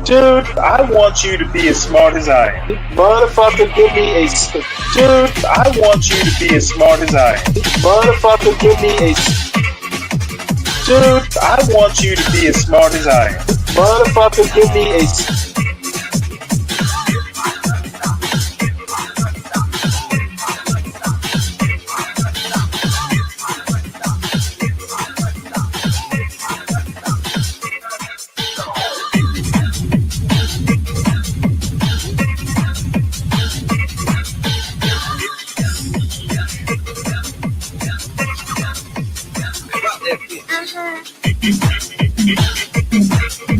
Dude, I want you to be as smart as I am. Motherfucker, give me a... Dude, I want you to be as smart as I am. Motherfucker, give me a... Dude, I want you to be as smart as I am. Motherfucker, give me a...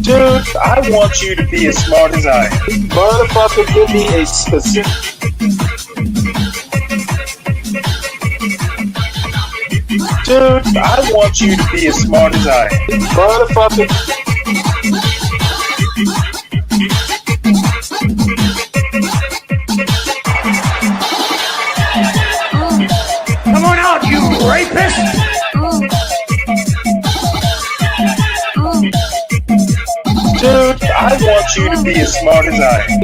Dude, I want you to be as smart as I am. Motherfucker, give me a specific... Dude, I want you to be as smart as I am. Motherfucker... Come on out, you rapist! Dude, I want you to be as smart as I am.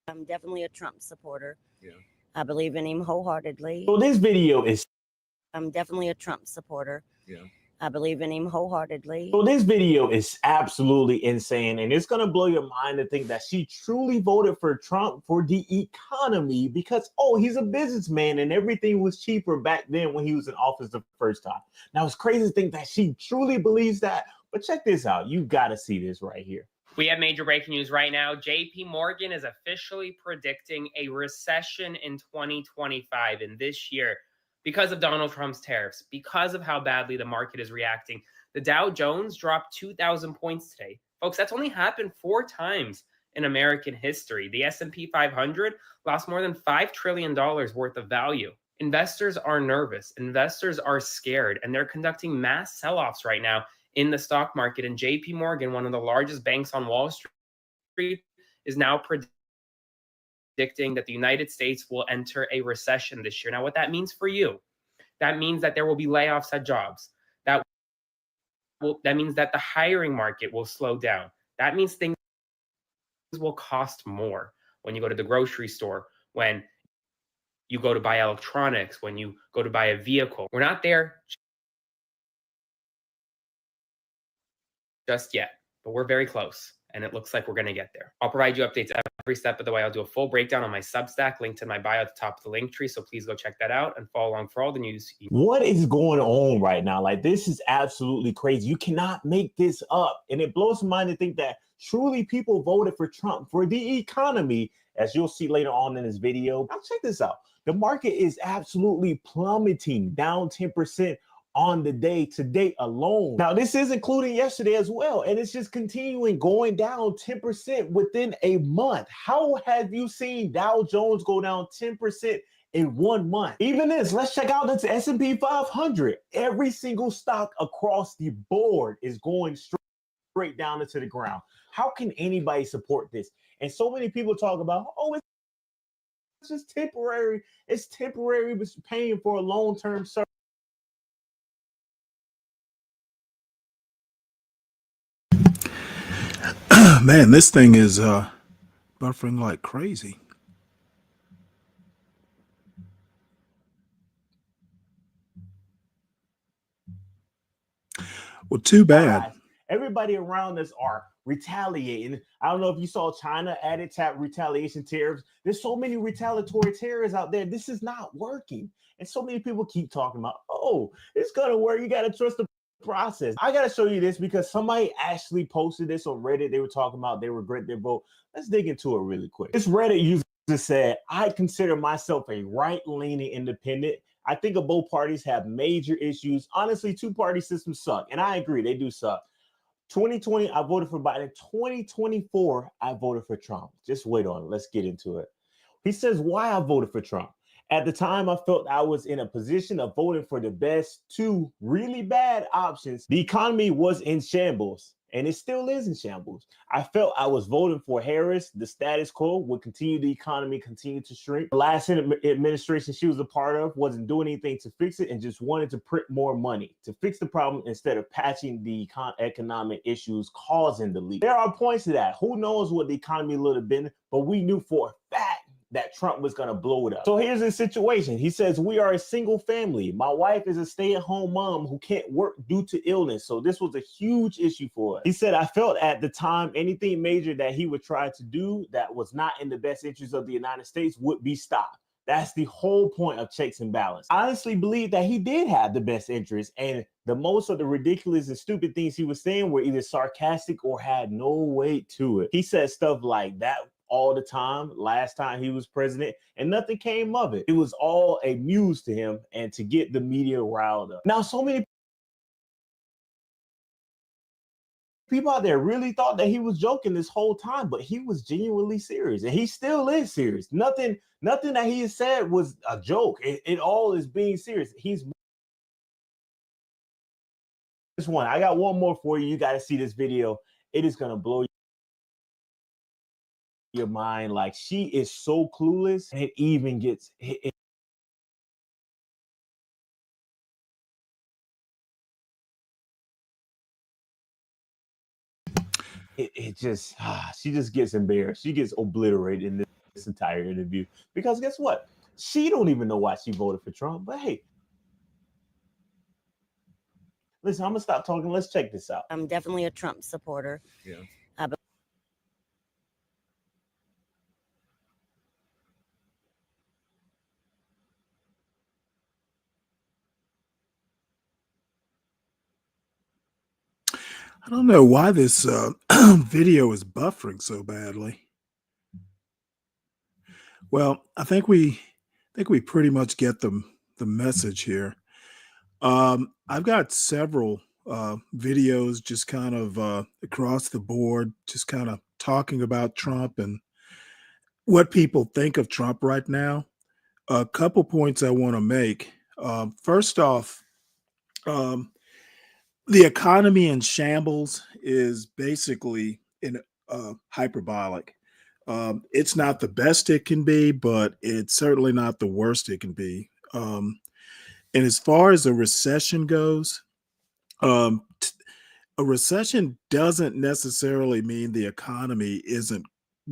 I'm definitely a Trump supporter. Yeah. I believe in him wholeheartedly. So this video is... I'm definitely a Trump supporter. Yeah. I believe in him wholeheartedly. So this video is absolutely insane, and it's going to blow your mind to think that she truly voted for Trump for the economy because, oh, he's a businessman and everything was cheaper back then when he was in office the first time. Now, it's crazy to think that she truly believes that, but check this out. You got to see this right here. We have major breaking news right now. JP Morgan is officially predicting a recession in 2025 in this year. Because of Donald Trump's tariffs, because of how badly the market is reacting. The Dow Jones dropped 2,000 points today. Folks, that's only happened 4 times in American history. The S&P 500 lost more than $5 trillion worth of value. Investors are nervous. Investors are scared, and they're conducting mass sell-offs right now in the stock market. And JP Morgan, one of the largest banks on Wall Street, is now predicting that the United States will enter a recession this year. Now, what that means for you, that means that there will be layoffs at jobs. That means that the hiring market will slow down. That means things will cost more when you go to the grocery store, when you go to buy electronics, when you go to buy a vehicle. We're not there just yet, but we're very close. And it looks like we're going to get there. I'll provide you updates every step of the way. I'll do a full breakdown on my Substack, linked in my bio at the top of the link tree. So please go check that out and follow along for all the news. What is going on right now? Like, this is absolutely crazy. You cannot make this up. And it blows my mind to think that truly people voted for Trump for the economy, as you'll see later on in this video. Now, check this out. The market is absolutely plummeting, down 10%. On the day to date alone. Now, this is including yesterday as well, and it's just continuing going down 10% within a month. How have you seen Dow Jones go down 10% in 1 month? Even this, let's check out this S&P 500. Every single stock across the board is going straight down into the ground. How can anybody support this? And so many people talk about, oh, it's just temporary. It's temporary, but paying for a long-term service. Man, this thing is buffering like crazy. Well, too bad. Everybody around us are retaliating. I don't know if you saw China added retaliation tariffs. There's so many retaliatory tariffs out there. This is not working. And so many people keep talking about, oh, it's going to work. You got to trust the process. I got to show you this because somebody actually posted this on Reddit. They were talking about they regret their vote. Let's dig into it really quick. This Reddit user said, I consider myself a right-leaning independent. I think of both parties have major issues. Honestly, two-party systems suck. And I agree, they do suck. 2020, I voted for Biden. 2024, I voted for Trump. Just wait on it. Let's get into it. He says why I voted for Trump. At the time, I felt I was in a position of voting for the best two really bad options. The economy was in shambles, and it still is in shambles. I felt I was voting for Harris. The status quo would continue, the economy continue to shrink. The last administration she was a part of wasn't doing anything to fix it and just wanted to print more money to fix the problem instead of patching the economic issues causing the leak. There are points to that. Who knows what the economy would have been, but we knew for a fact that Trump was going to blow it up. So here's his situation. He says, we are a single family. My wife is a stay-at-home mom who can't work due to illness. So this was a huge issue for us. He said, I felt at the time anything major that he would try to do that was not in the best interest of the United States would be stopped. That's the whole point of checks and balance. I honestly believe that he did have the best interest, and the most of the ridiculous and stupid things he was saying were either sarcastic or had no weight to it. He said stuff like that all the time last time he was president, and nothing came of it. It was all a muse to him and to get the media riled up. Now, so many people out there really thought that he was joking this whole time, but he was genuinely serious, and he still is serious. Nothing that he has said was a joke. It all is being serious. He's this one. I got one more for you. You got to see this video. It is gonna blow your mind. Like, she is so clueless, and it even gets it just she just gets embarrassed. She gets obliterated in this entire interview, because guess what? She don't even know why she voted for Trump. But hey, listen, I'm gonna stop talking. Let's check this out. I'm definitely a Trump supporter. Yeah. I don't know why this video is buffering so badly. Well, I think we pretty much get the message here. I've got several videos just kind of across the board, just kind of talking about Trump and what people think of Trump right now. A couple points I want to make. First off, the economy in shambles is basically in hyperbolic. It's not the best it can be, but it's certainly not the worst it can be. And as far as a recession goes, a recession doesn't necessarily mean the economy isn't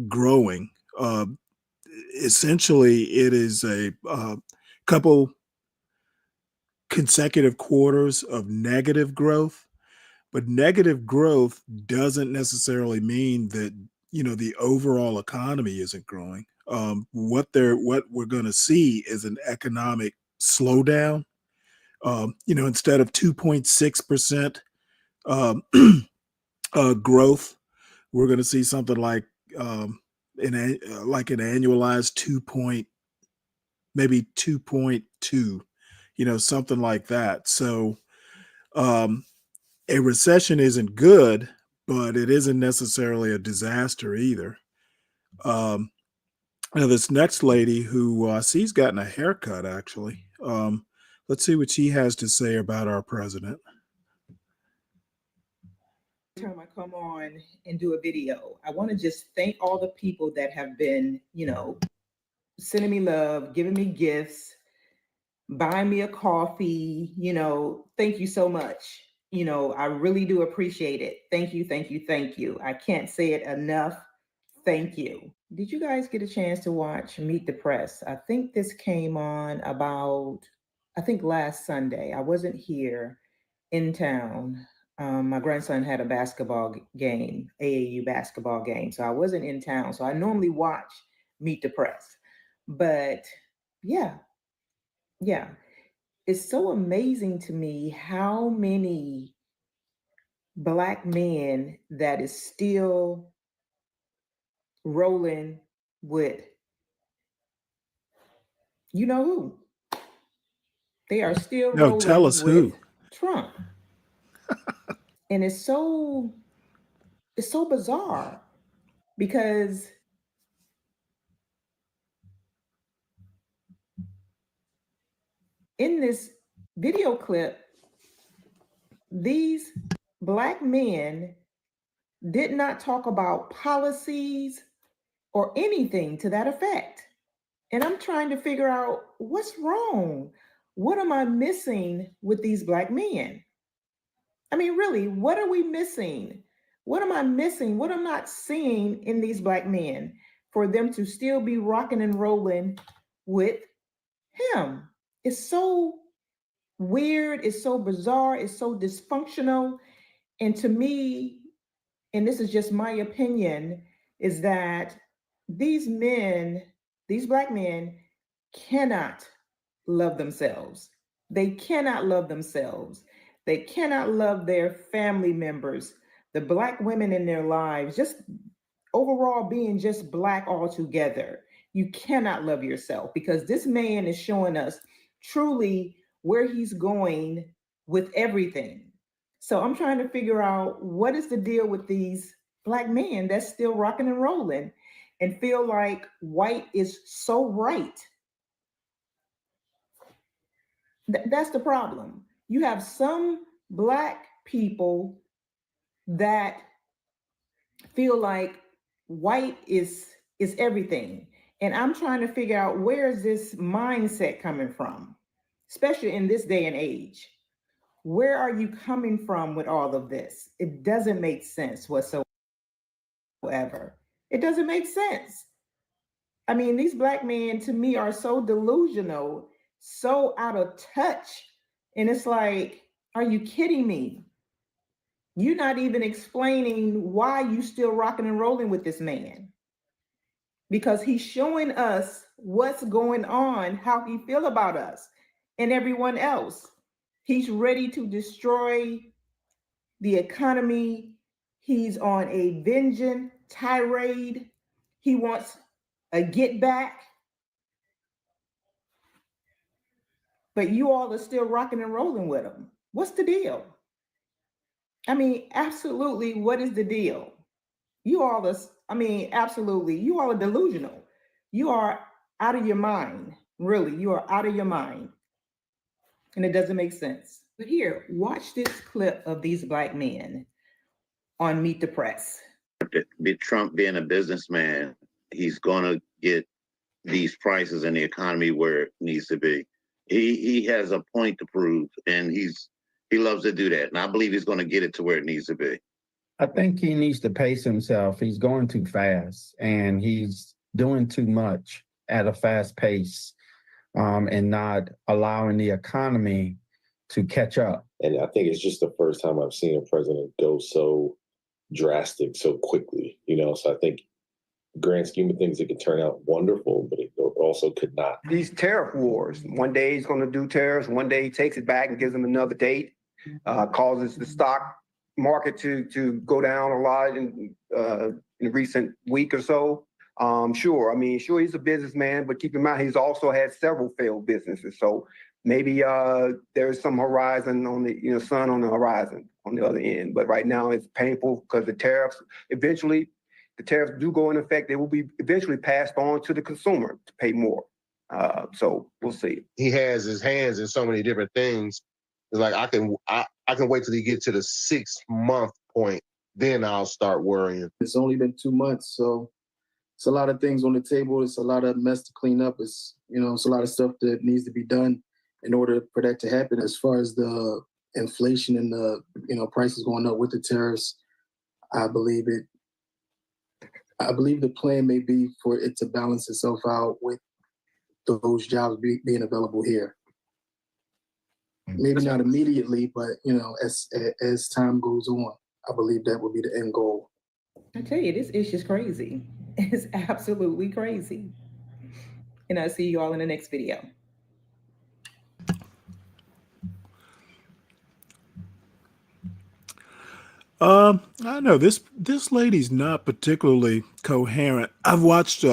growing. Essentially, it is a couple consecutive quarters of negative growth, but negative growth doesn't necessarily mean that the overall economy isn't growing. What we're going to see is an economic slowdown. Instead of 2.6% growth, we're going to see something like like an annualized 2.2, something like that. So a recession isn't good, but it isn't necessarily a disaster either. Now, this next lady who she's gotten a haircut, actually. Let's see what she has to say about our president. Time I come on and do a video, I want to just thank all the people that have been, sending me love, giving me gifts, buying me a coffee. Thank you so much. I really do appreciate it. Thank you, thank you, thank you. I can't say it enough. Thank you. Did you guys get a chance to watch Meet the Press? I think this came on last Sunday. I wasn't here in town. My grandson had a basketball game, AAU basketball game. So I wasn't in town. So I normally watch Meet the Press. But yeah. It's so amazing to me how many Black men that is still rolling with you know who. They are still No, rolling tell us with who. Trump. And it's so bizarre because in this video clip, these Black men did not talk about policies or anything to that effect. And I'm trying to figure out what's wrong. What am I missing with these Black men? I mean, really, what are we missing? What am I missing? What am I not seeing in these Black men for them to still be rocking and rolling with him? It's so weird. It's so bizarre. It's so dysfunctional. And to me, and this is just my opinion, is that these men, these Black men cannot love themselves. They cannot love themselves. They cannot love their family members, the Black women in their lives, just overall being just Black altogether. You cannot love yourself, because this man is showing us truly where he's going with everything. So I'm trying to figure out what is the deal with these Black men that's still rocking and rolling and feel like white is so right. That's the problem. You have some Black people that feel like white is everything. And I'm trying to figure out, where is this mindset coming from, especially in this day and age? Where are you coming from with all of this? It doesn't make sense whatsoever. It doesn't make sense. I mean, these Black men to me are so delusional, so out of touch. And it's like, are you kidding me? You're not even explaining why you still rocking and rolling with this man. Because he's showing us what's going on, how he feel about us and everyone else. He's ready to destroy the economy. He's on a vengeance tirade. He wants a get back. But you all are still rocking and rolling with him. What's the deal? I mean, absolutely, what is the deal? You all are, I mean, absolutely, you all are delusional. You are out of your mind. Really, you are out of your mind. And it doesn't make sense. But here, watch this clip of these Black men on Meet the Press. Trump being a businessman, he's going to get these prices in the economy where it needs to be. He has a point to prove, and he loves to do that. And I believe he's going to get it to where it needs to be. I think he needs to pace himself. He's going too fast, and he's doing too much at a fast pace, and not allowing the economy to catch up. And I think it's just the first time I've seen a president go so drastic so quickly, so I think grand scheme of things, it could turn out wonderful, but it also could not. These tariff wars, one day he's going to do tariffs, one day he takes it back and gives them another date, causes the stock market to go down a lot in the recent week or so. Sure, he's a businessman, but keep in mind, he's also had several failed businesses. So maybe there's some horizon on the, sun on the horizon on the other end. But right now it's painful because the tariffs do go in effect. They will be eventually passed on to the consumer to pay more. So we'll see. He has his hands in so many different things. It's like I can wait till he get to the 6-month point, then I'll start worrying. It's only been 2 months, so it's a lot of things on the table. It's a lot of mess to clean up. It's a lot of stuff that needs to be done in order for that to happen. As far as the inflation and the prices going up with the tariffs, I believe the plan may be for it to balance itself out with those jobs being available here. Maybe not immediately, but as time goes on, I believe that will be the end goal. I tell you, this is just crazy. It's absolutely crazy. And I'll see you all in the next video. I don't know, this lady's not particularly coherent. I've watched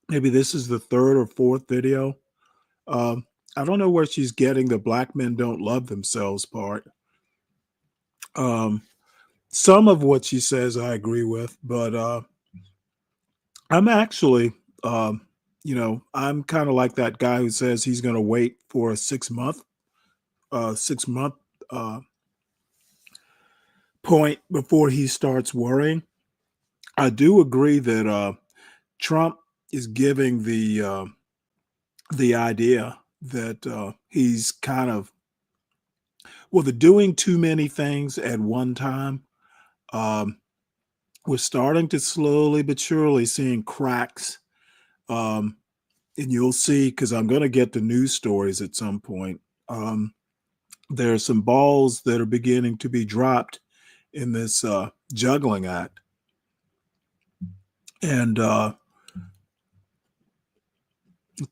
maybe this is the third or fourth video. I don't know where she's getting the black men don't love themselves part. Some of what she says I agree with, but I'm actually you know, I'm kind of like that guy who says he's going to wait for a 6 month point before he starts worrying. I do agree that Trump is giving the idea that he's kind of, well, the doing too many things at one time. Um, we're starting to slowly but surely seeing cracks. And you'll see, because I'm going to get to news stories at some point. There are some balls that are beginning to be dropped in this juggling act. And let's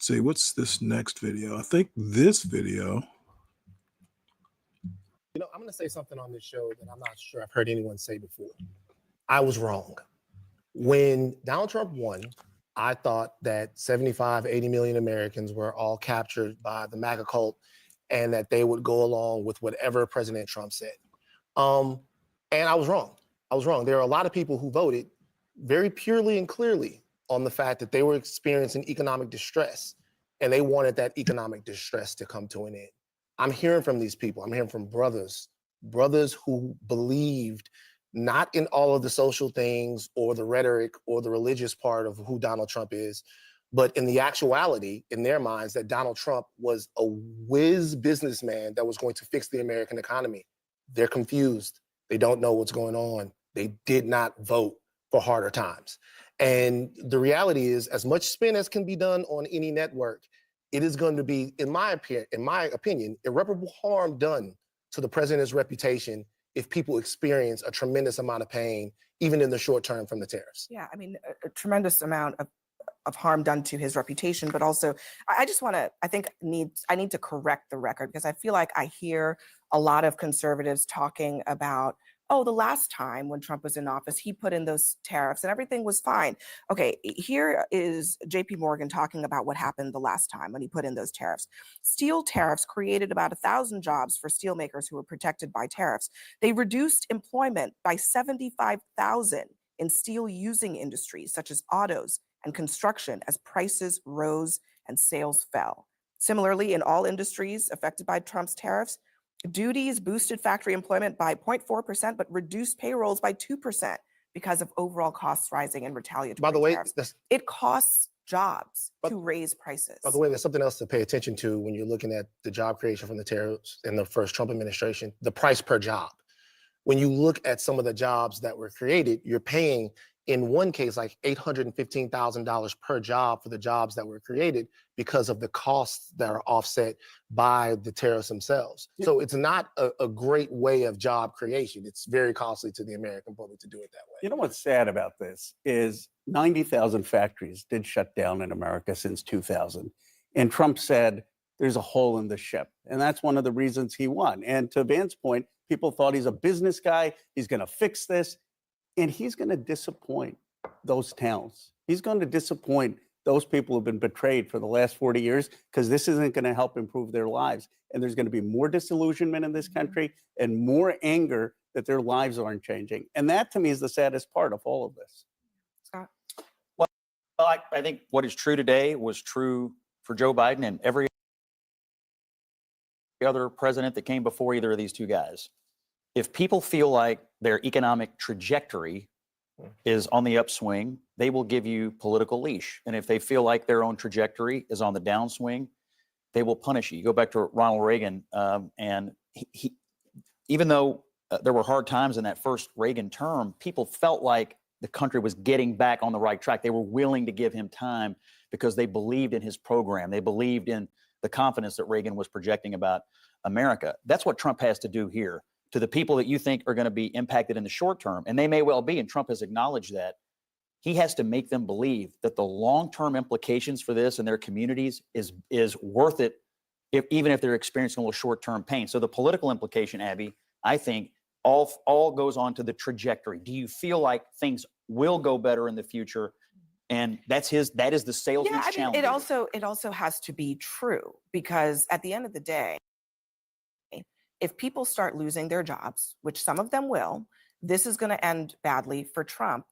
see, what's this next video? I think this video. You know, I'm going to say something on this show that I'm not sure I've heard anyone say before. I was wrong. When Donald Trump won, I thought that 75, 80 million Americans were all captured by the MAGA cult and that they would go along with whatever President Trump said. And I was wrong. I was wrong. There are a lot of people who voted very purely and clearly on the fact that they were experiencing economic distress and they wanted that economic distress to come to an end. I'm hearing from these people. I'm hearing from brothers who believed not in all of the social things or the rhetoric or the religious part of who Donald Trump is, but in the actuality, in their minds, that Donald Trump was a whiz businessman that was going to fix the American economy. They're confused. They don't know what's going on. They did not vote for harder times. And the reality is, as much spin as can be done on any network, it is going to be, in my opinion, irreparable harm done to the president's reputation if people experience a tremendous amount of pain, even in the short term from the tariffs. Yeah, I mean, a tremendous amount of harm done to his reputation, but also I just want to, I need to correct the record because I feel like I hear a lot of conservatives talking about, oh, the last time when Trump was in office, he put in those tariffs and everything was fine. Okay, here is JP Morgan talking about what happened the last time when he put in those tariffs. Steel tariffs created about 1,000 jobs for steelmakers who were protected by tariffs. They reduced employment by 75,000 in steel using industries such as autos and construction as prices rose and sales fell. Similarly, in all industries affected by Trump's tariffs, duties boosted factory employment by 0.4%, but reduced payrolls by 2% because of overall costs rising and retaliatory By the way, tariffs. It costs jobs to raise prices. By the way, there's something else to pay attention to when you're looking at the job creation from the tariffs in the first Trump administration, the price per job. When you look at some of the jobs that were created, you're paying, in one case, like $815,000 per job for the jobs that were created because of the costs that are offset by the tariffs themselves. Yeah. So it's not a great way of job creation. It's very costly to the American public to do it that way. You know what's sad about this is 90,000 factories did shut down in America since 2000. And Trump said, there's a hole in the ship. And that's one of the reasons he won. And to Van's point, people thought he's a business guy. He's going to fix this. And he's going to disappoint those towns. He's going to disappoint those people who've been betrayed for the last 40 years because this isn't going to help improve their lives. And there's going to be more disillusionment in this country and more anger that their lives aren't changing. And that, to me, is the saddest part of all of this. Scott? Well, I think what is true today was true for Joe Biden and every other president that came before either of these two guys. If people feel like their economic trajectory is on the upswing, they will give you political leash. And if they feel like their own trajectory is on the downswing, they will punish you. You go back to Ronald Reagan, and he even though there were hard times in that first Reagan term, people felt like the country was getting back on the right track. They were willing to give him time because they believed in his program. They believed in the confidence that Reagan was projecting about America. That's what Trump has to do here. To the people that you think are going to be impacted in the short term, and they may well be, and Trump has acknowledged that, he has to make them believe that the long-term implications for this and their communities is worth it, even if they're experiencing a little short-term pain. So the political implication, Abby, I think all goes on to the trajectory. Do you feel like things will go better in the future? And that is the salesman's challenge. It also has to be true, because at the end of the day, if people start losing their jobs, which some of them will, this is going to end badly for Trump.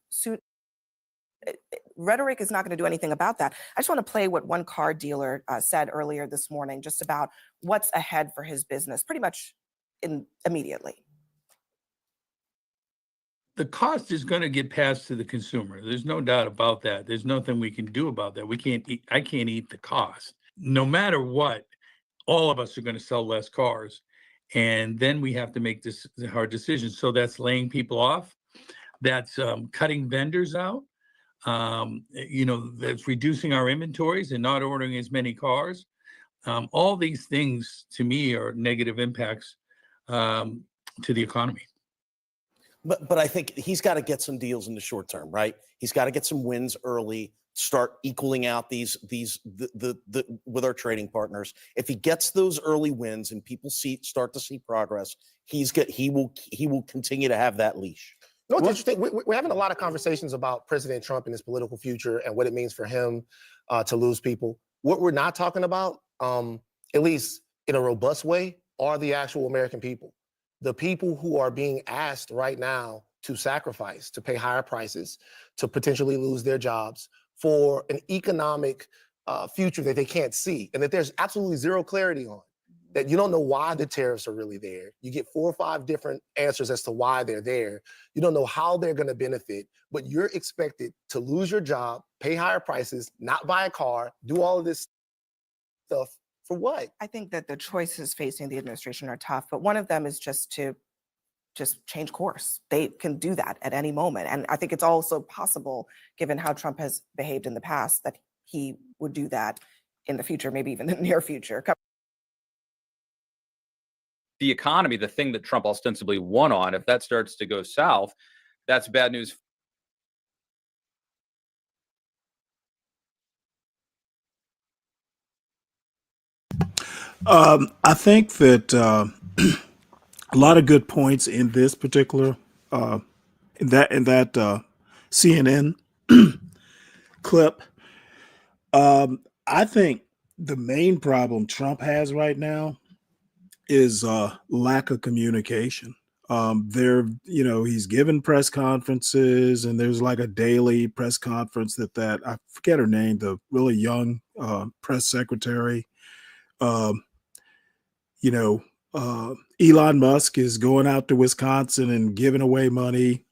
rhetoric is not going to do anything about that. I just want to play what one car dealer said earlier this morning, just about what's ahead for his business, pretty much immediately. The cost is going to get passed to the consumer. There's no doubt about that. There's nothing we can do about that. I can't eat the cost. No matter what, all of us are going to sell less cars. And then we have to make this hard decision. So that's laying people off. That's cutting vendors out. That's reducing our inventories and not ordering as many cars. All these things, to me, are negative impacts to the economy. But I think he's got to get some deals in the short term, right? He's got to get some wins early, start equaling out these with our trading partners. If he gets those early wins and people start to see progress, he will continue to have that leash. You know what's interesting? We're having a lot of conversations about President Trump and his political future and what it means for him to lose people. What we're not talking about, at least in a robust way, are the actual American people. The people who are being asked right now to sacrifice, to pay higher prices, to potentially lose their jobs for an economic future that they can't see and that there's absolutely zero clarity on. That you don't know why the tariffs are really there. You get 4 or 5 different answers as to why they're there. You don't know how they're going to benefit, but you're expected to lose your job, pay higher prices, not buy a car, do all of this stuff. For what? I think that the choices facing the administration are tough, but one of them is just to change course. They can do that at any moment. And I think it's also possible, given how Trump has behaved in the past, that he would do that in the future, maybe even the near future. The economy, the thing that Trump ostensibly won on, if that starts to go south, that's bad news. I think that a lot of good points in this particular in that CNN clip. I think the main problem Trump has right now is lack of communication. He's given press conferences, and there's like a daily press conference that I forget her name, the really young press secretary. Elon Musk is going out to Wisconsin and giving away money,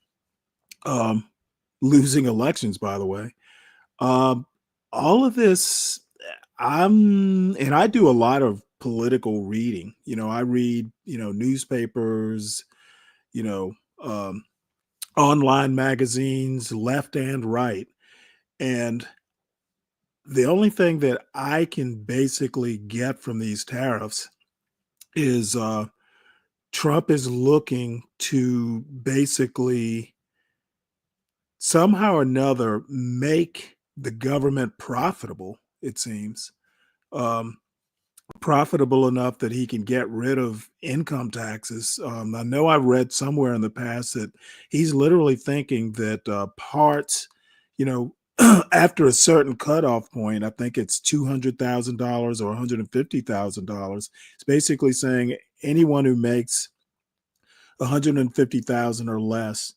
losing elections, by the way. All of this, and I do a lot of political reading. I read, newspapers, online magazines, left and right. And the only thing that I can basically get from these tariffs is Trump is looking to basically somehow or another make the government profitable, it seems. Profitable enough that he can get rid of income taxes. I know I read somewhere in the past that he's literally thinking that parts, after a certain cutoff point, I think it's $200,000 or $150,000. It's basically saying anyone who makes $150,000 or less,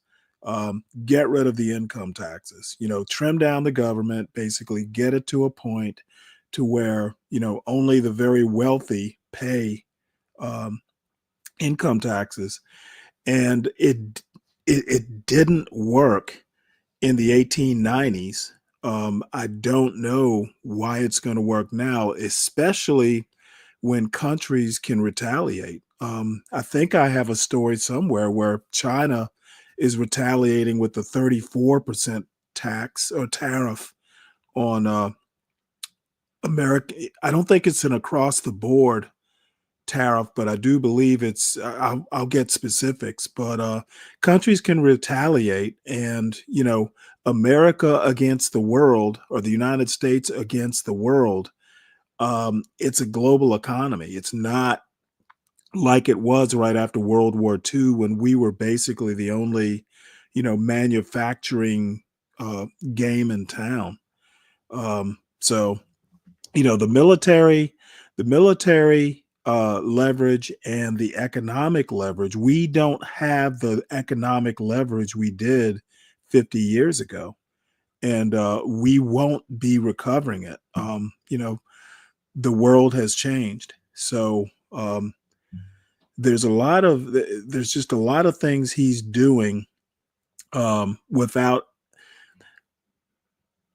get rid of the income taxes. Trim down the government, basically get it to a point to where only the very wealthy pay income taxes, and it didn't work in the 1890s. I don't know why it's going to work now, especially when countries can retaliate. I think I have a story somewhere where China is retaliating with the 34% tax or tariff on America. I don't think it's an across the board tariff, but I do believe it's, I'll get specifics, but countries can retaliate, and, America against the world, or the United States against the world. It's a global economy. It's not like it was right after World War II, when we were basically the only, manufacturing game in town. So, the military leverage and the economic leverage, we don't have the economic leverage we did 50 years ago. and we won't be recovering it. The world has changed, so there's just a lot of things he's doing without.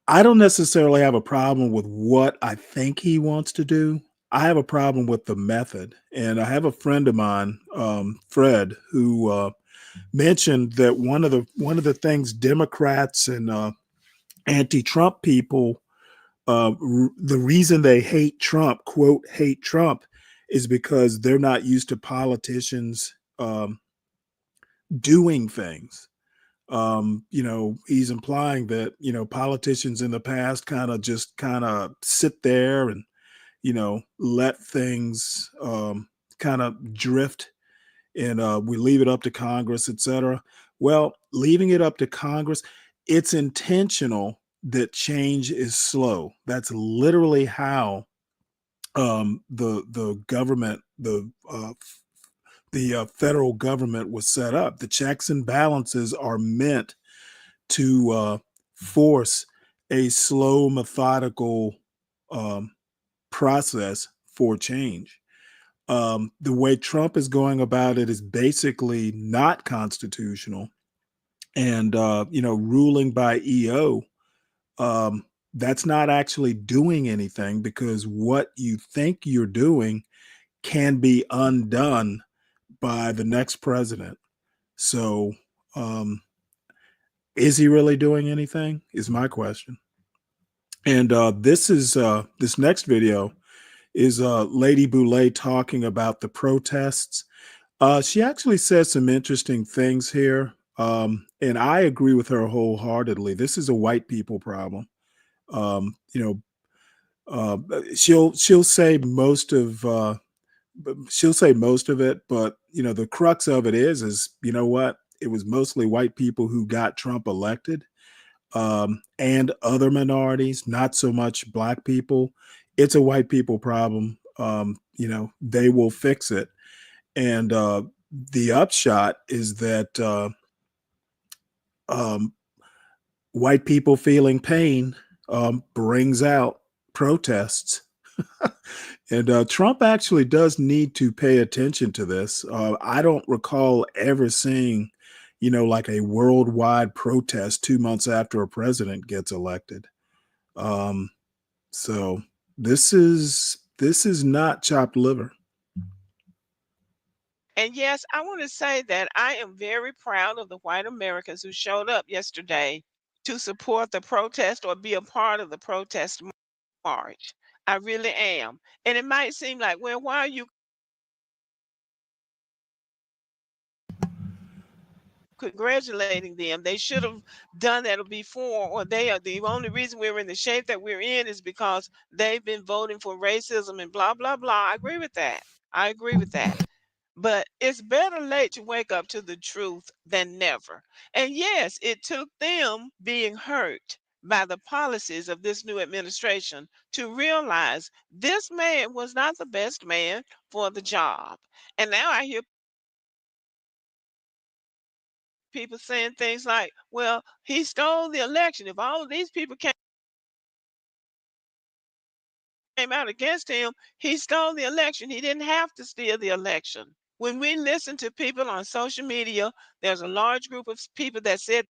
I don't necessarily have a problem with what I think he wants to do. I have a problem with the method. And I have a friend of mine, Fred, who mentioned that one of the things Democrats and anti-Trump people, the reason they hate Trump, quote, hate Trump, is because they're not used to politicians doing things. He's implying that, politicians in the past kind of sit there and, let things kind of drift, and we leave it up to Congress, et cetera. Well, leaving it up to Congress, it's intentional that change is slow. That's literally how the government, the federal government was set up. The checks and balances are meant to force a slow, methodical process for change. The way Trump is going about it is basically not constitutional, and ruling by EO. That's not actually doing anything, because what you think you're doing can be undone by the next president. So, is he really doing anything? Is my question. And this next video is Lady Boulay talking about the protests. She actually says some interesting things here, and I agree with her wholeheartedly. This is a white people problem. She'll say most of it, but the crux of it is what? It was mostly white people who got Trump elected, and other minorities, not so much black people. It's a white people problem. They will fix it. And the upshot is that white people feeling pain brings out protests. And Trump actually does need to pay attention to this. I don't recall ever seeing, like a worldwide protest 2 months after a president gets elected. So this is not chopped liver. And yes, I want to say that I am very proud of the white Americans who showed up yesterday to support the protest or be a part of the protest march. I really am. And it might seem like, well, why are you congratulating them? They should have done that before, or they are the only reason we're in the shape that we're in is because they've been voting for racism and blah, blah, blah. I agree with that. I agree with that. But it's better late to wake up to the truth than never. And yes, it took them being hurt by the policies of this new administration to realize this man was not the best man for the job. And now I hear people saying things like, well, he stole the election. If all of these people came out against him, he stole the election. He didn't have to steal the election. When we listen to people on social media, there's a large group of people that said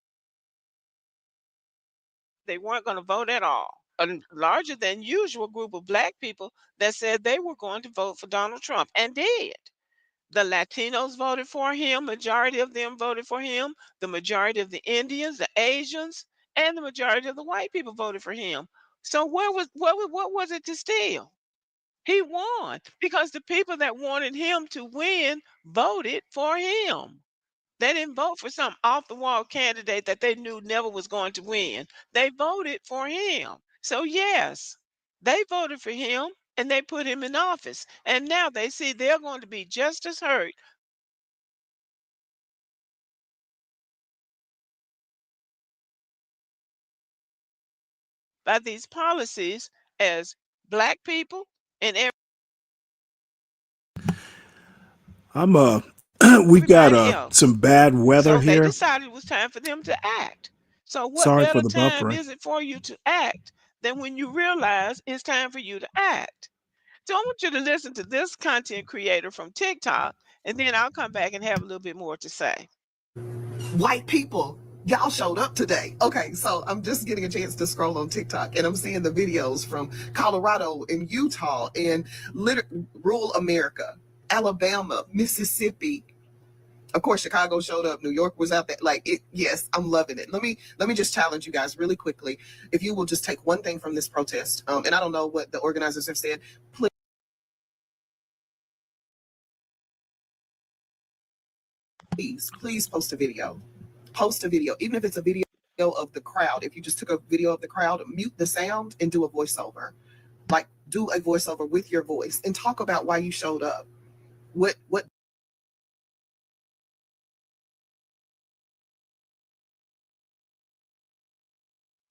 they weren't going to vote at all. A larger than usual group of black people that said they were going to vote for Donald Trump and did. The Latinos voted for him. Majority of them voted for him. The majority of the Indians, the Asians, and the majority of the white people voted for him. So what was it to steal? He won because the people that wanted him to win voted for him. They didn't vote for some off the wall candidate that they knew never was going to win. They voted for him. So, yes, they voted for him and they put him in office. And now they see they're going to be just as hurt by these policies as black people and We've got everybody else. some bad weather So they here. decided it was time for them to act. So what Sorry for better the time buffering. is it for you to act than when you realize it's time for you to act? So I want you to listen to this content creator from TikTok, and then I'll come back and have a little bit more to say. White people, y'all showed up today. Okay, so I'm just getting a chance to scroll on TikTok and I'm seeing the videos from Colorado and Utah and rural America, Alabama, Mississippi. Of course, Chicago showed up. New York was out there. Like it. Yes, I'm loving it. Let me just challenge you guys really quickly. If you will just take one thing from this protest, and I don't know what the organizers have said. Please post a video. Post a video, even if it's a video of the crowd. If you just took a video of the crowd, mute the sound and do a voiceover. Like do a voiceover with your voice and talk about why you showed up. What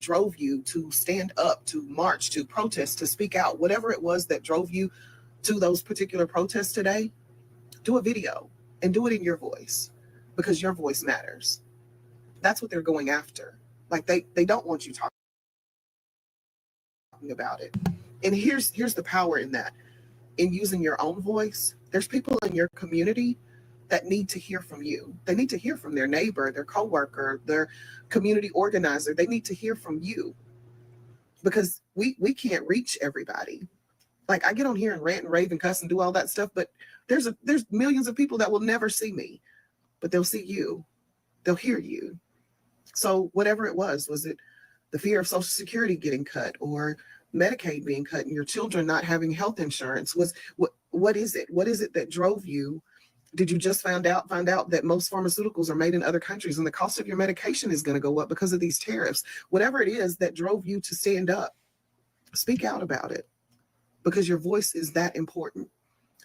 drove you to stand up, to march, to protest, to speak out, whatever it was that drove you to those particular protests today, do a video and do it in your voice because your voice matters. That's what they're going after. Like they don't want you talking about it. And here's the power in that. In using your own voice, there's people in your community that need to hear from you. They need to hear from their neighbor, their coworker, their community organizer. They need to hear from you because we can't reach everybody. Like I get on here and rant and rave and cuss and do all that stuff, but there's millions of people that will never see me, but they'll see you. They'll hear you. So whatever it was it the fear of Social Security getting cut or Medicaid being cut and your children not having health insurance? What is it? What is it that drove you? Did you just find out that most pharmaceuticals are made in other countries and the cost of your medication is going to go up because of these tariffs? Whatever it is that drove you to stand up, speak out about it because your voice is that important.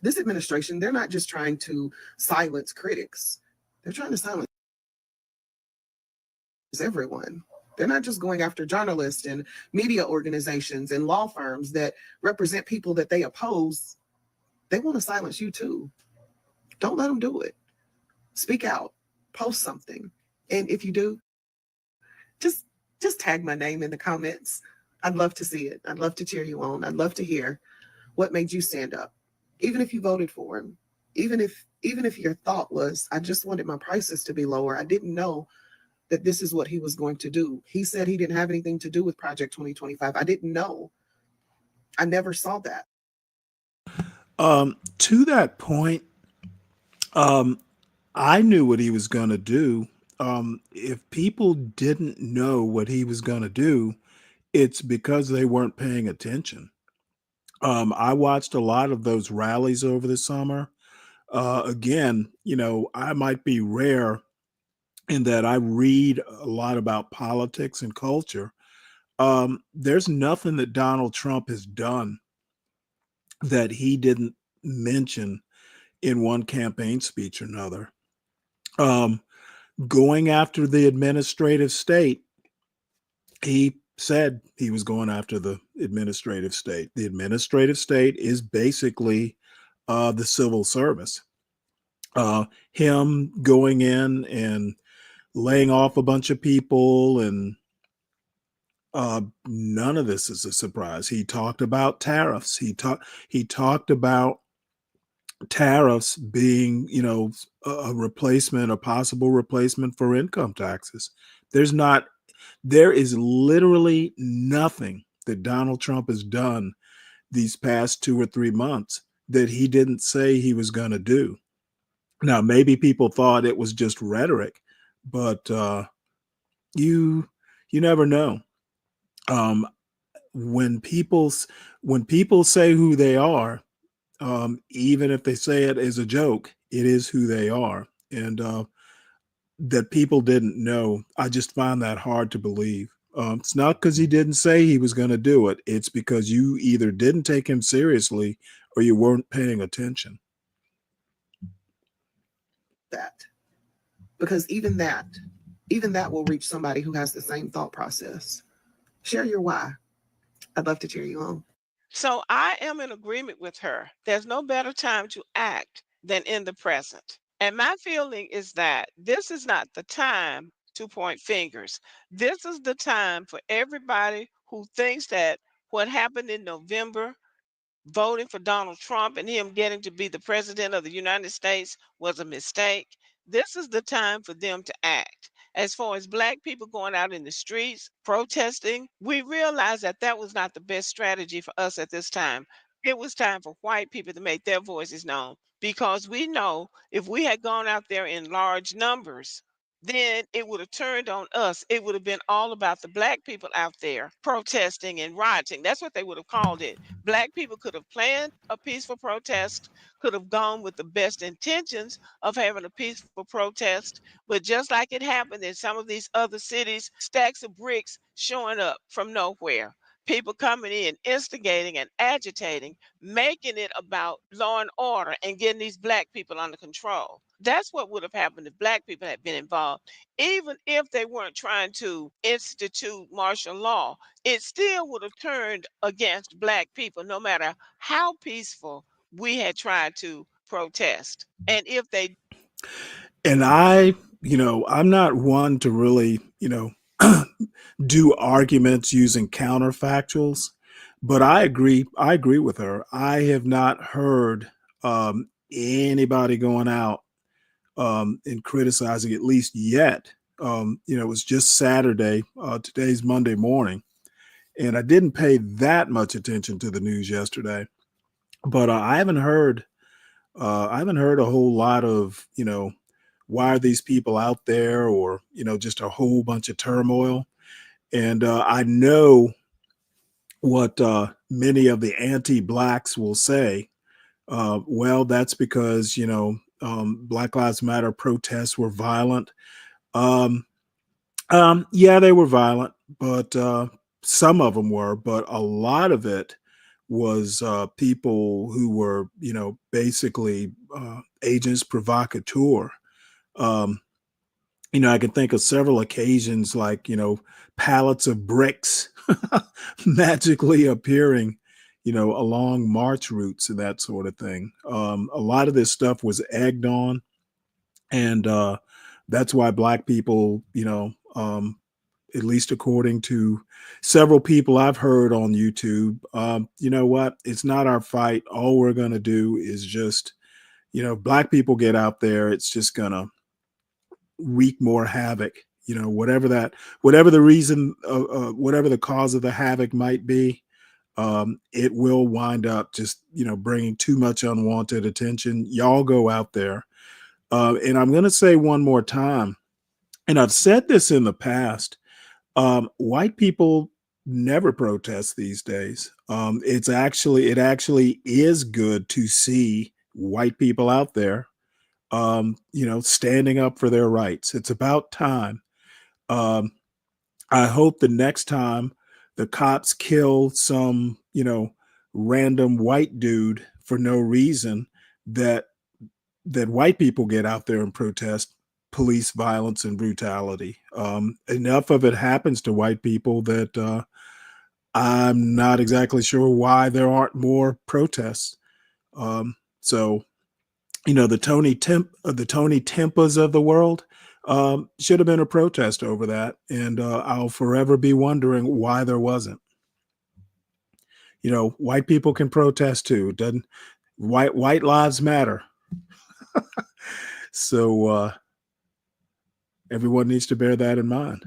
This administration, they're not just trying to silence critics. They're trying to silence everyone. They're not just going after journalists and media organizations and law firms that represent people that they oppose. They want to silence you too. Don't let them do it. Speak out, post something. And if you do, just tag my name in the comments. I'd love to see it. I'd love to cheer you on. I'd love to hear what made you stand up. Even if you voted for him, even if your thought was, I just wanted my prices to be lower. I didn't know that this is what he was going to do. He said he didn't have anything to do with Project 2025. I didn't know. I never saw that. To that point, I knew what he was going to do. If people didn't know what he was going to do, it's because they weren't paying attention. I watched a lot of those rallies over the summer. Again, I might be rare in that I read a lot about politics and culture. There's nothing that Donald Trump has done that he didn't mention in one campaign speech or another. Going after the administrative state, he said he was going after the administrative state. The administrative state is basically the civil service. Him going in and laying off a bunch of people and none of this is a surprise. He talked about tariffs. He talked about tariffs being, a replacement, a possible replacement for income taxes. There is literally nothing that Donald Trump has done these past 2 or 3 months that he didn't say he was going to do. Now, maybe people thought it was just rhetoric, but you never know. When people say who they are, even if they say it as a joke, it is who they are. And that people didn't know, I just find that hard to believe. It's not because he didn't say he was going to do it. It's because you either didn't take him seriously or you weren't paying attention. That because even that will reach somebody who has the same thought process. Share your why. I'd love to cheer you on. So I am in agreement with her. There's no better time to act than in the present. And my feeling is that this is not the time 2-point fingers. This is the time for everybody who thinks that what happened in November, voting for Donald Trump and him getting to be the president of the United States, was a mistake. This is the time for them to act. As far as Black people going out in the streets protesting, we realize that that was not the best strategy for us at this time. It was time for white people to make their voices known, because we know if we had gone out there in large numbers, then it would have turned on us. It would have been all about the Black people out there protesting and rioting. That's what they would have called it. Black people could have planned a peaceful protest, could have gone with the best intentions of having a peaceful protest, but just like it happened in some of these other cities, stacks of bricks showing up from nowhere. People coming in, instigating and agitating, making it about law and order and getting these Black people under control. That's what would have happened if Black people had been involved. Even if they weren't trying to institute martial law, it still would have turned against Black people, no matter how peaceful we had tried to protest. And if they And I'm not one to really, do arguments using counterfactuals, but I agree with her. I have not heard anybody going out and criticizing, at least yet. It was just Saturday. Today's Monday morning, and I didn't pay that much attention to the news yesterday. But I haven't heard. I haven't heard a whole lot of, why are these people out there, or just a whole bunch of turmoil. And I know what many of the anti-blacks will say. Well, that's because Black Lives Matter protests were violent. Yeah, they were violent, but some of them were, but a lot of it was people who were, basically agents provocateur. Um, I can think of several occasions, like, pallets of bricks magically appearing, along march routes and that sort of thing. A lot of this stuff was egged on, and that's why Black people, at least according to several people I've heard on YouTube, you know what? It's not our fight. All we're going to do is just, Black people get out there. It's just going to wreak more havoc. Whatever the reason, whatever the cause of the havoc might be, it will wind up just, bringing too much unwanted attention. Y'all go out there. And I'm going to say one more time, and I've said this in the past, white people never protest these days. It actually is good to see white people out there, standing up for their rights. It's about time. I hope the next time the cops kill some, random white dude for no reason, that white people get out there and protest police violence and brutality. Enough of it happens to white people that I'm not exactly sure why there aren't more protests. So, the Tony Tempas of the world should have been a protest over that, and I'll forever be wondering why there wasn't. White people can protest too. Doesn't white lives matter? So everyone needs to bear that in mind.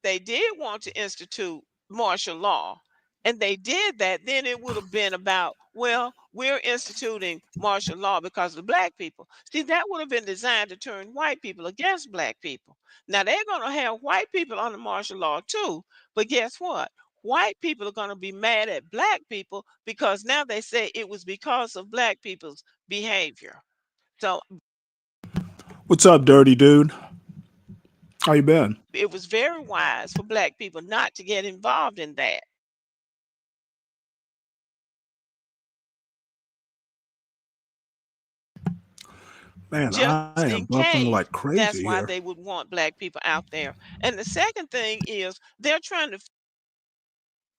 they did want to institute martial law, and they did that, then it would have been about, well, we're instituting martial law because of Black people. See, that would have been designed to turn white people against Black people. Now, they're going to have white people under martial law too, but guess what? White people are going to be mad at Black people because now they say it was because of Black people's behavior. So What's up, dirty dude? How you been? it was very wise for Black people not to get involved in that. Man, Just I am in buffering case, like that's crazy why here. they would want Black people out there. And the second thing is they're trying to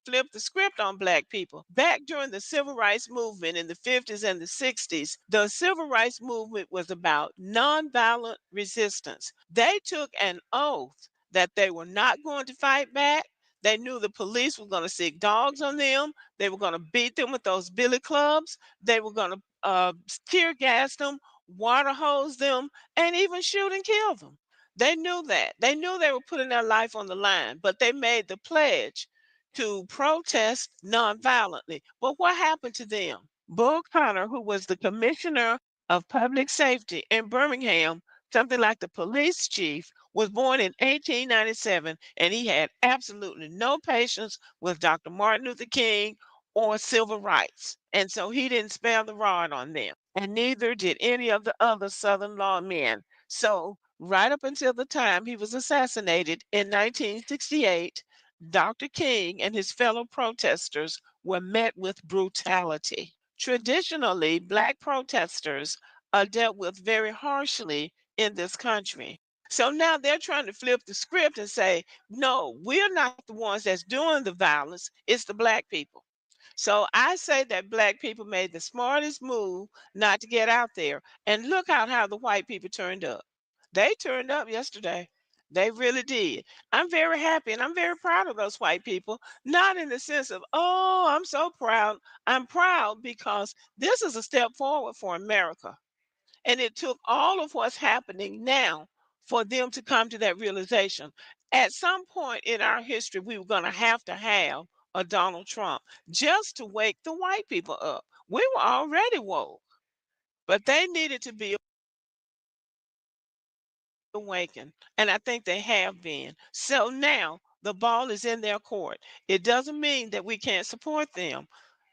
flip the script on Black people. Back during the civil rights movement in the 50s and the 60s, the civil rights movement was about nonviolent resistance. They took an oath that they were not going to fight back. They knew the police were going to sick dogs on them. They were going to beat them with those billy clubs. They were going to tear gas them, water hose them, and even shoot and kill them. They knew that. They knew they were putting their life on the line, but they made the pledge to protest nonviolently. But what happened to them? Bull Connor, who was the commissioner of public safety in Birmingham, something like the police chief, was born in 1897, and he had absolutely no patience with Dr. Martin Luther King or civil rights. And so he didn't spare the rod on them, and neither did any of the other Southern lawmen. So, right up until the time he was assassinated in 1968, Dr. King and his fellow protesters were met with brutality. Traditionally, Black protesters are dealt with very harshly in this country. So now they're trying to flip the script and say, no, we're not the ones that's doing the violence, it's the Black people. So I say that Black people made the smartest move not to get out there. And look out how the white people turned up. They turned up yesterday. They really did. I'm very happy and I'm very proud of those white people. Not in the sense of, oh, I'm so proud. I'm proud because this is a step forward for America. And it took all of what's happening now for them to come to that realization. At some point in our history, we were going to have a Donald Trump just to wake the white people up. We were already woke, but they needed to be awakened. And I think they have been. So now the ball is in their court. It doesn't mean that we can't support them.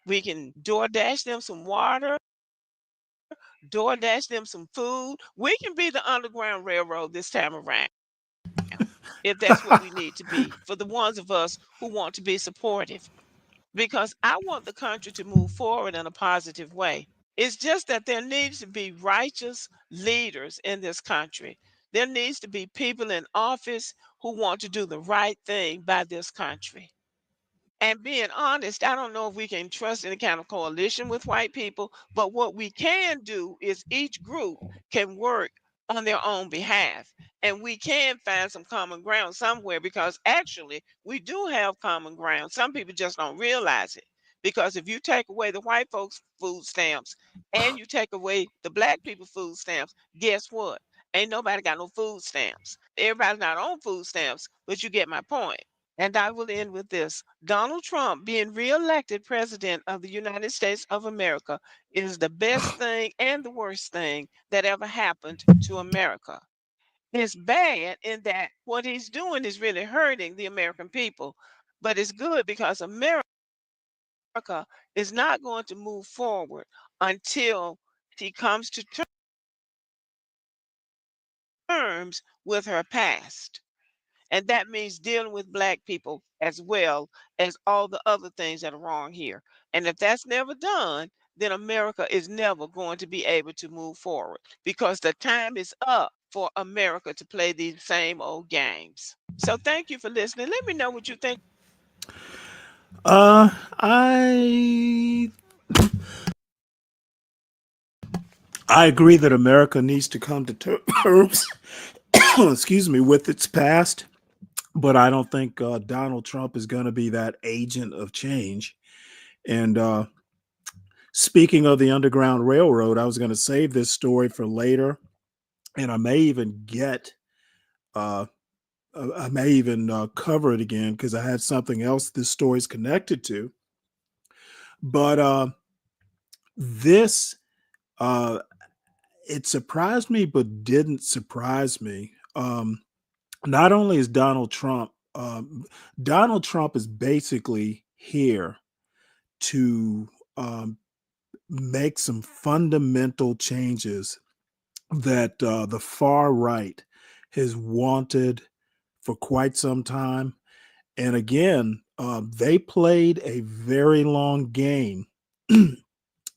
We can DoorDash them some water, DoorDash them some food. We can be the Underground Railroad this time around, if that's what we need to be for the ones of us who want to be supportive. Because I want the country to move forward in a positive way. It's just that there needs to be righteous leaders in this country. There needs to be people in office who want to do the right thing by this country. And being honest, I don't know if we can trust any kind of coalition with white people, but what we can do is each group can work on their own behalf. And we can find some common ground somewhere because actually we do have common ground. Some people just don't realize it. Because if you take away the white folks' food stamps and you take away the Black people food stamps, guess what? Ain't nobody got no food stamps. Everybody's not on food stamps, but you get my point. And I will end with this. Donald Trump being reelected president of the United States of America is the best thing and the worst thing that ever happened to America. It's bad in that what he's doing is really hurting the American people, but it's good because America is not going to move forward until she comes to terms with her past. And that means dealing with Black people as well as all the other things that are wrong here. And if that's never done, then America is never going to be able to move forward because the time is up for America to play these same old games. So thank you for listening. Let me know what you think. I agree that America needs to come to terms, excuse me, with its past, but I don't think Donald Trump is going to be that agent of change. And speaking of the Underground Railroad, I was going to save this story for later, and I may even cover it again because I had something else this story is connected to. But this it surprised me, but didn't surprise me. Not only is Donald Trump is basically here to make some fundamental changes that the far right has wanted for quite some time. And again, they played a very long game.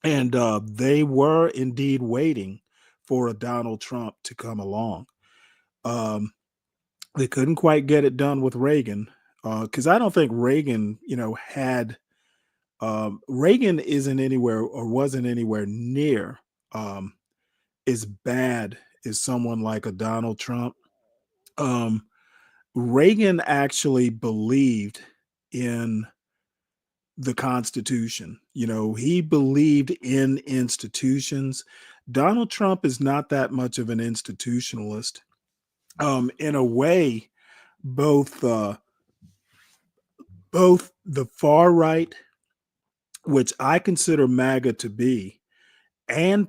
And they were indeed waiting for a Donald Trump to come along. They couldn't quite get it done with Reagan. because I don't think Reagan, had Reagan isn't anywhere or wasn't anywhere near as bad as someone like a Donald Trump. Reagan actually believed in the Constitution. He believed in institutions. Donald Trump is not that much of an institutionalist. In a way, both both the far right, which I consider MAGA to be, and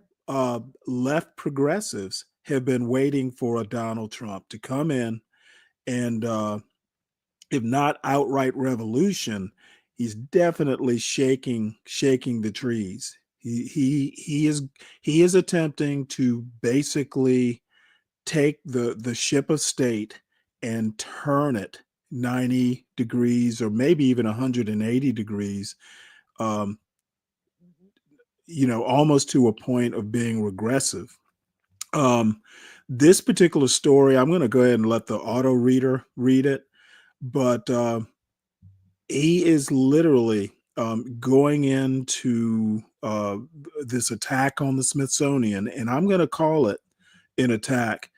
left progressives have been waiting for a Donald Trump to come in and, if not outright revolution, he's definitely shaking the trees. He is attempting to basically take the ship of state and turn it 90 degrees or maybe even 180 degrees, almost to a point of being regressive. This particular story, I'm going to go ahead and let the auto reader read it, but he is literally going into this attack on the Smithsonian, and I'm going to call it an attack.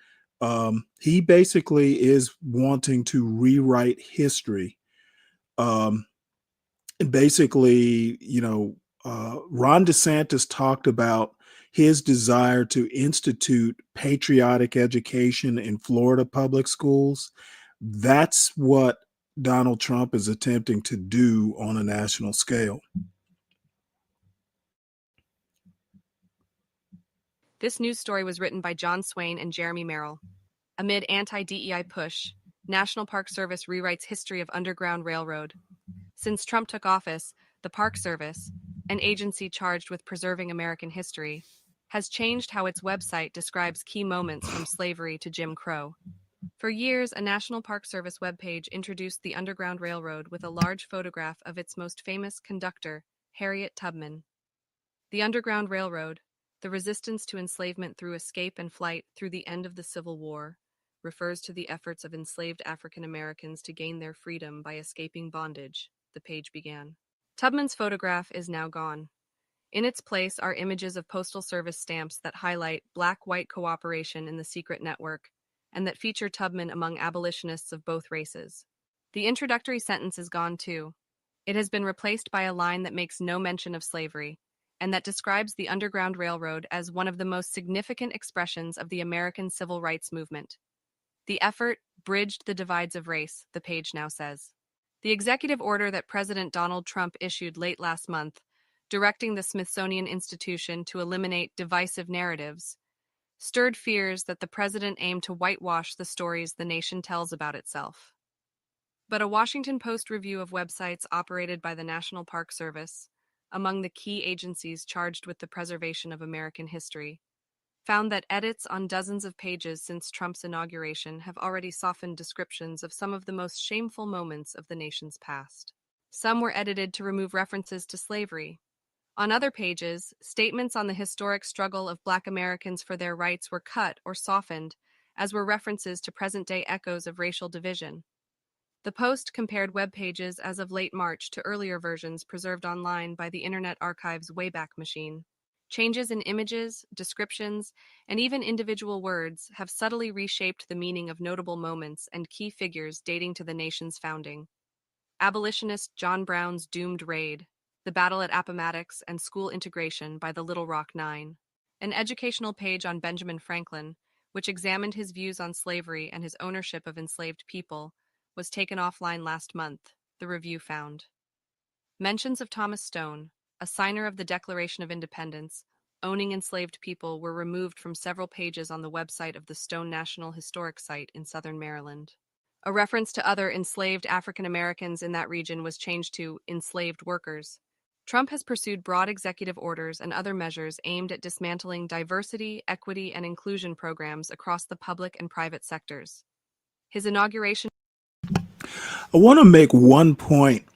He basically is wanting to rewrite history. Basically, Ron DeSantis talked about his desire to institute patriotic education in Florida public schools. That's what Donald Trump is attempting to do on a national scale. This news story was written by John Swain and Jeremy Merrill. Amid anti-DEI push, National Park Service rewrites history of Underground Railroad. Since Trump took office, the Park Service, an agency charged with preserving American history, has changed how its website describes key moments from slavery to Jim Crow. For years, a National Park Service webpage introduced the Underground Railroad with a large photograph of its most famous conductor, Harriet Tubman. The Underground Railroad, the resistance to enslavement through escape and flight through the end of the Civil War, refers to the efforts of enslaved African Americans to gain their freedom by escaping bondage, the page began. Tubman's photograph is now gone. In its place are images of Postal Service stamps that highlight black-white cooperation in the secret network, and that feature Tubman among abolitionists of both races. The introductory sentence is gone too. It has been replaced by a line that makes no mention of slavery, and that describes the Underground Railroad as one of the most significant expressions of the American civil rights movement. The effort bridged the divides of race, the page now says. The executive order that President Donald Trump issued late last month, directing the Smithsonian Institution to eliminate divisive narratives, stirred fears that the president aimed to whitewash the stories the nation tells about itself. But a Washington Post review of websites operated by the National Park Service, among the key agencies charged with the preservation of American history, found that edits on dozens of pages since Trump's inauguration have already softened descriptions of some of the most shameful moments of the nation's past. Some were edited to remove references to slavery. On other pages, statements on the historic struggle of Black Americans for their rights were cut or softened, as were references to present-day echoes of racial division. The Post compared web pages as of late March to earlier versions preserved online by the Internet Archive's Wayback Machine. Changes in images, descriptions, and even individual words have subtly reshaped the meaning of notable moments and key figures dating to the nation's founding. Abolitionist John Brown's doomed raid, the battle at Appomattox, and school integration by the Little Rock Nine. An educational page on Benjamin Franklin, which examined his views on slavery and his ownership of enslaved people, was taken offline last month, the review found. Mentions of Thomas Stone, a signer of the Declaration of Independence, owning enslaved people, were removed from several pages on the website of the Stone National Historic Site in southern Maryland. A reference to other enslaved African Americans in that region was changed to enslaved workers. Trump has pursued broad executive orders and other measures aimed at dismantling diversity, equity, and inclusion programs across the public and private sectors. His inauguration. I want to make one point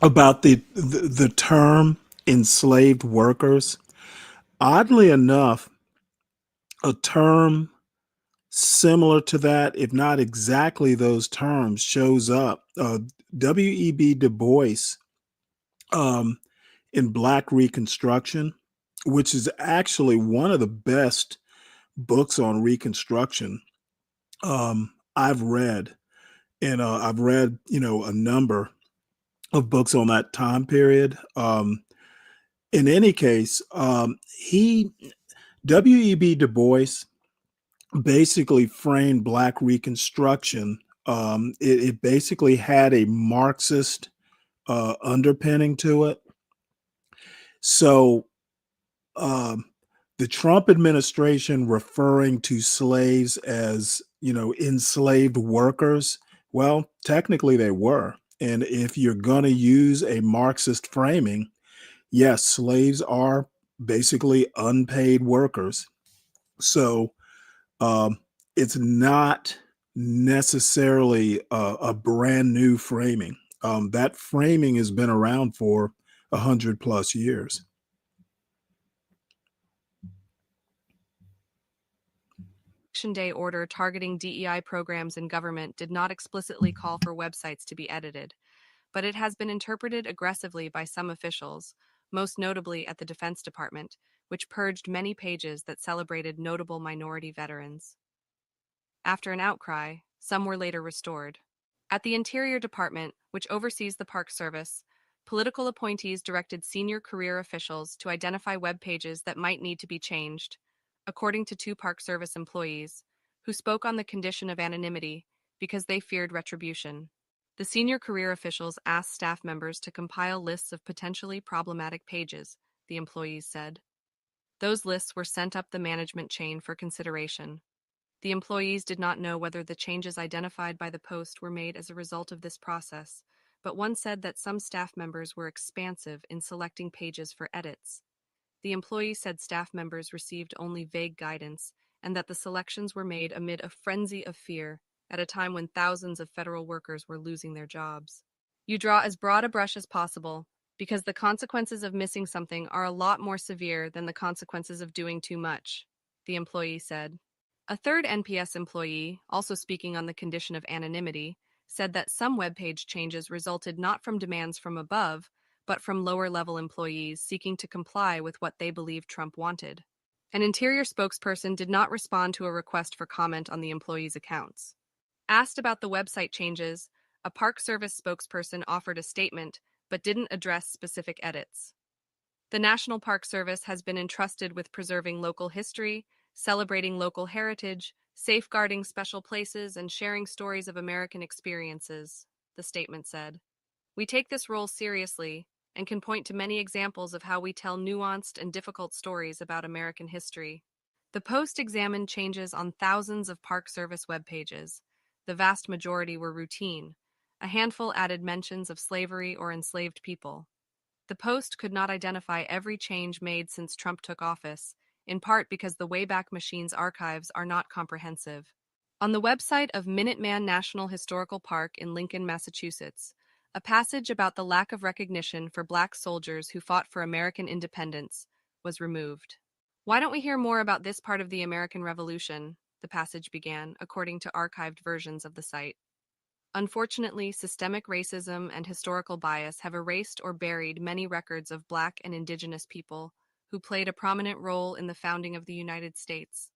about the term enslaved workers. Oddly enough, a term similar to that, if not exactly those terms, shows up W.E.B. Du Bois um, in Black Reconstruction, which is actually one of the best books on Reconstruction I've read. And I've read, a number of books on that time period. In any case, W.E.B. Du Bois basically framed Black Reconstruction. It basically had a Marxist underpinning to it. So the Trump administration referring to slaves as, enslaved workers, well, technically they were. And if you're going to use a Marxist framing, yes, slaves are basically unpaid workers. So it's not necessarily a brand new framing. That framing has been around for 100+ years. Election Day order targeting DEI programs in government did not explicitly call for websites to be edited, but it has been interpreted aggressively by some officials, most notably at the Defense Department, which purged many pages that celebrated notable minority veterans. After an outcry, some were later restored. At the Interior Department, which oversees the Park Service, political appointees directed senior career officials to identify web pages that might need to be changed, according to 2 Park Service employees, who spoke on the condition of anonymity because they feared retribution. The senior career officials asked staff members to compile lists of potentially problematic pages, the employees said. Those lists were sent up the management chain for consideration. The employees did not know whether the changes identified by the Post were made as a result of this process, but one said that some staff members were expansive in selecting pages for edits. The employee said staff members received only vague guidance and that the selections were made amid a frenzy of fear at a time when thousands of federal workers were losing their jobs. You draw as broad a brush as possible because the consequences of missing something are a lot more severe than the consequences of doing too much, the employee said. A third NPS employee, also speaking on the condition of anonymity, said that some web page changes resulted not from demands from above, but from lower-level employees seeking to comply with what they believed Trump wanted. An Interior spokesperson did not respond to a request for comment on the employees' accounts. Asked about the website changes, a Park Service spokesperson offered a statement, but didn't address specific edits. The National Park Service has been entrusted with preserving local history, celebrating local heritage, safeguarding special places, and sharing stories of American experiences, the statement said. We take this role seriously and can point to many examples of how we tell nuanced and difficult stories about American history. The Post examined changes on thousands of Park Service web pages. The vast majority were routine. A handful added mentions of slavery or enslaved people. The Post could not identify every change made since Trump took office, in part because the Wayback Machine's archives are not comprehensive. On the website of Minuteman National Historical Park in Lincoln, Massachusetts, a passage about the lack of recognition for Black soldiers who fought for American independence was removed. Why don't we hear more about this part of the American Revolution? The passage began, according to archived versions of the site. Unfortunately, systemic racism and historical bias have erased or buried many records of Black and Indigenous people who played a prominent role in the founding of the United States.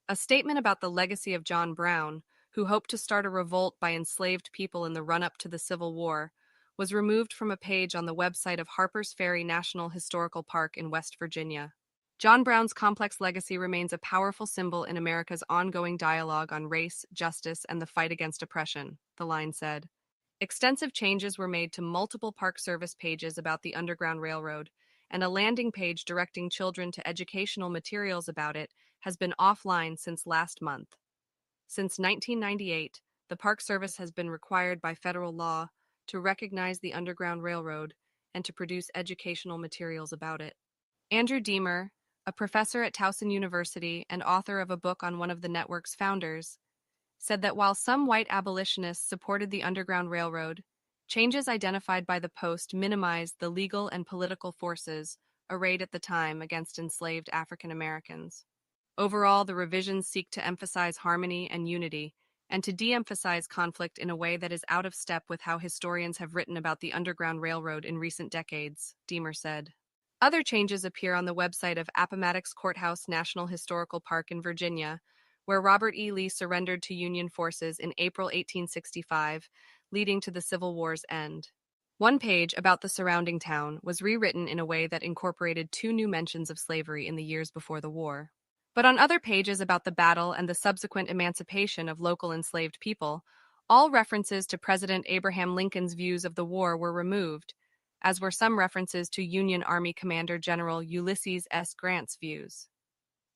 A statement about the legacy of John Brown, who hoped to start a revolt by enslaved people in the run-up to the Civil War, was removed from a page on the website of Harper's Ferry National Historical Park in West Virginia. John Brown's complex legacy remains a powerful symbol in America's ongoing dialogue on race, justice, and the fight against oppression, the line said. Extensive changes were made to multiple Park Service pages about the Underground Railroad, and a landing page directing children to educational materials about it has been offline since last month. Since 1998, the Park Service has been required by federal law to recognize the Underground Railroad and to produce educational materials about it. Andrew Deemer, a professor at Towson University and author of a book on one of the network's founders, said that while some white abolitionists supported the Underground Railroad, changes identified by the Post minimized the legal and political forces arrayed at the time against enslaved African Americans. Overall, the revisions seek to emphasize harmony and unity and to de-emphasize conflict in a way that is out of step with how historians have written about the Underground Railroad in recent decades, Deemer said. Other changes appear on the website of Appomattox Courthouse National Historical Park in Virginia, where Robert E. Lee surrendered to Union forces in April 1865, leading to the Civil War's end. One page about the surrounding town was rewritten in a way that incorporated 2 new mentions of slavery in the years before the war. But on other pages about the battle and the subsequent emancipation of local enslaved people, all references to President Abraham Lincoln's views of the war were removed, as were some references to Union Army Commander General Ulysses S. Grant's views.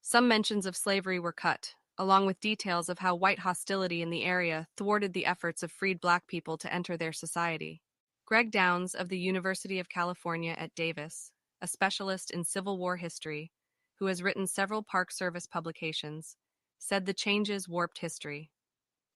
Some mentions of slavery were cut, along with details of how white hostility in the area thwarted the efforts of freed Black people to enter their society. Greg Downs of the University of California at Davis, a specialist in Civil War history, who has written several Park Service publications, said the changes warped history.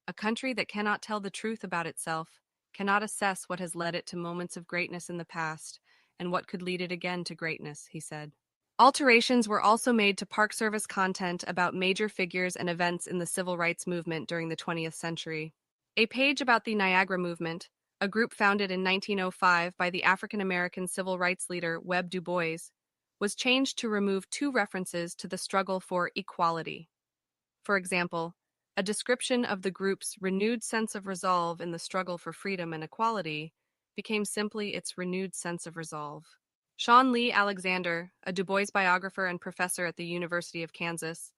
A country that cannot tell the truth about itself cannot assess what has led it to moments of greatness in the past and what could lead it again to greatness, he said. Alterations were also made to Park Service content about major figures and events in the civil rights movement during the 20th century. A page about the Niagara Movement, a group founded in 1905 by the African-American civil rights leader Webb Du Bois, was changed to remove 2 references to the struggle for equality. For example, a description of the group's renewed sense of resolve in the struggle for freedom and equality became simply its renewed sense of resolve. Sean Lee Alexander, a Du Bois biographer and professor at the University of Kansas,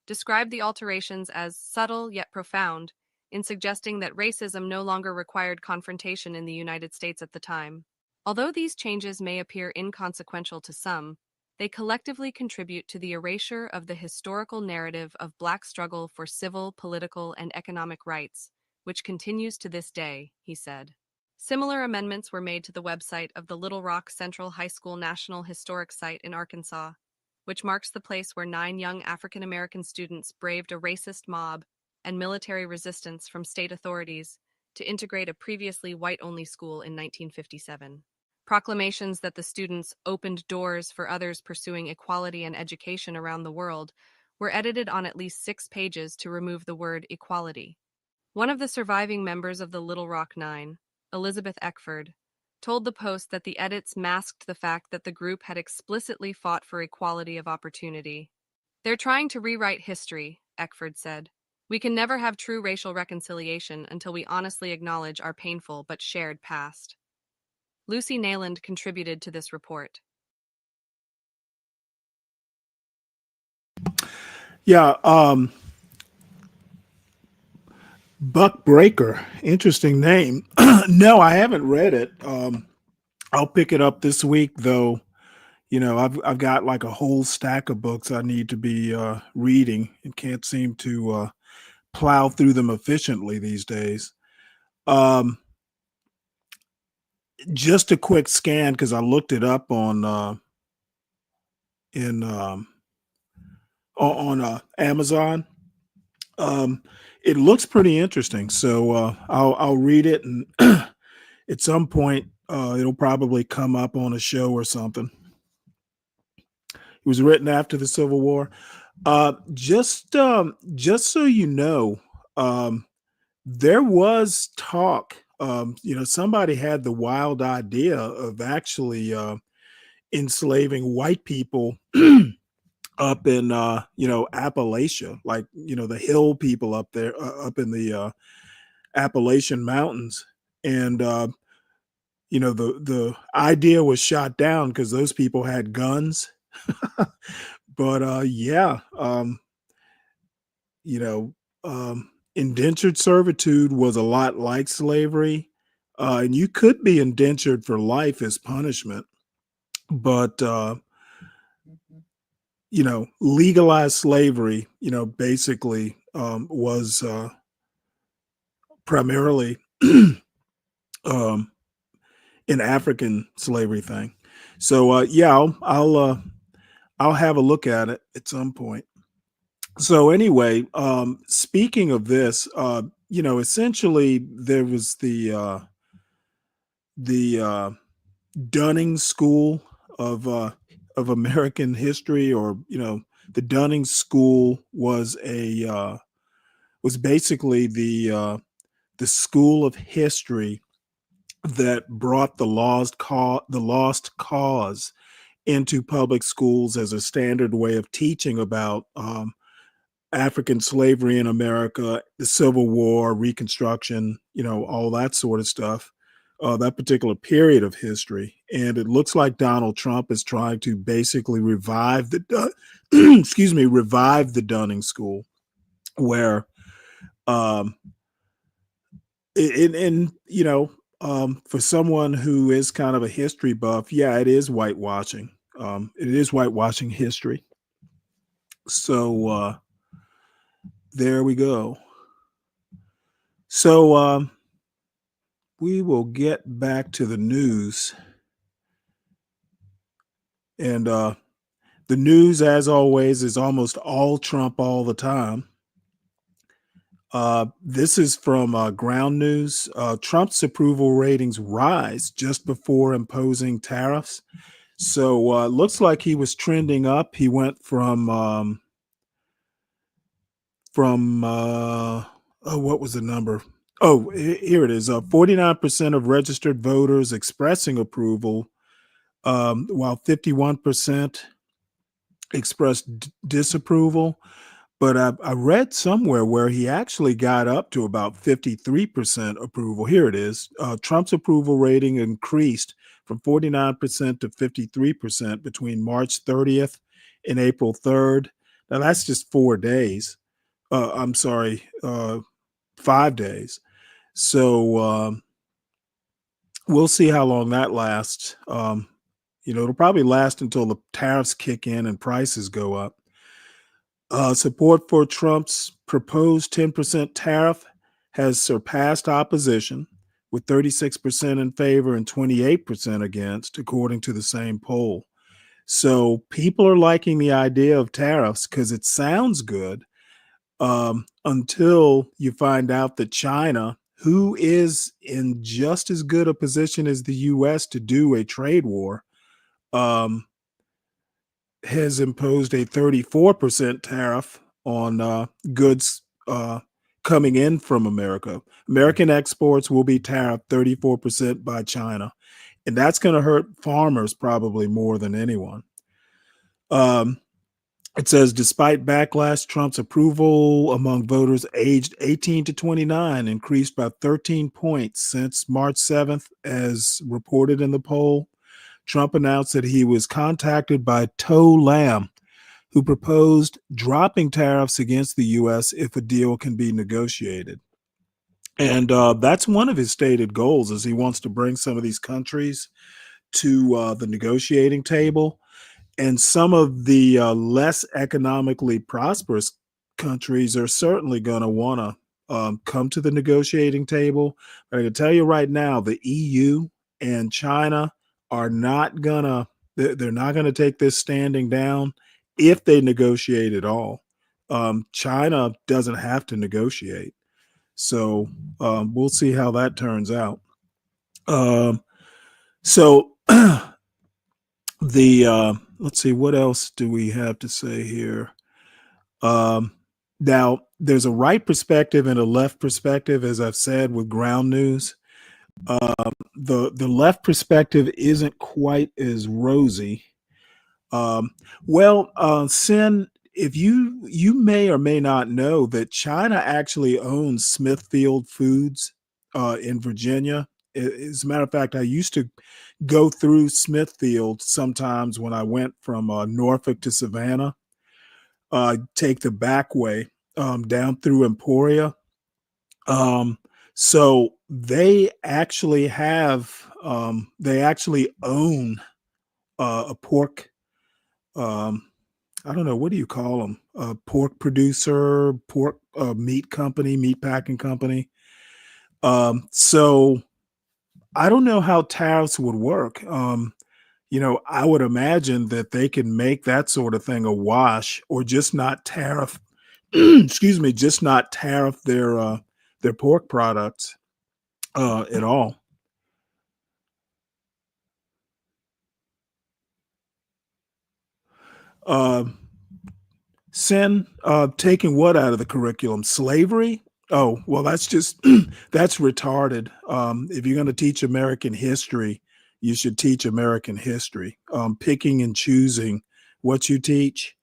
described the alterations as subtle yet profound, in suggesting that racism no longer required confrontation in the United States at the time. Although these changes may appear inconsequential to some, they collectively contribute to the erasure of the historical narrative of Black struggle for civil, political, and economic rights, which continues to this day, he said. Similar amendments were made to the website of the Little Rock Central High School National Historic Site in Arkansas, which marks the place where 9 young African American students braved a racist mob and military resistance from state authorities to integrate a previously white-only school in 1957. Proclamations that the students opened doors for others pursuing equality and education around the world were edited on at least 6 pages to remove the word equality. One of the surviving members of the Little Rock Nine, Elizabeth Eckford, told the Post that the edits masked the fact that the group had explicitly fought for equality of opportunity. "They're trying to rewrite history," Eckford said. "We can never have true racial reconciliation until we honestly acknowledge our painful but shared past." Lucy Nayland contributed to this report. Yeah, Buck Breaker, interesting name. No, I haven't read it. I'll pick it up this week, though. You know, I've got like a whole stack of books I need to be reading and can't seem to plow through them efficiently these days. Just a quick scan because I looked it up on Amazon. It looks pretty interesting, so I'll read it, and at some point it'll probably come up on a show or something. It was written after the Civil War. Just so you know, there was talk. Somebody had the wild idea of actually enslaving white people up in Appalachia, like the hill people up there, up in the Appalachian Mountains, and the idea was shot down because those people had guns. But indentured servitude was a lot like slavery, and you could be indentured for life as punishment, but legalized slavery, basically was primarily an African slavery thing. So I'll have a look at it at some point. So anyway, speaking of this, essentially there was the Dunning School of American history, or the Dunning School was a was basically the school of history that brought the lost cause into public schools as a standard way of teaching about African slavery in America, the Civil War, Reconstruction, all that sort of stuff, that particular period of history. And it looks like Donald Trump is trying to basically revive revive the Dunning School, where, um, for someone who is kind of a history buff, yeah, it is whitewashing. It is whitewashing history. So there we go. So we will get back to the news. And the news, as always, is almost all Trump all the time. This is from Ground News. Trump's approval ratings rise just before imposing tariffs. So it looks like he was trending up. He went from what was the number? Oh, here it is. 49% of registered voters expressing approval, while 51% expressed disapproval. But I read somewhere where he actually got up to about 53% approval. Here it is. Trump's approval rating increased from 49% to 53% between March 30th and April 3rd. Now, that's just 4 days. I'm sorry, 5 days. So we'll see how long that lasts. It'll probably last until the tariffs kick in and prices go up. Support for Trump's proposed 10% tariff has surpassed opposition, with 36% in favor and 28% against, according to the same poll. So people are liking the idea of tariffs because it sounds good, until you find out that China, who is in just as good a position as the U.S. to do a trade war, has imposed a 34% tariff on goods coming in from America. American exports will be tariffed 34% by China, and that's going to hurt farmers probably more than anyone. It says, despite backlash, Trump's approval among voters aged 18 to 29 increased by 13 points since March 7th, as reported in the poll. Trump announced that he was contacted by To Lam, who proposed dropping tariffs against the U.S. if a deal can be negotiated. And that's one of his stated goals, is he wants to bring some of these countries to the negotiating table. And some of the less economically prosperous countries are certainly going to want to come to the negotiating table. But I can tell you right now, the EU and China are not gonna, they're not going to take this standing down if they negotiate at all. China doesn't have to negotiate. So we'll see how that turns out. So let's see, what else do we have to say here? Now, there's a right perspective and a left perspective, as I've said, with Ground News. The left perspective isn't quite as rosy. Sin, if you may or may not know that China actually owns Smithfield Foods in Virginia. As a matter of fact, I used to go through Smithfield sometimes when I went from Norfolk to Savannah. Take the back way down through Emporia. So they actually own a pork. I don't know, what do you call them? A pork producer, pork meat company, meat packing company. So I don't know how tariffs would work. I would imagine that they can make that sort of thing a wash, or just not tariff, just not tariff their pork products at all. Sin, taking what out of the curriculum? Slavery? Oh, well, that's just that's retarded. If you're going to teach American history, you should teach American history. Picking and choosing what you teach,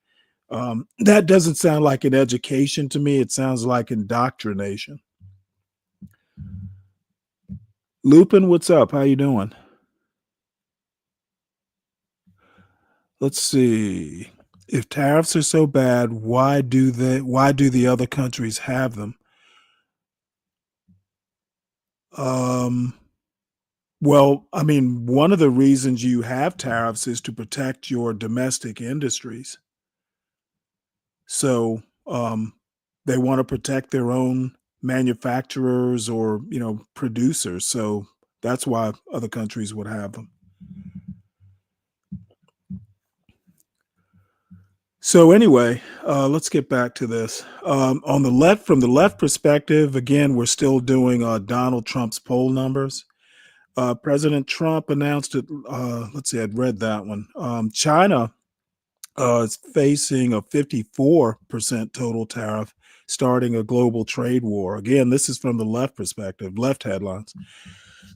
that doesn't sound like an education to me. It sounds like indoctrination. Lupin, what's up? How you doing? Let's see. If tariffs are so bad, why do the other countries have them? Well, I mean, one of the reasons you have tariffs is to protect your domestic industries. So they want to protect their own manufacturers or, producers. So that's why other countries would have them. So anyway, let's get back to this. On the left, from the left perspective, again, we're still doing Donald Trump's poll numbers. President Trump announced it. Let's see, I'd read that one. China is facing a 54% total tariff, starting a global trade war. Again, this is from the left perspective, left headlines.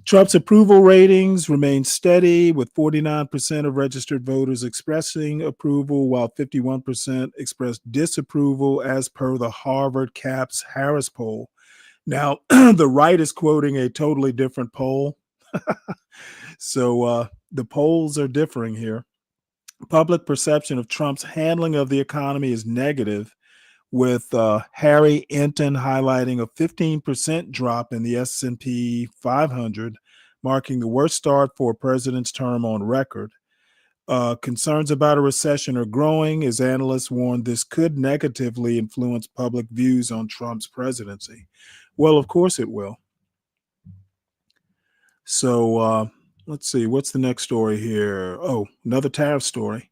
Trump's approval ratings remain steady, with 49% of registered voters expressing approval, while 51% expressed disapproval, as per the Harvard Capps Harris poll. Now, the right is quoting a totally different poll. So the polls are differing here. Public perception of Trump's handling of the economy is negative, with Harry Enton highlighting a 15% drop in the S&P 500, marking the worst start for a president's term on record. Concerns about a recession are growing, as analysts warn this could negatively influence public views on Trump's presidency. Well, of course it will. So let's see, what's the next story here? Oh, another tariff story.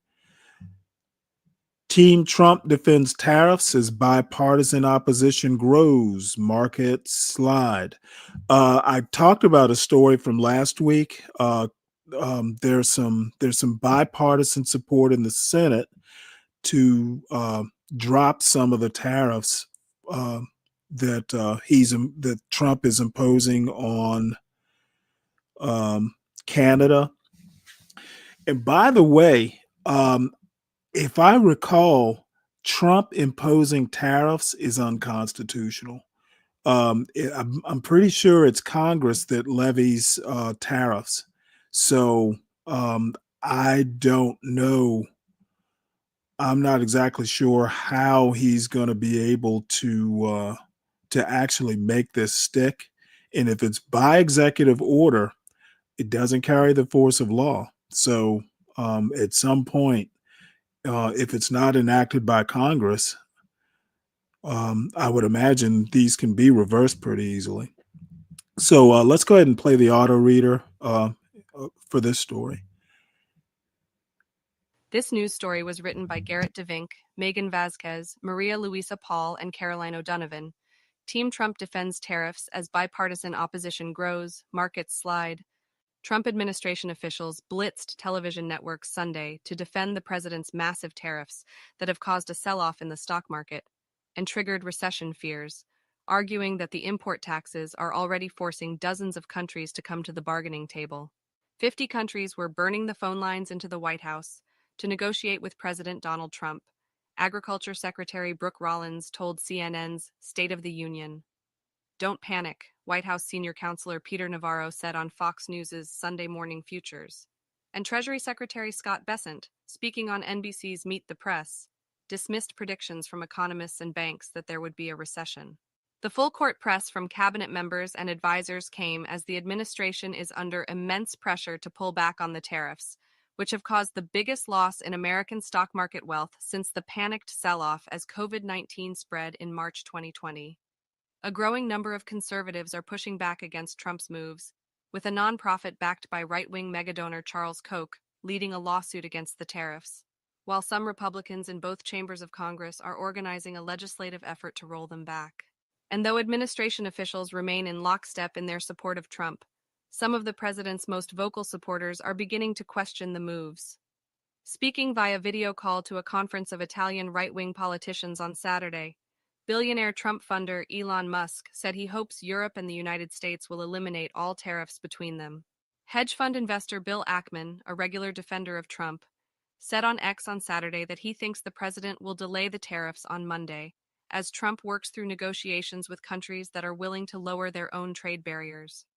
Team Trump defends tariffs as bipartisan opposition grows. Markets slide. I talked about a story from last week. There's some bipartisan support in the Senate to drop some of the tariffs that Trump is imposing on Canada. And by the way, if I recall, Trump imposing tariffs is unconstitutional. I'm pretty sure it's Congress that levies tariffs. So I don't know. I'm not exactly sure how he's going to be able to actually make this stick. And if it's by executive order, it doesn't carry the force of law. So at some point, if it's not enacted by Congress, I would imagine these can be reversed pretty easily. So let's go ahead and play the auto reader for this story. This news story was written by Garrett DeVink, Megan Vasquez, Maria Luisa Paul, and Caroline O'Donovan. Team Trump defends tariffs as bipartisan opposition grows, markets slide. Trump administration officials blitzed television networks Sunday to defend the president's massive tariffs that have caused a sell-off in the stock market and triggered recession fears, arguing that the import taxes are already forcing dozens of countries to come to the bargaining table. 50 countries were burning the phone lines into the White House to negotiate with President Donald Trump, Agriculture Secretary Brooke Rollins told CNN's State of the Union. Don't panic, White House senior counselor Peter Navarro said on Fox News' Sunday Morning Futures. And Treasury Secretary Scott Bessent, speaking on NBC's Meet the Press, dismissed predictions from economists and banks that there would be a recession. The full court press from cabinet members and advisors came as the administration is under immense pressure to pull back on the tariffs, which have caused the biggest loss in American stock market wealth since the panicked sell-off as COVID-19 spread in March 2020. A growing number of conservatives are pushing back against Trump's moves, with a nonprofit backed by right-wing megadonor Charles Koch leading a lawsuit against the tariffs, while some Republicans in both chambers of Congress are organizing a legislative effort to roll them back. And though administration officials remain in lockstep in their support of Trump, some of the president's most vocal supporters are beginning to question the moves. Speaking via video call to a conference of Italian right-wing politicians on Saturday, billionaire Trump funder Elon Musk said he hopes Europe and the United States will eliminate all tariffs between them. Hedge fund investor Bill Ackman, a regular defender of Trump, said on X on Saturday that he thinks the president will delay the tariffs on Monday, as Trump works through negotiations with countries that are willing to lower their own trade barriers.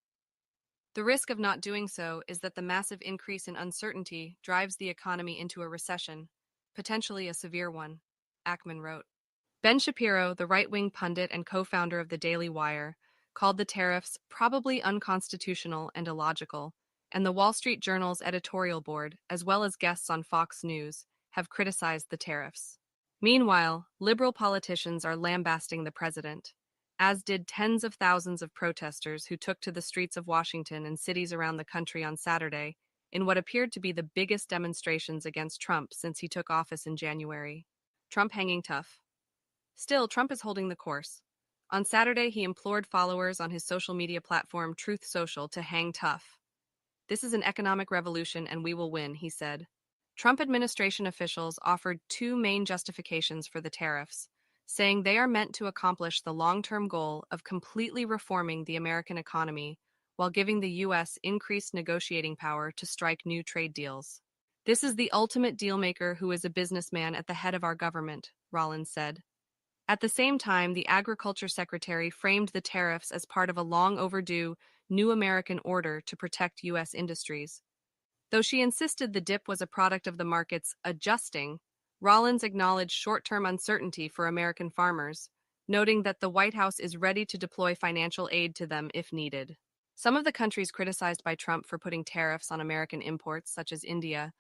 The risk of not doing so is that the massive increase in uncertainty drives the economy into a recession, potentially a severe one, Ackman wrote. Ben Shapiro, the right-wing pundit and co-founder of the Daily Wire, called the tariffs probably unconstitutional and illogical, and the Wall Street Journal's editorial board, as well as guests on Fox News, have criticized the tariffs. Meanwhile, liberal politicians are lambasting the president, as did tens of thousands of protesters who took to the streets of Washington and cities around the country on Saturday in what appeared to be the biggest demonstrations against Trump since he took office in January. Trump hanging tough. Still, Trump is holding the course. On Saturday, he implored followers on his social media platform Truth Social to hang tough. "This is an economic revolution and we will win," he said. Trump administration officials offered two main justifications for the tariffs, saying they are meant to accomplish the long-term goal of completely reforming the American economy while giving the U.S. increased negotiating power to strike new trade deals. "This is the ultimate dealmaker who is a businessman at the head of our government," Rollins said. At the same time, the Agriculture Secretary framed the tariffs as part of a long-overdue New American Order to protect U.S. industries. Though she insisted the dip was a product of the market's adjusting, Rollins acknowledged short-term uncertainty for American farmers, noting that the White House is ready to deploy financial aid to them if needed. Some of the countries criticized by Trump for putting tariffs on American imports, such as India,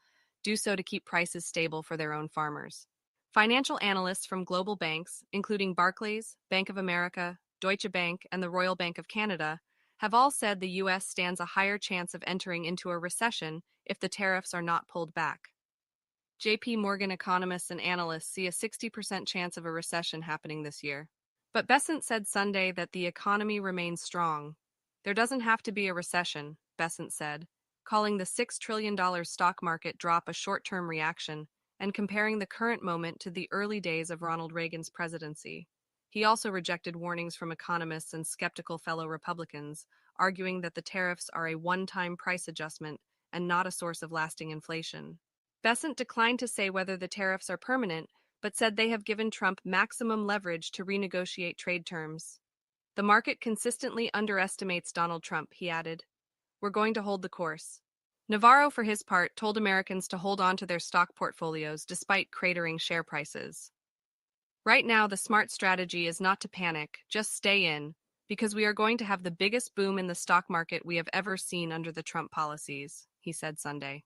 do so to keep prices stable for their own farmers. Financial analysts from global banks, including Barclays, Bank of America, Deutsche Bank, and the Royal Bank of Canada, have all said the U.S. stands a higher chance of entering into a recession if the tariffs are not pulled back. J.P. Morgan economists and analysts see a 60% chance of a recession happening this year. But Besant said Sunday that the economy remains strong. "There doesn't have to be a recession," Besant said, calling the $6 trillion stock market drop a short-term reaction and comparing the current moment to the early days of Ronald Reagan's presidency. He also rejected warnings from economists and skeptical fellow Republicans, arguing that the tariffs are a one-time price adjustment and not a source of lasting inflation. Besant declined to say whether the tariffs are permanent, but said they have given Trump maximum leverage to renegotiate trade terms. "The market consistently underestimates Donald Trump," he added. "We're going to hold the course." Navarro, for his part, told Americans to hold on to their stock portfolios despite cratering share prices. "Right now, the smart strategy is not to panic, just stay in, because we are going to have the biggest boom in the stock market we have ever seen under the Trump policies," he said Sunday.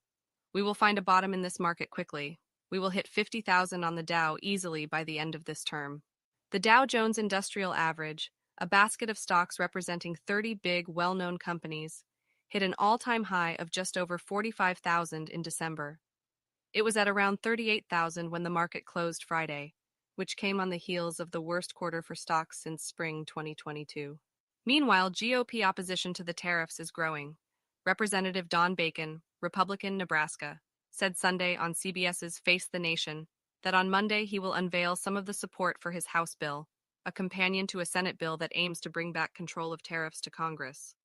"We will find a bottom in this market quickly. We will hit 50,000 on the Dow easily by the end of this term." The Dow Jones Industrial Average, a basket of stocks representing 30 big, well-known companies, hit an all-time high of just over 45,000 in December. It was at around 38,000 when the market closed Friday, which came on the heels of the worst quarter for stocks since spring 2022. Meanwhile, GOP opposition to the tariffs is growing. Representative Don Bacon, Republican, Nebraska, said Sunday on CBS's Face the Nation that on Monday he will unveil some of the support for his House bill, a companion to a Senate bill that aims to bring back control of tariffs to Congress.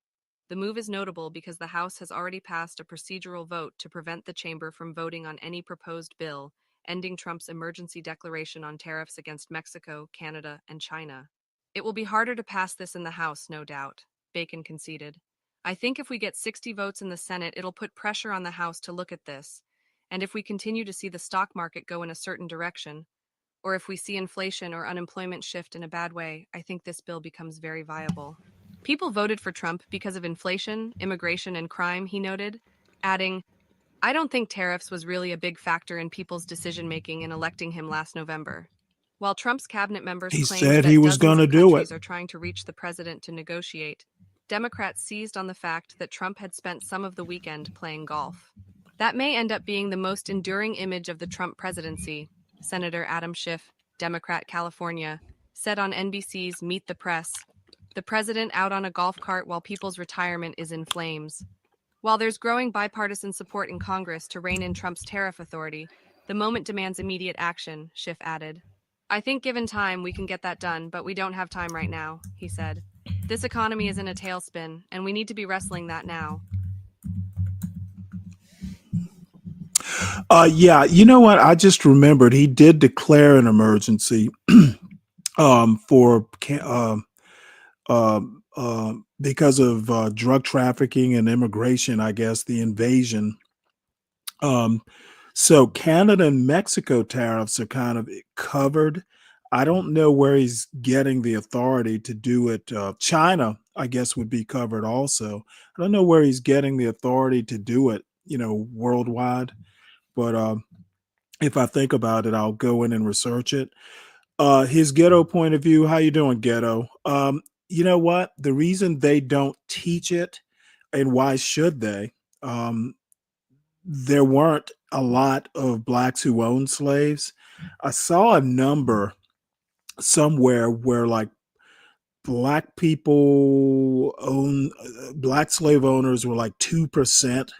The move is notable because the House has already passed a procedural vote to prevent the chamber from voting on any proposed bill ending Trump's emergency declaration on tariffs against Mexico, Canada, and China. "It will be harder to pass this in the House, no doubt," Bacon conceded. "I think if we get 60 votes in the Senate, it'll put pressure on the House to look at this. And if we continue to see the stock market go in a certain direction, or if we see inflation or unemployment shift in a bad way, I think this bill becomes very viable." People voted for Trump because of inflation, immigration, and crime, he noted, adding, "I don't think tariffs was really a big factor in people's decision-making in electing him last November." While Trump's cabinet members He claimed said that he was dozens going to of do it. countries are trying to reach the president to negotiate, Democrats seized on the fact that Trump had spent some of the weekend playing golf. "That may end up being the most enduring image of the Trump presidency," Senator Adam Schiff, Democrat, California, said on NBC's Meet the Press. "The president out on a golf cart while people's retirement is in flames." While there's growing bipartisan support in Congress to rein in Trump's tariff authority, the moment demands immediate action, Schiff added. I think given time, we can get that done, but we don't have time right now, he said. This economy is in a tailspin, and we need to be wrestling that now. Yeah, you know what? I just remembered he did declare an emergency for because of drug trafficking and immigration, I guess, the invasion. So Canada and Mexico tariffs are kind of covered. I don't know where he's getting the authority to do it. China, I guess, would be covered also. I don't know where he's getting the authority to do it, worldwide. But if I think about it, I'll go in and research it. His ghetto point of view. How you doing, ghetto? You know what? The reason they don't teach it, and why should they? There weren't a lot of blacks who owned slaves. I saw a number somewhere where like black people black slave owners were like 2%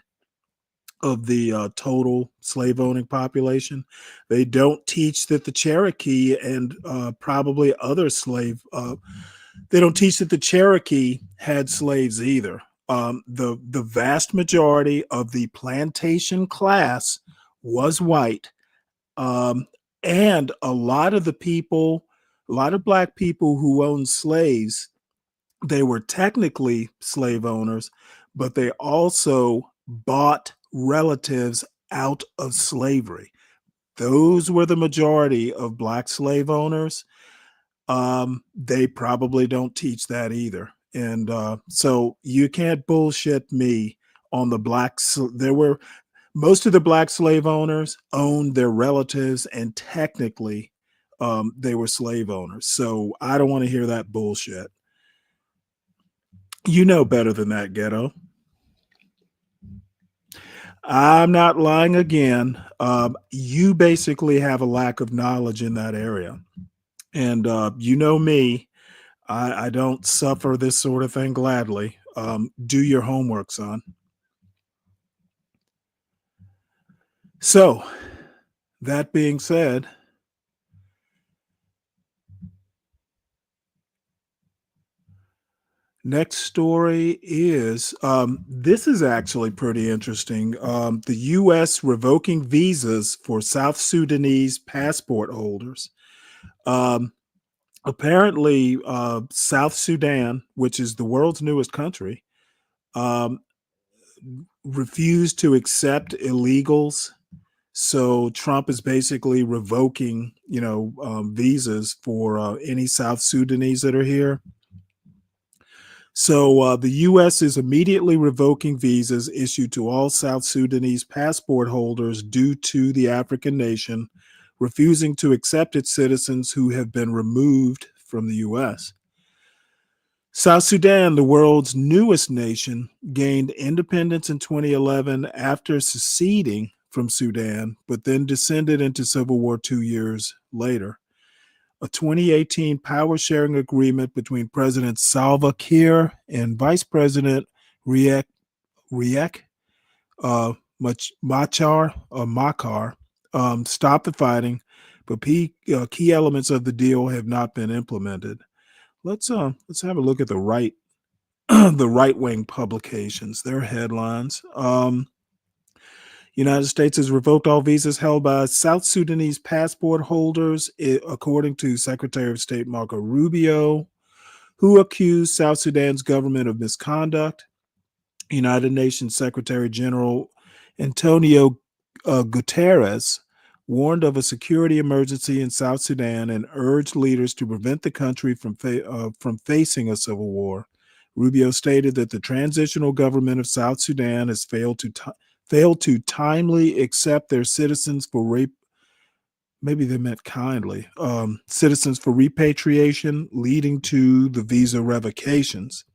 of the total slave owning population. They don't teach that the Cherokee and probably other they don't teach that the Cherokee had slaves either. The vast majority of the plantation class was white. And a lot of black people who owned slaves, they were technically slave owners, but they also bought relatives out of slavery. Those were the majority of black slave owners. They probably don't teach that either. And so you can't bullshit me on the most of the black slave owners owned their relatives, and technically they were slave owners. So I don't want to hear that bullshit. You know better than that, ghetto. I'm not lying again. You basically have a lack of knowledge in that area. And you know me, I don't suffer this sort of thing gladly. Do your homework, son. So, that being said, next story is this is actually pretty interesting. The U.S. revoking visas for South Sudanese passport holders. Apparently, South Sudan, which is the world's newest country, refused to accept illegals. So Trump is basically revoking, visas for any South Sudanese that are here. So the U.S. is immediately revoking visas issued to all South Sudanese passport holders due to the African nation refusing to accept its citizens who have been removed from the U.S. South Sudan, the world's newest nation, gained independence in 2011 after seceding from Sudan, but then descended into civil war 2 years later. A 2018 power sharing agreement between President Salva Kiir and Vice President Riek Machar stopped the fighting, but key elements of the deal have not been implemented. Let's have a look at the right-wing publications, their headlines. United States has revoked all visas held by South Sudanese passport holders, according to Secretary of State Marco Rubio, who accused South Sudan's government of misconduct. United Nations Secretary General Antonio Guterres warned of a security emergency in South Sudan and urged leaders to prevent the country from facing a civil war. Rubio stated that the transitional government of South Sudan has failed to timely accept their citizens for maybe they meant kindly, citizens for repatriation, leading to the visa revocations.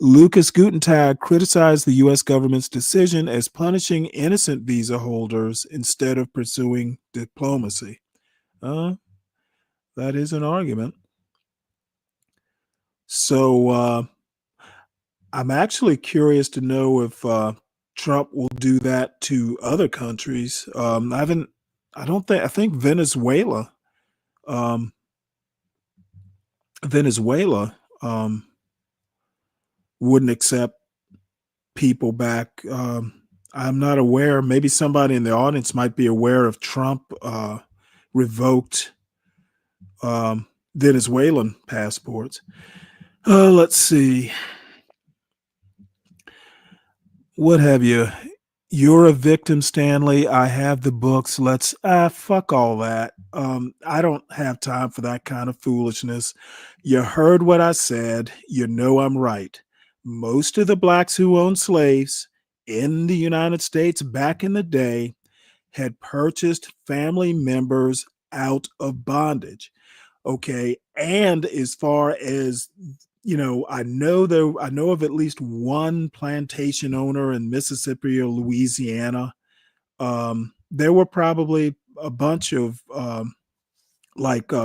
Lucas Gutentag criticized the U.S. government's decision as punishing innocent visa holders instead of pursuing diplomacy. That is an argument. So I'm actually curious to know if Trump will do that to other countries. I think um, Venezuela wouldn't accept people back. I'm not aware. Maybe somebody in the audience might be aware if Trump revoked Venezuelan passports. Let's see. What have you? You're a victim, Stanley. I have the books. Let's fuck all that. I don't have time for that kind of foolishness. You heard what I said. You know I'm right. Most of the blacks who owned slaves in the United States back in the day had purchased family members out of bondage. Okay. And as far as I know of at least one plantation owner in Mississippi or Louisiana. There were probably a bunch of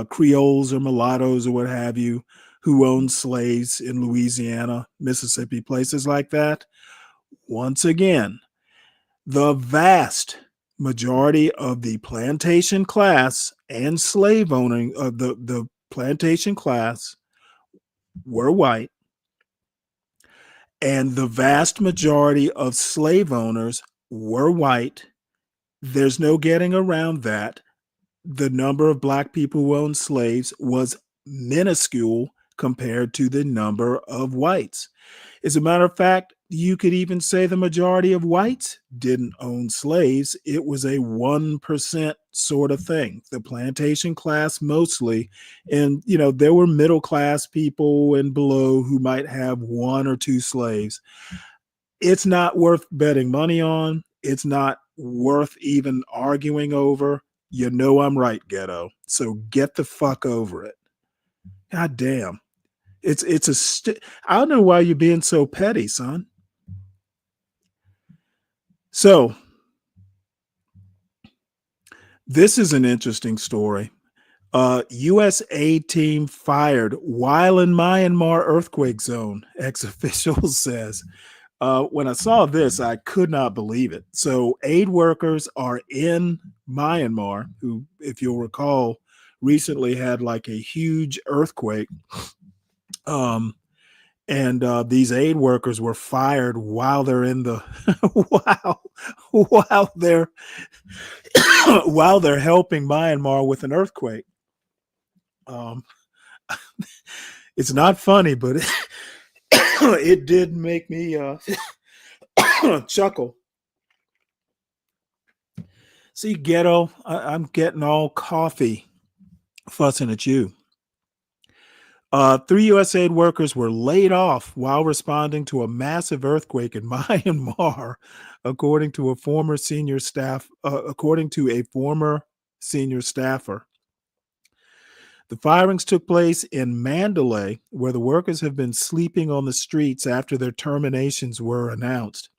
Creoles or mulattoes or what have you who owned slaves in Louisiana, Mississippi, places like that. Once again, the vast majority of the plantation class and slave owning of the plantation class were white, and the vast majority of slave owners were white. There's no getting around that. The number of black people who owned slaves was minuscule compared to the number of whites. As a matter of fact, you could even say the majority of whites didn't own slaves. It was a 1% sort of thing. The plantation class mostly. And, there were middle class people and below who might have one or two slaves. It's not worth betting money on. It's not worth even arguing over. You know I'm right, ghetto. So get the fuck over it. God damn. I don't know why you're being so petty, son. So this is an interesting story. U.S. aid team fired while in Myanmar earthquake zone, ex-official says. When I saw this, I could not believe it. So aid workers are in Myanmar, who, if you'll recall, recently had like a huge earthquake. And these aid workers were fired while they're in the while they're helping Myanmar with an earthquake. It's not funny, but it did make me chuckle. See, ghetto, I'm getting all coffee fussing at you. 3 U.S. aid workers were laid off while responding to a massive earthquake in Myanmar, according to a former senior staffer. The firings took place in Mandalay, where the workers have been sleeping on the streets after their terminations were announced.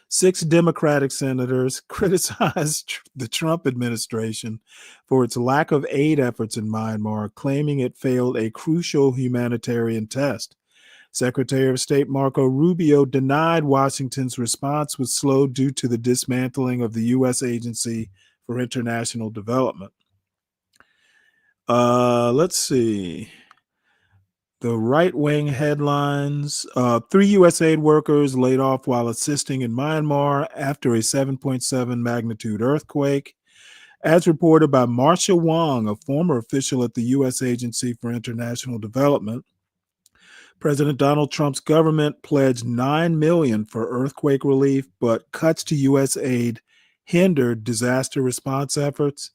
6 Democratic senators criticized the Trump administration for its lack of aid efforts in Myanmar, claiming it failed a crucial humanitarian test. Secretary of State Marco Rubio denied Washington's response was slow due to the dismantling of the U.S. Agency for International Development. Let's see. The right-wing headlines, 3 U.S. aid workers laid off while assisting in Myanmar after a 7.7 magnitude earthquake. As reported by Marcia Wong, a former official at the U.S. Agency for International Development, President Donald Trump's government pledged $9 million for earthquake relief, but cuts to U.S. aid hindered disaster response efforts.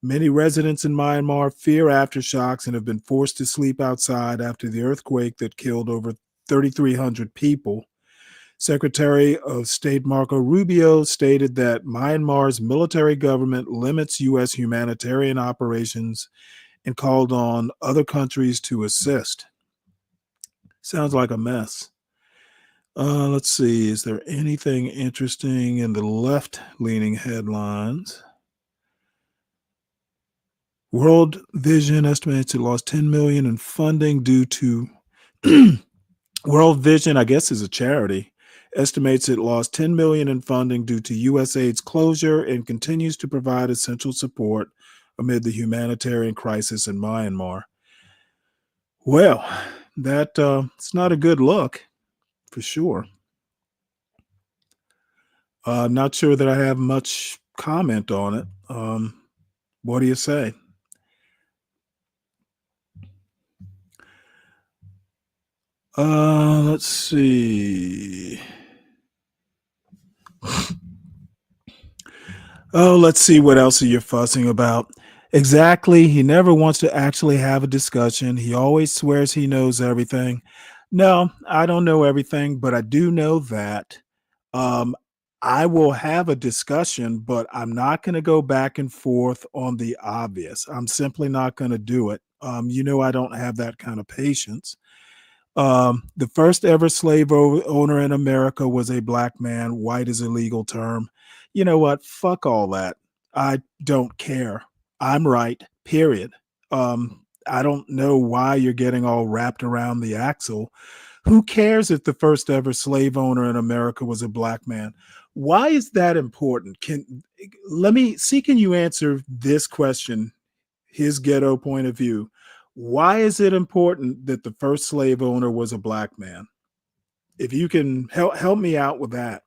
Many residents in Myanmar fear aftershocks and have been forced to sleep outside after the earthquake that killed over 3,300 people. Secretary of State Marco Rubio stated that Myanmar's military government limits U.S. humanitarian operations and called on other countries to assist. Sounds like a mess. Let's see. Is there anything interesting in the left-leaning headlines? World Vision estimates it lost $10 million in funding due to World Vision, I guess, is a charity, estimates it lost $10 million in funding due to USAID's closure and continues to provide essential support amid the humanitarian crisis in Myanmar. Well, that it's not a good look for sure. Not sure that I have much comment on it. What do you say? Let's see. Oh, let's see what else are you fussing about. Exactly. He never wants to actually have a discussion. He always swears he knows everything. No, I don't know everything, but I do know that um, I will have a discussion, but I'm not going to go back and forth on the obvious. I'm simply not going to do it. I don't have that kind of patience. The first ever slave owner in America was a black man. White is a legal term. You know what? Fuck all that. I don't care. I'm right, period. I don't know why you're getting all wrapped around the axle. Who cares if the first ever slave owner in America was a black man? Why is that important? Can you answer this question, his ghetto point of view? Why is it important that the first slave owner was a black man? If you can help me out with that.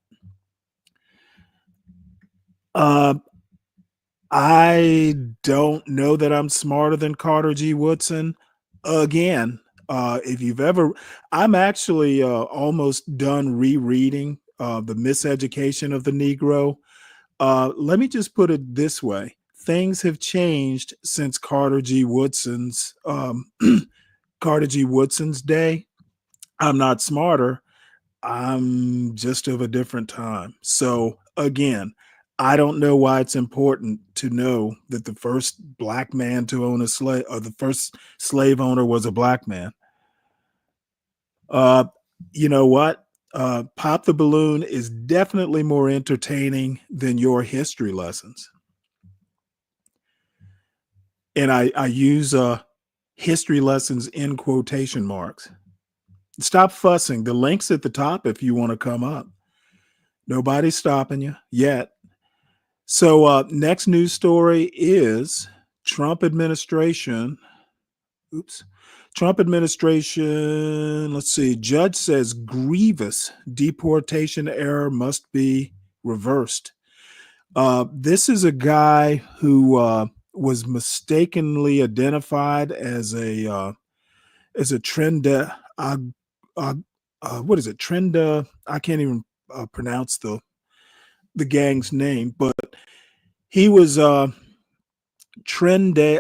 I don't know that I'm smarter than Carter G. Woodson. Again, I'm actually almost done rereading The Miseducation of the Negro. Let me just put it this way. Things have changed since Carter G. Woodson's day. I'm not smarter. I'm just of a different time. So again, I don't know why it's important to know that the first black man to own a slave, or the first slave owner, was a black man. You know what? Pop the Balloon is definitely more entertaining than your history lessons. And I use history lessons in quotation marks. Stop fussing. The link's at the top if you want to come up. Nobody's stopping you yet. So next news story is Trump administration. Trump administration, let's see, judge says grievous deportation error must be reversed. This is a guy who was mistakenly identified as a trend. What is it? Trend. I can't even pronounce the gang's name, but he was Trende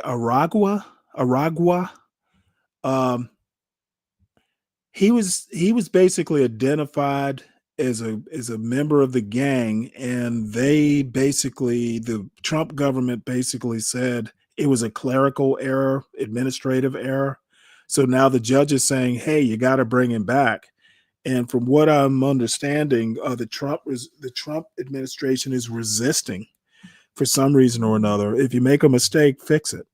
Aragua. He was basically identified as a member of the gang, and the Trump government basically said it was a clerical error, administrative error. So now the judge is saying, hey, you got to bring him back. And from what I'm understanding, the Trump administration is resisting for some reason or another. If you make a mistake, fix it.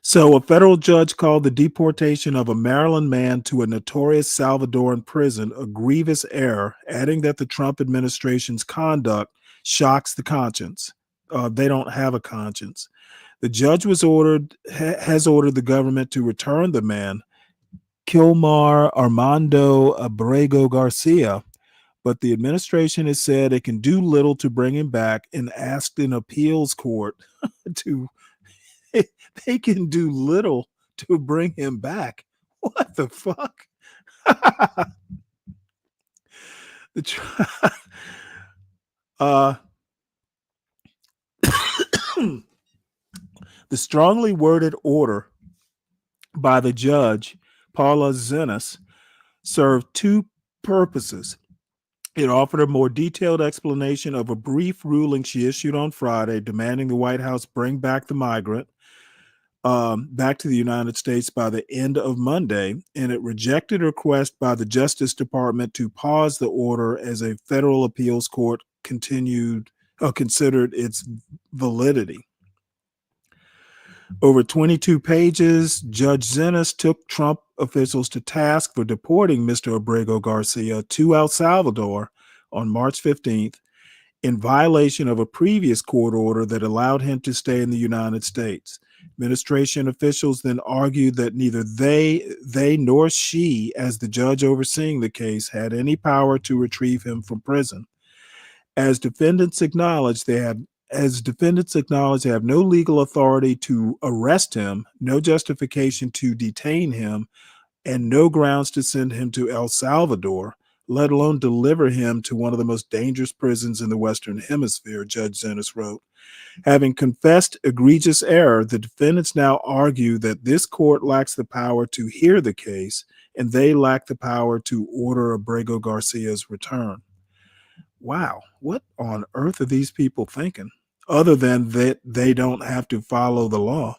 So a federal judge called the deportation of a Maryland man to a notorious Salvadoran prison a grievous error, adding that the Trump administration's conduct shocks the conscience. They don't have a conscience. The judge has ordered the government to return the man, Kilmar Armando Abrego Garcia, but the administration has said it can do little to bring him back and asked an appeals court to they can do little to bring him back. What the fuck? The strongly worded order by the judge, Paula Zenas, served two purposes. It offered a more detailed explanation of a brief ruling she issued on Friday demanding the White House bring back the migrant back to the United States by the end of Monday, and it rejected a request by the Justice Department to pause the order as a federal appeals court considered its validity. Over 22 pages, Judge Zenas took Trump officials to task for deporting Mr. Abrego Garcia to El Salvador on March 15th in violation of a previous court order that allowed him to stay in the United States. Administration officials then argued that neither they nor she, as the judge overseeing the case, had any power to retrieve him from prison. As defendants acknowledge, they have no legal authority to arrest him, no justification to detain him, and no grounds to send him to El Salvador, let alone deliver him to one of the most dangerous prisons in the Western Hemisphere, Judge Zenas wrote. Having confessed egregious error, the defendants now argue that this court lacks the power to hear the case, and they lack the power to order Abrego Garcia's return. Wow, what on earth are these people thinking? Other than that they don't have to follow the law.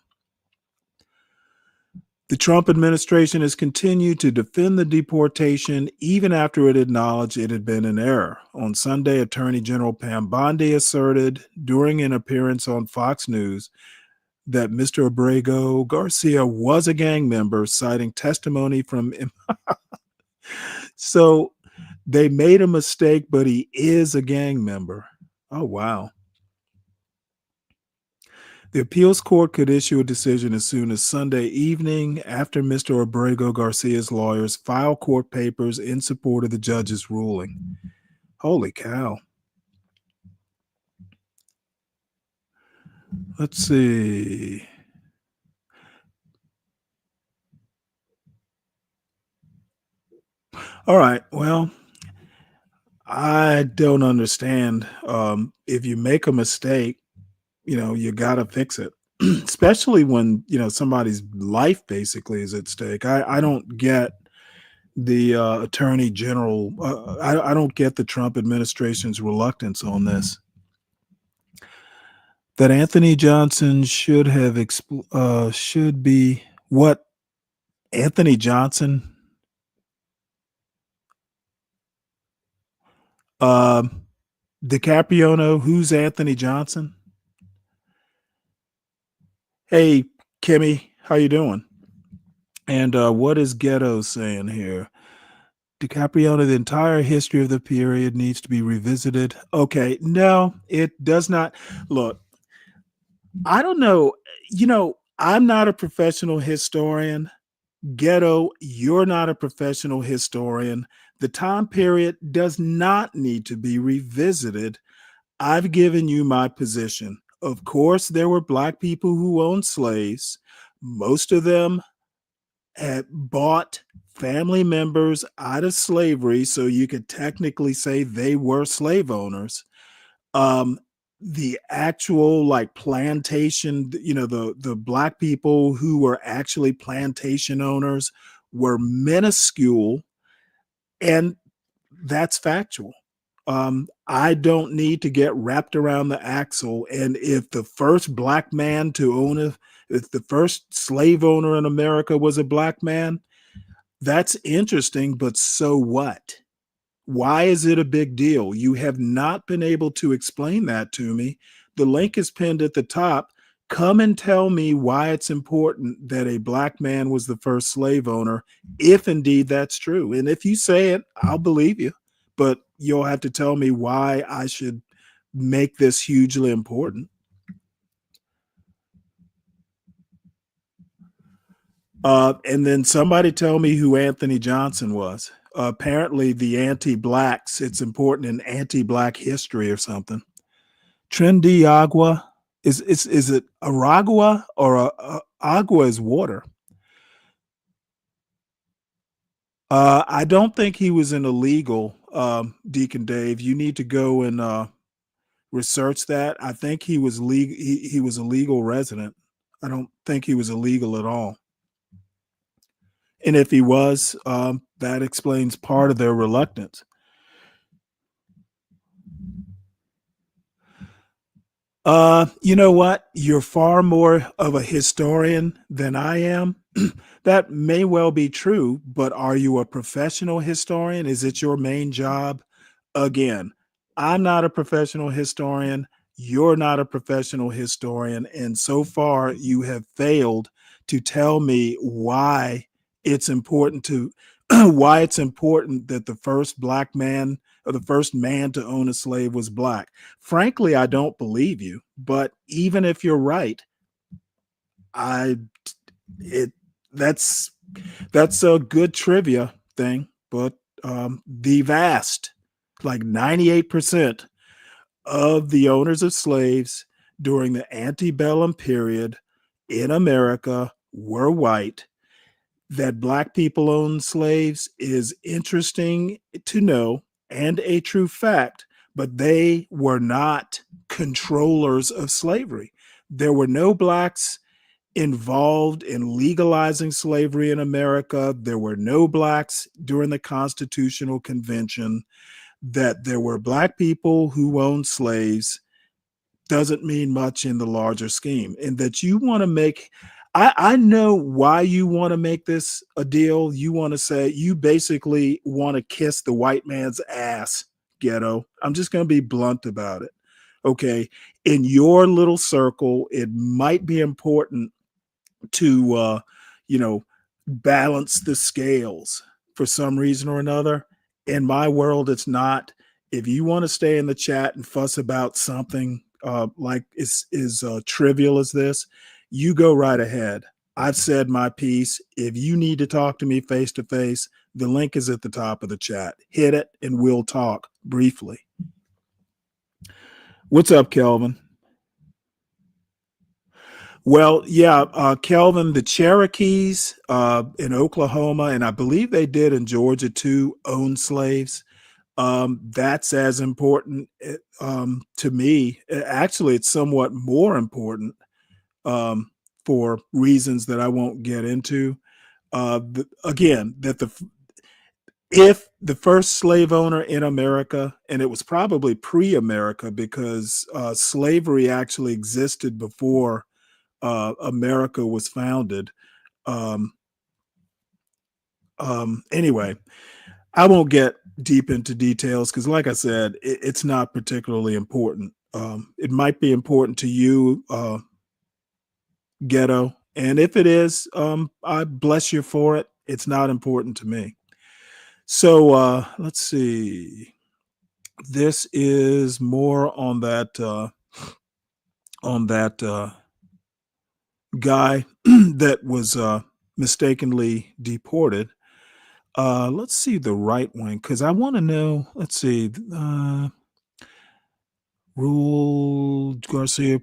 The Trump administration has continued to defend the deportation even after it acknowledged it had been an error. On Sunday, Attorney General Pam Bondi asserted during an appearance on Fox News that Mr. Abrego Garcia was a gang member, citing testimony from him. So they made a mistake, but he is a gang member. Oh, wow. The appeals court could issue a decision as soon as Sunday evening after Mr. Abrego Garcia's lawyers file court papers in support of the judge's ruling. Holy cow. Let's see. All right. Well, I don't understand. If you make a mistake, you got to fix it, especially when, somebody's life basically is at stake. I don't get the attorney general. I don't get the Trump administration's reluctance on this. That Anthony Johnson should be what? Anthony Johnson? DiCaprio, who's Anthony Johnson? Hey, Kimmy, how you doing? And what is Ghetto saying here? DiCaprio, the entire history of the period needs to be revisited. Okay, no, it does not. Look, I don't know. I'm not a professional historian. Ghetto, you're not a professional historian. The time period does not need to be revisited. I've given you my position. Of course, there were Black people who owned slaves. Most of them had bought family members out of slavery, so you could technically say they were slave owners. The actual plantation, the Black people who were actually plantation owners were minuscule, and that's factual. I don't need to get wrapped around the axle. And if the first Black man if the first slave owner in America was a Black man, that's interesting, but so what? Why is it a big deal? You have not been able to explain that to me. The link is pinned at the top. Come and tell me why it's important that a Black man was the first slave owner, if indeed that's true. And if you say it, I'll believe you. But you'll have to tell me why I should make this hugely important. And then somebody tell me who Anthony Johnson was. Apparently the anti-Blacks, it's important in anti-Black history or something. Trendy Agua, is it Aragua or Agua is water? I don't think he was an illegal, Deacon Dave. You need to go and research that. I think he was legal. He was a legal resident. I don't think he was illegal at all. And if he was, that explains part of their reluctance. You know what? You're far more of a historian than I am. That may well be true, but are you a professional historian? Is it your main job? Again, I'm not a professional historian. You're not a professional historian, and so far you have failed to tell me why it's important to why it's important that the first black man or the first man to own a slave was black. Frankly, I don't believe you, but even if you're right, I it that's a good trivia thing, but the vast, like 98% of the owners of slaves during the antebellum period in America were white. That black people owned slaves is interesting to know and a true fact, but they were not controllers of slavery. There were no blacks involved in legalizing slavery in America. There were no blacks during the Constitutional Convention. That there were black people who owned slaves doesn't mean much in the larger scheme. And that you want to make, I know why you want to make this a deal. You want to say, you basically want to kiss the white man's ass, Ghetto. I'm just going to be blunt about it. Okay. In your little circle, it might be important to balance the scales for some reason or another. In my world, it's not. If you want to stay in the chat and fuss about something like is trivial as this, you go right ahead. I've said my piece. If you need to talk to me face to face, the link is at the top of the chat. Hit it and we'll talk briefly. What's up, Kelvin? Well, yeah, Kelvin, the Cherokees in Oklahoma, and I believe they did in Georgia too, own slaves. That's as important to me. Actually, it's somewhat more important for reasons that I won't get into. Again, if the first slave owner in America, and it was probably pre-America because slavery actually existed before America was founded. Anyway, I won't get deep into details because, like I said, it's not particularly important. It might be important to you, Ghetto, and if it is, I bless you for it. It's not important to me. So let's see. This is more on that guy that was mistakenly deported. Let's see the right wing because I want to know. Let's see. Rule Garcia.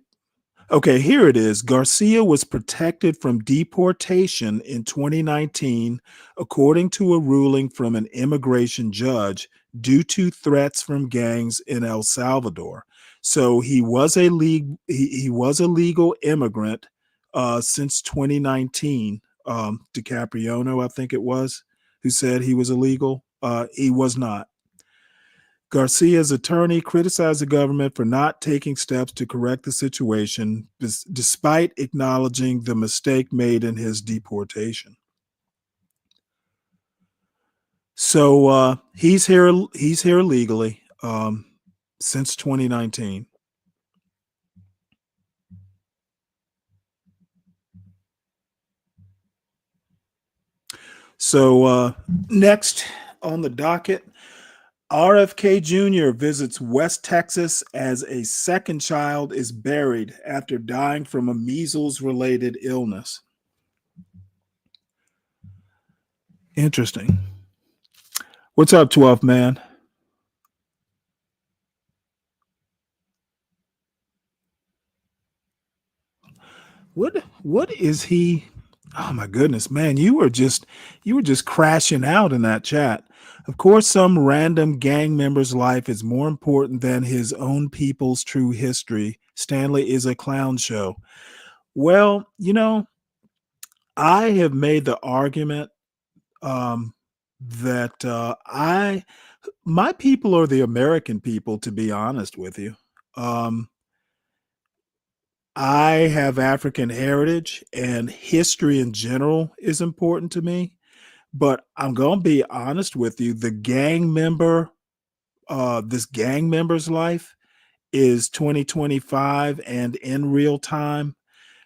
Okay, here it is. Garcia was protected from deportation in 2019, according to a ruling from an immigration judge, due to threats from gangs in El Salvador. So he was a legal immigrant since 2019. DiCapriono, I think it was, who said he was illegal. He was not. Garcia's attorney criticized the government for not taking steps to correct the situation, despite acknowledging the mistake made in his deportation. So he's here legally since 2019. So next on the docket, RFK Jr. visits West Texas as a second child is buried after dying from a measles-related illness. Interesting. What's up, 12th man? What is he? Oh my goodness, man, you were just crashing out in that chat. Of course, some random gang member's life is more important than his own people's true history. Stanley is a clown show. Well, I have made the argument that my people are the American people, to be honest with you. I have African heritage, and history in general is important to me. But I'm going to be honest with you. The gang member, this gang member's life is 2025, and in real time,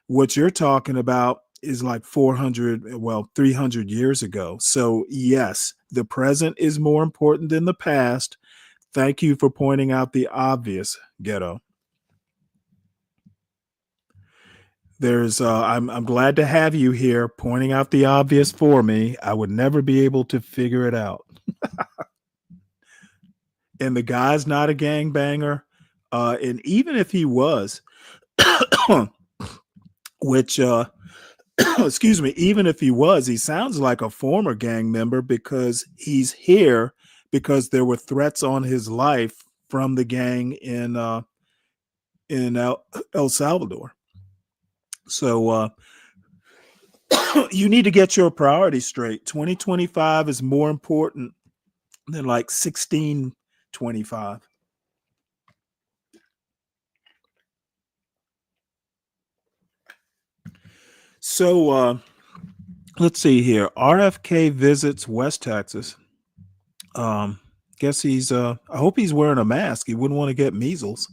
what you're talking about is like 300 years ago. So yes, the present is more important than the past. Thank you for pointing out the obvious, Ghetto. I'm glad to have you here pointing out the obvious for me. I would never be able to figure it out. And the guy's not a gangbanger. And even if he was, which excuse me, even if he was, he sounds like a former gang member because he's here because there were threats on his life from the gang in El Salvador. So you need to get your priorities straight. 2025 is more important than like 1625. So let's see here. RFK visits West Texas. Guess he's I hope he's wearing a mask. He wouldn't want to get measles.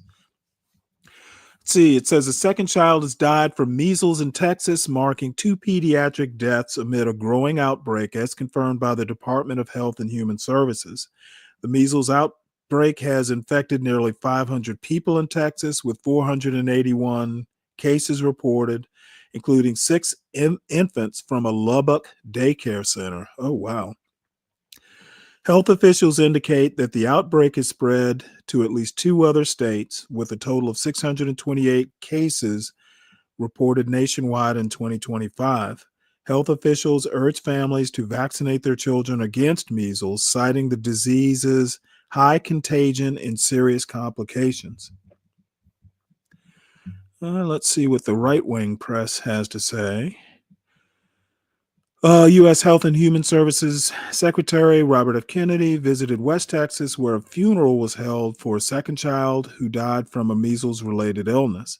Let's see, it says a second child has died from measles in Texas, marking 2 pediatric deaths amid a growing outbreak, as confirmed by the Department of Health and Human Services. The measles outbreak has infected nearly 500 people in Texas, with 481 cases reported, including 6 infants from a Lubbock daycare center. Oh, wow. Health officials indicate that the outbreak has spread to at least 2 other states, with a total of 628 cases reported nationwide in 2025. Health officials urge families to vaccinate their children against measles, citing the disease's high contagion and serious complications. Let's see what the right-wing press has to say. U.S. Health and Human Services Secretary Robert F. Kennedy visited West Texas, where a funeral was held for a second child who died from a measles-related illness.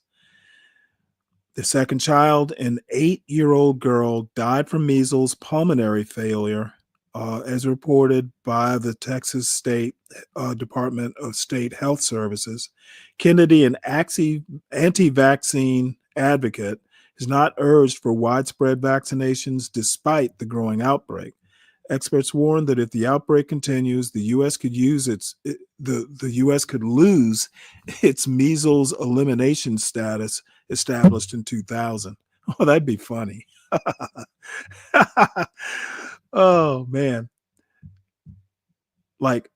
The second child, an 8-year-old girl, died from measles pulmonary failure, as reported by the Texas State Department of State Health Services. Kennedy, an anti-vaccine advocate, is not urged for widespread vaccinations despite the growing outbreak. Experts warn that if the outbreak continues, the U.S. could lose its measles elimination status established in 2000. Oh, that'd be funny. Oh man, like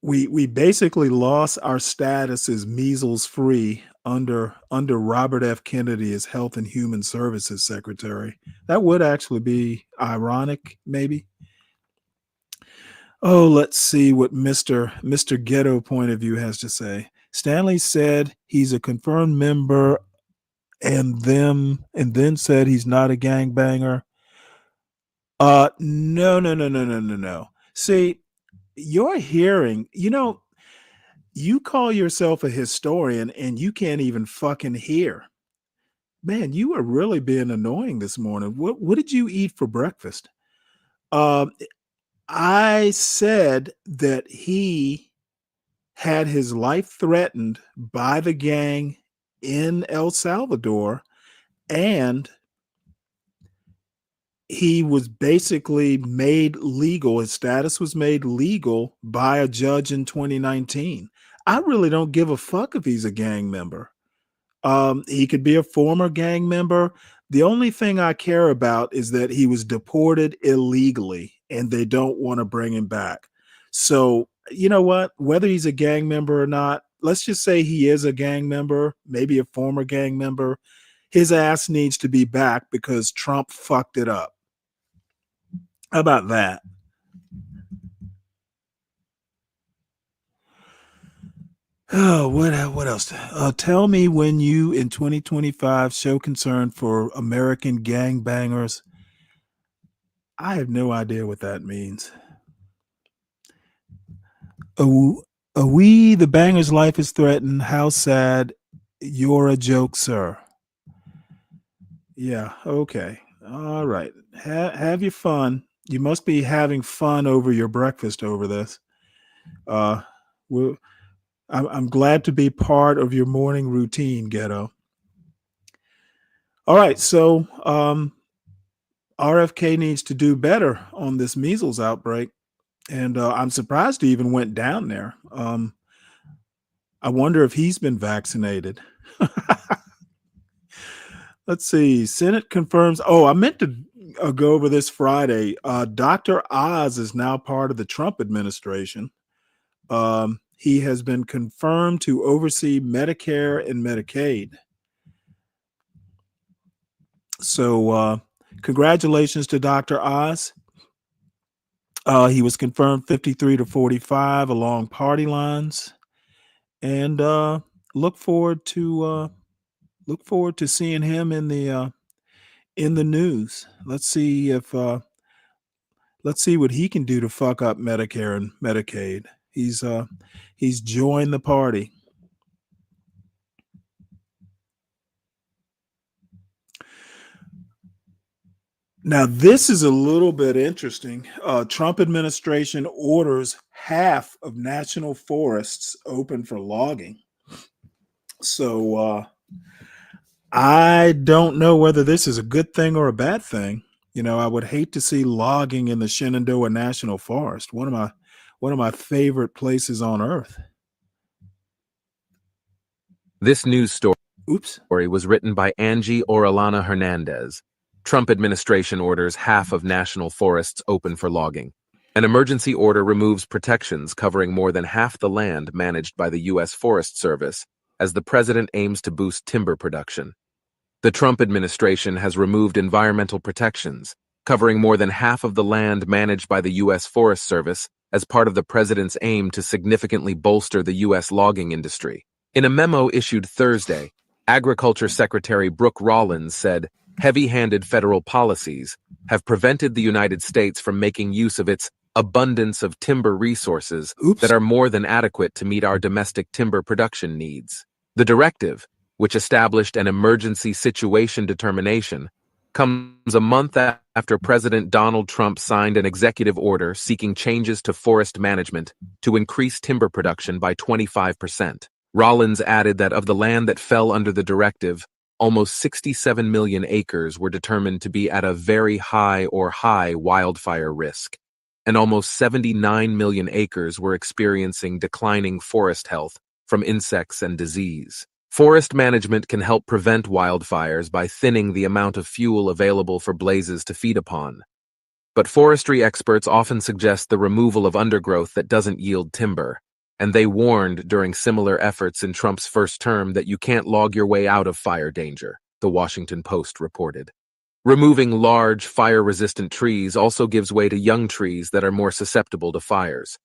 we basically lost our status as measles free under Robert F. Kennedy as Health and Human Services Secretary. That would actually be ironic, maybe. Oh, let's see what Mr. Ghetto Point of View has to say. Stanley said he's a confirmed member and then said he's not a gangbanger. No. See, you're hearing, you call yourself a historian and you can't even fucking hear. Man, you are really being annoying this morning. What did you eat for breakfast? I said that he had his life threatened by the gang in El Salvador, and he was basically made legal. His status was made legal by a judge in 2019. I really don't give a fuck if he's a gang member. He could be a former gang member. The only thing I care about is that he was deported illegally and they don't want to bring him back. So, you know what? Whether he's a gang member or not, let's just say he is a gang member, maybe a former gang member. His ass needs to be back because Trump fucked it up. How about that? Oh, what else? Tell me when you in 2025 show concern for American gangbangers. I have no idea what that means. The banger's life is threatened. How sad. You're a joke, sir. Yeah, okay. All right. Have your fun. You must be having fun over your breakfast over this. I'm glad to be part of your morning routine, Ghetto. All right, so RFK needs to do better on this measles outbreak, and I'm surprised he even went down there. I wonder if he's been vaccinated. Let's see. Senate confirms. Oh, I meant to go over this Friday. Dr. Oz is now part of the Trump administration. He has been confirmed to oversee Medicare and Medicaid. So, congratulations to Dr. Oz. He was confirmed 53 to 45 along party lines, and look forward to seeing him in the news. Let's see what he can do to fuck up Medicare and Medicaid. He's joined the party. Now, this is a little bit interesting. Trump administration orders half of national forests open for logging. So I don't know whether this is a good thing or a bad thing. You know, I would hate to see logging in the Shenandoah National Forest, one of my favorite places on earth. This news story was written by Angie Orellana Hernandez. Trump administration orders half of national forests open for logging. An emergency order removes protections covering more than half the land managed by the U.S. Forest Service as the president aims to boost timber production. The Trump administration has removed environmental protections covering more than half of the land managed by the U.S. Forest Service as part of the president's aim to significantly bolster the U.S. logging industry. In a memo issued Thursday, Agriculture Secretary Brooke Rollins said, "Heavy-handed federal policies have prevented the United States from making use of its abundance of timber resources that are more than adequate to meet our domestic timber production needs." The directive, which established an emergency situation determination, comes a month after President Donald Trump signed an executive order seeking changes to forest management to increase timber production by 25%. Rollins added that of the land that fell under the directive, almost 67 million acres were determined to be at a very high or high wildfire risk, and almost 79 million acres were experiencing declining forest health from insects and disease. Forest management can help prevent wildfires by thinning the amount of fuel available for blazes to feed upon. But forestry experts often suggest the removal of undergrowth that doesn't yield timber, and they warned during similar efforts in Trump's first term that you can't log your way out of fire danger, the Washington Post reported. Removing large, fire-resistant trees also gives way to young trees that are more susceptible to fires.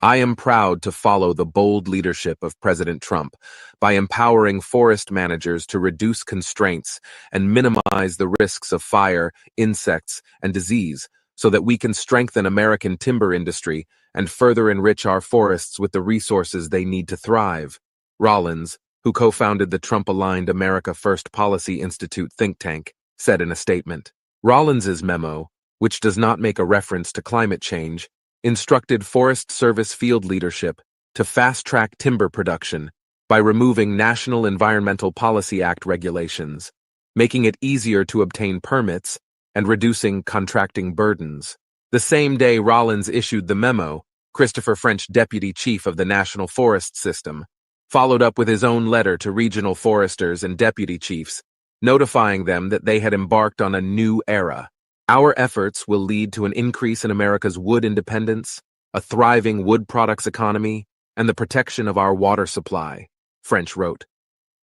I am proud to follow the bold leadership of President Trump by empowering forest managers to reduce constraints and minimize the risks of fire, insects, and disease so that we can strengthen American timber industry and further enrich our forests with the resources they need to thrive. Rollins, who co-founded the Trump-aligned America First Policy Institute think tank, said in a statement. Rollins's memo, which does not make a reference to climate change, instructed Forest Service field leadership to fast-track timber production by removing National Environmental Policy Act regulations, making it easier to obtain permits and reducing contracting burdens. The same day Rollins issued the memo, Christopher French, deputy chief of the National Forest System, followed up with his own letter to regional foresters and deputy chiefs, notifying them that they had embarked on a new era. Our efforts will lead to an increase in America's wood independence, a thriving wood products economy, and the protection of our water supply, French wrote.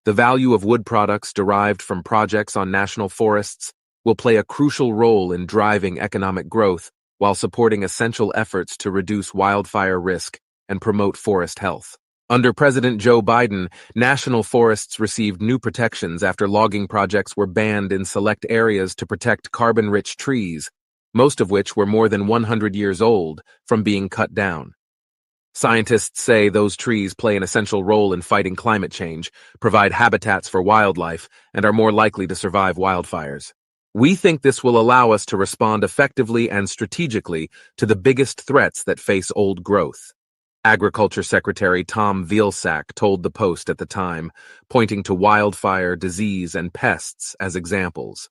The value of wood products derived from projects on national forests will play a crucial role in driving economic growth while supporting essential efforts to reduce wildfire risk and promote forest health. Under President Joe Biden, national forests received new protections after logging projects were banned in select areas to protect carbon-rich trees, most of which were more than 100 years old, from being cut down. Scientists say those trees play an essential role in fighting climate change, provide habitats for wildlife, and are more likely to survive wildfires. We think this will allow us to respond effectively and strategically to the biggest threats that face old growth. Agriculture Secretary Tom Vilsack told the Post at the time, pointing to wildfire, disease, and pests as examples.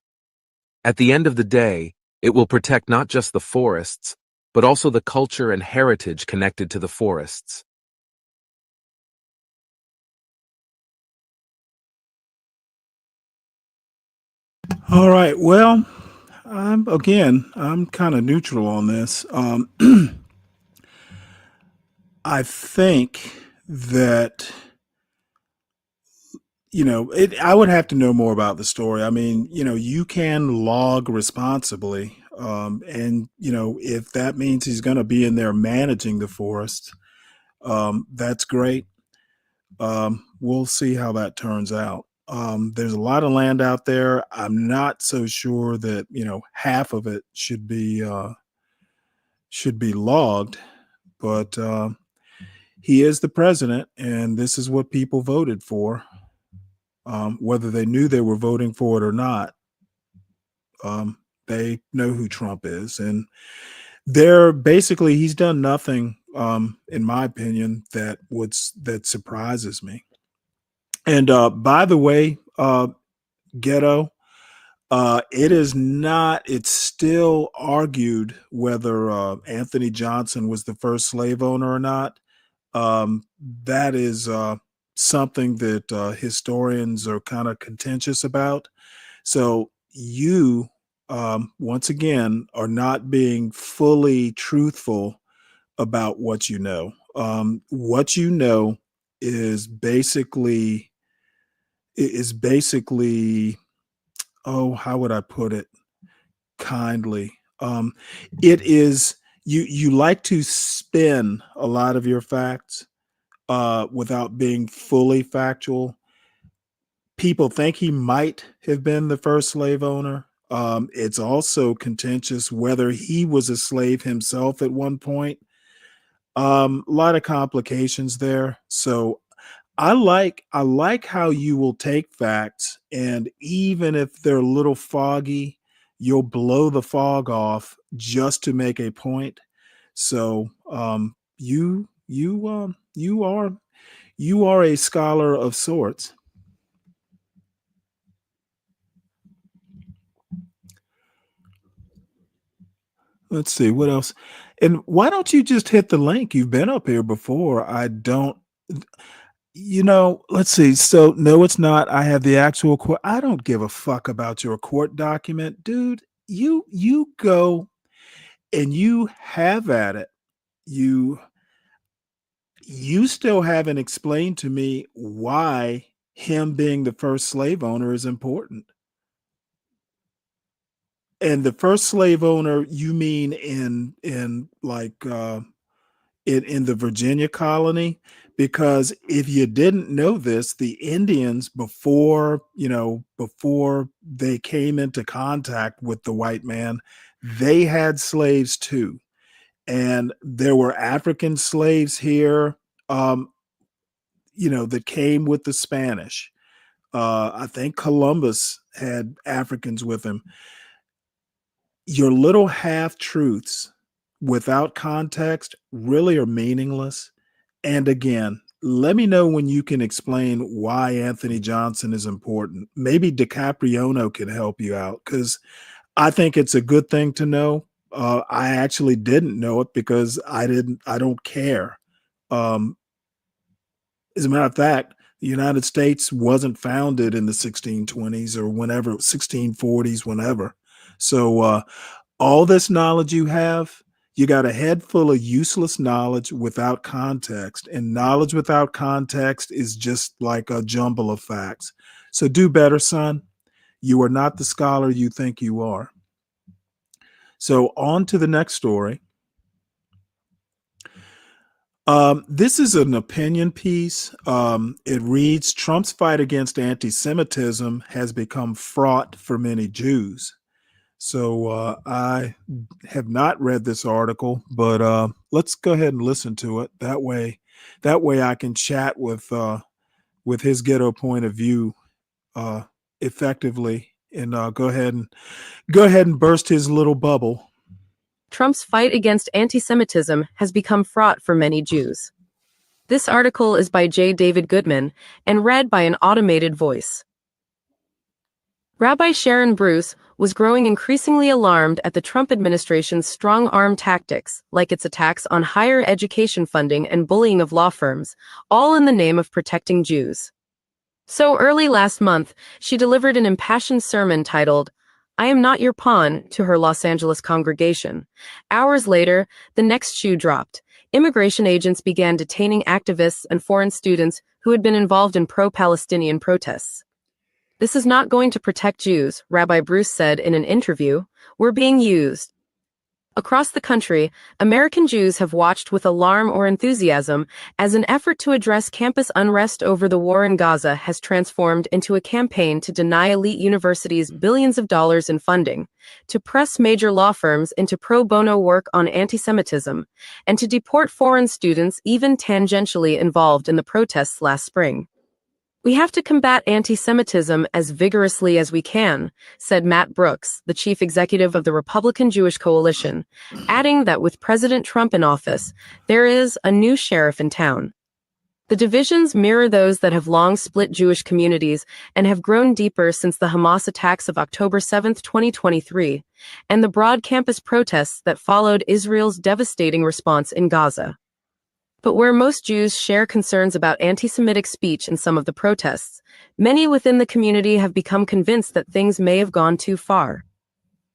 At the end of the day, it will protect not just the forests, but also the culture and heritage connected to the forests. All right. Well, I'm kind of neutral on this. I think that I would have to know more about the story. I mean, you can log responsibly, and if that means he's going to be in there managing the forest, that's great. We'll see how that turns out. There's a lot of land out there. I'm not so sure that half of it should be logged, but he is the president, and this is what people voted for. Whether they knew they were voting for it or not, they know who Trump is, and he's done nothing, in my opinion, that surprises me. And by the way, Ghetto, it's still argued whether Anthony Johnson was the first slave owner or not. That is something that historians are kind of contentious about. So you, once again, are not being fully truthful about what you know. What you know is basically, oh, how would I put it kindly? It is, you like to spin a lot of your facts without being fully factual. People think he might have been the first slave owner. It's also contentious whether he was a slave himself at one point. A lot of complications there. So I like how you will take facts, and even if they're a little foggy, you'll blow the fog off just to make a point. So you are a scholar of sorts. Let's see what else. And why don't you just hit the link? You've been up here before. Let's see. So no, it's not. I have the actual court. I don't give a fuck about your court document, dude. You go and you have at it. You still haven't explained to me why him being the first slave owner is important. And the first slave owner, you mean in the Virginia colony? Because if you didn't know this, the Indians, before they came into contact with the white man, they had slaves too. And there were African slaves here, that came with the Spanish. I think Columbus had Africans with him. Your little half truths without context really are meaningless. And again, let me know when you can explain why Anthony Johnson is important. Maybe DiCapriono can help you out, because I think it's a good thing to know. I actually didn't know it because I don't care. As a matter of fact, the United States wasn't founded in the 1620s or whenever, 1640s, whenever. So all this knowledge you have, you got a head full of useless knowledge without context, and knowledge without context is just like a jumble of facts. So do better, son. You are not the scholar you think you are. So on to the next story. This is an opinion piece. It reads, Trump's fight against anti-Semitism has become fraught for many Jews. So I have not read this article, but let's go ahead and listen to it. That way I can chat with his ghetto point of view effectively, and go ahead and burst his little bubble. Trump's fight against anti-Semitism has become fraught for many Jews. This article is by J. David Goodman and read by an automated voice. Rabbi Sharon Bruce was growing increasingly alarmed at the Trump administration's strong-arm tactics, like its attacks on higher education funding and bullying of law firms, all in the name of protecting Jews. So early last month, she delivered an impassioned sermon titled, "I Am Not Your Pawn," to her Los Angeles congregation. Hours later, the next shoe dropped. Immigration agents began detaining activists and foreign students who had been involved in pro-Palestinian protests. "This is not going to protect Jews," Rabbi Bruce said in an interview. "We're being used." Across the country, American Jews have watched with alarm or enthusiasm as an effort to address campus unrest over the war in Gaza has transformed into a campaign to deny elite universities billions of dollars in funding, to press major law firms into pro bono work on anti-Semitism, and to deport foreign students even tangentially involved in the protests last spring. "We have to combat anti-Semitism as vigorously as we can," said Matt Brooks, the chief executive of the Republican Jewish Coalition, adding that with President Trump in office, there is a new sheriff in town. The divisions mirror those that have long split Jewish communities and have grown deeper since the Hamas attacks of October 7, 2023, and the broad campus protests that followed Israel's devastating response in Gaza. But where most Jews share concerns about anti-Semitic speech in some of the protests, many within the community have become convinced that things may have gone too far.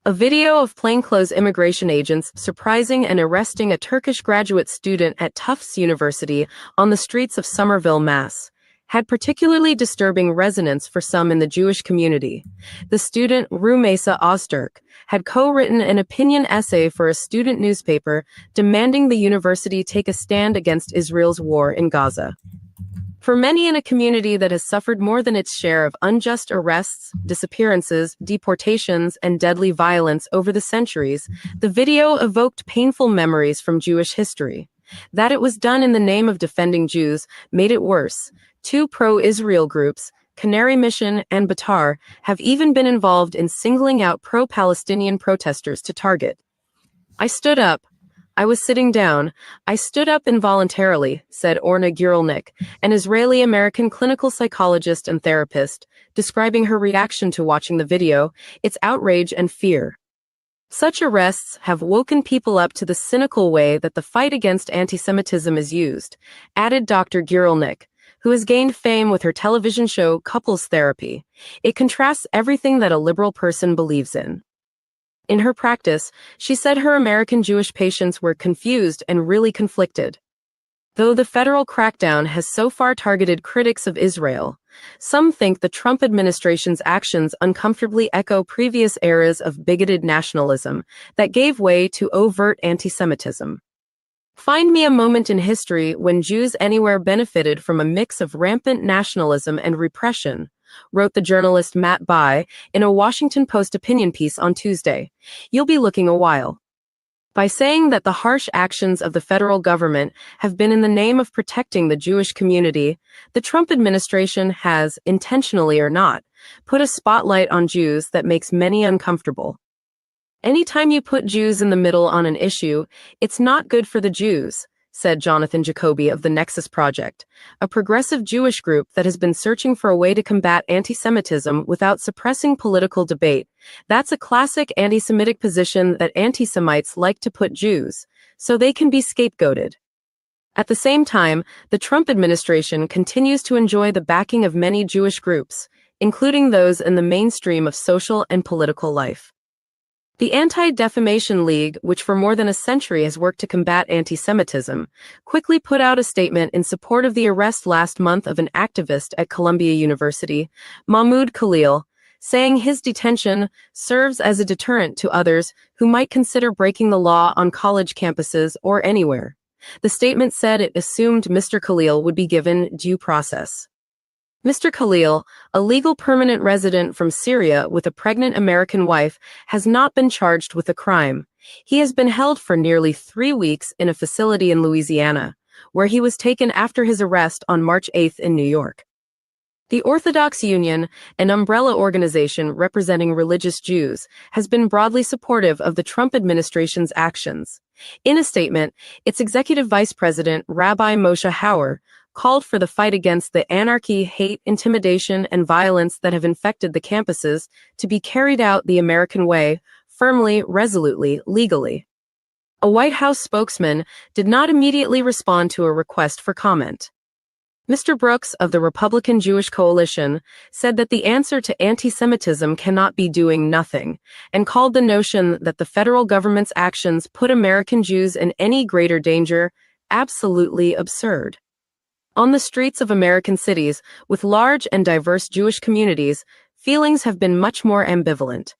A video of plainclothes immigration agents surprising and arresting a Turkish graduate student at Tufts University on the streets of Somerville, Mass., had particularly disturbing resonance for some in the Jewish community. The student, Rumesa Ozturk, had co-written an opinion essay for a student newspaper demanding the university take a stand against Israel's war in Gaza. For many in a community that has suffered more than its share of unjust arrests, disappearances, deportations, and deadly violence over the centuries, the video evoked painful memories from Jewish history. That it was done in the name of defending Jews made it worse. Two pro-Israel groups, Canary Mission and Batar, have even been involved in singling out pro-Palestinian protesters to target. "I stood up. I was sitting down. I stood up involuntarily," said Orna Guralnik, an Israeli-American clinical psychologist and therapist, describing her reaction to watching the video, its outrage and fear. "Such arrests have woken people up to the cynical way that the fight against anti-Semitism is used," added Dr. Guralnik, who has gained fame with her television show Couples Therapy. "It contrasts everything that a liberal person believes in." In her practice, she said her American Jewish patients were confused and really conflicted. Though the federal crackdown has so far targeted critics of Israel, some think the Trump administration's actions uncomfortably echo previous eras of bigoted nationalism that gave way to overt anti-Semitism. "Find me a moment in history when Jews anywhere benefited from a mix of rampant nationalism and repression," wrote the journalist Matt Bai in a Washington Post opinion piece on Tuesday. "You'll be looking a while." By saying that the harsh actions of the federal government have been in the name of protecting the Jewish community, the Trump administration has, intentionally or not, put a spotlight on Jews that makes many uncomfortable. "Anytime you put Jews in the middle on an issue, it's not good for the Jews," said Jonathan Jacoby of the Nexus Project, a progressive Jewish group that has been searching for a way to combat anti-Semitism without suppressing political debate. "That's a classic anti-Semitic position that anti-Semites like to put Jews, so they can be scapegoated." At the same time, the Trump administration continues to enjoy the backing of many Jewish groups, including those in the mainstream of social and political life. The Anti-Defamation League, which for more than a century has worked to combat anti-Semitism, quickly put out a statement in support of the arrest last month of an activist at Columbia University, Mahmoud Khalil, saying his detention serves as a deterrent to others who might consider breaking the law on college campuses or anywhere. The statement said it assumed Mr. Khalil would be given due process. Mr. Khalil, a legal permanent resident from Syria with a pregnant American wife, has not been charged with a crime. He has been held for nearly 3 weeks in a facility in Louisiana, where he was taken after his arrest on March 8 in New York. The Orthodox Union, an umbrella organization representing religious Jews, has been broadly supportive of the Trump administration's actions. In a statement, its executive vice president, Rabbi Moshe Hauer, called for the fight against the anarchy, hate, intimidation, and violence that have infected the campuses to be carried out the American way, firmly, resolutely, legally. A White House spokesman did not immediately respond to a request for comment. Mr. Brooks of the Republican Jewish Coalition said that the answer to anti-Semitism cannot be doing nothing, and called the notion that the federal government's actions put American Jews in any greater danger absolutely absurd. On the streets of American cities, with large and diverse Jewish communities, feelings have been much more ambivalent.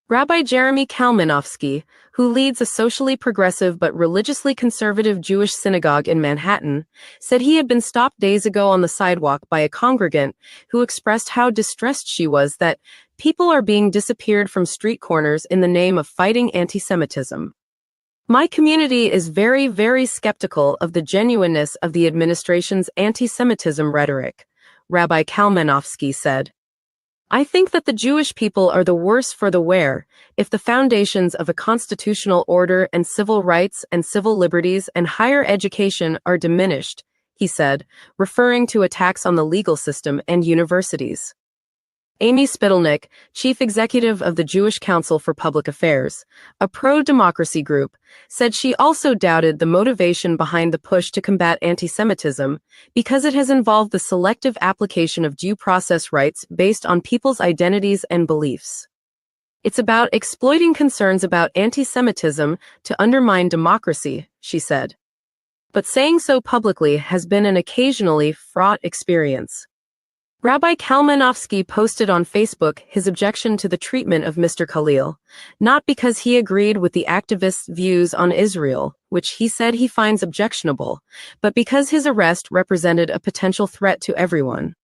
Rabbi Jeremy Kalmanovsky, who leads a socially progressive but religiously conservative Jewish synagogue in Manhattan, said he had been stopped days ago on the sidewalk by a congregant who expressed how distressed she was that people are being disappeared from street corners in the name of fighting anti-Semitism. My community is very, very skeptical of the genuineness of the administration's anti-Semitism rhetoric, Rabbi Kalmanovsky said. I think that the Jewish people are the worse for the wear if the foundations of a constitutional order and civil rights and civil liberties and higher education are diminished, he said, referring to attacks on the legal system and universities. Amy Spittelnick, chief executive of the Jewish Council for Public Affairs, a pro-democracy group, said she also doubted the motivation behind the push to combat anti-Semitism because it has involved the selective application of due process rights based on people's identities and beliefs. It's about exploiting concerns about anti-Semitism to undermine democracy, she said. But saying so publicly has been an occasionally fraught experience. Rabbi Kalmanovsky posted on Facebook his objection to the treatment of Mr. Khalil, not because he agreed with the activist's views on Israel, which he said he finds objectionable, but because his arrest represented a potential threat to everyone.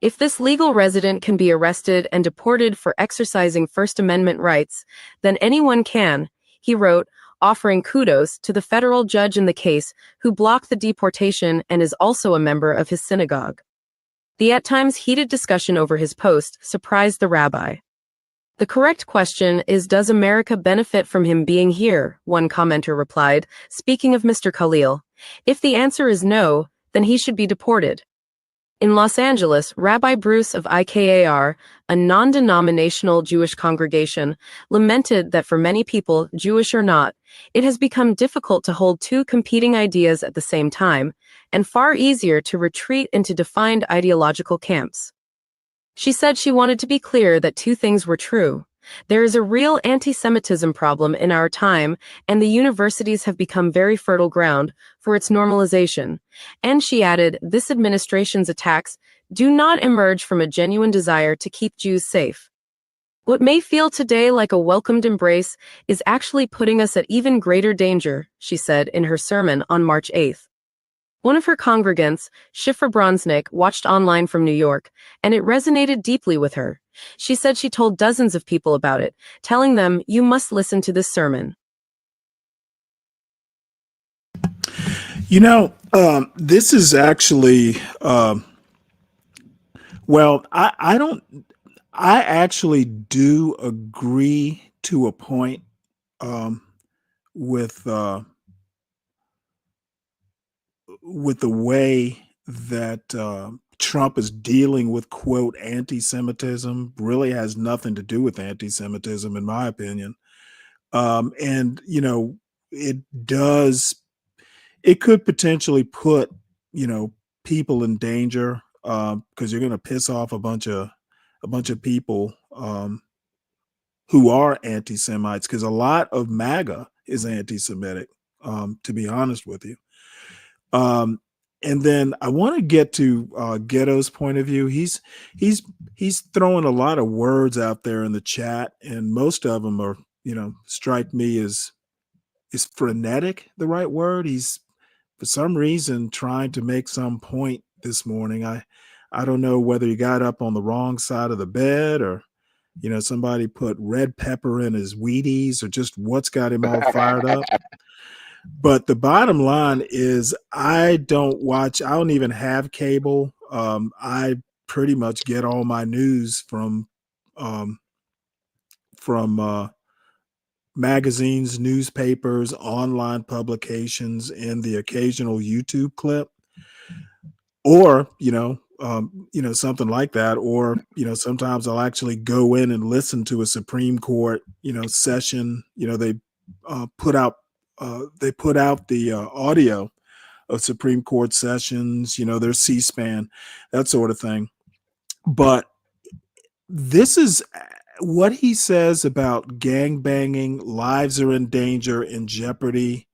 If this legal resident can be arrested and deported for exercising First Amendment rights, then anyone can, he wrote, offering kudos to the federal judge in the case who blocked the deportation and is also a member of his synagogue. The at times heated discussion over his post surprised the rabbi. The correct question is, does America benefit from him being here? One commenter replied, speaking of Mr. Khalil. If the answer is no, then he should be deported. In Los Angeles, Rabbi Bruce of IKAR, a non-denominational Jewish congregation, lamented that for many people, Jewish or not, it has become difficult to hold two competing ideas at the same time, and far easier to retreat into defined ideological camps. She said she wanted to be clear that two things were true. There is a real anti-Semitism problem in our time, and the universities have become very fertile ground for its normalization. And she added, this administration's attacks do not emerge from a genuine desire to keep Jews safe. What may feel today like a welcomed embrace is actually putting us at even greater danger, she said in her sermon on March 8th. One of her congregants, Shifra Bronsnick, watched online from New York, and it resonated deeply with her. She said she told dozens of people about it, telling them, you must listen to this sermon. You know, this is actually, well, I actually do agree to a point with the way that Trump is dealing with, quote, anti-Semitism. Really has nothing to do with anti-Semitism, in my opinion. And, you know, it could potentially put, you know, people in danger because you're going to piss off a bunch of people who are anti-Semites, because a lot of MAGA is anti-Semitic, to be honest with you. And then I want to get to Ghetto's point of view. He's throwing a lot of words out there in the chat, and most of them are, you know, strike me as, is frenetic the right word? He's for some reason trying to make some point this morning. I don't know whether he got up on the wrong side of the bed, or, you know, somebody put red pepper in his Wheaties, or just what's got him all fired up. But the bottom line is, I don't even have cable. I pretty much get all my news from magazines, newspapers, online publications, and the occasional YouTube clip, or something like that, or sometimes I'll actually go in and listen to a Supreme Court session. They put out the audio of Supreme Court sessions, their C-SPAN, that sort of thing. But this is what he says about gang banging, lives are in danger, in jeopardy,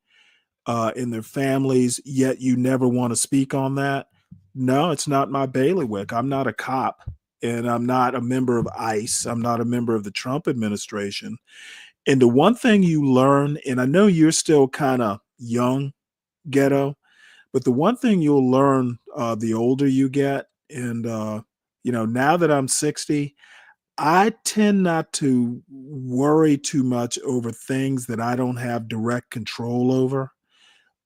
in their families, yet you never want to speak on that. No, it's not my bailiwick. I'm not a cop, and I'm not a member of ICE. I'm not a member of the Trump administration. And the one thing you learn, and I know you're still kind of young, Ghetto, but the one thing you'll learn the older you get, and now that I'm 60, I tend not to worry too much over things that I don't have direct control over.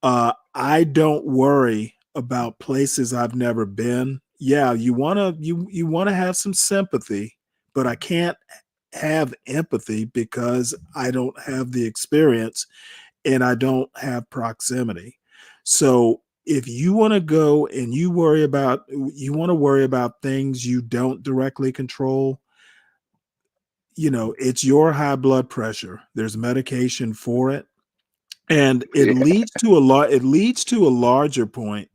I don't worry about places I've never been. Yeah, you wanna have some sympathy, but I can't have empathy because I don't have the experience and I don't have proximity. So if you want to go and you want to worry about things you don't directly control, it's your high blood pressure. There's medication for it. And it leads to a larger point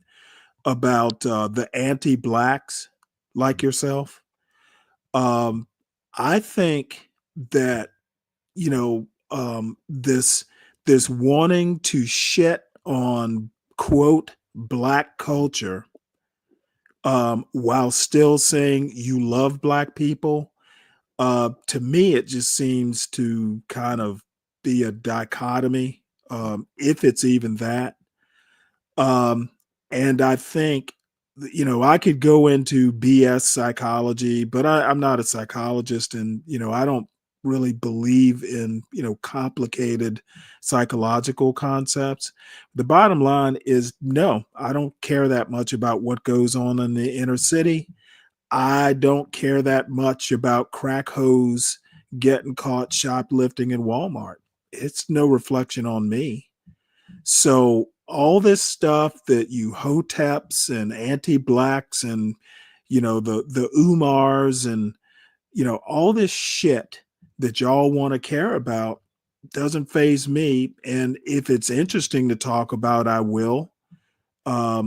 about the anti-blacks like yourself. I think that this wanting to shit on quote black culture while still saying you love black people, to me it just seems to kind of be a dichotomy, if it's even that. And I think I could go into BS psychology, but I'm not a psychologist, and I don't really believe in complicated psychological concepts. The bottom line is no, I don't care that much about what goes on in the inner city. I don't care that much about crack hoes getting caught shoplifting in Walmart. It's no reflection on me. So all this stuff that you hoteps and anti-blacks and the Umars and all this shit that y'all want to care about doesn't phase me. And if it's interesting to talk about, I will. I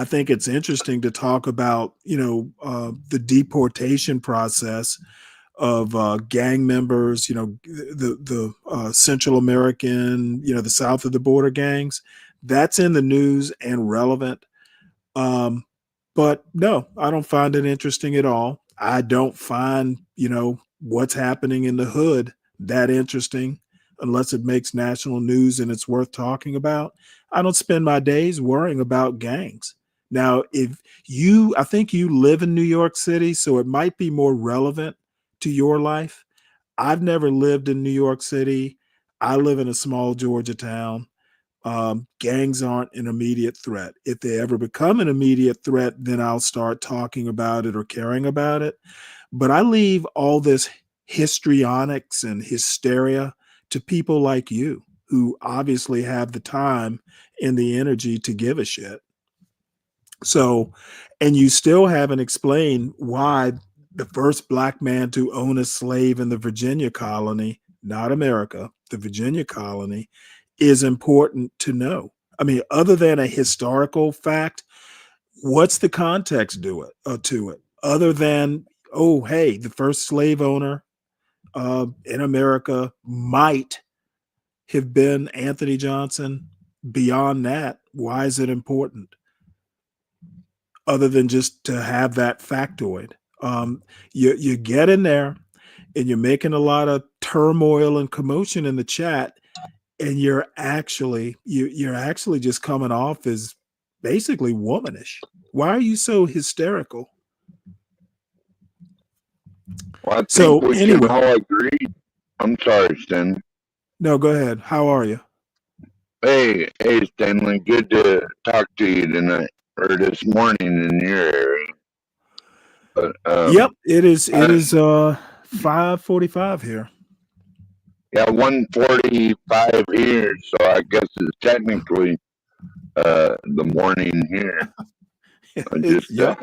think it's interesting to talk about the deportation process of gang members, the Central American, the south of the border gangs. That's in the news and relevant. But no, I don't find it interesting at all. I don't find, what's happening in the hood that interesting unless it makes national news and it's worth talking about. I don't spend my days worrying about gangs. Now, I think you live in New York City, so it might be more relevant to your life. I've never lived in New York City. I live in a small Georgia town. Gangs aren't an immediate threat. If they ever become an immediate threat, then I'll start talking about it or caring about it. But I leave all this histrionics and hysteria to people like you, who obviously have the time and the energy to give a shit. So, and you still haven't explained why the first black man to own a slave in the Virginia colony, not America, the Virginia colony, is important to know. I mean, other than a historical fact, what's the context to it? Other than, oh, hey, the first slave owner in America might have been Anthony Johnson. Beyond that, why is it important? Other than just to have that factoid. You get in there and you're making a lot of turmoil and commotion in the chat, and you're actually just coming off as basically womanish. Why are you so hysterical? Well, I think So we can anyway, all agree. I'm sorry, Stanley. no, go ahead. How are you? Hey, Stanley. Good to talk to you tonight or this morning in your area. But Yep, it is 5:45 here. Yeah, 1:45 here, so I guess it's technically the morning here. I just Yep.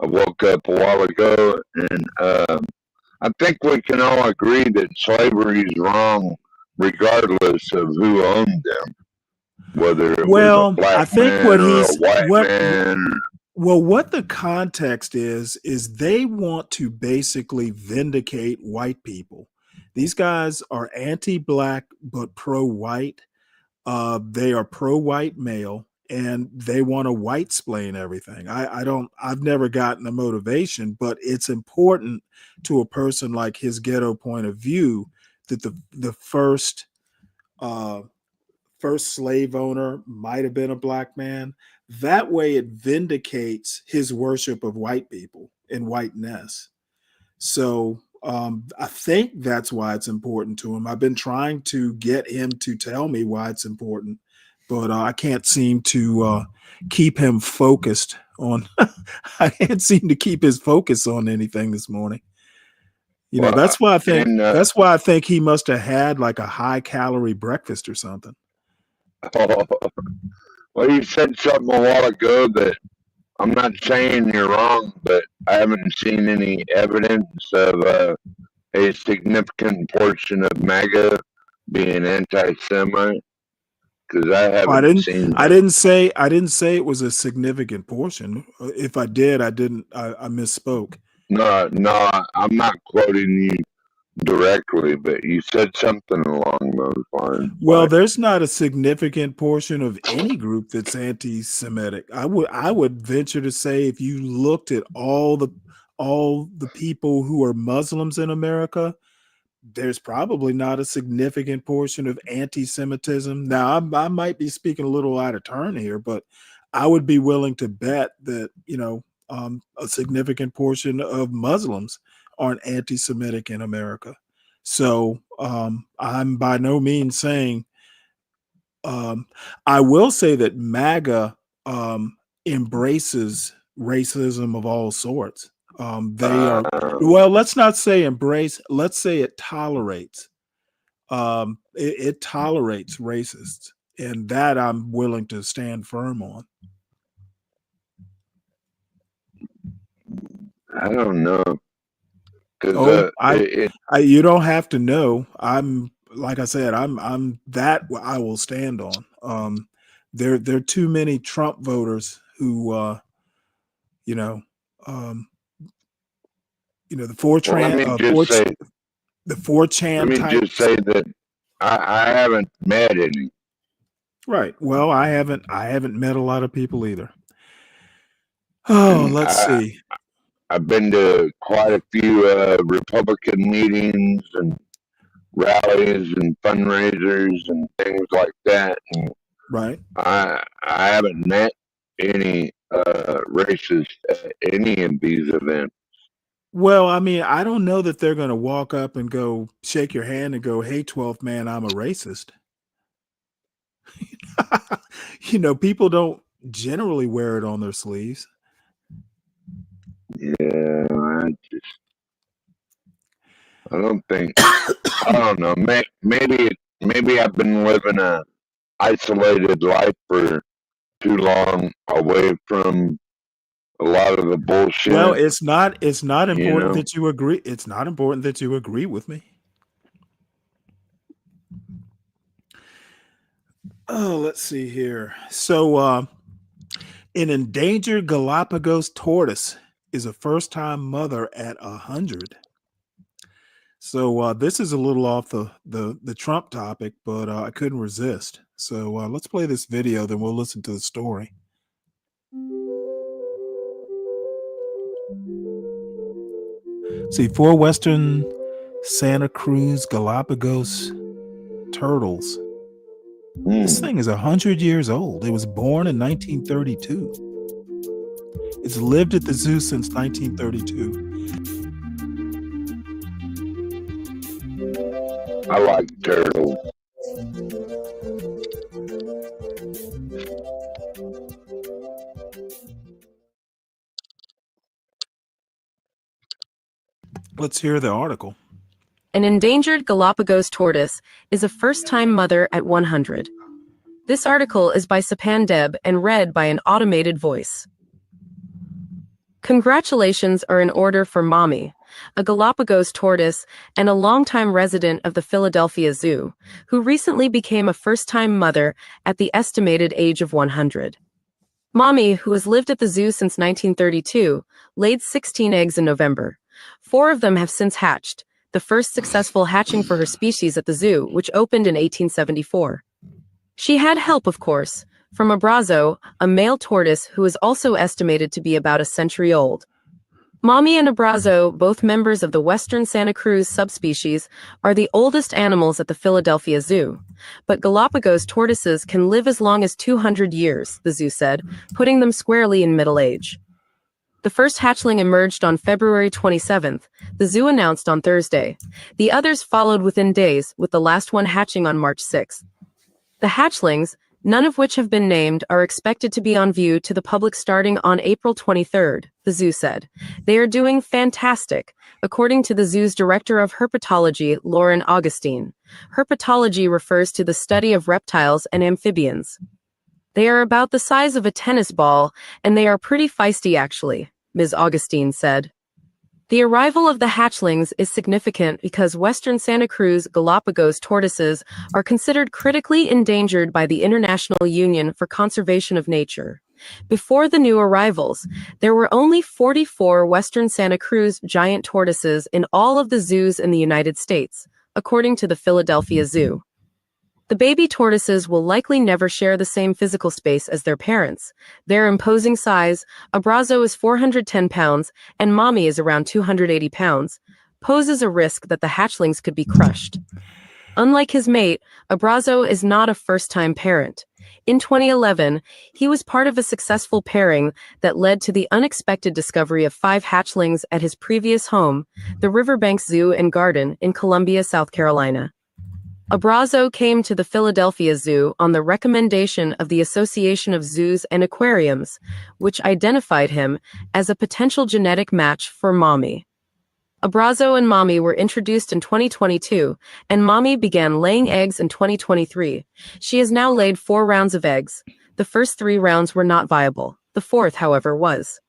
I woke up a while ago, and I think we can all agree that slavery is wrong, regardless of who owned them, whether it was a Well, I black think man what or a he's white what man. well, what the context is they want to basically vindicate white people. These guys are anti-black but pro-white. They are pro-white male, and they want to white splain everything. I've never gotten the motivation, but it's important to a person like his ghetto point of view that the uh, first slave owner might have been a black man. That way, it vindicates his worship of white people and whiteness. So I think that's why it's important to him. I've been trying to get him to tell me why it's important, but I can't seem to keep him focused on. I can't seem to keep his focus on anything this morning. You know, Well, that's why I think he must have had like a high calorie breakfast or something. well, you said something a while ago that I'm not saying you're wrong, but I haven't seen any evidence of a significant portion of MAGA being anti-Semite because I haven't seen I that. didn't say it was a significant portion. If I did, I misspoke. No, I'm not quoting you directly, but you said something along those lines. Well, Like, there's not a significant portion of any group that's anti-Semitic. I would venture to say if you looked at all the people who are Muslims in America, there's probably not a significant portion of anti-Semitism. Now, I might be speaking a little out of turn here, but I would be willing to bet that a significant portion of Muslims aren't anti-Semitic in America. So I'm by no means saying. Um, I will say that MAGA embraces racism of all sorts. They are well. Let's not say embrace. Let's say it tolerates. It tolerates racists, and that I'm willing to stand firm on. I don't know because Oh, you don't have to know. I'm like I said, I'm that I will stand on. There are too many Trump voters who you know, um, the well, the 4chan let me just types. say that I haven't met any. Right. Well, I haven't met a lot of people either. Oh, And let's see. I've been to quite a few Republican meetings and rallies and fundraisers and things like that. And Right. I haven't met any racists at any of these events. Well, I mean, I don't know that they're going to walk up and go shake your hand and go, "Hey, 12th man, I'm a racist." People don't generally wear it on their sleeves. Yeah, I don't think. I don't know. Maybe I've been living a isolated life for too long, away from a lot of the bullshit. Well, it's not important know? that you agree. It's not important that you agree with me. Oh, let's see here. So, an endangered Galapagos tortoise is a first-time mother at 100. So this is a little off the Trump topic, but I couldn't resist. So let's play this video, then we'll listen to the story. See, 4 Western Santa Cruz Galapagos turtles. This thing is 100 years old. It was born in 1932. It's lived at the zoo since 1932. I like turtles. Let's hear the article. An endangered Galapagos tortoise is a first-time mother at 100. This article is by Sapan Deb and read by an automated voice. Congratulations are in order for Mommy, a Galapagos tortoise and a longtime resident of the Philadelphia Zoo, who recently became a first-time mother at the estimated age of 100. Mommy, who has lived at the zoo since 1932, laid 16 eggs in November. 4 of them have since hatched, the first successful hatching for her species at the zoo, which opened in 1874. She had help, of course, from Abrazo, a male tortoise who is also estimated to be about a century old. Mommy and Abrazo, both members of the Western Santa Cruz subspecies, are the oldest animals at the Philadelphia Zoo. But Galapagos tortoises can live as long as 200 years, the zoo said, putting them squarely in middle age. The first hatchling emerged on February 27th, the zoo announced on Thursday. The others followed within days, with the last one hatching on March 6th. The hatchlings, none of which have been named, are expected to be on view to the public starting on April 23rd, the zoo said. They are doing fantastic, according to the zoo's director of herpetology, Lauren Augustine. Herpetology refers to the study of reptiles and amphibians. They are about the size of a tennis ball, and they are pretty feisty actually, Ms. Augustine said. The arrival of the hatchlings is significant because Western Santa Cruz Galapagos tortoises are considered critically endangered by the International Union for Conservation of Nature. Before the new arrivals, there were only 44 Western Santa Cruz giant tortoises in all of the zoos in the United States, according to the Philadelphia Zoo. The baby tortoises will likely never share the same physical space as their parents. Their imposing size, Abrazo is 410 pounds and Mommy is around 280 pounds, poses a risk that the hatchlings could be crushed. Unlike his mate, Abrazo is not a first-time parent. In 2011, he was part of a successful pairing that led to the unexpected discovery of 5 hatchlings at his previous home, the Riverbanks Zoo and Garden in Columbia, South Carolina. Abrazo came to the Philadelphia Zoo on the recommendation of the Association of Zoos and Aquariums, which identified him as a potential genetic match for Mommy. Abrazo and Mommy were introduced in 2022, and Mommy began laying eggs in 2023. She has now laid 4 rounds of eggs. The first 3 rounds were not viable. The 4th, however, was.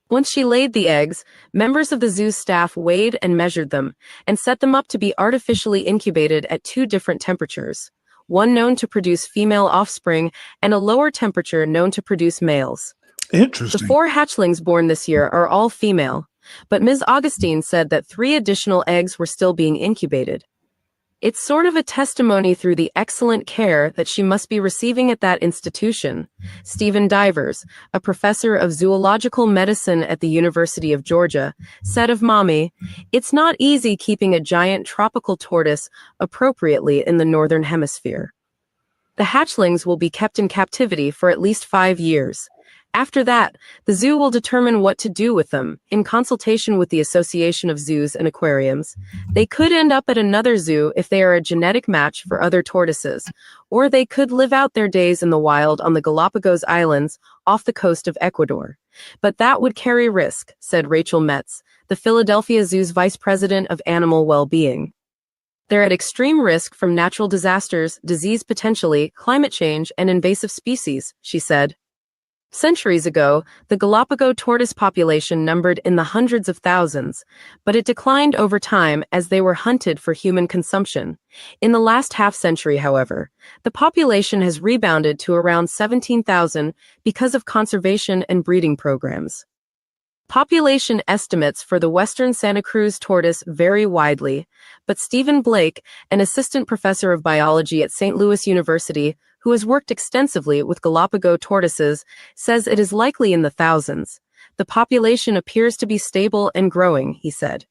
Once she laid the eggs, members of the zoo's staff weighed and measured them, and set them up to be artificially incubated at 2 different temperatures, one known to produce female offspring and a lower temperature known to produce males. Interesting. The 4 hatchlings born this year are all female, but Ms. Augustine said that 3 additional eggs were still being incubated. It's sort of a testimony through the excellent care that she must be receiving at that institution. Stephen Divers, a professor of zoological medicine at the University of Georgia, said of Mommy, "It's not easy keeping a giant tropical tortoise appropriately in the Northern Hemisphere." The hatchlings will be kept in captivity for at least 5 years. After that, the zoo will determine what to do with them, in consultation with the Association of Zoos and Aquariums. They could end up at another zoo if they are a genetic match for other tortoises, or they could live out their days in the wild on the Galapagos Islands off the coast of Ecuador. But that would carry risk, said Rachel Metz, the Philadelphia Zoo's vice president of animal well-being. They're at extreme risk from natural disasters, disease potentially, climate change, and invasive species, she said. Centuries ago, the Galapagos tortoise population numbered in the hundreds of thousands, but it declined over time as they were hunted for human consumption. In the last half-century, however, the population has rebounded to around 17,000 because of conservation and breeding programs. Population estimates for the Western Santa Cruz tortoise vary widely, but Stephen Blake, an assistant professor of biology at St. Louis University, who has worked extensively with Galapagos tortoises, says it is likely in the thousands. The population appears to be stable and growing, he said.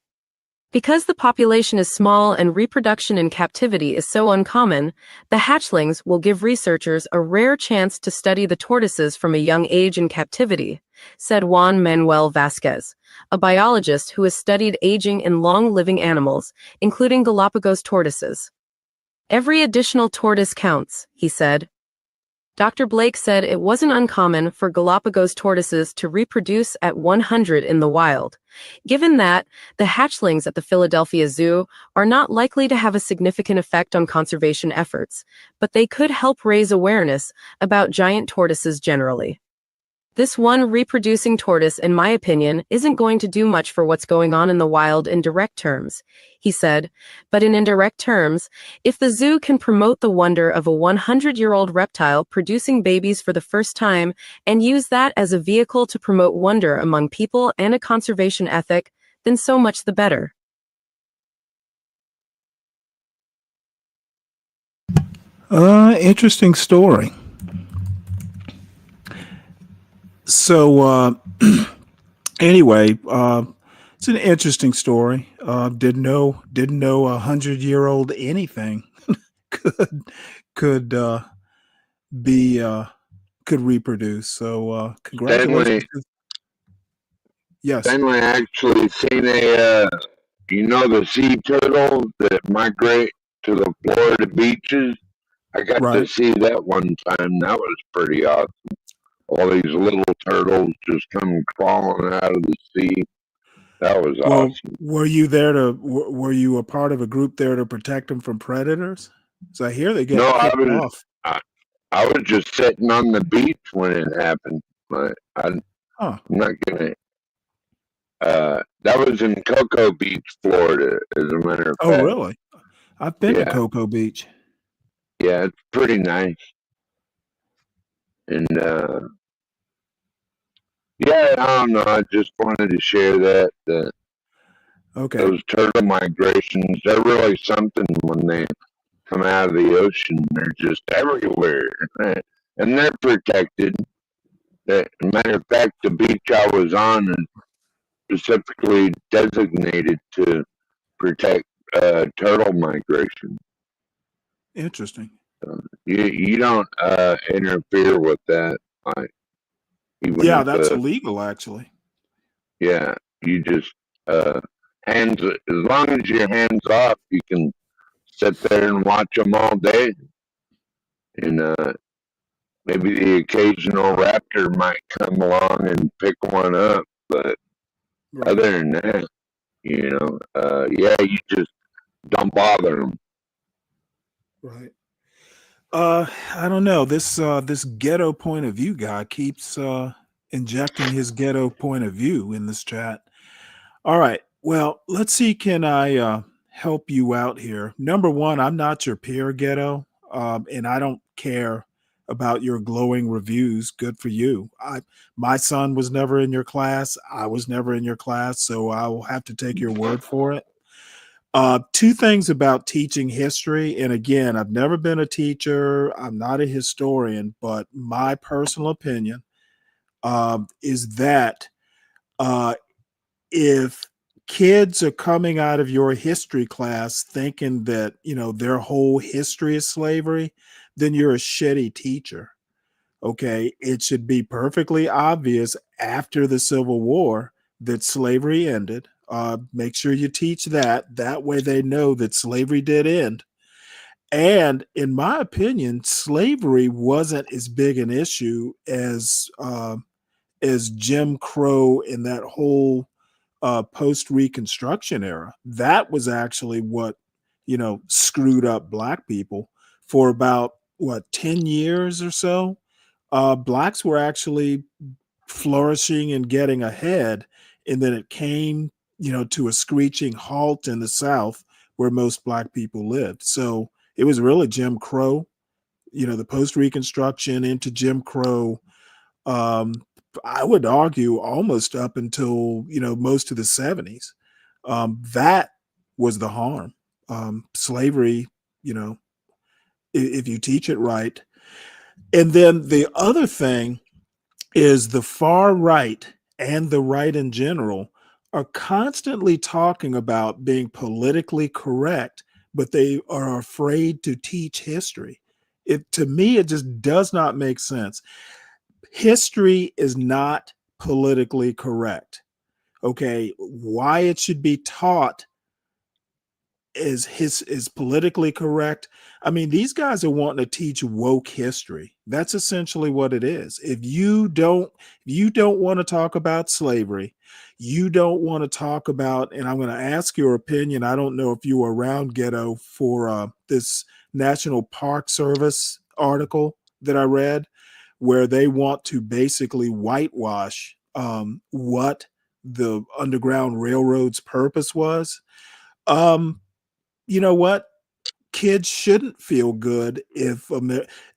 Because the population is small and reproduction in captivity is so uncommon, the hatchlings will give researchers a rare chance to study the tortoises from a young age in captivity, said Juan Manuel Vasquez, a biologist who has studied aging in long-living animals, including Galapagos tortoises. Every additional tortoise counts, he said. Dr. Blake said it wasn't uncommon for Galapagos tortoises to reproduce at 100 in the wild. Given that, the hatchlings at the Philadelphia Zoo are not likely to have a significant effect on conservation efforts, but they could help raise awareness about giant tortoises generally. This one reproducing tortoise, in my opinion, isn't going to do much for what's going on in the wild in direct terms, he said. But in indirect terms, if the zoo can promote the wonder of a 100-year-old reptile producing babies for the first time and use that as a vehicle to promote wonder among people and a conservation ethic, then so much the better. Interesting story. So anyway, it's an interesting story. Didn't know 100-year-old anything could be could reproduce. So congratulations. Stanley, Yes. Stanley actually seen the sea turtles that migrate to the Florida beaches. I got to Right. see that one time. That was pretty awesome. All these little turtles just come crawling out of the sea. That was Well, awesome. were you there were you a part of a group there to protect them from predators? So I hear they No, get picked off. I was just sitting on the beach when it happened. I'm Huh. not gonna. That was in Cocoa Beach, Florida, as a matter of Oh, fact. really? I've been to Yeah, Cocoa Beach. yeah, it's pretty nice. And yeah, I don't know. I just wanted to share that Okay. those turtle migrations, they're really something when they come out of the ocean. They're just everywhere, and they're protected. Matter of fact, the beach I was on is specifically designated to protect turtle migration. Interesting. You don't interfere with that, like even Yeah, if that's illegal actually. yeah, you just hands as long as your hands off, you can sit there and watch them all day, and maybe the occasional raptor might come along and pick one up, but Right. other than that, yeah, you just don't bother them. Right. I don't know. This ghetto point of view guy keeps injecting his ghetto point of view in this chat. All right. Well, let's see. Can I help you out here? Number one, I'm not your peer, ghetto, and I don't care about your glowing reviews. Good for you. My son was never in your class. I was never in your class, so I will have to take your word for it. Two things about teaching history, and again, I've never been a teacher. I'm not a historian, but my personal opinion is that if kids are coming out of your history class thinking that their whole history is slavery, then you're a shitty teacher. Okay, it should be perfectly obvious after the Civil War that slavery ended. Make sure you teach that. That way they know that slavery did end. And in my opinion, slavery wasn't as big an issue as Jim Crow and that whole post Reconstruction era. That was actually what screwed up black people for about 10 years or so. Blacks were actually flourishing and getting ahead, and then it came to a screeching halt in the South where most black people lived. So it was really Jim Crow, the post Reconstruction into Jim Crow. um, I would argue almost up until most of the 70s. That was the harm. Slavery, if you teach it right. And then the other thing is the far right and the right in general are constantly talking about being politically correct, but they are afraid to teach history. To me, it just does not make sense. History is not politically correct. Okay, why it should be taught is politically correct. I mean, these guys are wanting to teach woke history. That's essentially what it is. If you don't want to talk about slavery, you don't want to talk about, and I'm going to ask your opinion. I don't know if you were around, Ghetto, for this National Park Service article that I read, where they want to basically whitewash what the Underground Railroad's purpose was. You know what? Kids shouldn't feel good if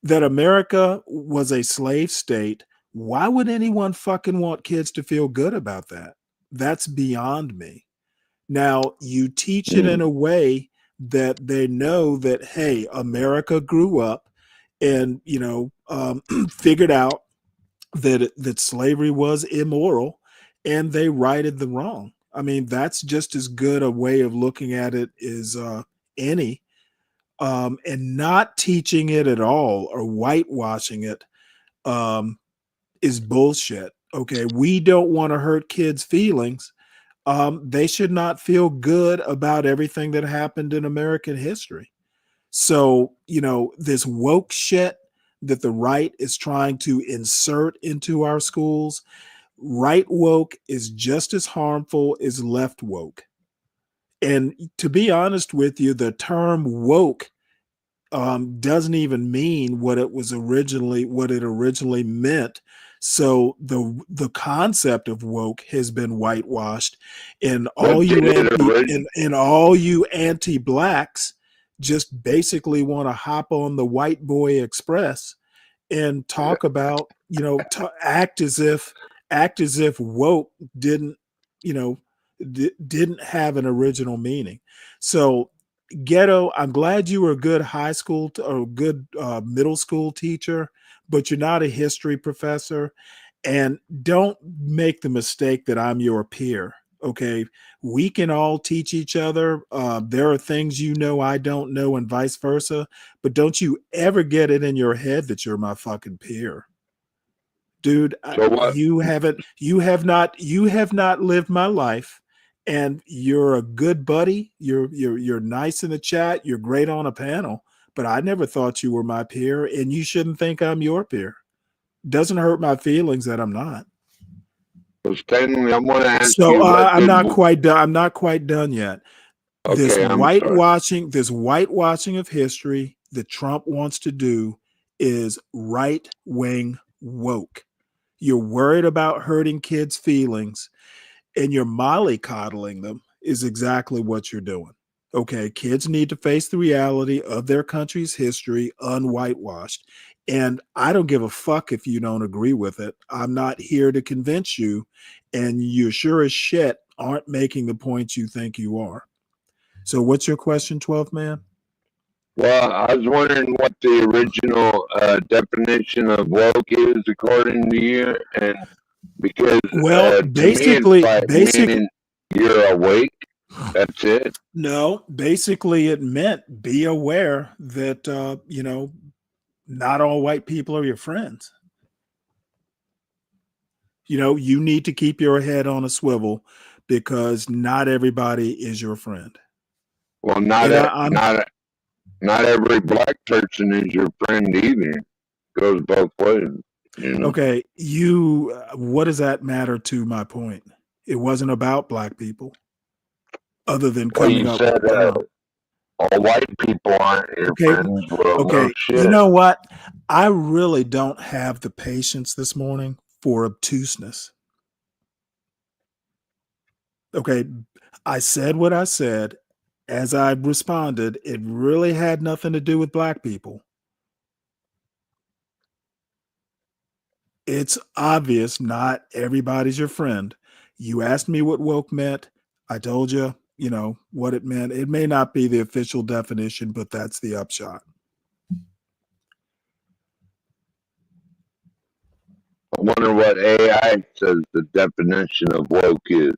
that America was a slave state. Why would anyone fucking want kids to feel good about that? That's beyond me. Now, you teach it in a way that they know that, hey, America grew up and, figured out that slavery was immoral, and they righted the wrong. I mean, that's just as good a way of looking at it as any. And not teaching it at all or whitewashing it is bullshit. Okay, we don't want to hurt kids' feelings. They should not feel good about everything that happened in American history. So, this woke shit that the right is trying to insert into our schools, right woke is just as harmful as left woke. And to be honest with you, the term woke doesn't even mean what it originally meant. So the concept of woke has been whitewashed, and all you anti-blacks just basically want to hop on the white boy express and talk about, act as if woke didn't have an original meaning. So, Ghetto, I'm glad you were a good high school or good middle school teacher, but you're not a history professor. And don't make the mistake that I'm your peer. Okay, we can all teach each other. There are things I don't know, and vice versa. But don't you ever get it in your head that you're my fucking peer, dude. You have not lived my life. And you're a good buddy. You're nice in the chat. You're great on a panel, but I never thought you were my peer, and you shouldn't think I'm your peer. Doesn't hurt my feelings that I'm not. Well, Stanley, I want to ask So you. I'm not quite done. I'm not quite done yet. Okay, This whitewashing of history that Trump wants to do is right wing woke. You're worried about hurting kids' feelings, and you're mollycoddling them is exactly what you're doing. Okay, kids need to face the reality of their country's history unwhitewashed. And I don't give a fuck if you don't agree with it. I'm not here to convince you, and you sure as shit aren't making the points you think you are. So what's your question, 12th man? Well, I was wondering what the original definition of woke is according to you, and because basically, meaning you're awake. That's it. No, basically it meant be aware that not all white people are your friends. You need to keep your head on a swivel because not everybody is your friend. Well, not every black person is your friend either. Goes both ways. Okay, what does that matter to my point? It wasn't about black people, other than coming up with all white people aren't your friends. Well, okay. no shit. You know what? I really don't have the patience this morning for obtuseness. Okay, I said what I said. As I responded, it really had nothing to do with black people. It's obvious not everybody's your friend. You asked me what woke meant. I told you, what it meant. It may not be the official definition, but that's the upshot. I wonder what AI says the definition of woke is.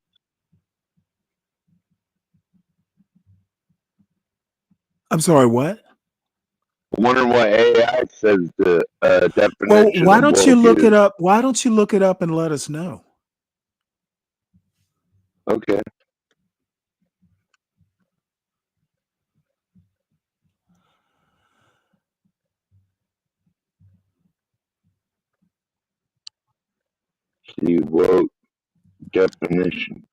I'm sorry, what? I wonder what AI says the definition. Well, why don't you look is. it up? Why don't you look it up and let us know? Okay. the woke definition.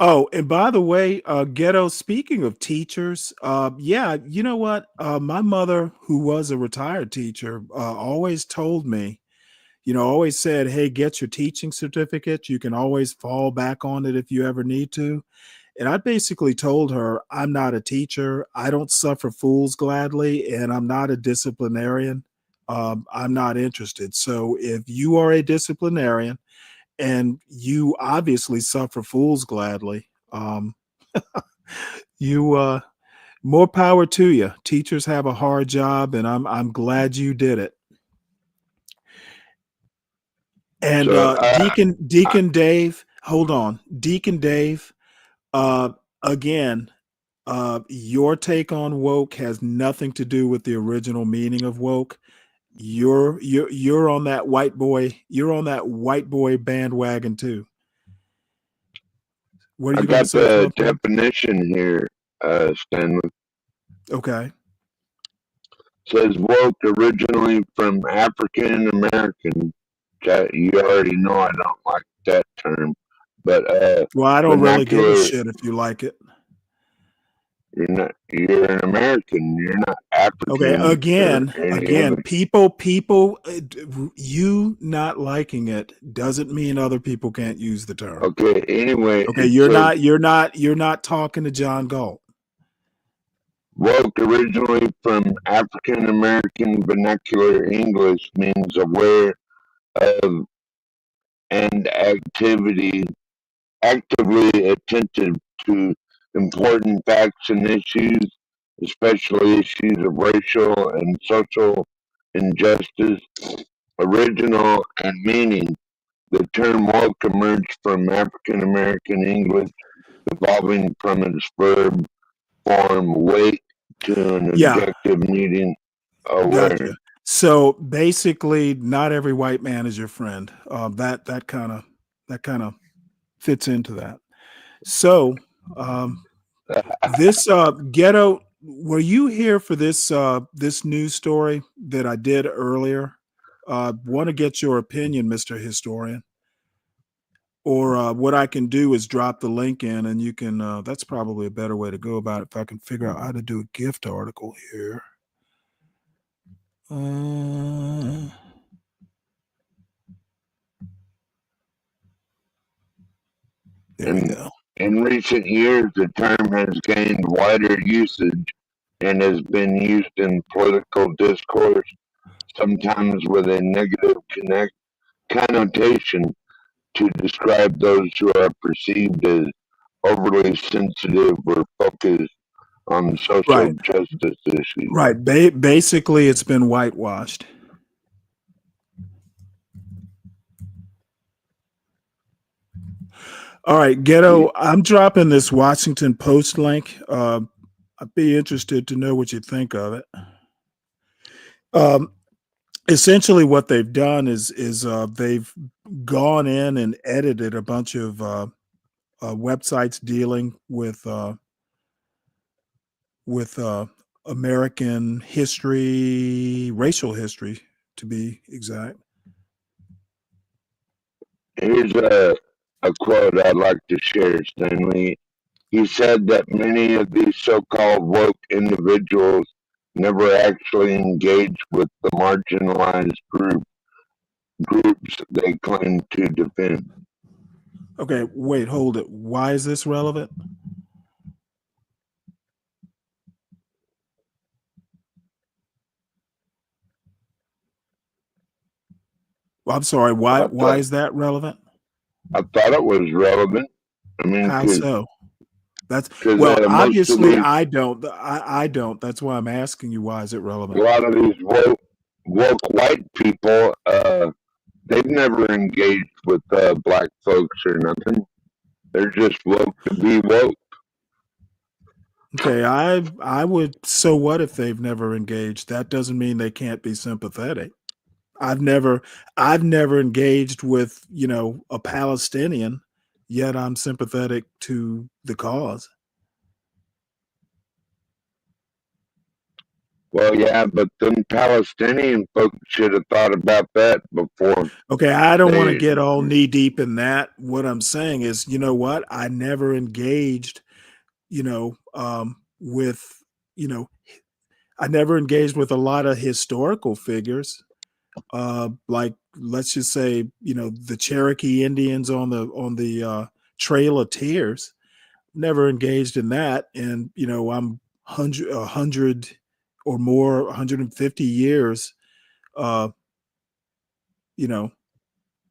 Oh, and by the way, Ghetto, speaking of teachers, yeah, you know what? My mother, who was a retired teacher, always told me, always said, hey, get your teaching certificate. You can always fall back on it if you ever need to. And I basically told her, I'm not a teacher. I don't suffer fools gladly, and I'm not a disciplinarian. I'm not interested. So if you are a disciplinarian, and you obviously suffer fools gladly, you more power to you. Teachers have a hard job, and I'm glad you did it. And So Deacon Dave, hold on, Deacon Dave. Again, your take on woke has nothing to do with the original meaning of woke. You're on that white boy. You're on that white boy bandwagon too. What are I you going to got say, the Philip? definition here, Stanley. Okay. Says woke originally from African American. You already know I don't like that term, but Well, I don't really give a vernacular. shit if you like it. You're an American. You're not Okay, African or any again, other. people, you not liking it doesn't mean other people can't use the term. Okay. Anyway, Okay, it you're says not talking to John Galt. woke originally from African American vernacular English means aware of and actively attentive to important facts and issues, especially issues of racial and social injustice. Original and meaning. The term woke emerged from African American English, evolving from its verb form wake to an Yeah, objective meaning aware. gotcha. So basically, not every white man is your friend. That kind of fits into that. So this Ghetto, were you here for this news story that I did earlier? Want to get your opinion, Mr. Historian. Or what I can do is drop the link in, and you can. That's probably a better way to go about it. If I can figure out how to do a gift article here. There we go. In recent years, the term has gained wider usage and has been used in political discourse, sometimes with a negative connotation to describe those who are perceived as overly sensitive or focused on social Right. justice issues. Right. Basically, it's been whitewashed. All right, Ghetto, I'm dropping this Washington Post link. I'd be interested to know what you think of it. Essentially, what they've done is they've gone in and edited a bunch of websites dealing with American history, racial history, to be exact. Here's a quote I'd like to share, Stanley. He said that many of these so-called woke individuals never actually engaged with the marginalized groups they claim to defend. Okay, wait, hold it. Why is this relevant? Well, I'm sorry. Why is that relevant? I thought it was relevant. I mean, How so? That's because well, most of obviously these, I don't. I don't. That's why I'm asking you. Why is it a relevant? lot of these woke white people, they've never engaged with black folks or nothing. They're just woke to be woke. Okay, I would. So what if they've never engaged? That doesn't mean they can't be sympathetic. I've never engaged with a Palestinian, yet I'm sympathetic to the cause. Well, yeah, but them Palestinian folks should have thought about that before Okay, I don't want to they. get all knee deep in that. What I'm saying is, you know what? I never engaged, with, you know, I never engaged with a lot of historical figures. Like let's just say, the Cherokee Indians on the Trail of Tears. Never engaged in that, and I'm 100 or more, 150 years, uh, you know,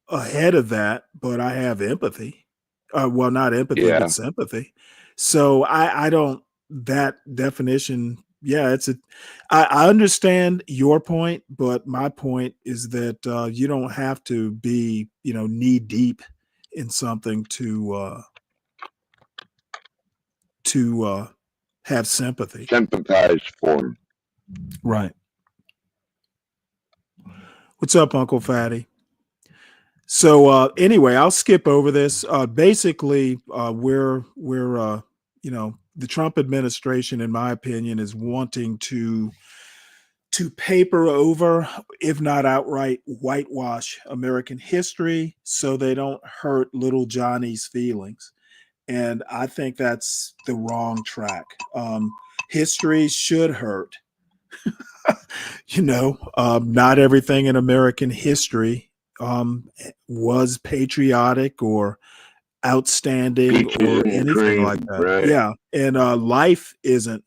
ahead of that, but I have empathy. Well, not empathy, but Yeah. sympathy. So I don't that definition. Yeah, I understand your point, but my point is that you don't have to be, knee deep in something to have sympathy. Sympathize for him. Right. What's up, Uncle Fatty? So anyway, I'll skip over this. Basically, we're the Trump administration, in my opinion, is wanting to paper over, if not outright whitewash, American history so they don't hurt little Johnny's feelings. And I think that's the wrong track. History should hurt. Not everything in American history was patriotic or outstanding Peaches or and anything cream, like that. right? Yeah. And life isn't,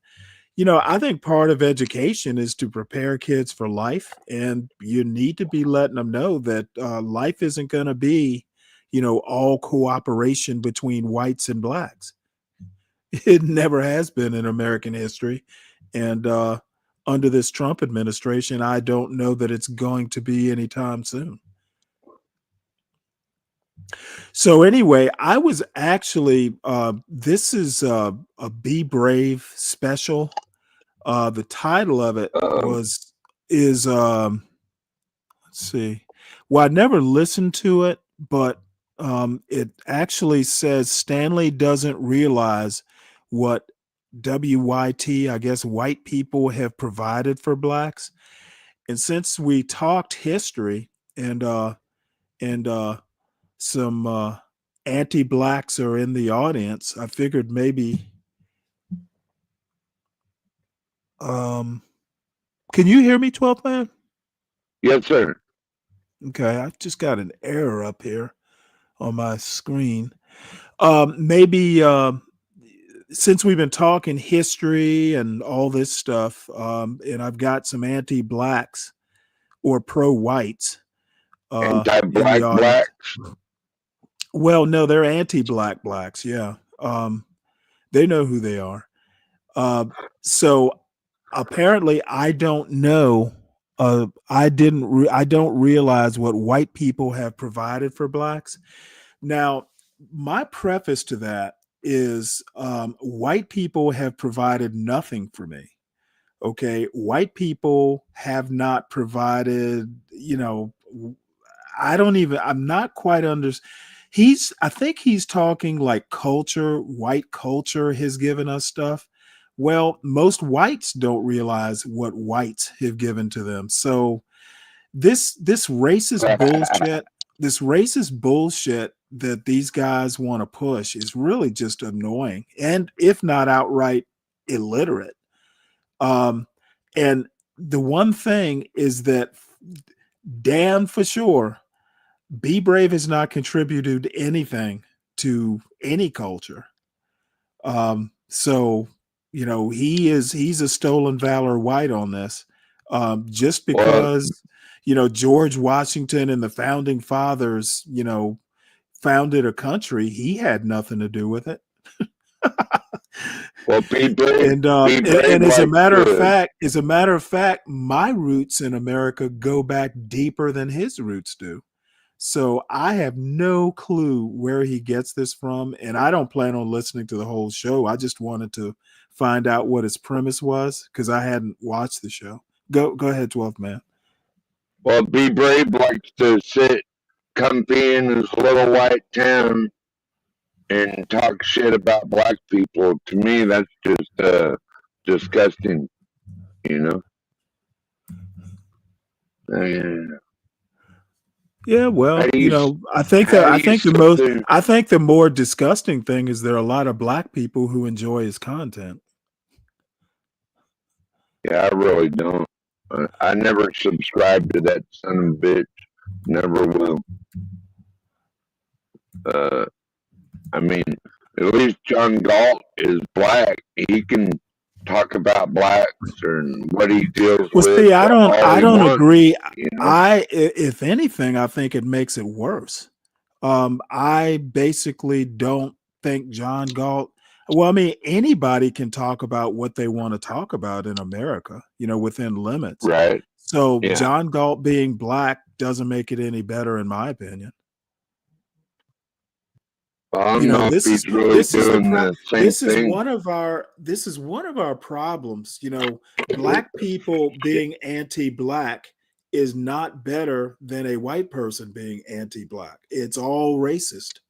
I think part of education is to prepare kids for life. And you need to be letting them know that life isn't going to be, all cooperation between whites and blacks. It never has been in American history. And under this Trump administration, I don't know that it's going to be anytime soon. So anyway, I was actually this is a Be Brave special. The title of it is let's see. Well, I never listened to it, but it actually says Stanley doesn't realize what WYT, I guess white people have provided for blacks. And since we talked history and some anti-blacks are in the audience, I figured maybe can you hear me, 12th man? Yes, sir. Okay, I've just got an error up here on my screen. Maybe since we've been talking history and all this stuff, and I've got some anti-blacks or pro-whites in the Anti-black audience. blacks. Well, no, they're anti-black blacks. Yeah, they know who they are. So apparently, I don't know. I don't realize what white people have provided for blacks. Now, my preface to that is white people have provided nothing for me. Okay. White people have not provided, I'm not quite I think he's talking like culture, white culture has given us stuff. Well, most whites don't realize what whites have given to them. So this racist bullshit that these guys want to push is really just annoying, and if not outright illiterate. And the one thing is that damn for sure, Be Brave has not contributed anything to any culture. So he's a stolen valor white on this. Just because George Washington and the founding fathers, founded a country, he had nothing to do with it. Well, be brave. And be brave and as a like matter of fact, my roots in America go back deeper than his roots do. So I have no clue where he gets this from, and I don't plan on listening to the whole show. I just wanted to find out what his premise was because I hadn't watched the show. Go ahead, 12th man. Well, Be Brave likes to sit comfy in his little white town and talk shit about black people. To me, that's just disgusting, Yeah. Yeah, well, How do you I think how do you I think the more disgusting thing is there are a lot of black people who enjoy his content. Yeah, I really don't. I never subscribed to that son of a bitch. Never will. Uh, I mean, at least John Galt is black. He can talk about blacks and what he deals Well, with see, all I he don't wants. agree. You know, If anything, I think it makes it worse. I basically don't think John Galt. Well, I mean, anybody can talk about what they want to talk about in America, within limits. right? So Yeah. John Galt being black doesn't make it any better, in my opinion. I don't know if he's really doing the same this is thing. one of our problems. Black people being anti-black is not better than a white person being anti-black. It's all racist.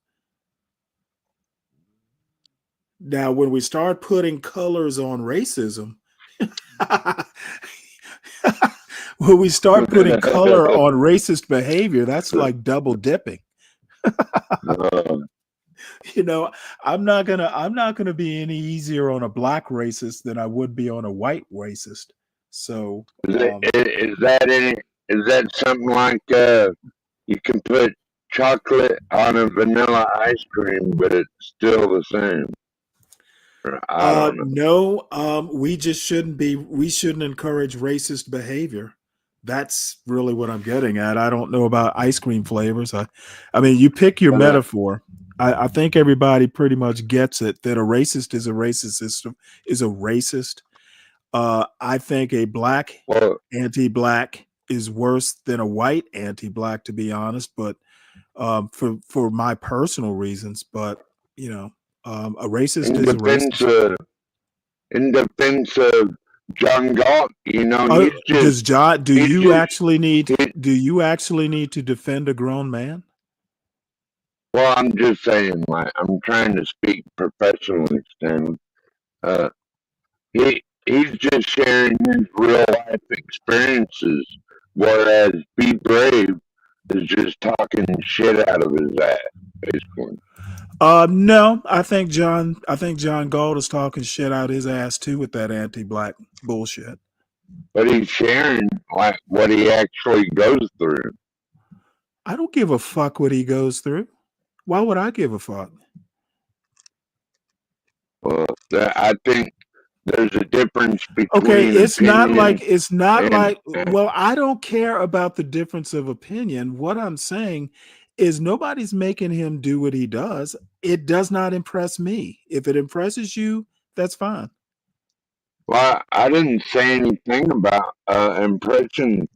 Now, when we start putting colors on racism, when we start putting color on racist behavior, that's like double dipping. I'm not gonna be any easier on a black racist than I would be on a white racist. So Is that something like you can put chocolate on a vanilla ice cream, but it's still the same? Or I don't know. no, we shouldn't encourage racist behavior. That's really what I'm getting at. I don't know about ice cream flavors. I mean, you pick your metaphor. I think everybody pretty much gets it that a racist is a racist system is a racist. I think a black anti-black is worse than a white anti-black, to be honest. But for my personal reasons, but a racist is a racist. In defense of John Galt, he's Does just John? Do he's you just actually need? Do you actually need to defend a grown man? well, I'm just saying, like I'm trying to speak professionally, Stanley. Uh, he's just sharing his real life experiences, whereas Be Brave is just talking shit out of his ass, basically. No, I think John Gold is talking shit out his ass too with that anti-black bullshit. But he's sharing like what he actually goes through. I don't give a fuck what he goes through. Why would I give a fuck? Well, I think there's a difference between Okay, it's not like and well, I don't care about the difference of opinion. What I'm saying is nobody's making him do what he does. It does not impress me. If it impresses you, that's fine. well, I didn't say anything about impression,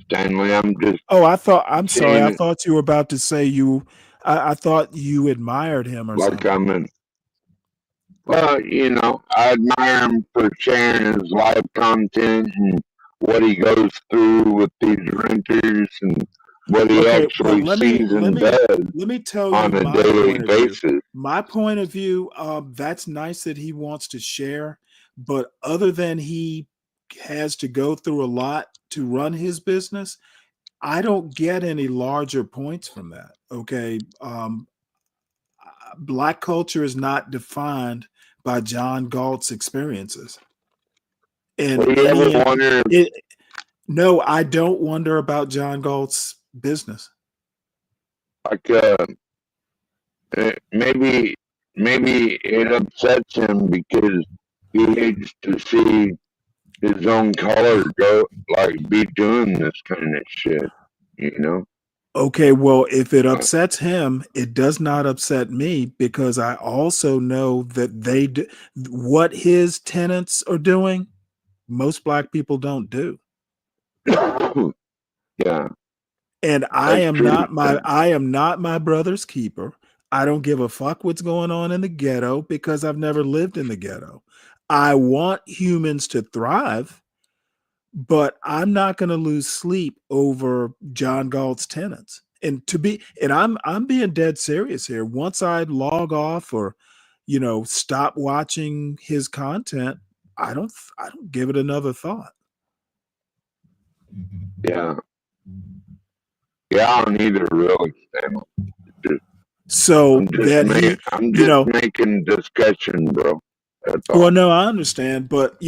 Stanley. I'm just I'm sorry. I saying thought you were about to say I thought you admired him or like something. I'm in. Well, I admire him for sharing his life content and what he goes through with these renters and what he Okay, well, actually sees and does let me tell on you a my daily point of view. basis. My point of view, that's nice that he wants to share, but other than he has to go through a lot to run his business, I don't get any larger points from that. Okay, black culture is not defined by John Galt's experiences, and Well, you ever wonder no, I don't wonder about John Galt's business. like maybe it upsets him because he hates to see his own color go be doing this kind of shit, you know? Okay, well, if it upsets him, it does not upset me because I also know that what his tenants are doing, most black people don't do. Yeah. And I am not my brother's keeper. I don't give a fuck what's going on in the ghetto because I've never lived in the ghetto. I want humans to thrive, but I'm not going to lose sleep over John Galt's tenants. And I'm being dead serious here. Once I log off or stop watching his content, I don't give it another thought. Yeah. Yeah, I don't either, really, Stanley. So I'm just making discussion, bro. That's all. Well, no, I understand, but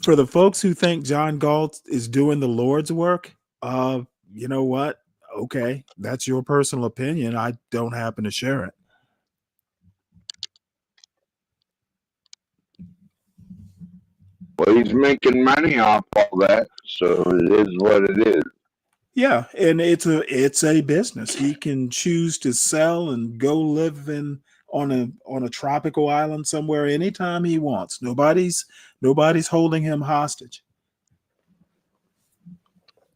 for the folks who think John Galt is doing the Lord's work, you know what? Okay, that's your personal opinion. I don't happen to share it. Well, he's making money off all that, so it is what it is. Yeah, and it's a business. He can choose to sell and go live on a tropical island somewhere anytime he wants. Nobody's holding him hostage.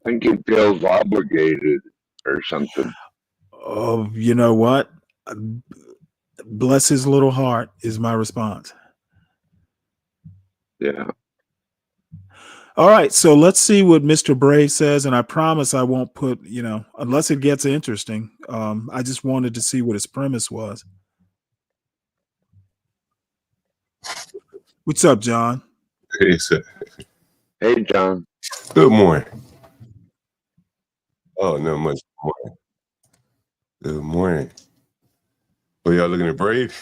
I think he feels obligated or something. Oh, you know what? Bless his little heart is my response. Yeah. All right, so let's see what Mr. Brave says, and I promise I won't put, unless it gets interesting. I just wanted to see what his premise was. What's up, John? Hey, sir. Hey, John. Good morning. Oh, not much. Good morning. Oh, y'all looking at Brave?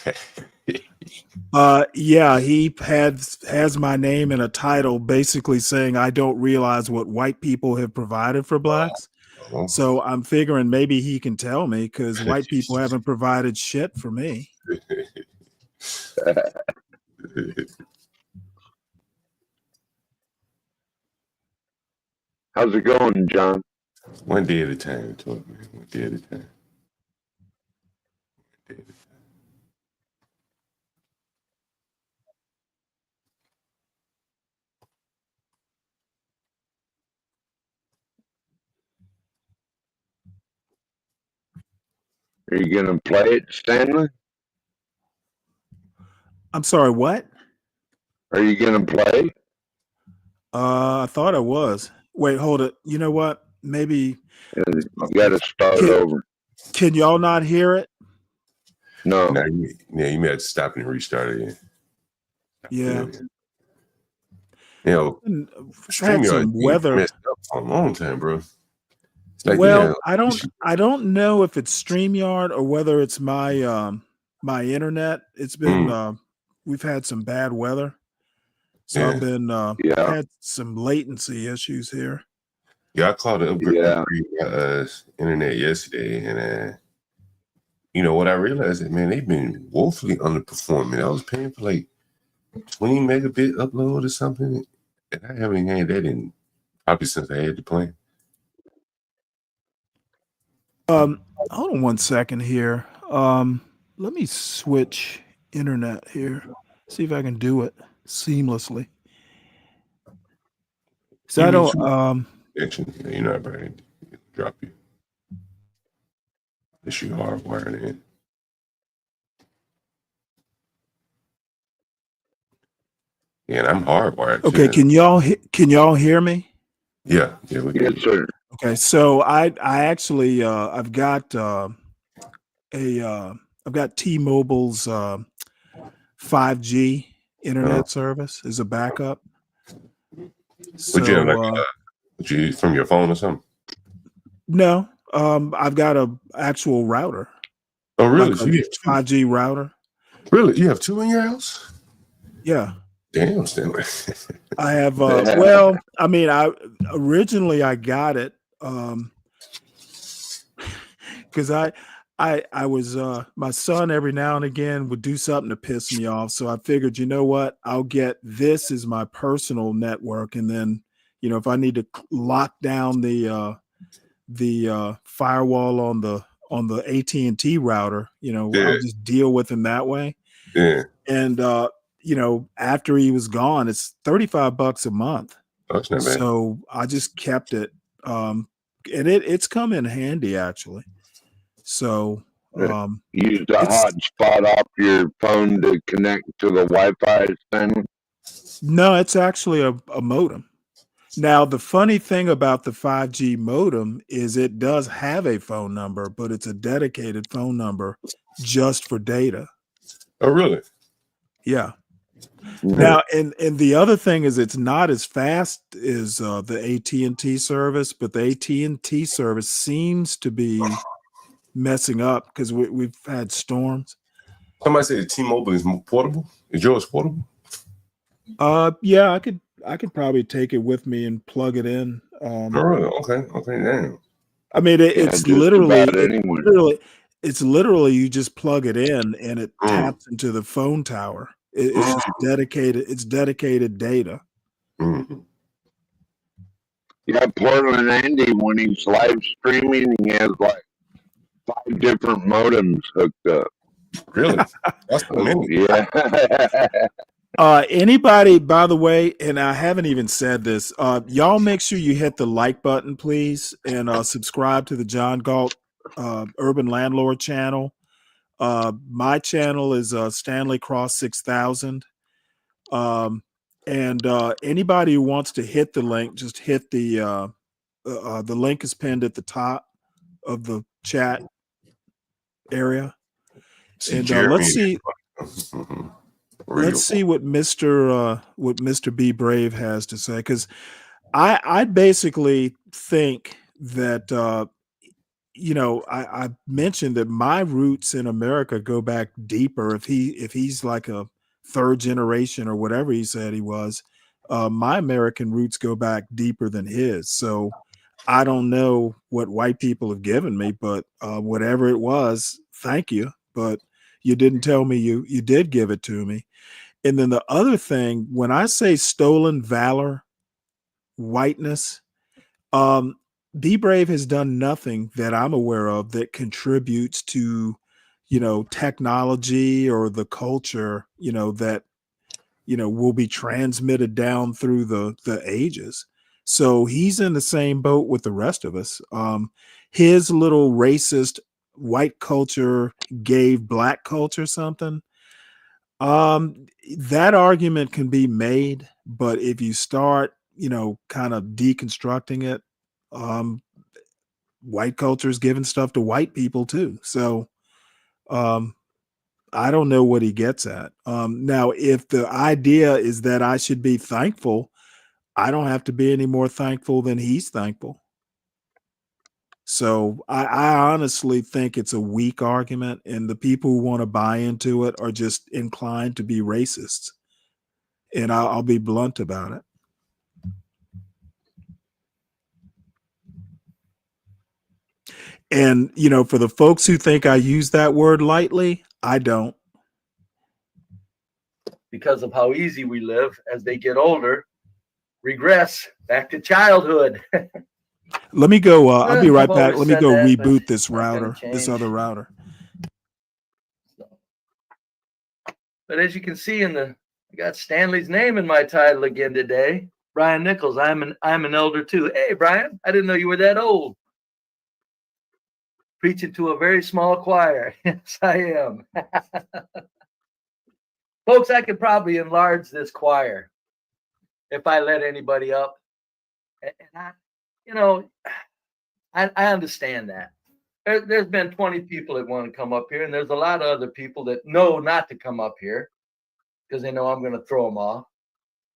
Yeah, he has my name in a title basically saying I don't realize what white people have provided for blacks. Oh. So I'm figuring maybe he can tell me because white people haven't provided shit for me. How's it going, John? One day at a time, talk, man. One day at a time. Are you gonna play it, Stanley? I'm sorry, what? Are you gonna play? I thought I was. Wait, hold it. You know what? Maybe you got to start over. Can y'all not hear it? No. Now, you may have to stop and restart again. Yeah. StreamYard some weather. messed up for a long time, bro. It's like, Well, I don't know if it's StreamYard or whether it's my my internet. It's been we've had some bad weather. So I've been had some latency issues here. Yeah, I called to upgrade my internet yesterday, and what I realized is, man, they've been woefully underperforming. I was paying for like 20 megabit upload or something, and I haven't had that in probably since I had the plan. Hold on one second here. Let me switch internet here. See if I can do it seamlessly. So I don't You're not buying it. Drop you. Unless you hardwired in. Yeah, and I'm hardwired. Okay, can y'all hear me? Yeah, we can. Yes, sir. Okay, so I actually I've got T-Mobile's 5G internet service as a backup. Would you have like from your phone or something? No, I've got a actual router. Oh, really? Like So you have 5G router. Really? You have two in your house? Yeah. Damn, Stanley. I have well, I mean, I got it because I was my son every now and again would do something to piss me off. So I figured, you know what, I'll get this as my personal network, and then if I need to lock down the firewall on the AT&T router, I'll just deal with him that way. Yeah. And after he was gone, it's $35 a month. Oh, that's not bad. So I just kept it. And it's come in handy actually. So use the hotspot off your phone to connect to the Wi-Fi, Stanley? No, it's actually a modem. Now, the funny thing about the 5G modem is it does have a phone number, but it's a dedicated phone number just for data. Oh, really? Yeah. Now, and the other thing is, it's not as fast as the AT&T service, but the AT&T service seems to be messing up because we've had storms. Somebody said T-Mobile is portable. Is yours portable? Yeah, I could probably take it with me and plug it in. Okay, damn. I mean, it's just literally, about anyone. it's literally you just plug it in and it Mm. taps into the phone tower. It's just dedicated. It's dedicated data. Yeah, Portland Andy, when he's live streaming, he has like 5 different modems hooked up. Really? That's so many. Yeah. Anybody, by the way, and I haven't even said this, y'all make sure you hit the like button, please, and subscribe to the John Galt Urban Landlord channel. My channel is Stanley Cross 6000. And anybody who wants to hit the link, just hit the link is pinned at the top of the chat area. And let's see. Let's see what Mr. B Brave has to say, because I basically think that I mentioned that my roots in America go back deeper. If he's like a third generation or whatever he said he was, my American roots go back deeper than his. So I don't know what white people have given me, but whatever it was, thank you. But you didn't tell me you did give it to me. And then the other thing, when I say stolen valor, whiteness, Be Brave has done nothing that I'm aware of that contributes to, technology or the culture, that, will be transmitted down through the ages. So he's in the same boat with the rest of us. His little racist white culture gave black culture something. That argument can be made, but if you start, kind of deconstructing it, white culture is giving stuff to white people too. So, I don't know what he gets at. Now, if the idea is that I should be thankful, I don't have to be any more thankful than he's thankful. So I honestly think it's a weak argument, and the people who want to buy into it are just inclined to be racists. And I'll be blunt about it. And, for the folks who think I use that word lightly, I don't. Because of how easy we live as they get older, regress back to childhood. Let me go. I'll be right I've back. always Let me said go that, but reboot this it's not gonna router, this change. other router. But as you can see I got Stanley's name in my title again today. Brian Nichols. I'm an elder too. Hey, Brian, I didn't know you were that old. Preaching to a very small choir. Yes, I am. Folks, I could probably enlarge this choir if I let anybody up. And I understand that. There's been 20 people that want to come up here, and there's a lot of other people that know not to come up here because they know I'm going to throw them off,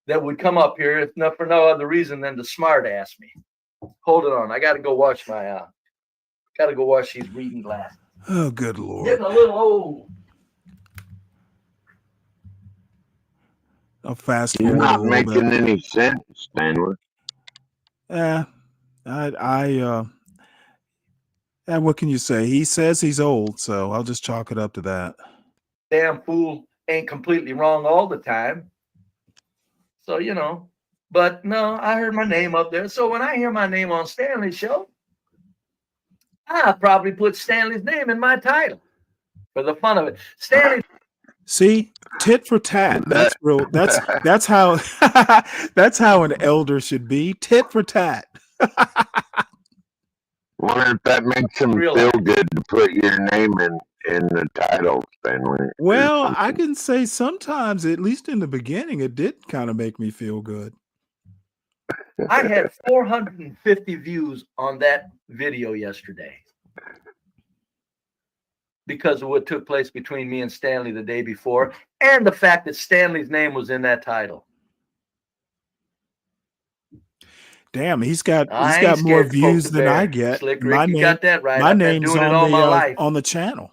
that would come up here if not for no other reason than to smart ass me. Hold it on. I got to go wash these reading glasses. Oh, good Lord. Getting a little old. I'll fast You're forward a not little bit. making any sense, Stanley. What can you say? He says he's old, so I'll just chalk it up to that. Damn fool ain't completely wrong all the time. So, but no, I heard my name up there. So when I hear my name on Stanley's show, I probably put Stanley's name in my title for the fun of it. Stanley. See, tit for tat. That's real. That's how that's how an elder should be. Tit for tat. Wonder if that makes him feel good to put your name in the title, Stanley. Well, I can say sometimes, at least in the beginning, it did kind of make me feel good. I had 450 views on that video yesterday. because of what took place between me and Stanley the day before, and the fact that Stanley's name was in that title. Damn, he's got I ain't more scared to poke views the than I bear. get. Slick My Rick, you name, got that right. my I've been name's doing it on all my life. on the channel.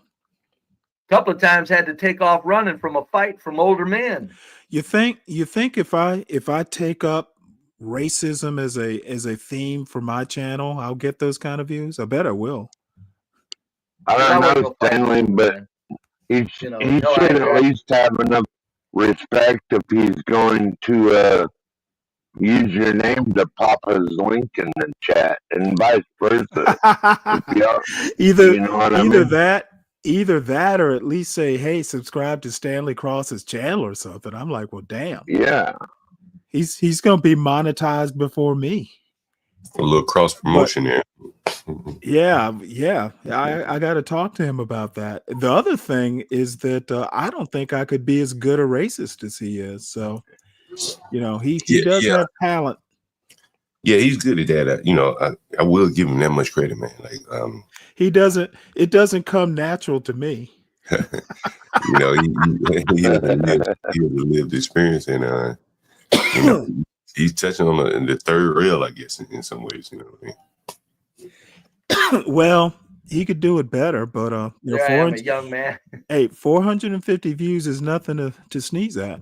A couple of times had to take off running from a fight from older men. You think if I take up racism as a theme for my channel, I'll get those kind of views? I bet I will. I don't know, Stanley, but he You know, he no, should I at hear least have enough respect if he's going to use your name to pop his link in the chat, and vice versa. Either You know what I mean? either that, or at least say, "Hey, subscribe to Stanley Cross's channel" or something. I'm like, well, damn. Yeah. He's gonna be monetized before me. A little cross promotion there. Yeah. I got to talk to him about that. The other thing is that I don't think I could be as good a racist as he is. So, you know, he does have talent. Yeah, he's good at that. You know, I will give him that much credit, man. Like, it doesn't come natural to me. you know, he has a lived experience, and you know, he's touching on the third rail, I guess, in some ways. You know what I mean? Well, he could do it better, but you know, there I am, a young man. Hey, 450 views is nothing to sneeze at.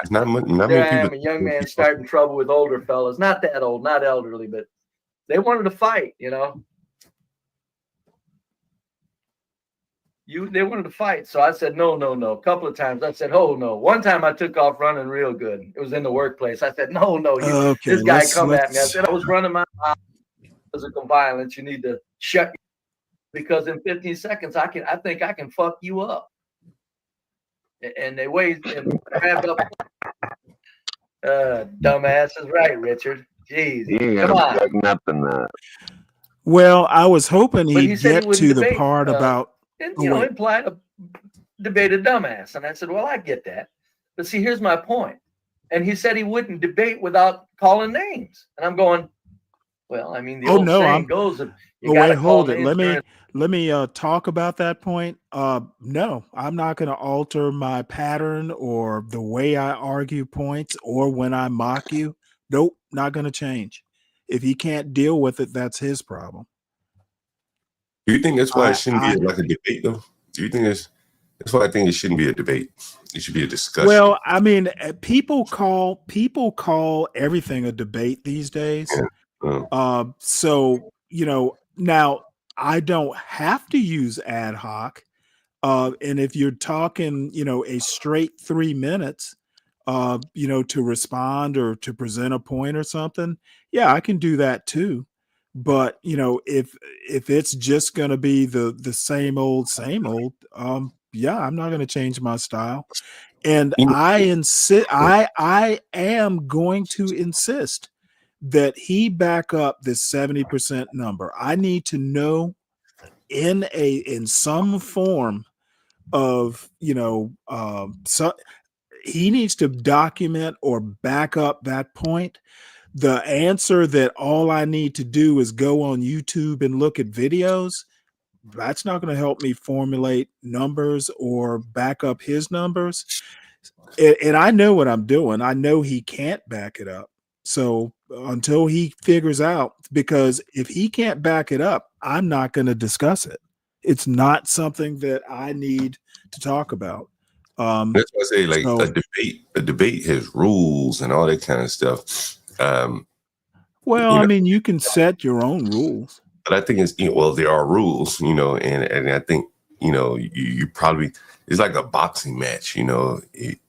Not There many I people. am, a young man starting trouble with older fellas. Not that old, not elderly, but they wanted to fight, you know. They wanted to fight. So I said, no. A couple of times I said, oh, no. One time I took off running real good. It was in the workplace. I said, no. Okay, This guy come at me. I said, I was running my mouth. Physical violence. You need to shut, because in 15 seconds, I think I can fuck you up. And they waved and grabbed up. Dumbass is right, Richard. Jeez. You ain't Come got on. to fuck nothing up. Well, I was hoping But he he'd said he get wouldn't to the debate, part about. and Oh, you know, wait. implied a debate a dumbass. And I said, well, I get that. But see, here's my point. And he said he wouldn't debate without calling names. And I'm going, well, I mean, the old saying goes, if you got to call Hold it. names. Let me talk about that point. No, I'm not going to alter my pattern or the way I argue points or when I mock you. Nope, not going to change. If he can't deal with it, that's his problem. Do you think that's why it shouldn't be like a debate, though? Do you think that's why I think it shouldn't be a debate? It should be a discussion. Well, I mean, people call everything a debate these days. Yeah. So, you know, now I don't have to use ad hoc. And if you're talking, you know, a straight 3 minutes, you know, to respond or to present a point or something, yeah, I can do that too. But, you know, if it's just going to be the same old, yeah, I'm not going to change my style. And I am going to insist that he back up this 70% number. I need to know in some form of, you know, so he needs to document or back up that point. The answer that all I need to do is go on YouTube and look at videos, that's not going to help me formulate numbers or back up his numbers. And I know what I'm doing. I know he can't back it up. So until he figures out, because if he can't back it up, I'm not going to discuss it. It's not something that I need to talk about. That's why I say, like, a debate has rules and all that kind of stuff. Well, I mean, you can set your own rules. But I think it's, you know, well, there are rules, you know, and I think, you know, you probably, it's like a boxing match, you know,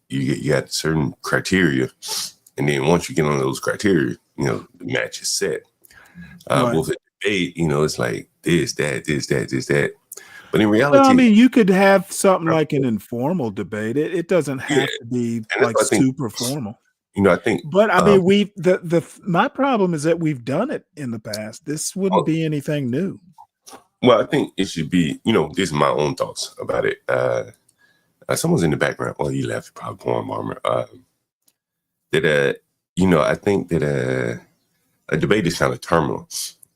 you got certain criteria, and then once you get on those criteria, you know, the match is set. Right. With a debate, you know, it's like this, that. But in reality, well, I mean, you could have something like an informal debate. It doesn't have to be like super formal. You know, I think, but I mean, my problem is that we've done it in the past. This wouldn't be anything new. Well, I think it should be, you know, these are my own thoughts about it. Someone's in the background. Well, he left, probably porn bomber. You know, I think that a debate is kind of terminal.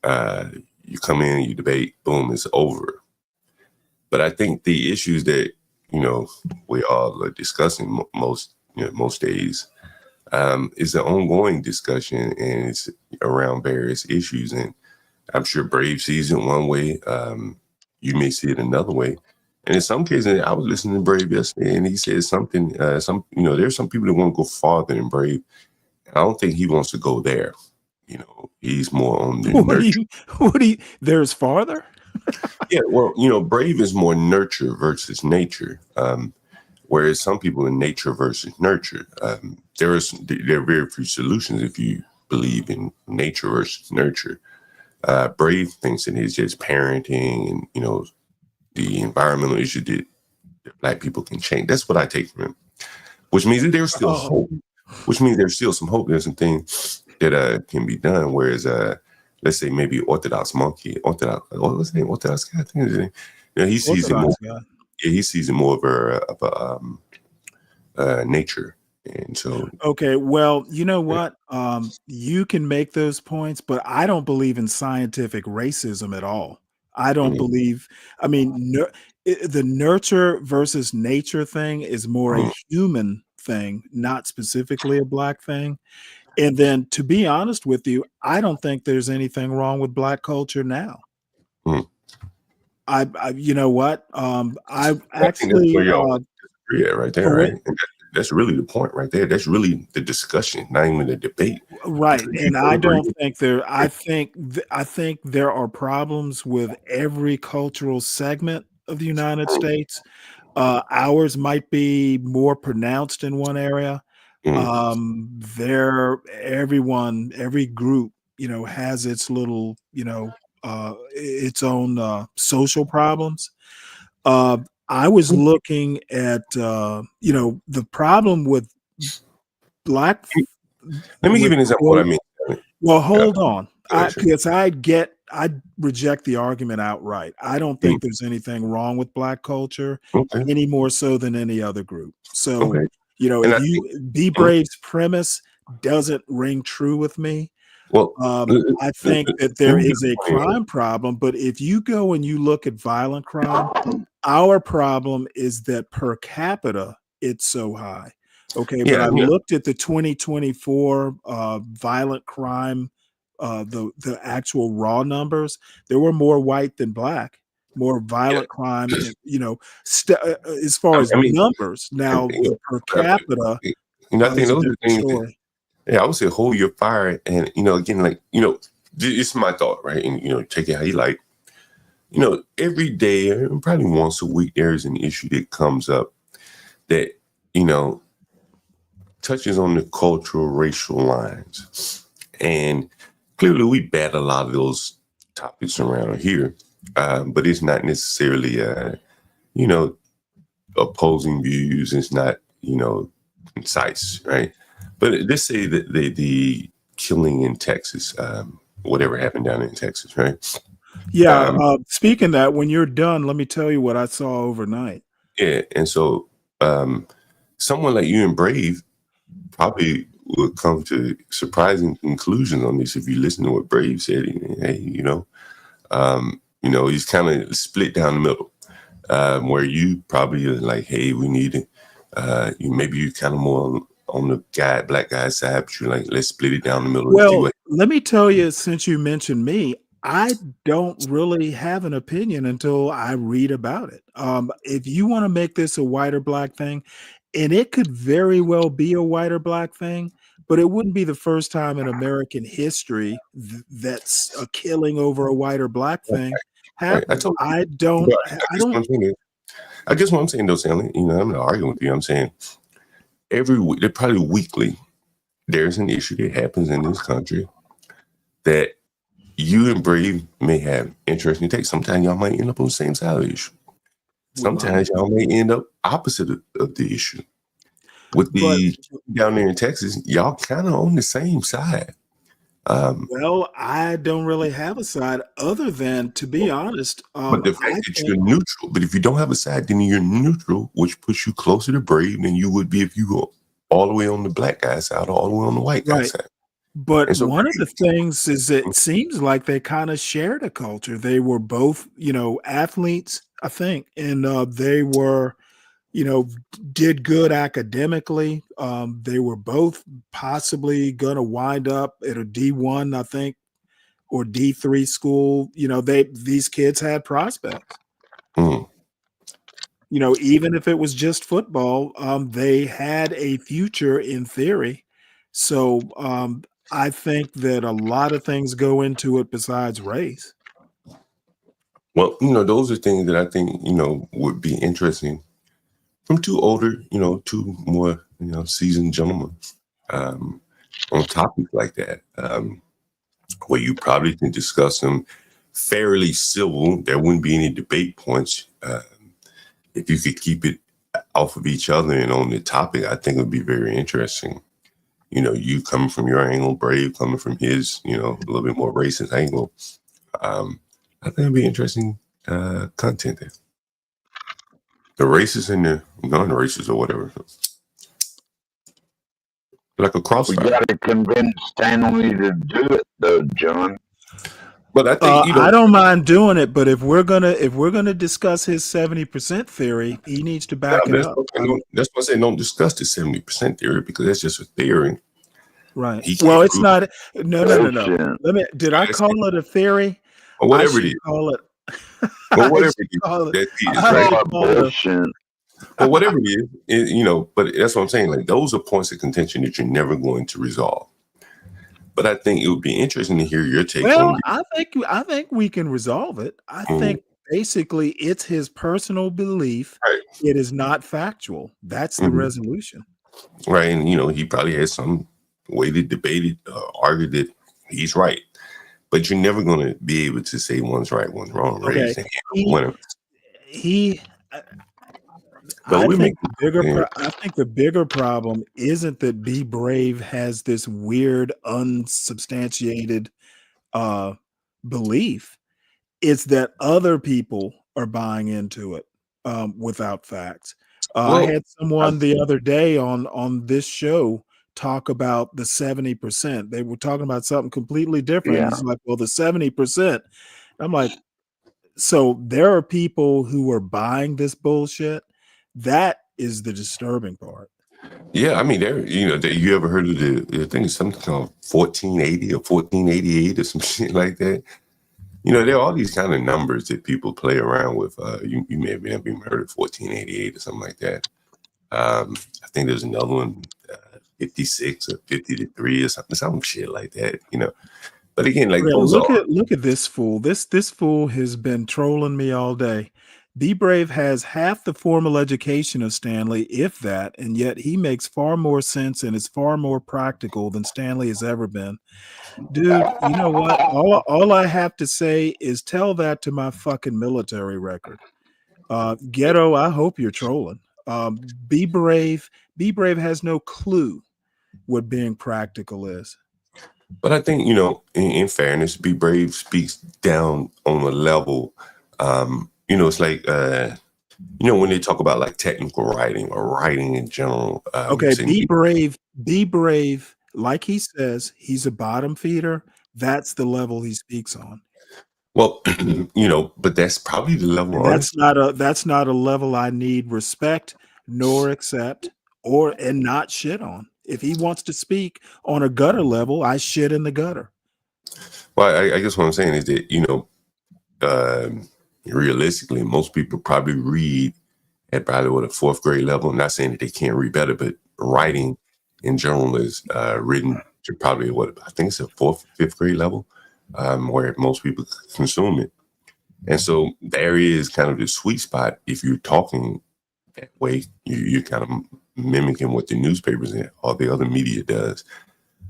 You come in, you debate, boom, it's over. But I think the issues that we all are discussing most days is the ongoing discussion, and it's around various issues. And I'm sure Brave sees it one way. You may see it another way. And in some cases, I was listening to Brave yesterday, and he said something. There's some people that want to go farther than Brave. I don't think he wants to go there. He's more on the nurture. There's farther? Yeah, well, Brave is more nurture versus nature. Whereas some people in nature versus nurture. There are very few solutions if you believe in nature versus nurture. Brave thinks that it's just parenting and, the environmental issue that Black people can change. That's what I take from him, which means that there's still hope, which means there's still some hope. There's some things that can be done. Whereas, let's say maybe Orthodox what's his name? Orthodox guy, I think his name. He sees it more. Yeah, he sees it more of a nature. And so, okay, well, you know what? You can make those points, but I don't believe in scientific racism at all. I don't believe. I mean, the nurture versus nature thing is more a human thing, not specifically a Black thing. And then, to be honest with you, I don't think there's anything wrong with Black culture now. You know what? I actually disagree at right there, right? And that's really the point right there. That's really the discussion, not even the debate. Right. And I don't think I think there are problems with every cultural segment of the United States. Ours might be more pronounced in one area. Every group, has its little, its own social problems. I was looking at, the problem with Black. Let me give you an example of what I mean. Well, hold on. Because I reject the argument outright. I don't think there's anything wrong with Black culture any more so than any other group. So, if Be Brave's premise doesn't ring true with me. Well, I think that there is a crime problem, but if you go and you look at violent crime, our problem is that per capita, it's so high. Okay, but I looked at the 2024 violent crime, the actual raw numbers. There were more white than Black, more violent crime, as far as numbers. Now, the per capita, I think those are things. Yeah, I would say hold your fire, and again, it's my thought, right? And take it how you like. Every day, and probably once a week, there's an issue that comes up that touches on the cultural, racial lines, and clearly we bat a lot of those topics around here, but it's not necessarily, opposing views. It's not, concise, right? But let's say that the killing in Texas, whatever happened down in Texas, right? Yeah. Speaking of that, when you're done, let me tell you what I saw overnight. Yeah. And so someone like you and Brave probably would come to surprising conclusions on this if you listen to what Brave said. Hey, he's kind of split down the middle, where you probably are like, hey, we need it. Maybe you kind of more on the Black guy side, but you're like, let's split it down the middle. Well, let me tell you, since you mentioned me, I don't really have an opinion until I read about it. If you want to make this a white or Black thing, and it could very well be a white or Black thing, but it wouldn't be the first time in American history that's a killing over a white or Black thing happened. I guess what I'm saying though, Stanley, I'm not arguing with you. I'm saying every week, probably weekly, there's an issue that happens in this country that you and Brave may have interesting takes. Sometimes y'all might end up on the same side of the issue. Sometimes y'all may end up opposite of the issue. With the down there in Texas, y'all kind of on the same side. Well, I don't really have a side other than, to be honest. But the fact that you're neutral. But if you don't have a side, then you're neutral, which puts you closer to Brave than you would be if you go all the way on the Black guy side or all the way on the white guy side. But one of the things is it seems like they kind of shared a culture. They were both, athletes. I think, and they were, did good academically. They were both possibly going to wind up at a D1, I think, or D3 school. These kids had prospects. Mm. Even if it was just football, they had a future in theory. So I think that a lot of things go into it besides race. Well, those are things that I think, would be interesting from two older, two more, seasoned gentlemen on topics like that, where you probably can discuss them fairly civil. There wouldn't be any debate points. If you could keep it off of each other and on the topic, I think it would be very interesting. You coming from your angle, Brave coming from his, a little bit more racist angle. I think it'd be interesting content there. The racists and the non-racists or whatever. Like a crossfire. We got to convince Stanley to do it, though, John. But I think I don't mind doing it, but if we're gonna discuss his 70% theory, he needs to back it up. That's why I say don't discuss the 70% theory, because that's just a theory. Right. Well, it's not. No. Did I call it a theory? Or whatever it is. Call it. Or whatever it is. Or whatever it is, but that's what I'm saying. Like, those are points of contention that you're never going to resolve. But I think it would be interesting to hear your take on it. I think we can resolve it. I think basically it's his personal belief. Right. It is not factual. That's the resolution. Right. And, he probably has some way to debate it, argue that he's right. But you're never going to be able to say one's right, one's wrong. Right? I think the bigger problem isn't that Be Brave has this weird, unsubstantiated belief. It's that other people are buying into it without facts. I had someone the other day on this show talk about the 70%. They were talking about something completely different. Yeah. He's like, well, the 70%. I'm like, so there are people who are buying this bullshit. That is the disturbing part. Yeah, I mean, you ever heard of I think it's something called 1480 or 1488 or some shit like that? There are all these kind of numbers that people play around with. You may have never even heard of 1488 or something like that. I think there's another one, 56 or 53 or some shit like that, But again, like, look at this fool. This fool has been trolling me all day. Be Brave has half the formal education of Stanley, if that, and yet he makes far more sense and is far more practical than Stanley has ever been. Dude, you know what? All I have to say is tell that to my fucking military record. Ghetto, I hope you're trolling. Be Brave has no clue what being practical is. But I think, in fairness, Be Brave speaks down on a level. It's like, when they talk about like technical writing or writing in general. Okay, Be Brave. Like he says, he's a bottom feeder. That's the level he speaks on. Well, but that's probably the level. That's not a level I need respect nor accept and not shit on. If he wants to speak on a gutter level, I shit in the gutter. Well, I guess what I'm saying is that, realistically, most people probably read at probably a fourth grade level. I'm not saying that they can't read better, but writing in general is written to probably I think it's a fifth grade level, where most people consume it. And so there is kind of the sweet spot. If you're talking that way, you're kind of mimicking what the newspapers and all the other media does.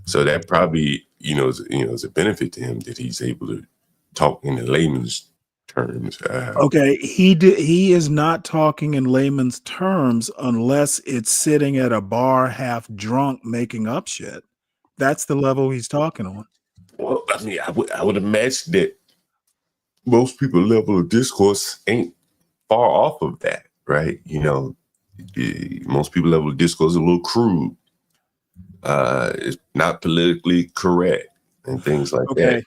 So that probably, is a benefit to him that he's able to talk in the layman's terms. Okay, he is not talking in layman's terms unless it's sitting at a bar half drunk making up shit. That's the level he's talking on. Well, I mean, I would imagine that most people's level of discourse ain't far off of that, right? Most people's level of discourse is a little crude. It's not politically correct and things like that.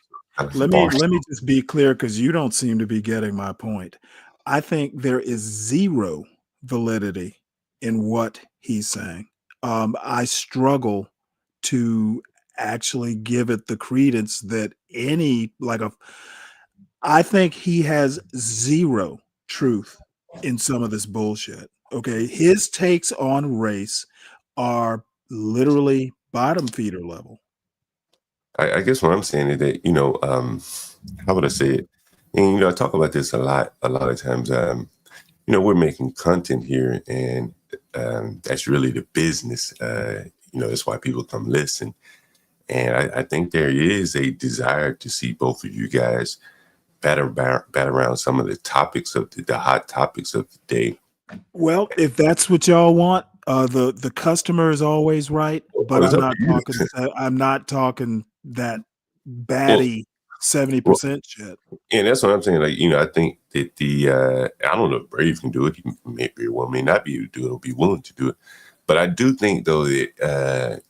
Let me just be clear, because you don't seem to be getting my point. I think there is zero validity in what he's saying. I struggle to actually give it the credence that I think he has zero truth in some of this bullshit. Okay. His takes on race are literally bottom feeder level. I guess what I'm saying is that, how would I say it? And, I talk about this a lot of times. We're making content here, and that's really the business. That's why people come listen. And I think there is a desire to see both of you guys bat around some of the topics of the hot topics of the day. Well, if that's what y'all want, the customer is always right, but I'm not talking that batty 70% shit. And that's what I'm saying. Like, I think that I don't know if Brave can do it. He may be or may not be able to do it or be willing to do it. But I do think, though, that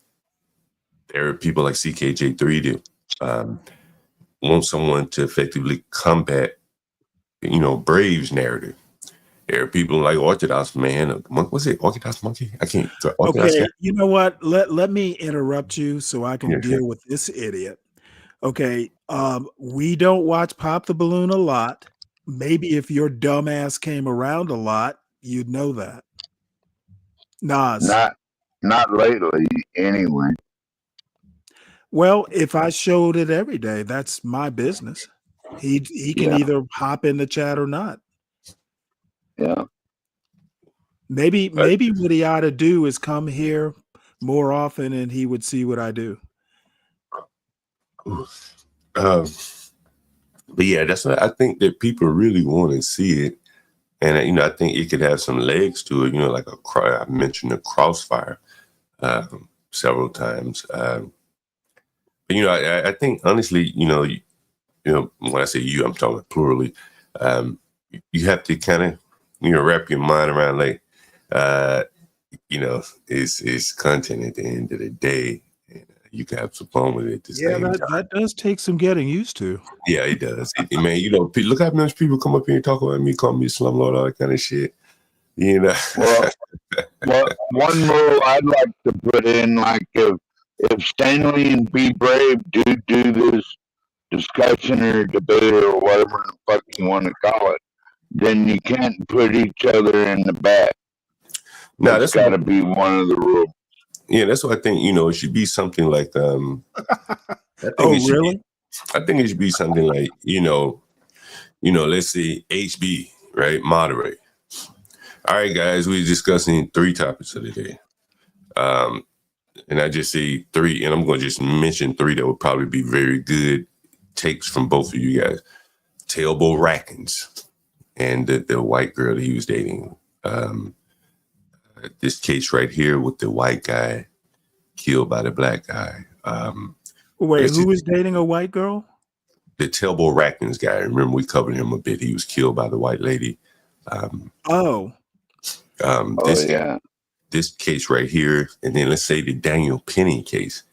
there are people like CKJ3 that want someone to effectively combat, Brave's narrative. There are people like Orthodox Man. What's it? Orthodox Monkey? I can't. Okay, you know what? Let me interrupt you so I can deal with this idiot. Okay, we don't watch Pop the Balloon a lot. Maybe if your dumb ass came around a lot, you'd know that. Nas. Not lately, anyway. Well, if I showed it every day, that's my business. He can either hop in the chat or not. Yeah. Maybe what he ought to do is come here more often and he would see what I do. But yeah, that's what I think that people really want to see it. And, I think it could have some legs to it, like I mentioned the crossfire several times. But, I think honestly, when I say you, I'm talking plurally. You have to kind of, wrap your mind around like, it's content at the end of the day. And you can have some fun with it. That does take some getting used to. Yeah, it does. Man, look how much people come up here and talk about me, call me slumlord, all that kind of shit. Well, one rule I'd like to put in, like if Stanley and Be Brave do this discussion or debate or whatever the fuck you want to call it, then you can't put each other in the back. No, that's got to be one of the rules. Yeah, that's what I think. It should be something like Oh, really? I think it should be something like let's say HB, right? Moderate. All right, guys, we're discussing 3 topics of the day. And I just say 3, and I'm going to just mention 3 that would probably be very good takes from both of you guys. Tailbow Rackins and the white girl that he was dating. This case right here with the white guy killed by the black guy. Wait, who was dating a white girl? The Tailbow Rackins guy. Remember, we covered him a bit. He was killed by the white lady. This case right here, and then let's say the Daniel Penny case.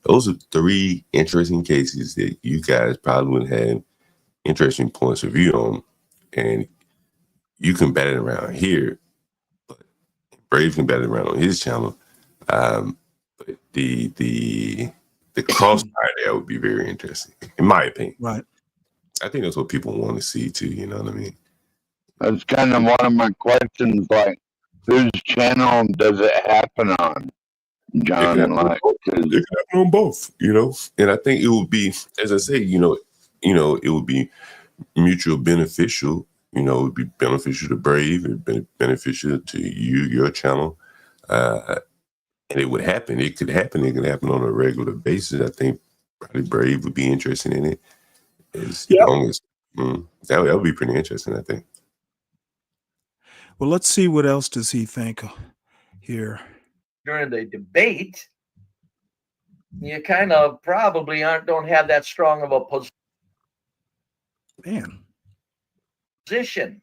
Those are 3 interesting cases that you guys probably would have interesting points of view on, and you can bat it around here. But Brave can bat it around on his channel. But the crossfire there would be very interesting, in my opinion. Right. I think that's what people want to see too. You know what I mean? That's kind of one of my questions. Like, whose channel does it happen on, John? It can happen on both. And I think it would be, as I say, it would be mutual beneficial. It would be beneficial to Brave, it would be beneficial to you, your channel. And it would happen. It could happen. It could happen on a regular basis. I think probably Brave would be interested in it. As long as that would be pretty interesting, I think. Well, let's see what else does he think here. During the debate, you kind of probably don't have that strong of a position.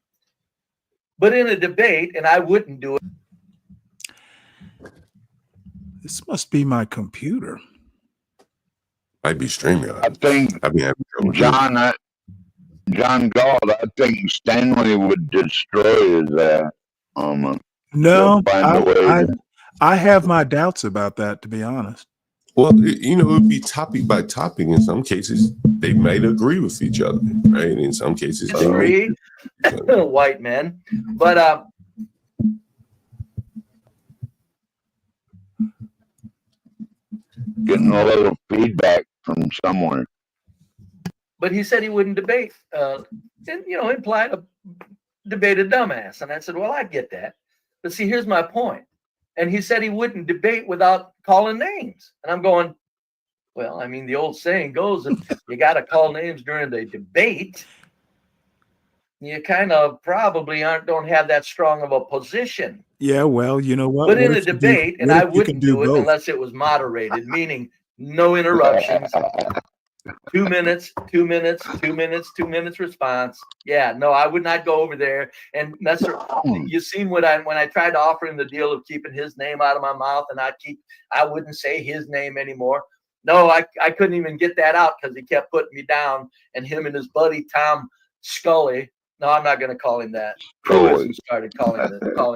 But in a debate, and I wouldn't do it. This must be my computer. Might be streaming. I think, John, John Galt, I think Stanley would destroy his ass. No, They'll find a way to. I have my doubts about that, to be honest. Well, you know, it'd be topic by topic. In some cases, they might agree with each other, right? In some cases, they may. Disagree, white men, but Getting a little feedback from somewhere. but he said he wouldn't debate. And implied a debate a dumbass, and I said, well, I get that, but see, here's my point. And he said he wouldn't debate without calling names, and I'm going, well, I mean, the old saying goes, if you got to call names during the debate, you kind of probably don't have that strong of a position. Yeah, well, you know what? But in What a if you do- debate, and what I if you can wouldn't do do it both? unless it was moderated, meaning no interruptions, 2 minutes, 2 minutes, 2 minutes, 2 minutes response. Yeah, no, I would not go over there and mess around. You've seen when I tried to offer him the deal of keeping his name out of my mouth, and I wouldn't say his name anymore. No, I couldn't even get that out because he kept putting me down, and him and his buddy Tom Scully. No, I'm not going to call him that. Truism started calling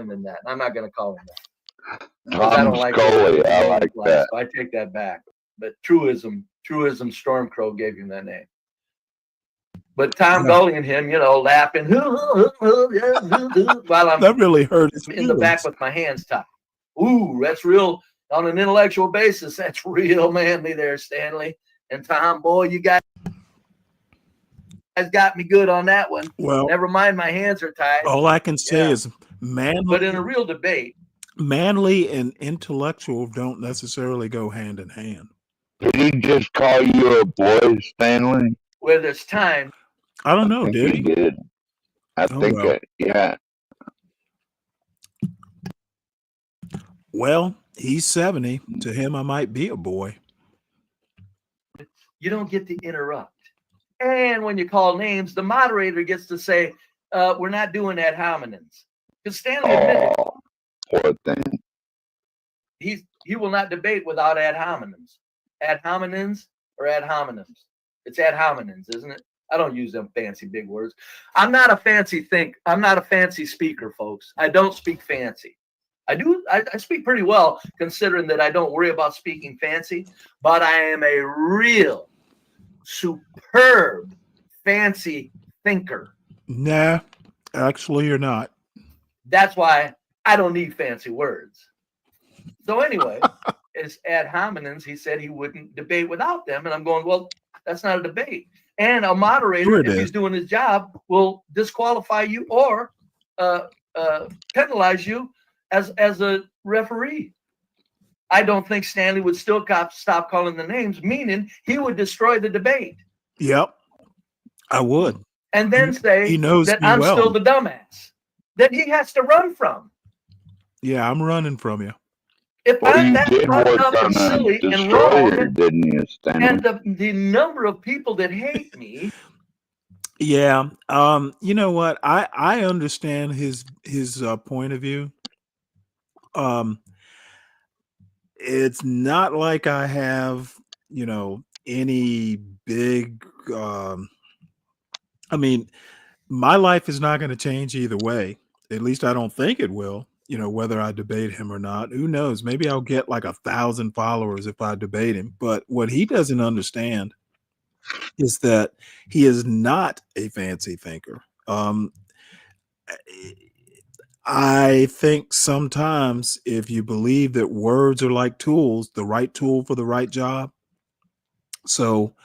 him that. I'm not going to call him that. Because I don't like Scully, I like that. So I take that back. But Truism Stormcrow gave him that name. But Tom Gully and him, laughing while I'm That really hurt his in the back with my hands tied. Ooh, that's real. On an intellectual basis, that's real manly there, Stanley. And Tom, boy, you guys got me good on that one. Well, never mind, my hands are tied. All I can say is manly. But in a real debate, manly and intellectual don't necessarily go hand in hand. Did he just call you a boy, Stanley? where there's time. I don't know, did He he? did. I think, well. Yeah. Well, he's 70. To him, I might be a boy. You don't get to interrupt. And when you call names, the moderator gets to say, we're not doing ad hominems. Because Stanley admitted poor thing. he will not debate without ad hominems. Ad hominems or ad hominems? It's ad hominems, isn't it? I don't use them fancy big words. I'm not a fancy speaker, folks. I don't speak fancy. I speak pretty well, considering that I don't worry about speaking fancy, but I am a real superb fancy thinker. Nah, actually, you're not. That's why I don't need fancy words. So anyway, as ad hominems, he said he wouldn't debate without them. And I'm going, well, that's not a debate. And a moderator, if he's doing his job, will disqualify you or penalize you as a referee. I don't think Stanley would still stop calling the names, meaning he would destroy the debate. Yep, I would. And then say he knows that me I'm well. still the dumbass that he has to run from. Yeah, I'm running from you. If I'm that fucked up and silly and wrong, didn't you, Stanley? and the number of people that hate me. Yeah, you know what? I understand his point of view. It's not like I have, any big. I mean, my life is not going to change either way. At least I don't think it will. Whether I debate him or not, who knows? Maybe I'll get like 1,000 followers if I debate him. But what he doesn't understand is that he is not a fancy thinker. I think sometimes if you believe that words are like tools, the right tool for the right job. So,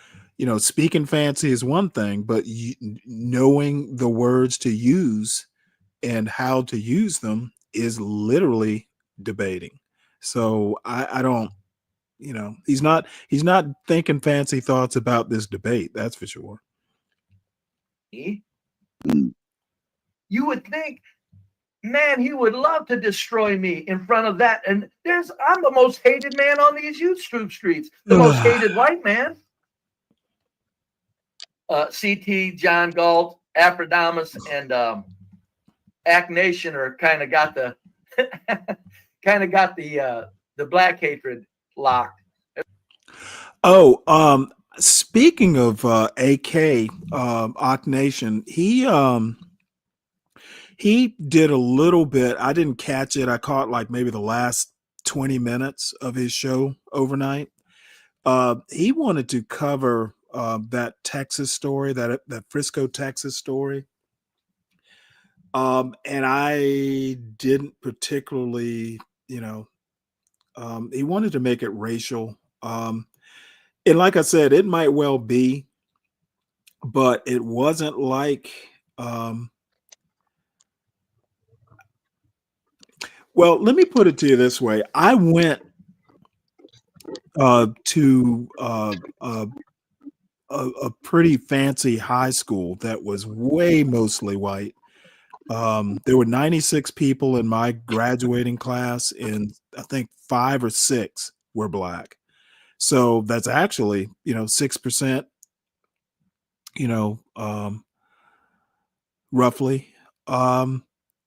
speaking fancy is one thing, but knowing the words to use and how to use them is literally debating. So I don't, he's not thinking fancy thoughts about this debate. That's for sure. You would think, man, he would love to destroy me in front of that. And I'm the most hated man on these YouTube streets, the most hated white man. CT, John Galt, Aphrodamos, and Act Nation are kind of got the the black hatred locked. Oh, Speaking of AK Ock Nation, he did a little bit. I didn't catch it. I caught like maybe the last 20 minutes of his show overnight. He wanted to cover that Texas story, that Frisco, Texas story. And I didn't particularly, he wanted to make it racial. And like I said, it might well be, but it wasn't like, well, let me put it to you this way. I went to a pretty fancy high school that was way mostly white. There were 96 people in my graduating class, and I think 5 or 6 were black. So that's actually, 6%, roughly.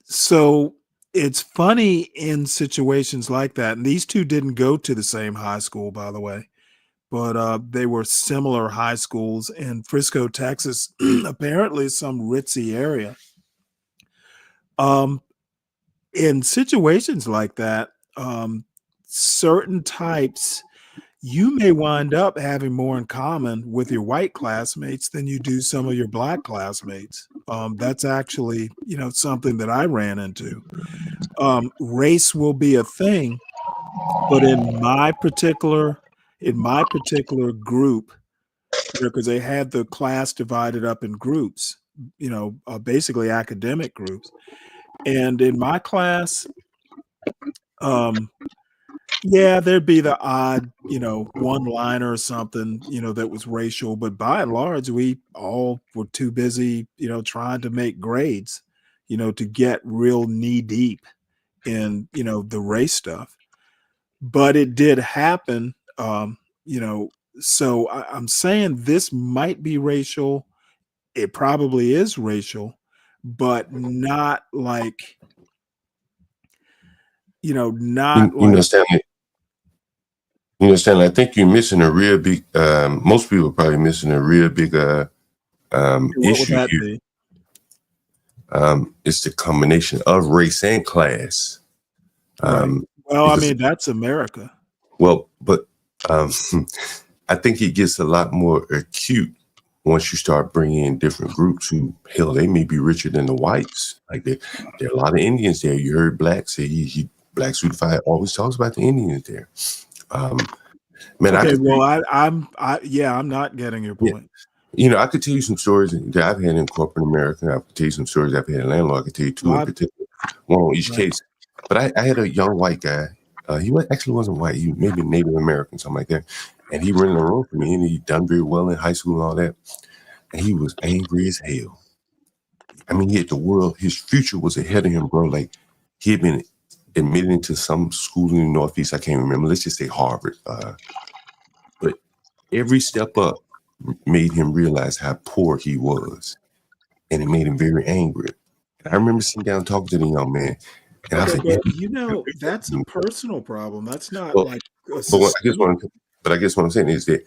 So it's funny in situations like that. And these two didn't go to the same high school, by the way, but they were similar high schools in Frisco, Texas, apparently some ritzy area. In situations like that, certain types, you may wind up having more in common with your white classmates than you do some of your black classmates. That's actually, something that I ran into. Race will be a thing, but in my particular group, because they had the class divided up in groups, basically academic groups. And in my class, yeah, there'd be the odd, one liner or something, that was racial, but by and large, we all were too busy, trying to make grades, to get real knee deep in, the race stuff. But it did happen, so I'm saying this might be racial. It probably is racial, but not like, not like. Stanley. Stanley, I think you're missing a real big. Most people are probably missing a real big What issue would that here. be? It's the combination of race and class. Right. Well, I mean, that's America. Well, but I think it gets a lot more acute once you start bringing in different groups who, hell, they may be richer than the whites. Like there are a lot of Indians there. You heard Black say Black Suitified always talks about the Indians there. Man, okay, well, I'm not getting your point. I could tell you some stories that I've had in corporate America. I could tell you some stories I've had in landlord. I could tell you two in particular, one on each case. But I had a young white guy. He actually wasn't white. He maybe Native American, something like that. And he rented a room for me, and he done very well in high school and all that. And he was angry as hell. I mean, he had the world. His future was ahead of him, bro. Like he had been admitted into some school in the Northeast. I can't remember. Let's just say Harvard. But every step up made him realize how poor he was, and it made him very angry. I remember sitting down talking to the young man, and I was like, that's a personal problem. That's not like a but I guess what I'm saying is that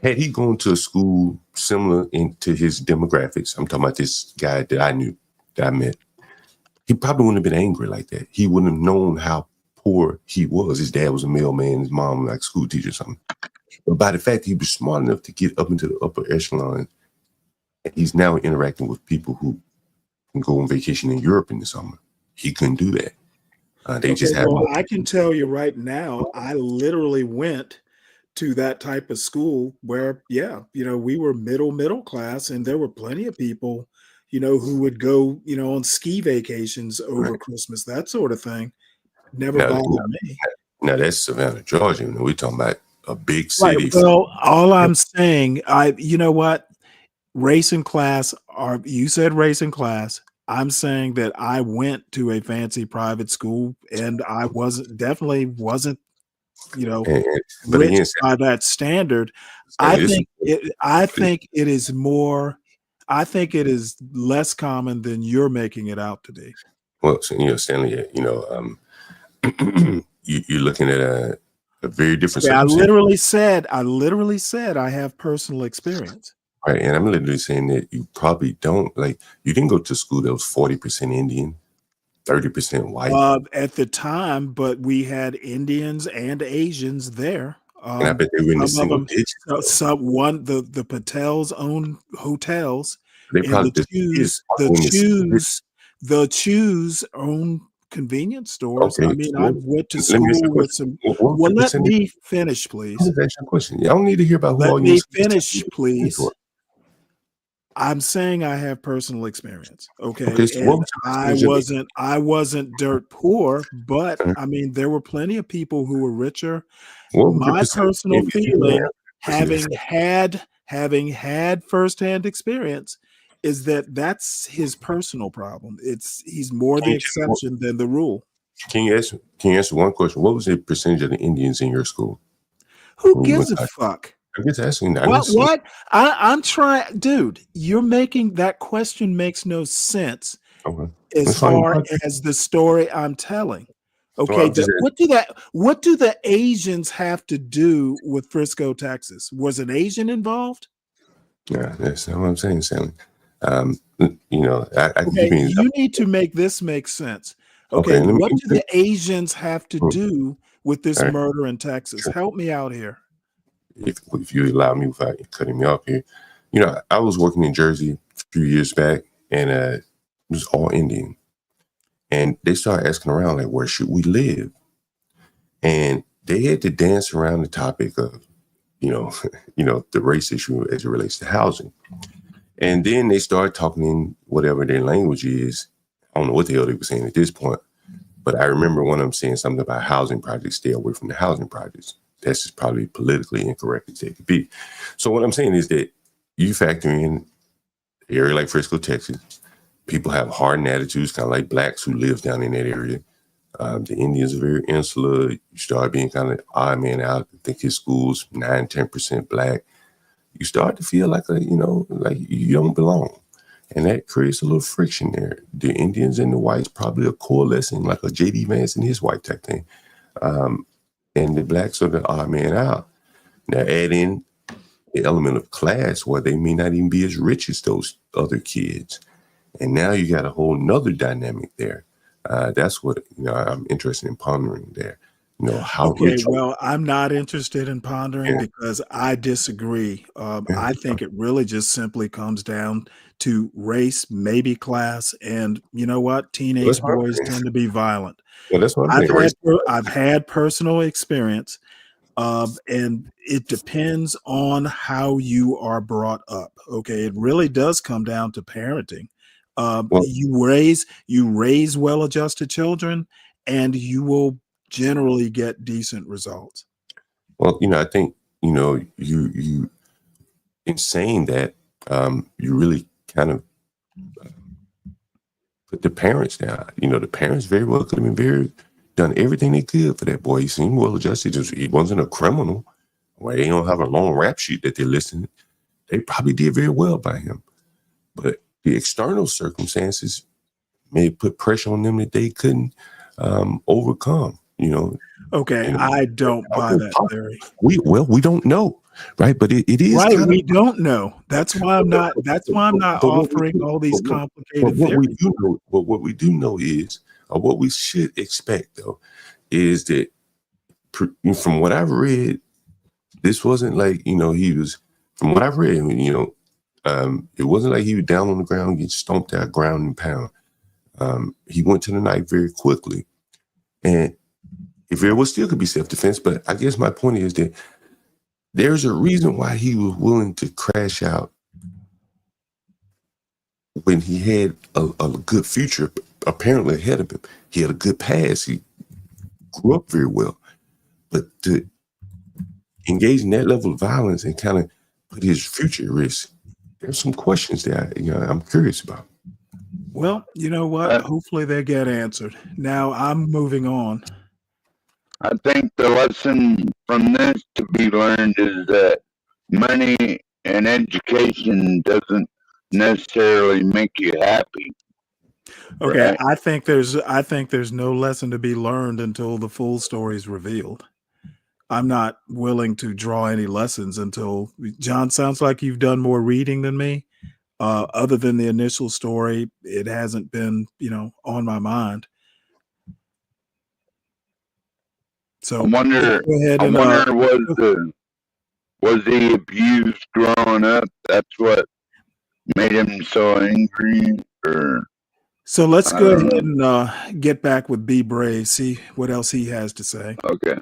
had he gone to a school similar to his demographics, I'm talking about this guy that I knew, that I met, he probably wouldn't have been angry like that. He wouldn't have known how poor he was. His dad was a mailman, his mom like a school teacher or something. But by the fact he was smart enough to get up into the upper echelon, and he's now interacting with people who can go on vacation in Europe in the summer. He couldn't do that. I can tell you right now, I literally went to that type of school where, we were middle class, and there were plenty of people, who would go, on ski vacations over Christmas, that sort of thing. Never bothered me. Now that's Savannah, Georgia. We're talking about a big city. Right. Well, all I'm saying, you know what? Race and class you said race and class. I'm saying that I went to a fancy private school, and I definitely wasn't, rich by that standard. I think it is more. I think it is less common than you're making it out to be. Well, Stanley, you're looking at a very different Okay, I circumstance. literally said I have personal experience. Right, and I'm literally saying that you probably don't. Like, you didn't go to school that was 40% Indian, 30% white. At the time, but we had Indians and Asians there. And I bet they were in the Some of single them, digits, though. the Patels own hotels, They and probably just is in the single digits. the Chews own convenience stores. I Okay, mean, I so went to let me ask you school a with question. some. What was Well, the let percentage? me finish, please. Let me ask you a question. I don't need to hear about who Let all you me went to finish, school please. for. I'm saying I have personal experience, okay? Okay, so what And was your percentage of I wasn't dirt poor, but Uh-huh. I mean, there were plenty of people who were richer. What was your My percentage of personal Indians you feeling, have? having had firsthand experience, is that that's his personal problem. He's more the Can you tell me what, exception than the rule. can you answer one question? What was the percentage of the Indians in your school? Who when you went gives a to high school? fuck? I'm just asking. I didn't see. What? I'm trying, dude. You're making that question makes no sense Okay. as That's fine. far as the story I'm telling. Well, Okay, I'm just asking. what do the Asians have to do with Frisco, Texas? Was an Asian involved? Yeah, that's not what I'm saying, Stanley. You know, I can give Okay, you an you example. need to make this make sense. Okay, Okay, let me. what do the Asians have to do with this All right, murder in Texas? sure. Help me out here. If you allow me without cutting me off here, you know, I was working in Jersey a few years back, and it was all Indian, and they started asking around like, where should we live? And they had to dance around the topic of, you know, the race issue as it relates to housing. And then they started talking in whatever their language is. I don't know what the hell they were saying at this point, but I remember one of them saying something about housing projects, stay away from the housing projects. That's just probably politically incorrect as they could be. So what I'm saying is that you factor in an area like Frisco, Texas, people have hardened attitudes, kind of like blacks who live down in that area. The Indians are very insular. You start being kind of odd man out. I think his school's 9-10% black. You start to feel like like you don't belong. And that creates a little friction there. The Indians and the whites probably are coalescing like a J.D. Vance and his white type thing. And the blacks are the odd man out. Now add in the element of class where they may not even be as rich as those other kids. And now you got a whole nother dynamic there. That's what I'm interested in pondering there. How Okay, rich well, I'm not interested in pondering yeah, because I disagree. yeah. I think it really just simply comes down to race, maybe class, and you know what? Well, Teenage that's what I'm boys saying. tend to be violent. Well, that's what I'm saying. Race. I've had personal experience, and it depends on how you are brought up. Okay, it really does come down to parenting. Well, You raise well-adjusted children, and you will generally get decent results. well, I think you in saying that, you really kind of put the parents down. The parents very well could have been done everything they could for that boy. He seemed well adjusted. He wasn't a criminal. Where they don't have a long rap sheet that they're listening. They probably did very well by him. But the external circumstances may put pressure on them that they couldn't overcome. Okay, I don't buy that theory. We don't know, right? But it is Right, kind we of. don't know. That's why I'm not. That's why I'm not But what we offering do, all these but complicated what we theories. do know, but what we do know is, or what we should expect though, is that from what I've read, this wasn't like he was. From what I've read, it wasn't like he was down on the ground getting stomped out, ground and pound. He went to the knife very quickly, and if it was still could be self-defense. But I guess my point is that there's a reason why he was willing to crash out when he had a good future apparently ahead of him. He had a good past. He grew up very well. But to engage in that level of violence and kind of put his future at risk, there's some questions that I'm curious about. Well, you know what? Hopefully they get answered. Now I'm moving on. I think the lesson from this to be learned is that money and education doesn't necessarily make you happy. Okay, Right? I think there's no lesson to be learned until the full story is revealed. I'm not willing to draw any lessons until John. Sounds like you've done more reading than me. Other than the initial story, it hasn't been, on my mind. So I wonder. go ahead I and wonder was he abused growing up? That's what made him so angry, or so let's I go don't ahead know. and get back with Be Brave. See what else he has to say. Okay.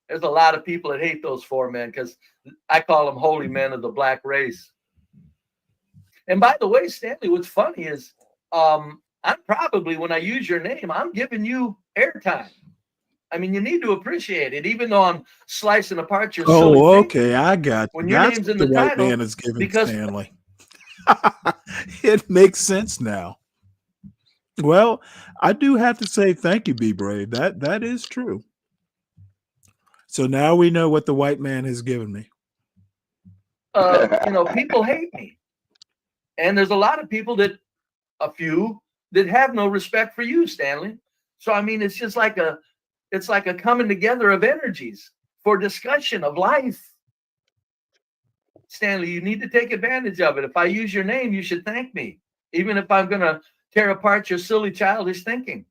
There's a lot of people that hate those four men because I call them holy men of the black race. And by the way, Stanley, what's funny is I'm probably, when I use your name, I'm giving you airtime. I mean, you need to appreciate it, even though I'm slicing apart your silly Oh, thinking. okay, I got you. When your That's name's what in the the white title, man is giving because Stanley. It makes sense now. Well, I do have to say thank you, Be Brave. That is true. So now we know what the white man has given me. people hate me. And there's a lot of people a few that have no respect for you, Stanley. So, I mean, it's just like a coming together of energies for discussion of life. Stanley, you need to take advantage of it. If I use your name, you should thank me, even if I'm going to tear apart your silly, childish thinking.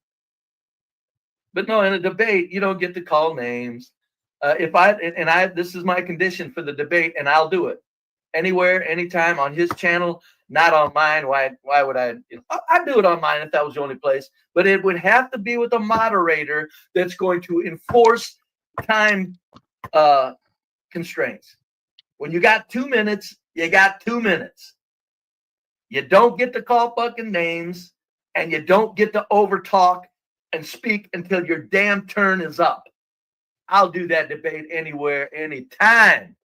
But no, in a debate, you don't get to call names. This is my condition for the debate, and I'll do it anywhere, anytime on his channel, not on mine. Why would I? I'd do it on mine if that was the only place. But it would have to be with a moderator that's going to enforce time constraints. When you got 2 minutes, you got 2 minutes. You don't get to call fucking names, and you don't get to overtalk and speak until your damn turn is up. I'll do that debate anywhere, anytime.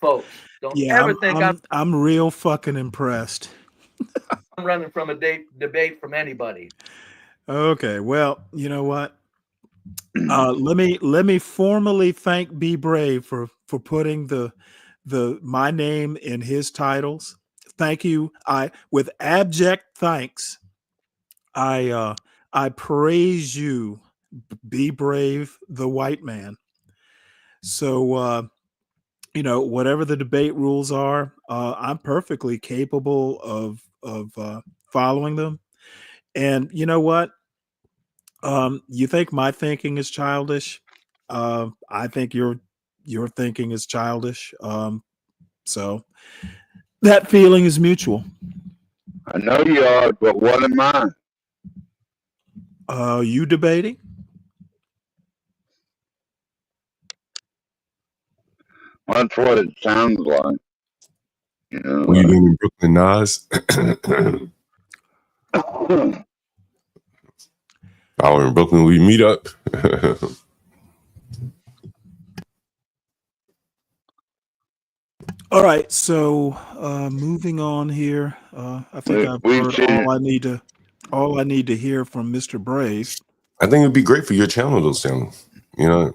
Folks, don't ever think I'm real fucking impressed. I'm running from a debate from anybody. Okay, well, you know what? Let me formally thank Be Brave for putting the my name in his titles. Thank you. With abject thanks, I praise you, Be Brave, the white man. So whatever the debate rules are, I'm perfectly capable of following them. And you know what? You think my thinking is childish? I think your thinking is childish. So that feeling is mutual. I know you are, but what am I? You debating? That's what it sounds like. You know, What are you doing in Brooklyn, Nas? Out in Brooklyn, we meet up. All right, so moving on here. I think I've heard all I need to hear from Mr. Brave. I think it'd be great for your channel, those channels. It'd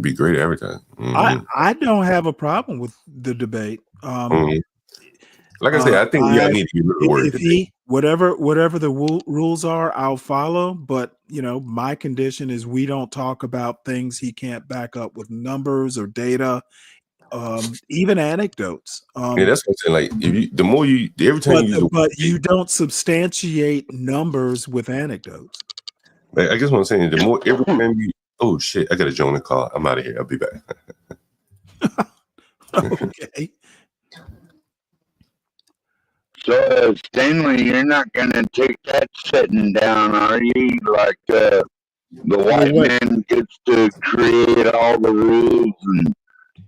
be great advertising. I don't have a problem with the debate. Like I said, I think we all need to use the word debate. Whatever the rules are, I'll follow. But my condition is we don't talk about things he can't back up with numbers or data, even anecdotes. Yeah, that's what I'm saying. Like, every time you use a but you don't substantiate numbers with anecdotes. Like, I guess what I'm saying is every time you, oh shit, I got to join the call. I'm out of here. I'll be back. Okay. So, Stanley, you're not going to take that sitting down, are you? Like, the white man gets to create all the rules, and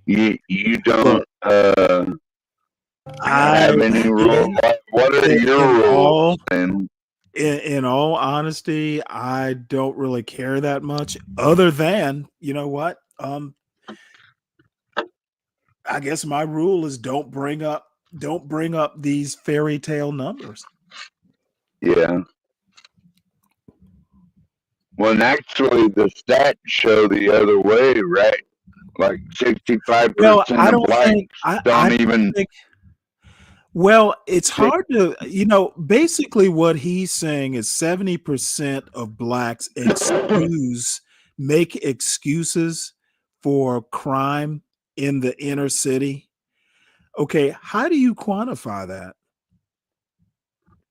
you don't have any rules. What are your rules, Stanley? In all honesty, I don't really care that much. Other than, you know what? I guess my rule is don't bring up these fairy tale numbers. Yeah. Well, actually, the stats show the other way, right? Like 65% of blacks don't even. Well, it's hard to, basically what he's saying is 70% of blacks excuse make excuses for crime in the inner city. Okay, how do you quantify that?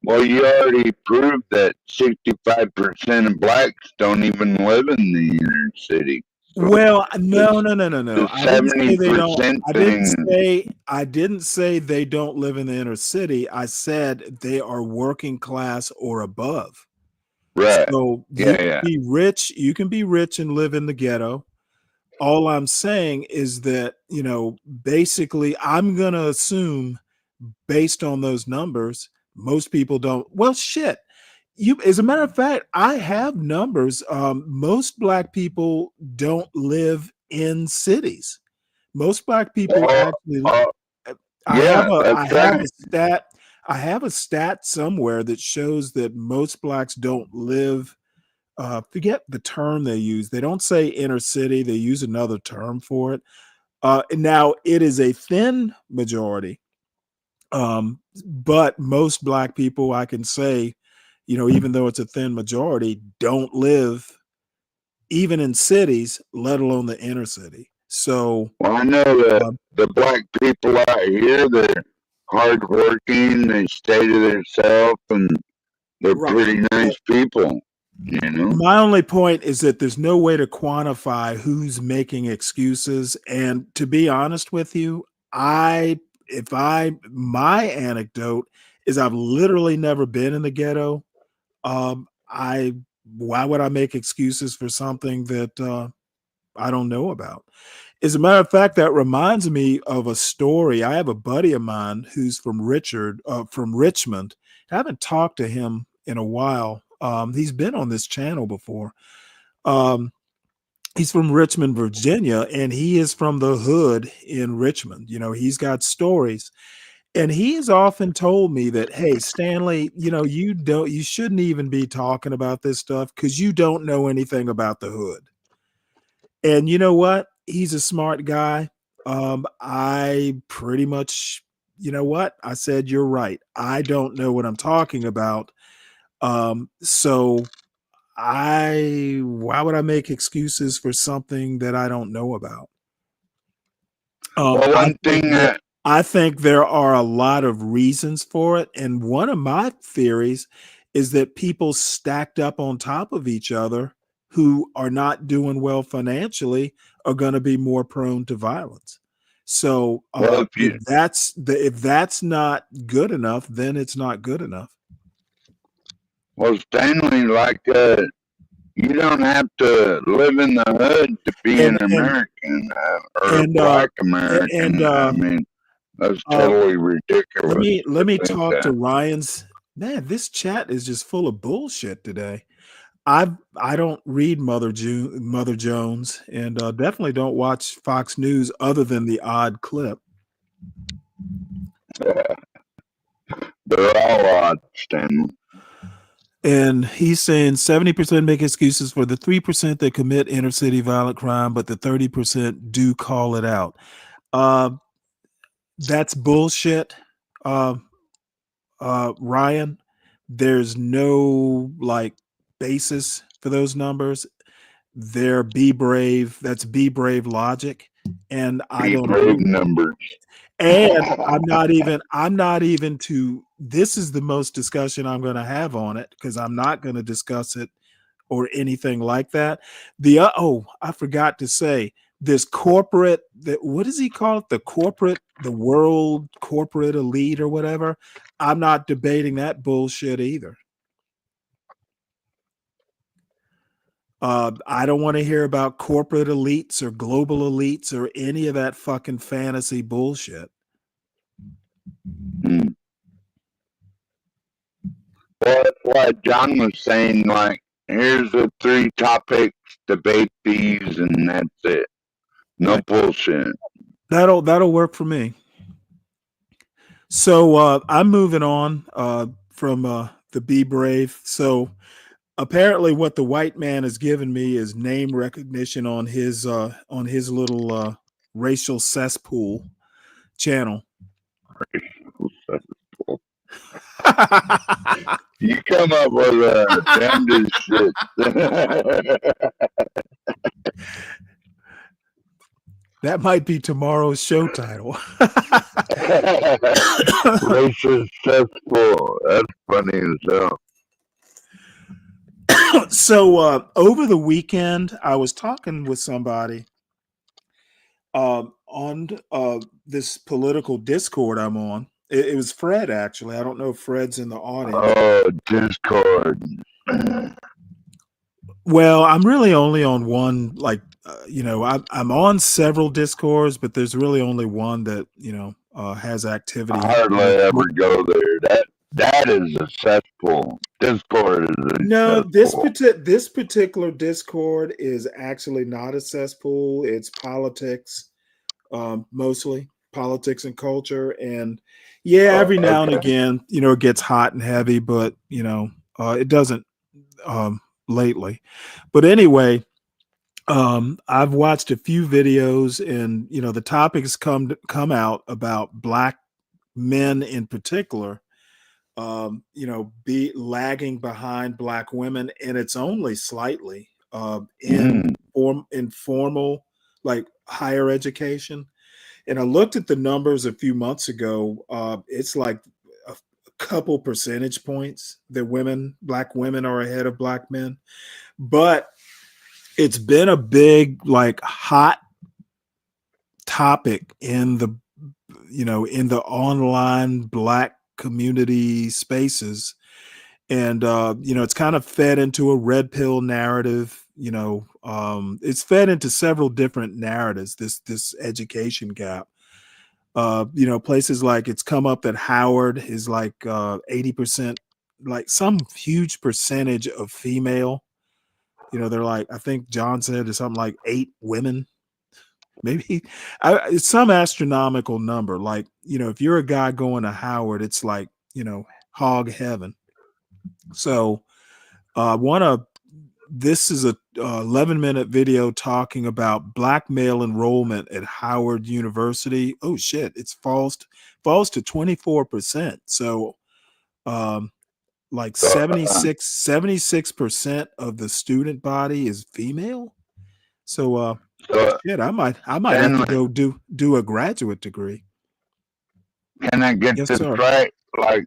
Well, you already proved that 65% of blacks don't even live in the inner city. So Well, no. the I didn't say they don't. 70% thing. I didn't say they don't live in the inner city. I said they are working class or above. Right. So Yeah, you can yeah. be rich. You can be rich and live in the ghetto. All I'm saying is that, basically, I'm gonna assume, based on those numbers, most people don't. Well, shit. As a matter of fact, I have numbers. Most black people don't live in cities. Most black people Well, actually. yeah, I that's have right. a stat. I have a stat somewhere that shows that most blacks don't live. Forget the term they use. They don't say inner city. They use another term for it. Now it is a thin majority, but most black people, I can say, even though it's a thin majority, don't live even in cities, let alone the inner city. So, Well, I know that the black people out here, they're hardworking, they stay to themselves, and they're right. pretty nice people, My only point is that there's no way to quantify who's making excuses. And to be honest with you, my anecdote is I've literally never been in the ghetto. Why would I make excuses for something that I don't know about? As a matter of fact, that reminds me of a story. I have a buddy of mine who's from Richmond. I haven't talked to him in a while. He's been on this channel before. He's from Richmond, Virginia, and he is from the hood in Richmond. He's got stories. And he has often told me that, hey, Stanley, you shouldn't even be talking about this stuff because you don't know anything about the hood. And you know what? He's a smart guy. I pretty much, I said, you're right. I don't know what I'm talking about. So why would I make excuses for something that I don't know about? Well, one thing that I think there are a lot of reasons for it. And one of my theories is that people stacked up on top of each other who are not doing well financially are going to be more prone to violence. So well, if that's not good enough, then it's not good enough. Well, Stanley, you don't have to live in the hood to be an American or a black American. I mean, that's totally ridiculous. Let me think talk to that. Ryan's. Man, this chat is just full of bullshit today. I don't read Mother Jones, and definitely don't watch Fox News other than the odd clip. They're all odd, Stanley. And he's saying 70% make excuses for the 3% that commit inner city violent crime, but the 30% do call it out. That's bullshit. Ryan, there's no basis for those numbers. They're be brave. That's be brave logic. And I don't brave numbers. And I'm not even this is the most discussion I'm going to have on it because I'm not going to discuss it or anything like that. I forgot to say this corporate, what does he call it? The world corporate elite or whatever. I'm not debating that bullshit either. I don't want to hear about corporate elites or global elites or any of that fucking fantasy bullshit. Well, what John was saying, here's the 3 topics, debate these, and that's it. No bullshit. That'll work for me. So I'm moving on from the Be Brave. So apparently what the white man has given me is name recognition on his little racial cesspool channel. You come up with damnedest shit. That might be tomorrow's show title. Racist cesspool. That's funny as hell. So over the weekend, I was talking with somebody on this political Discord I'm on. It was Fred, actually. I don't know if Fred's in the audience. Oh, Discord. Well, I'm really only on one. Like, I'm on several Discords, but there's really only one that has activity. I hardly ever go there. That is a cesspool. Discord is a No, cesspool. this particular Discord is actually not a cesspool. It's politics, mostly politics and culture. And yeah, every now and again, it gets hot and heavy, but it doesn't lately. But anyway, I've watched a few videos, and the topics come out about black men in particular. Be lagging behind black women, and it's only slightly in informal, like higher education. And I looked at the numbers a few months ago. It's like a couple percentage points that black women are ahead of black men. But it's been a big, like, hot topic in the online black community spaces. And it's kind of fed into a red pill narrative. It's fed into several different narratives, this education gap. Places like, it's come up that Howard is like 80%, like some huge percentage of female. They're like, I think John said it's something like 8 women, maybe. It's some astronomical number. Like, if you're a guy going to Howard, it's like, hog heaven. So this is a 11-minute video talking about black male enrollment at Howard University. Oh shit, it falls to 24%. So like 76% of the student body is female. So shit, I might have to go do a graduate degree. Can I get Yes, this sir. right? Like,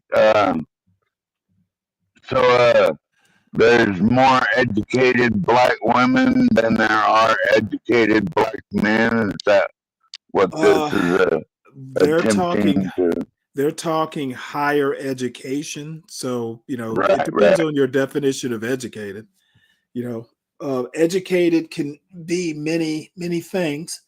there's more educated black women than there are educated black men. Is that what this is attempting to? They're talking higher education. So, it Right, depends right. on your definition of educated. Educated can be many, many things.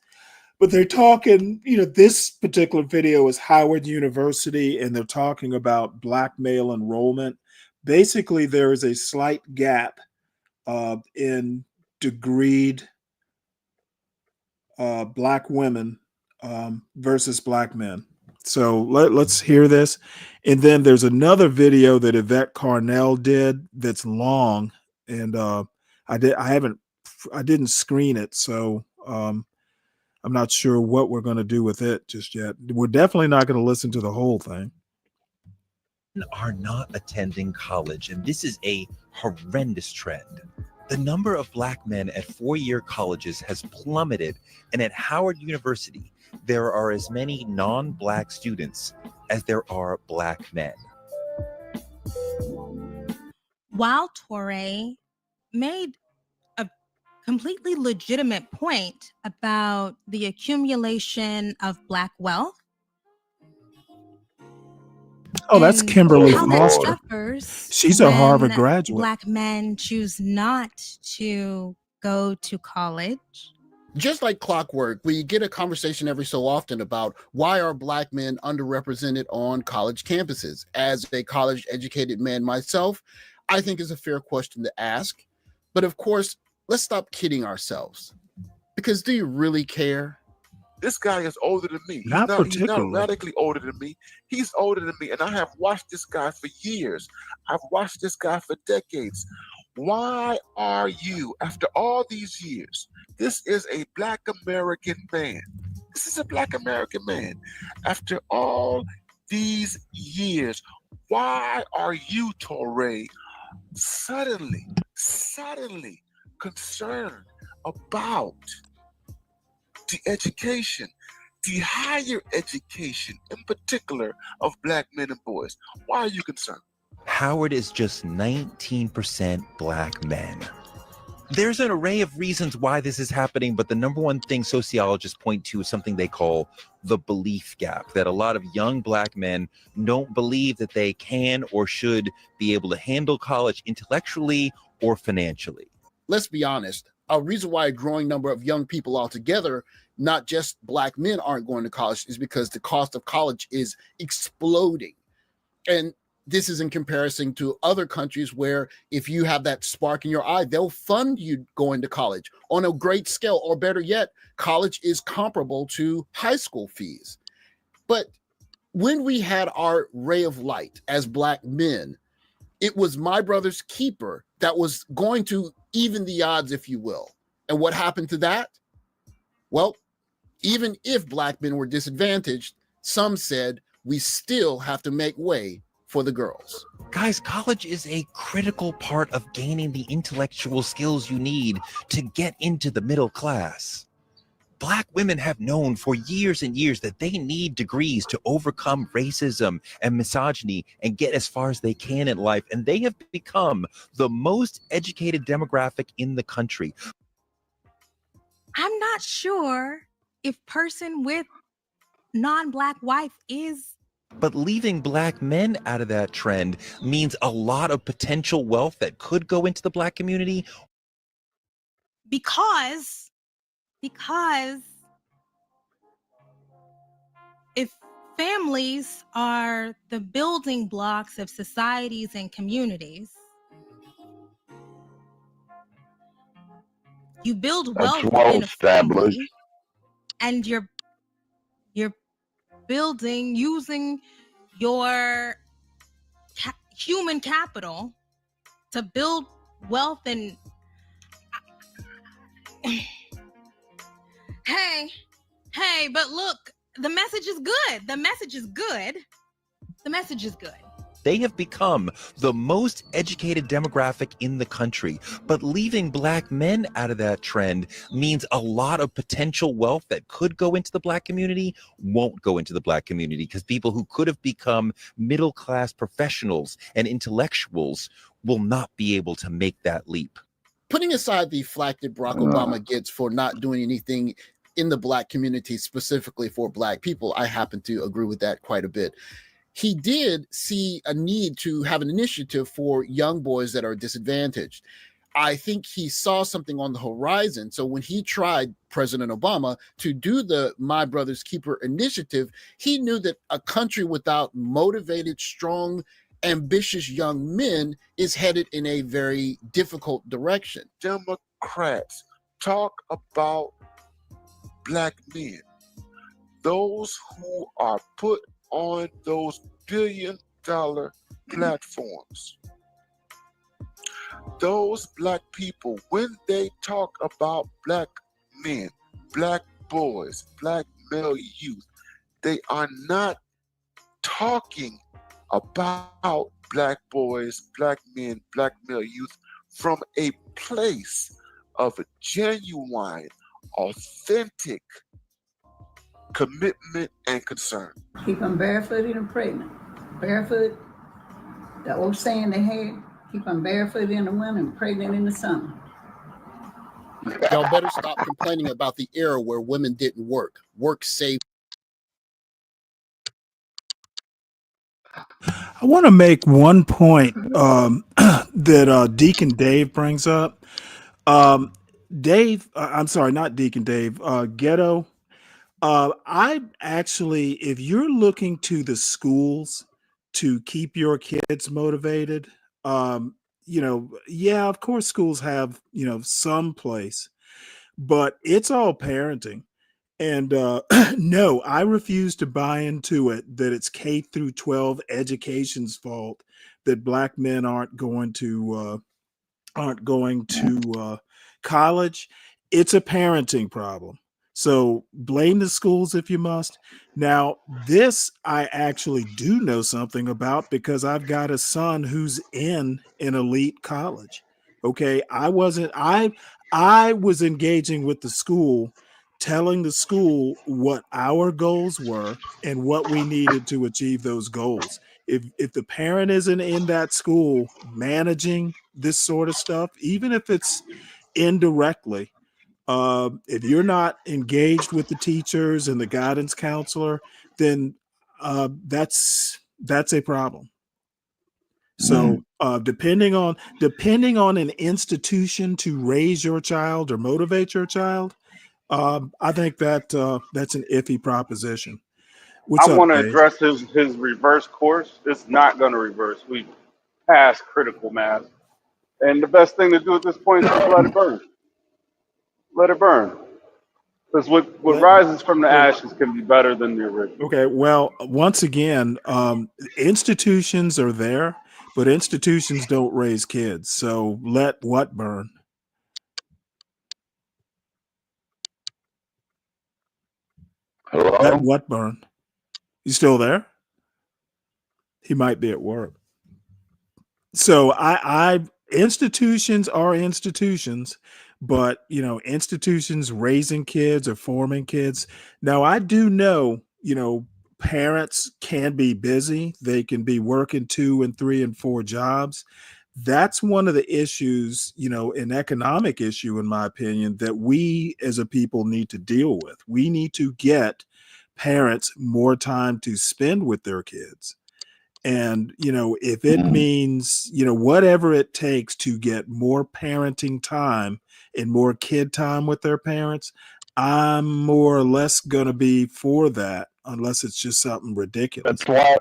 But they're talking, this particular video is Howard University, and they're talking about black male enrollment. Basically, there is a slight gap in degreed black women versus black men. So let's hear this. And then there's another video that Yvette Carnell did that's long, and I didn't screen it, so I'm not sure what we're going to do with it just yet. We're definitely not going to listen to the whole thing. Are not attending college, and this is a horrendous trend. The number of black men at four-year colleges has plummeted, and at Howard University, there are as many non-black students as there are black men. While Torre made a completely legitimate point about the accumulation of black wealth. Oh, that's Kimberly Foster. Suffers She's a Harvard when graduate. Black men choose not to go to college. Just like clockwork, we get a conversation every so often about why are black men underrepresented on college campuses. As a college educated man myself, I think it's a fair question to ask. But of course, let's stop kidding ourselves. Because do you really care? This guy is older than me. Not He's particularly. not radically older than me. He's older than me, and I have watched this guy for years. I've watched this guy for decades. Why are you, after all these years, this is a black American man. This is a black American man. After all these years, why are you, Torre, suddenly concerned about the education, the higher education in particular of black men and boys? Why are you concerned? Howard is just 19% black men. There's an array of reasons why this is happening, but the number one thing sociologists point to is something they call the belief gap, that a lot of young black men don't believe that they can or should be able to handle college intellectually or financially. Let's be honest, a reason why a growing number of young people altogether, not just black men, aren't going to college is because the cost of college is exploding. And this is in comparison to other countries where if you have that spark in your eye, they'll fund you going to college on a great scale, or better yet, college is comparable to high school fees. But when we had our ray of light as black men, it was my brother's keeper that was going to even the odds, if you will. And what happened to that? Well, even if black men were disadvantaged, some said we still have to make way for the girls. Guys, college is a critical part of gaining the intellectual skills you need to get into the middle class. Black women have known for years and years that they need degrees to overcome racism and misogyny and get as far as they can in life. And they have become the most educated demographic in the country. I'm not sure if person with non-black wife is. But leaving black men out of that trend means a lot of potential wealth that could go into the black community. Because if families are the building blocks of societies and communities, you build wealth within a family, and you're building using your human capital to build wealth. And hey, but look, the message is good. The message is good. The message is good. They have become the most educated demographic in the country, but leaving black men out of that trend means a lot of potential wealth that could go into the black community won't go into the black community, because people who could have become middle-class professionals and intellectuals will not be able to make that leap. Putting aside the flack that Barack Obama gets for not doing anything in the black community, specifically for black people, I happen to agree with that quite a bit. He did see a need to have an initiative for young boys that are disadvantaged. I think he saw something on the horizon. So when he tried, President Obama, to do the My Brother's Keeper initiative, he knew that a country without motivated, strong, ambitious young men is headed in a very difficult direction. Democrats talk about black men, those who are put on those billion-dollar platforms. Those black people, when they talk about black men, black boys, black male youth, they are not talking about black boys, black men, black male youth from a place of a genuine, authentic commitment and concern. Keep them barefooted and pregnant. Barefoot, the old saying they had, keep them barefooted in the winter and pregnant in the summer. Y'all better stop complaining about the era where women didn't work. Work saved. I want to make one point that Deacon Dave brings up. I'm sorry, not Deacon Dave, Ghetto. I actually, if you're looking to the schools to keep your kids motivated, yeah, of course schools have, some place, but it's all parenting. And no, I refuse to buy into it that it's K through 12 education's fault that black men aren't going to college. It's a parenting problem. So blame the schools if you must. Now, this I actually do know something about because I've got a son who's in an elite college. Okay, I was engaging with the school telling the school what our goals were and what we needed to achieve those goals. If the parent isn't in that school managing this sort of stuff, even if it's indirectly, if you're not engaged with the teachers and the guidance counselor, then that's a problem. So depending on an institution to raise your child or motivate your child, I think that that's an iffy proposition. What's I up, want to Dave? address his reverse course. It's not going to reverse. We passed critical mass. And the best thing to do at this point is just let it burn. Let it burn. Because what rises from the ashes can be better than the original. Okay, well, once again, institutions are there, but institutions don't raise kids. So let what burn? Hello? Let what burn? You still there? He might be at work. So I institutions are institutions, but institutions raising kids or forming kids. Now I do know, parents can be busy. They can be working 2 and 3 and 4 jobs. That's one of the issues, an economic issue, in my opinion, that we as a people need to deal with. We need to get parents more time to spend with their kids. And, if it means, whatever it takes to get more parenting time and more kid time with their parents, I'm more or less going to be for that, unless it's just something ridiculous. That's why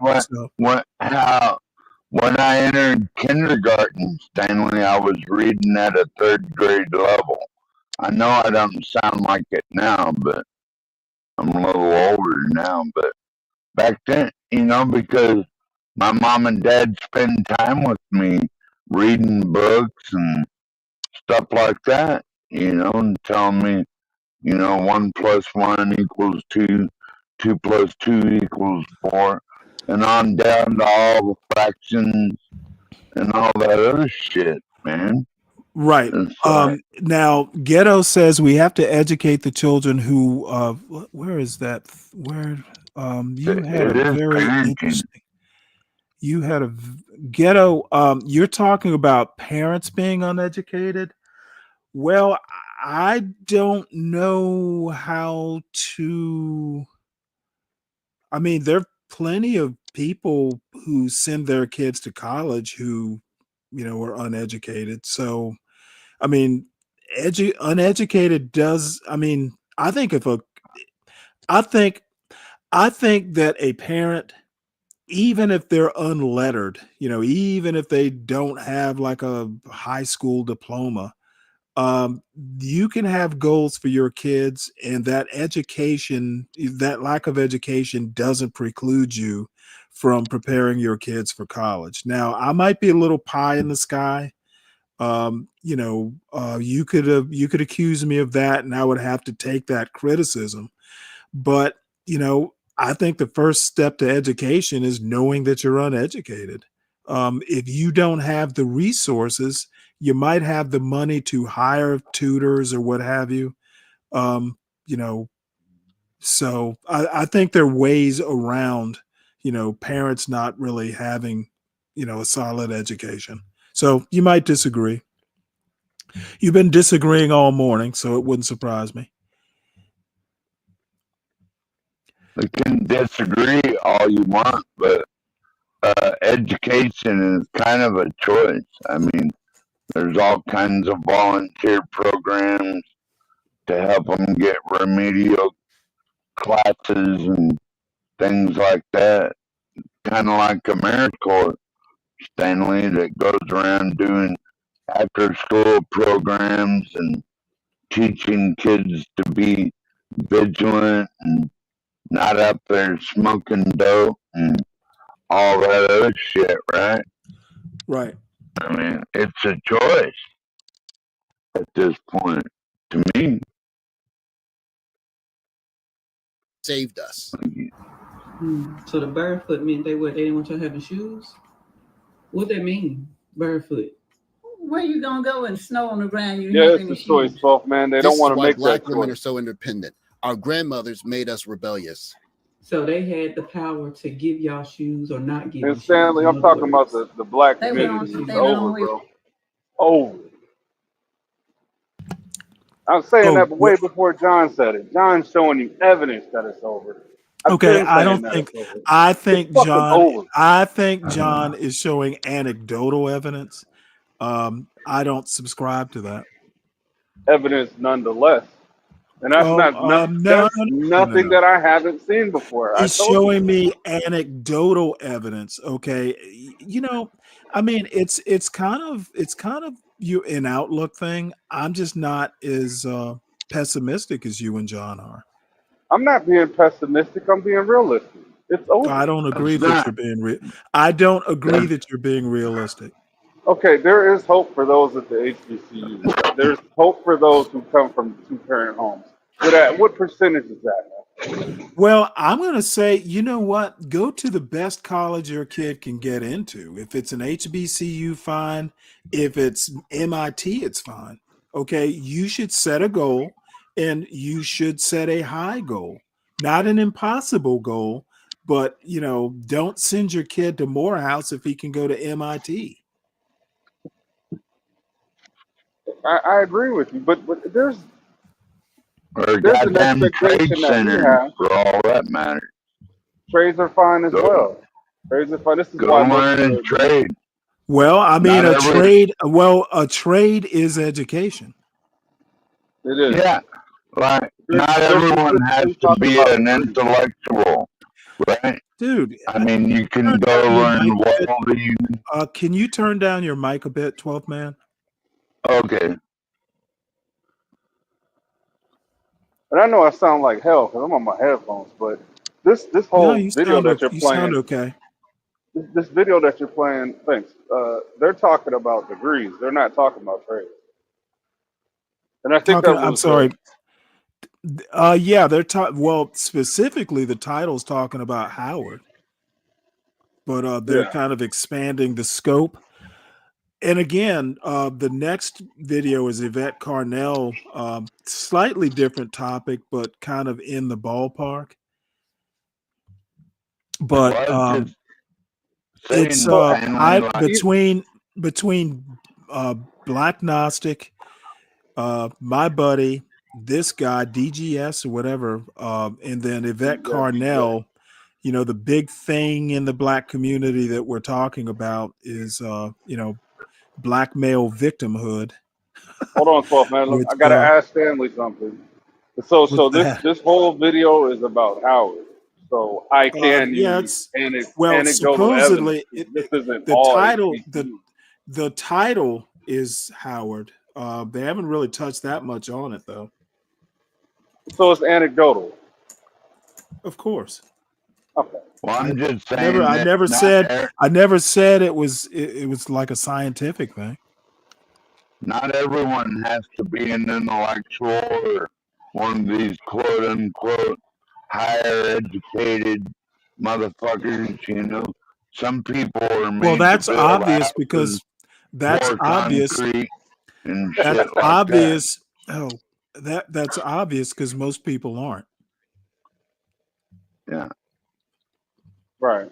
when I entered kindergarten, Stanley, I was reading at a 3rd grade level. I know I don't sound like it now, but I'm a little older now. But back then, because my mom and dad spend time with me reading books and stuff like that, and telling me, 1 + 1 = 2, 2 + 2 = 4, and on down to all the fractions and all that other shit, man. Right. Now, Ghetto says we have to educate the children who, where is that? Where, you had It a is very parenting. interesting, you had a Ghetto, you're talking about parents being uneducated. Well, I don't know how to. I mean, there are plenty of people who send their kids to college who, are uneducated. So, I mean, uneducated does. I mean, I think I think that a parent, even if they're unlettered, even if they don't have like a high school diploma, you can have goals for your kids, and that lack of education doesn't preclude you from preparing your kids for college. Now, I might be a little pie in the sky. You could accuse me of that, and I would have to take that criticism. But, I think the first step to education is knowing that you're uneducated. If you don't have the resources, you might have the money to hire tutors or what have you. Um, so I think there are ways around, parents not really having, a solid education. So you might disagree. You've been disagreeing all morning, so it wouldn't surprise me. We can disagree all you want, but education is kind of a choice. I mean, there's all kinds of volunteer programs to help them get remedial classes and things like that. Kind of like AmeriCorps, Stanley, that goes around doing after school programs and teaching kids to be vigilant and not up there smoking dope and all that other shit, right? Right. I mean, it's a choice at this point to me. Saved us. So the barefoot meant they didn't want y'all having shoes? What that mean, barefoot? Where you gonna go and snow on the ground? You Yeah, have it's any a choice, shoes? folks, man. They This don't is want to why make black that women choice. are so independent. Our grandmothers made us rebellious. So they had the power to give y'all shoes or not give you And shoes. Stanley, in I'm other talking about words. the black They went community. on. It's They went over, on with. bro. Over. I'm saying that way before John said it. John's showing you evidence that it's over. I've Okay, been I saying don't that think. it's over. I It's think fucking John. over. I think John is showing anecdotal evidence. I don't subscribe to that. Evidence nonetheless. And that's Oh, no, that's nothing no. that I haven't seen before. I He's told you showing that. me anecdotal evidence. Okay, you know, I mean, it's kind of you an outlook thing. I'm just not as pessimistic as you and John are. I'm not being pessimistic. I'm being realistic. It's over. I don't agree It's that not. you're being I don't agree that you're being realistic. Okay, there is hope for those at the HBCUs. There's hope for those who come from two-parent homes. But what percentage is that? Well, I'm going to say, you know what? Go to the best college your kid can get into. If it's an HBCU, fine. If it's MIT, it's fine. Okay, you should set a goal, and you should set a high goal, not an impossible goal. But don't send your kid to Morehouse if he can go to MIT. I agree with you, but there's Or a there's an goddamn trade expectation that we center have. for all that matters. Trades are fine as Go, well. Trades are fine. This is go why most learn of and trade. Well, I mean, Not every. a trade is education. It is. Yeah, like They're not everyone has specifically to talking be about an degrees. intellectual, right? Dude, I mean, you can turn go down your learn mic a bit. welding. Can you turn down your mic a bit, 12th man? Okay. And I know I sound like hell because I'm on my headphones, but this No, whole video that you're you sound playing, okay. this video that you're playing, thanks. They're talking about degrees. They're not talking about trades. And I think that I'm was sorry. Yeah, they're well, specifically the title's talking about Howard, but they're yeah. kind of expanding the scope. And again, the next video is Yvette Carnell, slightly different topic, but kind of in the ballpark. But it's between Black Gnostic, my buddy, this guy DGS or whatever, and then Yvette Carnell. The big thing in the Black community that we're talking about is Black male victimhood. Hold on, 12 man. Look, Which, I gotta ask Stanley something. So that? this whole video is about Howard. So I can Yeah, use well, anecdotal evidence. supposedly This isn't the all title HBCU. the title is Howard. They haven't really touched that much on it though. So it's anecdotal. Of course. Okay. Well, I'm just saying I never said it was like a scientific thing. Not everyone has to be an intellectual or one of these quote unquote higher educated motherfuckers. Some people are made That's to build obvious because that's pour obvious. concrete and That's shit like obvious. Oh, that's obvious because most people aren't. Yeah. Right.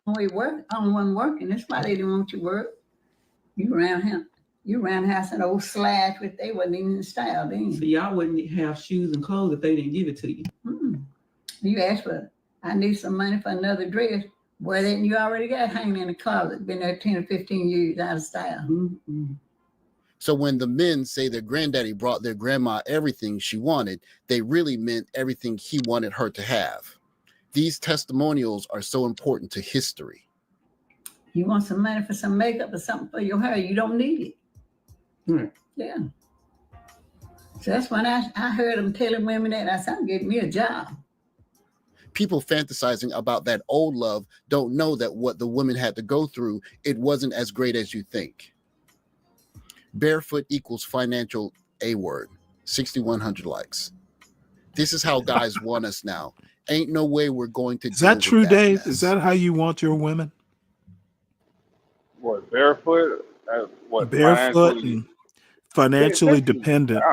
Only one working. That's why they didn't want you to work. You ran house an old slash with they wasn't even in style, didn't you? So y'all wouldn't have shoes and clothes if they didn't give it to you. You asked for, I need some money for another dress. Boy, then you already got hanging in the closet. Been there 10 or 15 years out of style. So when the men say their granddaddy brought their grandma everything she wanted, they really meant everything he wanted her to have. These testimonials are so important to history. You want some money for some makeup or something for your hair, you don't need it. Yeah. So that's when I heard them telling women that I said, I'm getting me a job. People fantasizing about that old love don't know that what the women had to go through, it wasn't as great as you think. Barefoot equals financial A word. 6,100 likes. This is how guys want us now. Ain't no way we're going to. Is that true, Dave? Is that how you want your women? What, barefoot? What, Barefoot and financially dependent.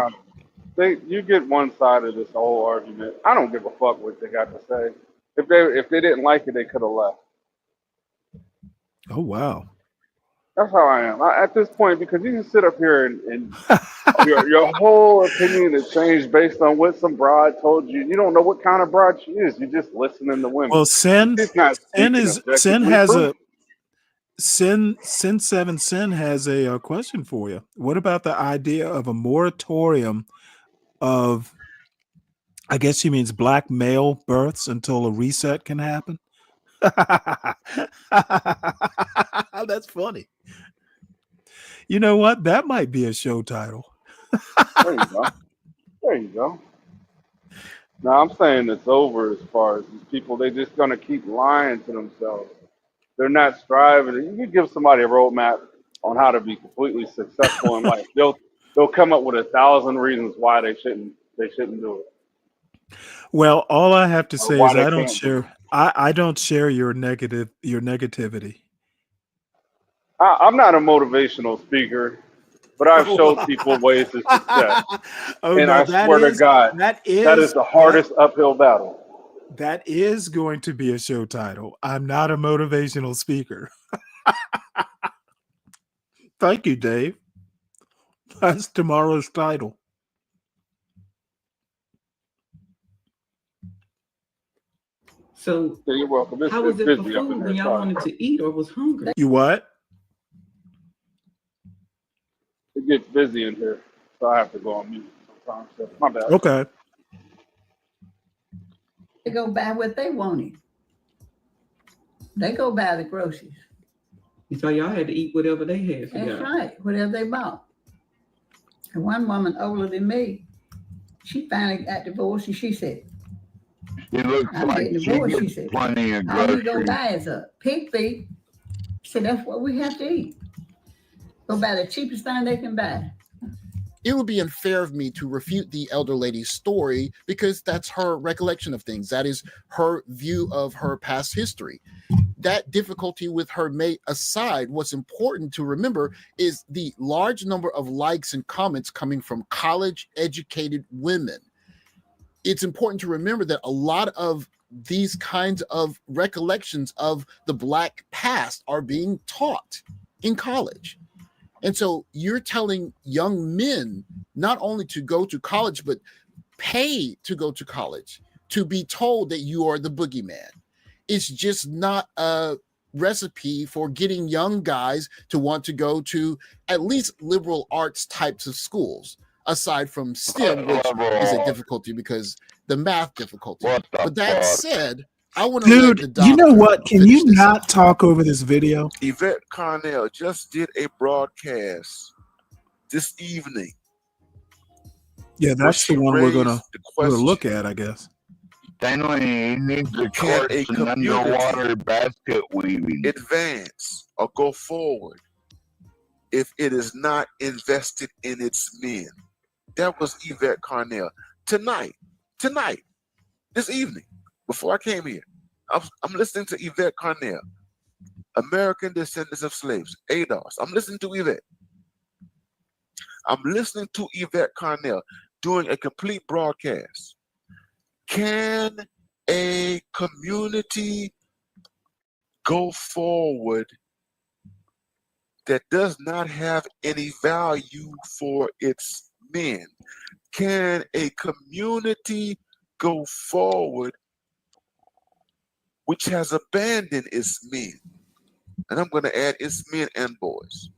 You get one side of this whole argument. I don't give a fuck what they got to say. If they didn't like it, they could have left. Oh wow. That's how I am at this point, because you can sit up here and your whole opinion is changed based on what some broad told you. You don't know what kind of broad she is. You're just listening to women. Well, Sin Sin has a Sin 7 Sin has a question for you. What about the idea of a moratorium of, I guess she means black male births until a reset can happen? That's funny. You know what? That might be a show title. There you go. There you go. Now I'm saying it's over as far as these people. They're just gonna keep lying to themselves. They're not striving. You can give somebody a roadmap on how to be completely successful in life. They'll come up with 1,000 reasons why they shouldn't do it. Well, all I have to say why is they I don't can't do share. I don't share your negativity. I'm not a motivational speaker, but I've showed people ways to success. Oh And no, I swear to God, that is the hardest uphill battle. That is going to be a show title. I'm not a motivational speaker. Thank you, Dave. That's tomorrow's title. So you're welcome. How was it for food when y'all wanted to eat or was hungry? You what? It gets busy in here, so I have to go on mute sometimes. So my bad. Okay. They go buy what they wanted. They go buy the groceries. So y'all had to eat whatever they had. That's right, whatever they bought. And one woman older than me, she finally got divorced, and she said, It looks I'm like getting she divorced. She gets said, plenty of all you go groceries. buy is a pig feet. She said, that's what we have to eat. Go buy the cheapest thing they can buy. It would be unfair of me to refute the elder lady's story because that's her recollection of things. That is her view of her past history. That difficulty with her mate aside, what's important to remember is the large number of likes and comments coming from college-educated women. It's important to remember that a lot of these kinds of recollections of the Black past are being taught in college. And so you're telling young men not only to go to college, but pay to go to college, to be told that you are the boogeyman. It's just not a recipe for getting young guys to want to go to at least liberal arts types of schools, aside from STEM, which is a difficulty because the math difficulty. But that said, I want to let the Dude, doctor you know what? Can finish you this not talk over this video? Yvette Carnell just did a broadcast this evening. Yeah, that's the one we're gonna look at, I guess. Stanley needs a Can course a in community underwater basket weaving. advance or go forward if it is not invested in its men? That was Yvette Carnell. Tonight, this evening, before I came here, I'm listening to Yvette Carnell, American Descendants of Slaves, ADOS. I'm listening to Yvette. I'm listening to Yvette Carnell doing a complete broadcast. Can a community go forward that does not have any value for its men? Can a community go forward which has abandoned its men? And I'm going to add its men and boys.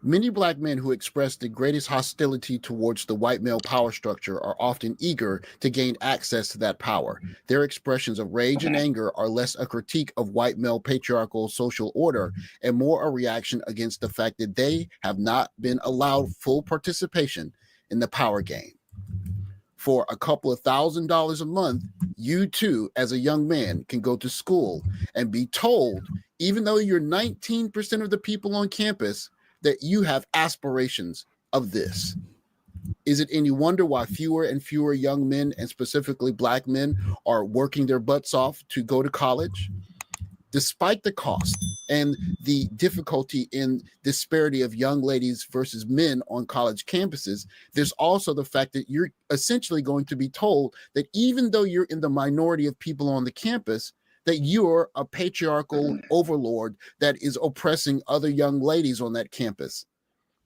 Many Black men who express the greatest hostility towards the white male power structure are often eager to gain access to that power. Their expressions of rage and anger are less a critique of white male patriarchal social order and more a reaction against the fact that they have not been allowed full participation in the power game. For a couple of $1,000s a month, you too, as a young man, can go to school and be told, even though you're 19% of the people on campus, that you have aspirations of this. Is it any wonder why fewer and fewer young men, and specifically Black men, are working their butts off to go to college? despite the cost and the difficulty in disparity of young ladies versus men on college campuses, there's also the fact that you're essentially going to be told that even though you're in the minority of people on the campus, that you're a patriarchal overlord that is oppressing other young ladies on that campus.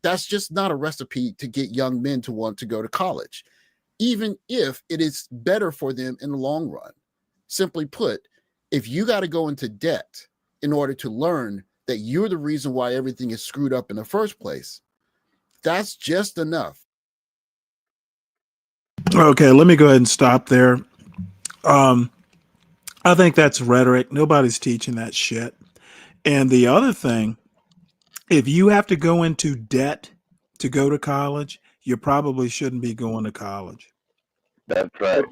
That's just not a recipe to get young men to want to go to college, even if it is better for them in the long run. Simply put, if you got to go into debt in order to learn that you're the reason why everything is screwed up in the first place, that's just enough. Okay, let me go ahead and stop there. I think that's rhetoric. Nobody's teaching that shit. And the other thing, if you have to go into debt to go to college, you probably shouldn't be going to college. That's right.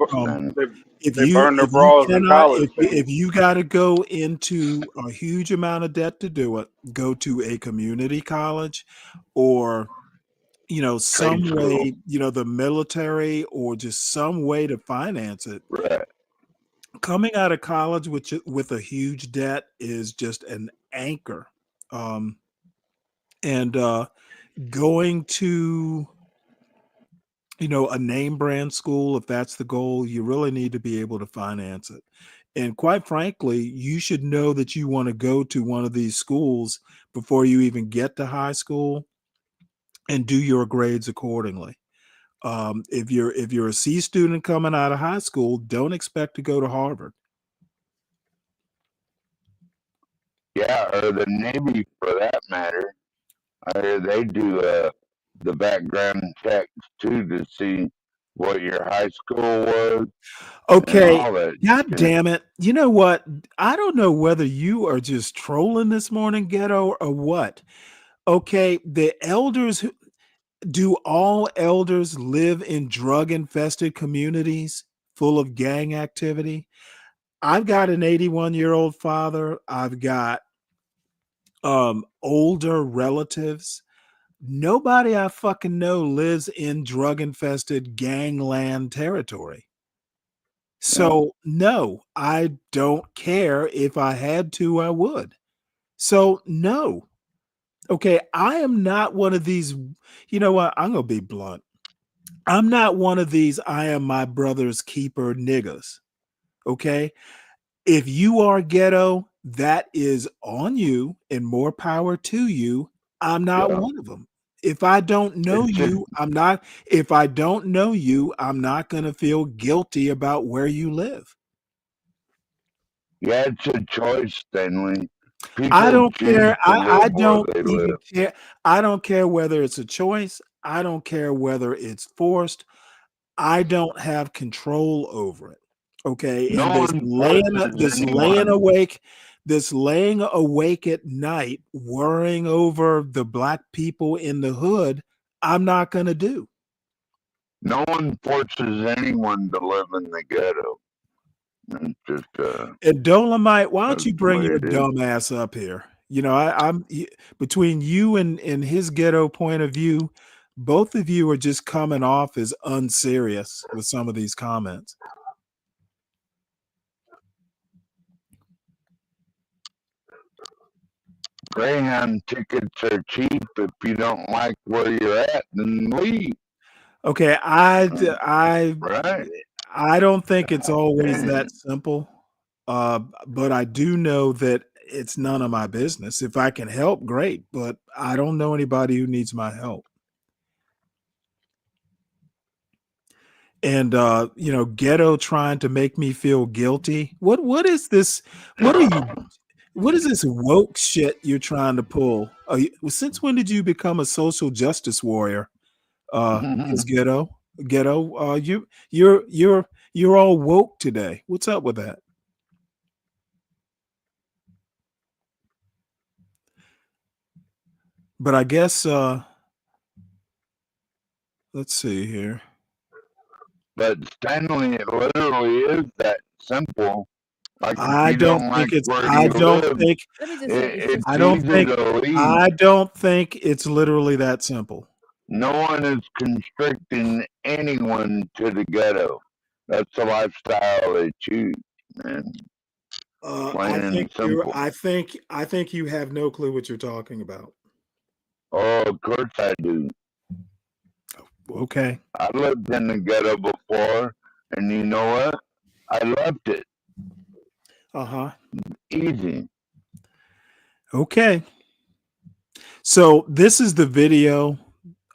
If They you burn their if you bras in cannot college. if you got to go into a huge amount of debt to do it, go to a community college, or some school. way, the military, or just some way to finance it. Right. Coming out of college with a huge debt is just an anchor. And going to a name brand school, if that's the goal, you really need to be able to finance it. And quite frankly, you should know that you want to go to one of these schools before you even get to high school, and do your grades accordingly. If you're a C student coming out of high school, don't expect to go to Harvard. Yeah, or the Navy for that matter. I hear they do the background checks too to see what your high school was. Okay, And all that God shit. damn it. You know what? I don't know whether you are just trolling this morning, Ghetto, or what. Okay, the elders, do all elders live in drug-infested communities full of gang activity? I've got an 81-year-old father. I've got older relatives. Nobody I fucking know lives in drug-infested gangland territory. So no, I don't care. If I had to, I would. So no. Okay, I am not one of these. You know what? I'm gonna be blunt. I'm not one of these I am my brother's keeper niggas. Okay. If you are Ghetto, that is on you, and more power to you. I'm not one of them. If I don't know you, if I don't know you, I'm not going to feel guilty about where you live. Yeah, it's a choice, Stanley. I don't care. To I live where don't they even live. care. I don't care whether it's a choice. I don't care whether it's forced. I don't have control over it. Okay. No And this one laying forces anyone. laying awake at night, worrying over the black people in the hood, I'm not gonna do. No one forces anyone to live in the ghetto. It's just And Dolomite, why don't that's you the bring way your it is. dumb ass up here? I'm between you and his ghetto point of view, both of you are just coming off as unserious with some of these comments. Greyhound tickets are cheap. If you don't like where you're at, then leave. Okay, Right. I don't think it's always that simple. But I do know that it's none of my business. If I can help, great, but I don't know anybody who needs my help. And Ghetto trying to make me feel guilty. What is this? What is this woke shit you're trying to pull? Since when did you become a social justice warrior? Is Ghetto, you're all woke today. What's up with that? But I guess let's see here. But Stanley, it literally is that simple. Like if I you don't don't like think it's where I you don't live, think Let me just say this. it's I don't easy think to leave. I don't think it's literally that simple. No one is constricting anyone to the ghetto. That's the lifestyle they choose, man. I Plain and think simple. I think you have no clue what you're talking about. Oh, of course I do. Okay. I lived in the ghetto before, and you know what? I loved it. Uh-huh. Easy. Okay. So this is the video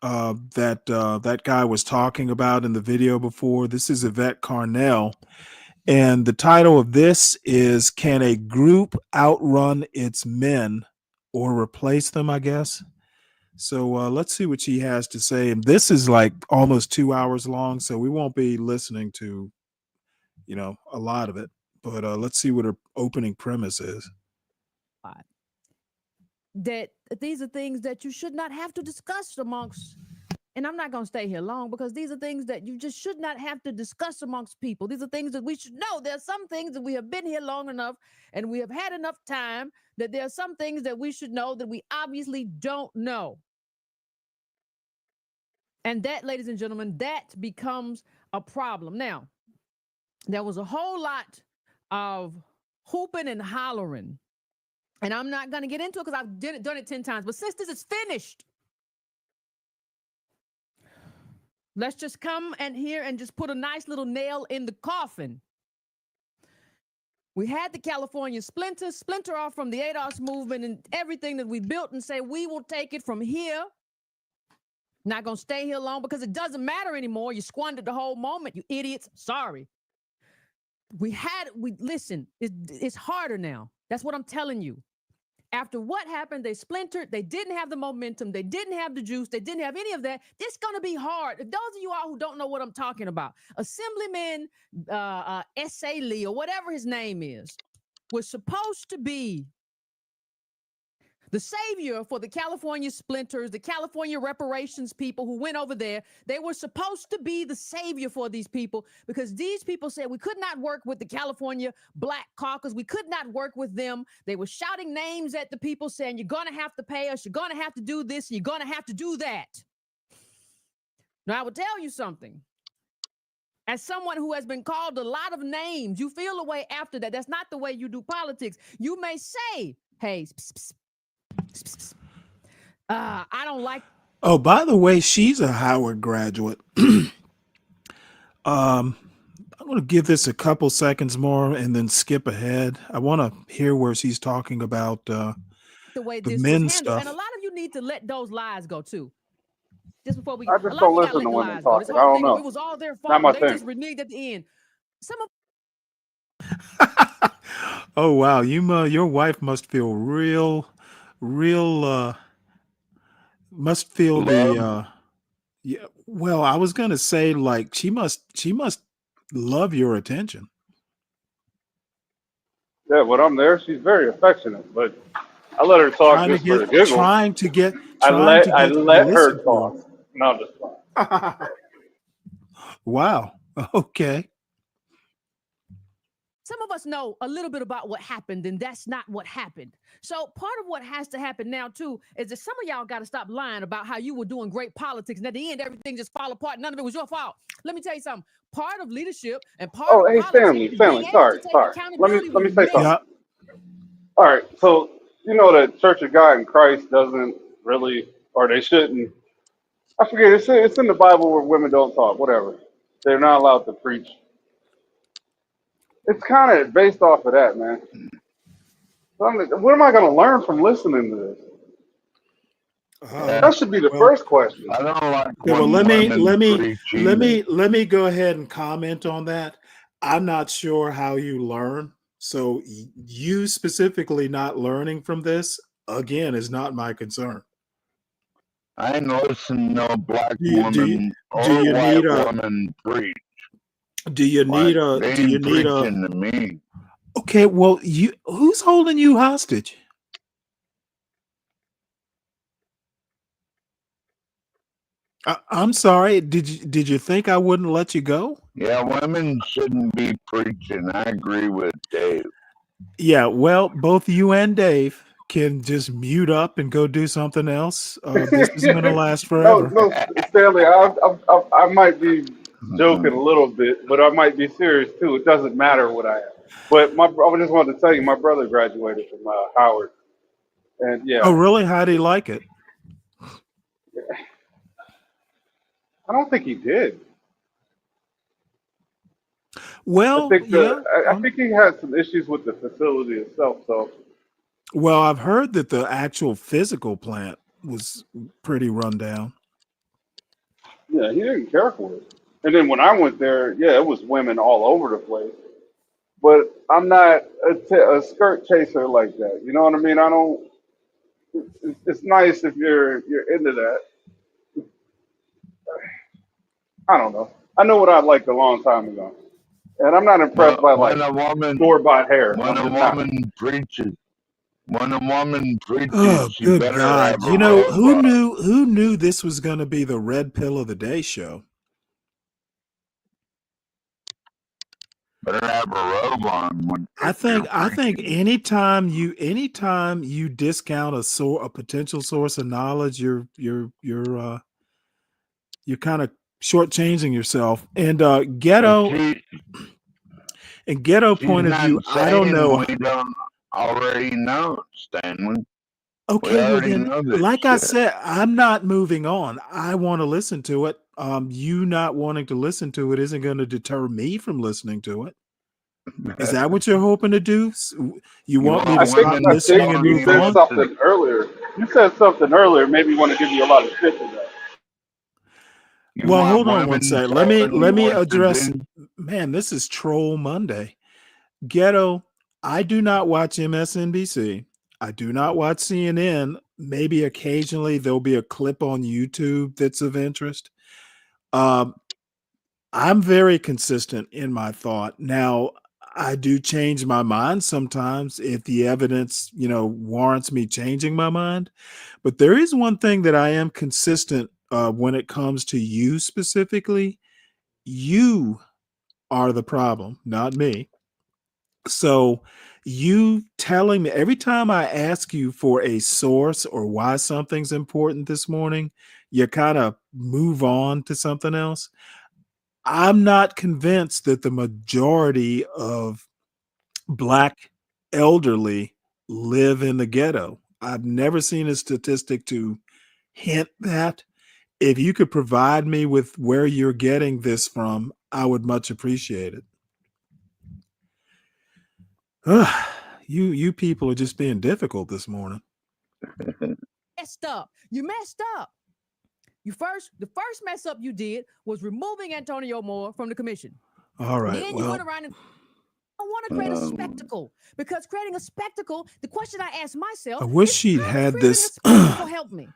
that guy was talking about in the video before. This is Yvette Carnell. And the title of this is Can a Group Outrun Its Men or Replace Them, I guess. So let's see what she has to say. And this is like almost 2 hours long, so we won't be listening to, a lot of it. But let's see what her opening premise is. That these are things that you should not have to discuss amongst, and I'm not going to stay here long because these are things that you just should not have to discuss amongst people. These are things that we should know. There are some things that we have been here long enough and we have had enough time that there are some things that we should know that we obviously don't know. And that, ladies and gentlemen, that becomes a problem. Now, there was a whole lot of hooping and hollering. And I'm not going to get into it because I've done it 10 times. But since this is finished, let's just come and here and just put a nice little nail in the coffin. We had the California splinter off from the ADOS movement and everything that we built and say, we will take it from here. Not going to stay here long because it doesn't matter anymore. You squandered the whole moment, you idiots. Sorry. Listen, it's harder now. That's what I'm telling you. After what happened, they splintered. They didn't have the momentum. They didn't have the juice. They didn't have any of that. It's going to be hard. Those of you all who don't know what I'm talking about, Assemblyman S.A. Lee, or whatever his name is, was supposed to be the savior for the California splinters, the California reparations people who went over there. They were supposed to be the savior for these people because these people said we could not work with the California Black Caucus. We could not work with them. They were shouting names at the people saying, you're going to have to pay us. You're going to have to do this. You're going to have to do that. Now, I will tell you something. As someone who has been called a lot of names, you feel a way after that. That's not the way you do politics. You may say, hey, I don't like. Oh, by the way, she's a Howard graduate. I'm going to give this a couple seconds more and then skip ahead. I want to hear where she's talking about the way the this men was handled. stuff. And a lot of you need to let those lies go too. Just before we, I just don't listen to women talking. I don't know. It was all their fault. Not my They thing. just reneged at the end. Some of Oh wow, your wife must feel real must feel the yeah. Well, I was gonna say like she must love your attention. Yeah, when I'm there, she's very affectionate, but I let her talk just for the giggles. Trying to get I let her listen to talk. No, I'm just playing. Wow. Okay. Some of us know a little bit about what happened, and that's not what happened. So part of what has to happen now, too, is that some of y'all got to stop lying about how you were doing great politics, and at the end, everything just fall apart. None of it was your fault. Let me tell you something. Part of leadership and part of Hey, politics Stanley, sorry. Let me say something. Yep. All right, so you know that Church of God in Christ doesn't really, or they shouldn't. I forget. It's in the Bible where women don't talk. Whatever. They're not allowed to preach. It's kind of based off of that, man. So what am I going to learn from listening to this? That should be the first question. I don't like Well, let me go ahead and comment on that. I'm not sure how you learn. So you specifically not learning from this, again, is not my concern. I ain't listening to no black woman or white woman preach. Do you need a They do you ain't need a preaching to me. Okay, well, who's holding you hostage? I'm sorry. Did you think I wouldn't let you go? Yeah, women shouldn't be preaching. I agree with Dave. Yeah, well, both you and Dave can just mute up and go do something else. This is going to last forever. No, Stanley, I might be joking a little bit, but I might be serious too. It doesn't matter what I have. But I just wanted to tell you, my brother graduated from Howard, and Oh, yeah, really? How do you like it? I don't think he did. Well, yeah. I think he had some issues with the facility itself. So Well, I've heard that the actual physical plant was pretty run down. yeah, he didn't care for it. And then when I went there, yeah, it was women all over the place. But I'm not a skirt chaser like that. You know what I mean? I don't. It's nice if you're into that. I don't know. I know what I liked a long time ago, and I'm not impressed by like store-bought hair. When I'm a just not. woman preaches, when a woman preaches, Oh, she good better God. have a You know, robe on. who knew this was going to be the Red Pill of the Day show? Better have a robe on when I think anytime you discount a potential source of knowledge, you're kind of shortchanging yourself. And ghetto She's point of not view, I don't saying know. we don't already know, Stanley. We Okay, well already then, know this like I shit. said, I'm not moving on. I want to listen to it. You not wanting to listen to it isn't going to deter me from listening to it. Is that what you're hoping to do? You want me to stop I listening think and you move said on? something earlier. You said something earlier. Maybe want to give you a lot of shit for that. You Well, want hold on one women second. telling Let you me what to address. do? Man, this is Troll Monday. Ghetto. I do not watch MSNBC. I do not watch CNN. Maybe occasionally there'll be a clip on YouTube that's of interest. I'm very consistent in my thought. Now, I do change my mind sometimes if the evidence, warrants me changing my mind. But there is one thing that I am consistent when it comes to you specifically. You are the problem, not me. So you telling me every time I ask you for a source or why something's important this morning, you kind of move on to something else. I'm not convinced that the majority of Black elderly live in the ghetto. I've never seen a statistic to hint that. If you could provide me with where you're getting this from, I would much appreciate it. You people are just being difficult this morning. Messed up. You messed up. The first mess up you did was removing Antonio Moore from the commission. All right. Then you went around and I want to create a spectacle, because creating a spectacle, the question I ask myself, I wish is she'd how had creating this a spectacle help me.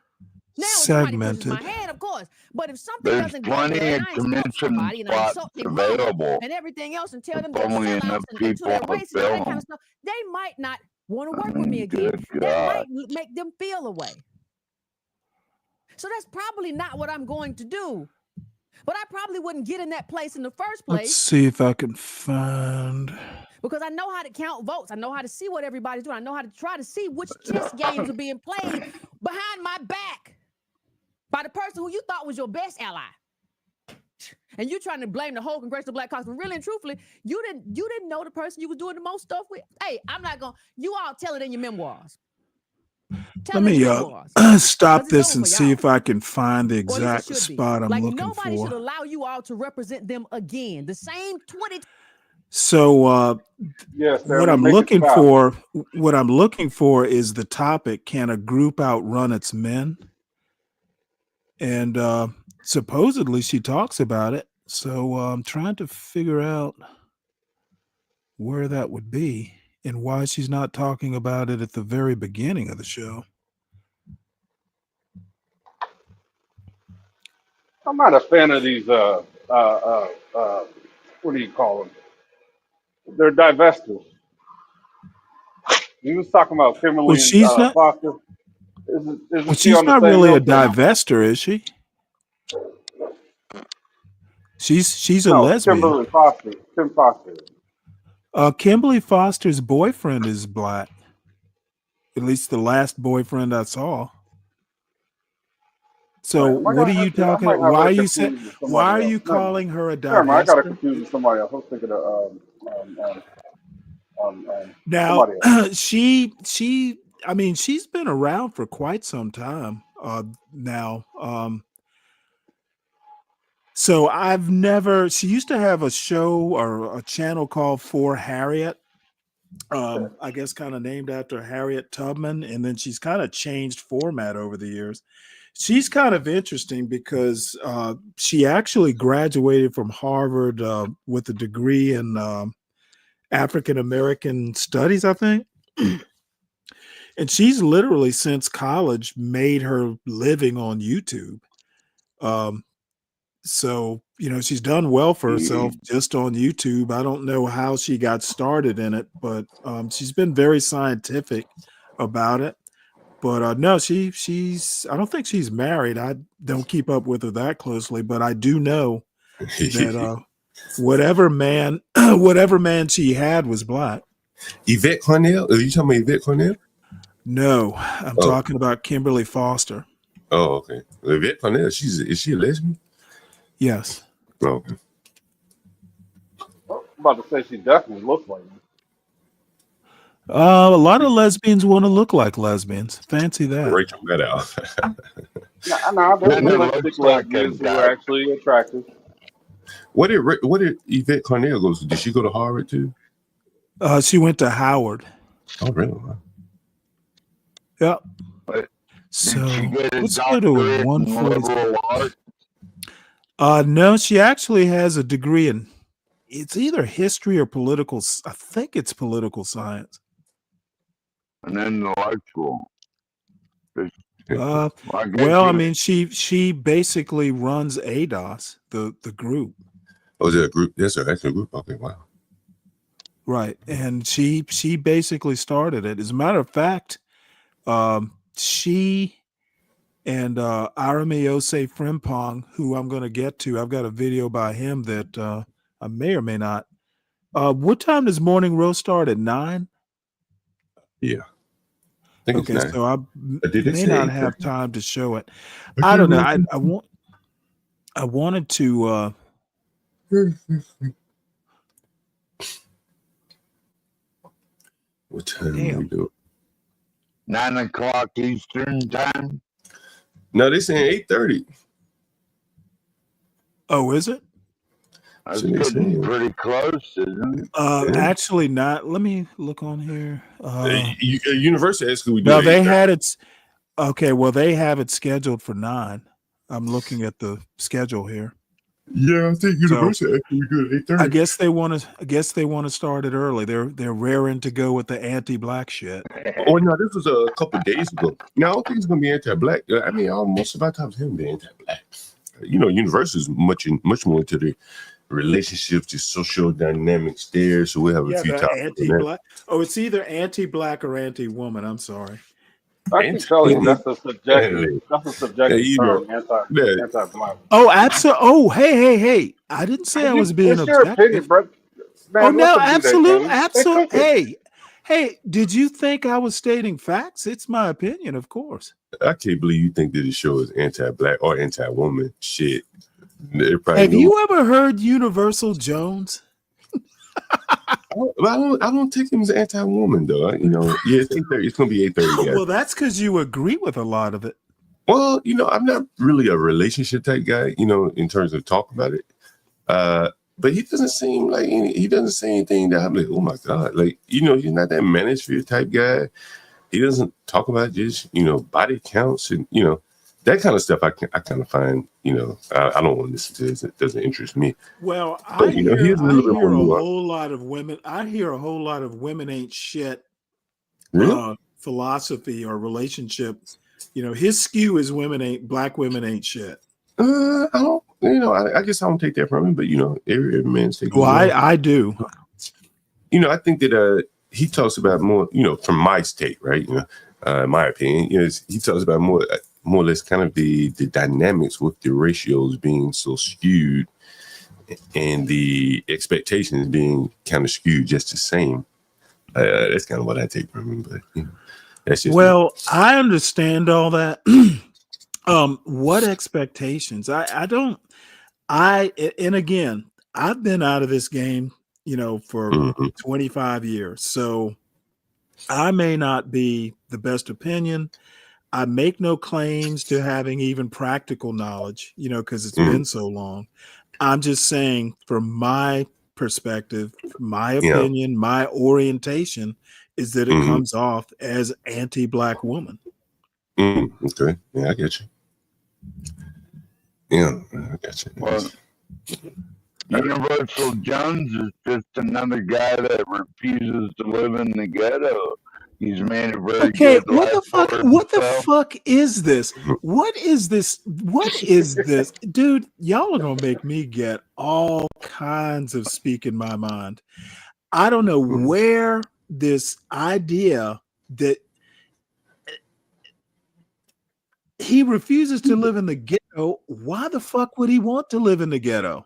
Now, if somebody pushes segmented. my hand, of course, but if something There's doesn't go plenty well of and I insult commission somebody and I spots insult their mother available and everything else and tell if them they're only sellouts enough and to people their to race and all fill that kind them. of stuff, they might not want to work with me again. Good That God. might make them feel away. So that's probably not what I'm going to do. But I probably wouldn't get in that place in the first place. Let's see if I can find. Because I know how to count votes. I know how to see what everybody's doing. I know how to try to see which chess games are being played behind my back by the person who you thought was your best ally. And you trying to blame the whole Congressional Black Caucus. But really and truthfully, you didn't know the person you was doing the most stuff with. Hey, I'm not going to, you all tell it in your memoirs. Let me stop this and see if I can find the exact spot I'm looking nobody should for. allow you all to represent them again. The same 20. So Yes, what I'm looking for is the topic: can a group outrun its men? And supposedly she talks about it. So I'm trying to figure out where that would be and why she's not talking about it at the very beginning of the show. I'm not a fan of these. What do you call them? They're divestors. He was talking about Kimberly Well, and she's not. Foster. Well, Isn't she she's on the not same really a ilk? divester, is she? She's a No, lesbian. Kimberly Foster. Kim Foster. Kimberly Foster's boyfriend is Black. At least the last boyfriend I saw. So what are you talking about? Why are you saying? Why are you calling her a Never mind, I got her divester? confused with somebody else. I was thinking of Now, somebody else. I mean, she's been around for quite some time now. So she used to have a show or a channel called For Harriet. I guess kind of named after Harriet Tubman, and then she's kind of changed format over the years. She's kind of interesting because she actually graduated from Harvard with a degree in African American studies, I think. And she's literally since college made her living on YouTube. So, she's done well for herself just on YouTube. I don't know how she got started in it, but she's been very scientific about it. But no, I don't think she's married. I don't keep up with her that closely, but I do know that whatever man she had was black. Yvette Cornell? Are you talking about Yvette Cornell? No, I'm talking about Kimberly Foster. Oh, okay. Yvette Cornell, is she a lesbian? Yes. Okay. I'm about to say she definitely looks like me. A lot of lesbians want to look like lesbians. Fancy that. Rachel got out. Nah, there's domestic lesbians who are actually attractive. What did Yvette Cornell go to? Did she go to Harvard too? She went to Howard. Oh, really? Yep. So let's go to 146. No, she actually has a degree in it's either history or political. I think it's political science. And intellectual. Well, I mean, she basically runs ADOS, the group. Oh, is it a group? Yes, that's a group. Okay, wow. Right, and she basically started it. As a matter of fact, she and Aramiose Frimpong, who I'm going to get to, I've got a video by him that I may or may not. What time does Morning Roast start? At 9? Yeah. I think okay, it's 9. so I may not have time to show it. I I don't know. I wanted to. What time do we do? 9 o'clock Eastern time. No, they saying 8:30. Oh, is it? That's getting pretty close, isn't it? Actually, not. Let me look on here. University asked, we do. No, they had it. Okay, well, they have it scheduled for 9. I'm looking at the schedule here. Yeah, I think University asked, we do at 8:30. I guess they want to start it early. They're raring to go with the anti-black shit. Oh no, this was a couple of days ago. Now I don't think it's gonna be anti-black. I mean, most of our times him be anti-black. University is much more into the relationships, the social dynamics there. So we have a few topics. Anti-black. Oh, it's either anti-black or anti-woman. I'm sorry. I can tell you that's a subjective term. Anti-black. Oh, absolutely. Oh, hey. I didn't say I was being objective. Your opinion, bro. Man, oh no, absolutely. Hey, did you think I was stating facts? It's my opinion, of course. I can't believe you think that the show is anti-black or anti-woman. Shit. Have you ever heard Universal Jones? I don't take him as anti-woman though. Yeah, it's 8:30. It's gonna be 8:30. Well, that's because you agree with a lot of it. Well, I'm not really a relationship type guy, in terms of talk about it. But he doesn't seem like he doesn't say anything that I'm like, oh my God, like he's not that manosphere type guy. He doesn't talk about just body counts and that kind of stuff. I kind of find I don't want to listen to it. It doesn't interest me. Well, but, I hear a whole lot of women. I hear a whole lot of women ain't shit. Really? Philosophy or relationships. His skew is black women ain't shit. I don't. I guess I don't take that from him, but every man's taking. Well, I do. I think that he talks about more, from my state, right? In my opinion, he talks about more or less kind of the dynamics with the ratios being so skewed and the expectations being kind of skewed just the same. That's kind of what I take from him, but that's just me. I understand all that. What expectations? And again, I've been out of this game for 25 years. So I may not be the best opinion. I make no claims to having even practical knowledge, because it's been so long. I'm just saying, from my perspective, my Yeah. opinion, my orientation is that it comes off as anti-Black woman. Okay. Yeah, I get you. Yeah, I got you. Well, Universal Jones is just another guy that refuses to live in the ghetto. He's made a very Okay, good what the life fuck? for What the himself. fuck is this? What is this? What is this, dude? Y'all are gonna make me get all kinds of speak in my mind. I don't know where this idea that he refuses to live in the ghetto. Why the fuck would he want to live in the ghetto?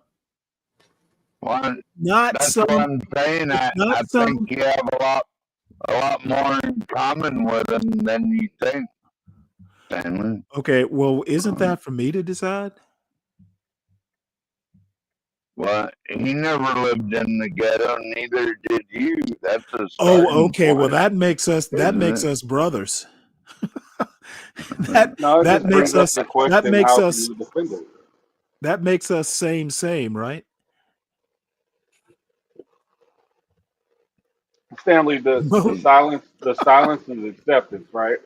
Well, Not that's some. what I'm saying. Not I some. think you have a lot more in common with him than you think, Stanley. Okay, well, isn't that for me to decide? Well, he never lived in the ghetto, neither did you. That's a Oh, starting okay. Well, point, that makes us isn't it? brothers. No, it that just makes brings up us the question: how can you defend it? that makes us same, right? Stanley, the silence is acceptance, right?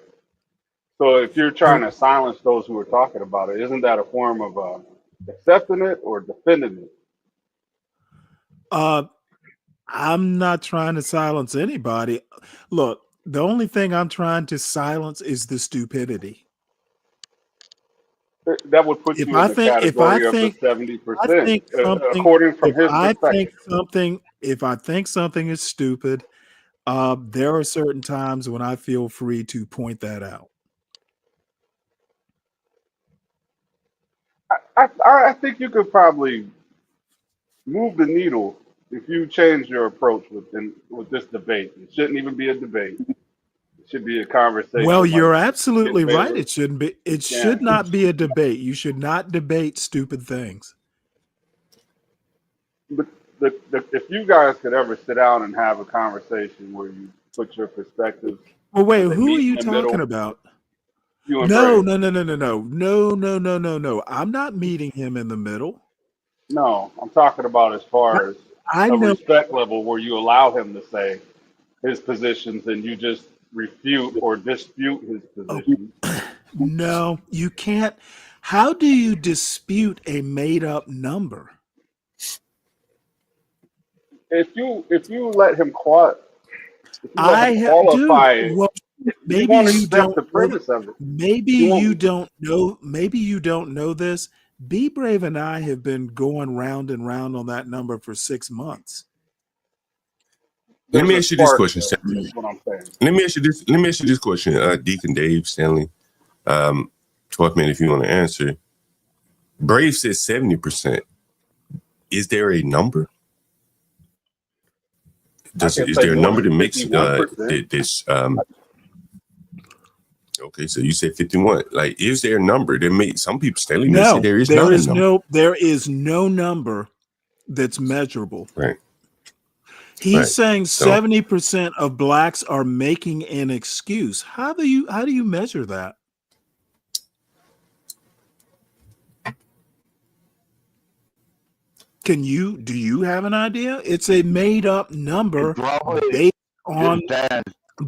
So if you're trying to silence those who are talking about it, isn't that a form of accepting it or defending it? I'm not trying to silence anybody. Look, the only thing I'm trying to silence is the stupidity. That would put If you in I the think, if I category of the think, 70%, something, according from if his I think perspective. something, if I think something is stupid, there are certain times when I feel free to point that out. I think you could probably move the needle if you change your approach with this debate. It shouldn't even be a debate. It should be a Well, conversation like you're Kent absolutely right. Baylor. It shouldn't be. It Yeah. should not be a debate. You should not debate stupid things. But if you guys could ever sit down and have a conversation where you put your perspectives Well, wait, and they who are meet in you the talking middle, about? you and No, Brave. no. I'm not meeting him in the middle. No, I'm talking about as far as I a know. respect level where you allow him to say his positions and you just refute or dispute his positions. No, you can't. How do you dispute a made up number? If you let him I have, dude. qualify it, Well, you maybe won't you accept don't the know. premise of it. Maybe You you won't. don't know. Maybe you don't know this. Be Brave and I have been going round and round on that number for 6 months. Let There's me a ask you this spark question, there. Stanley. That's what I'm saying. Let me ask you this question, Deacon Dave, Stanley. 12 minutes if you want to answer. Brave says 70%. Is there a number? I can Is say there a more number than that makes 51%. this okay, so you said 51. Like, is there a number that makes some people, Stanley may say No, there is not a number. there is no number that's measurable. Right. He's saying So 70% of blacks are making an excuse. How do you measure that? Do you have an idea? It's a made up number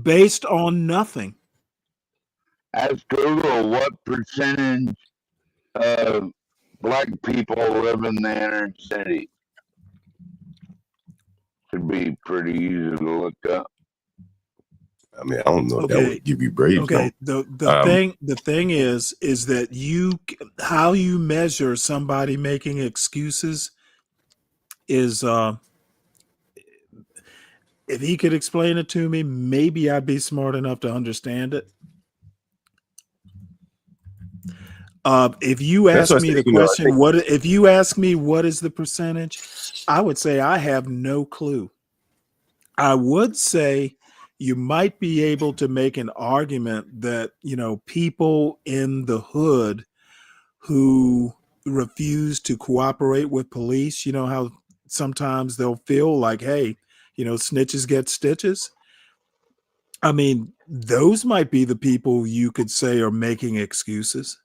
based on nothing. Ask Google what percentage of black people live in the inner city. Should be pretty easy to look up. I mean, I don't know if that would give you Braves. Okay. No. The thing is that how you measure somebody making excuses is if he could explain it to me, maybe I'd be smart enough to understand it. If you ask me the question, if you ask me what is the percentage, I would say I have no clue. I would say you might be able to make an argument that, people in the hood who refuse to cooperate with police, how sometimes they'll feel like, hey, snitches get stitches. I mean, those might be the people you could say are making excuses.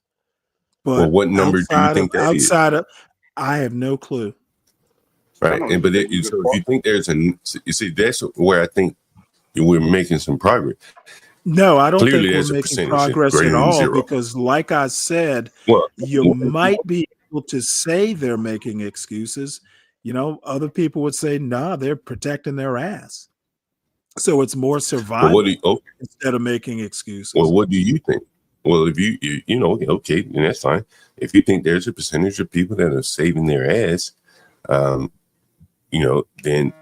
Well, But what number do you think that is? I have no clue. Right. And but so if you think there's you see, that's where I think we're making some progress. No, I don't Clearly, think we're there's a making percentage progress greater at than all, zero. because like I said, Well, you might be able to say they're making excuses. Other people would say, nah, they're protecting their ass. So it's more But what survival do you, instead of making excuses. well, what do you think? Well, if you know, okay, then that's fine. If you think there's a percentage of people that are saving their ass, then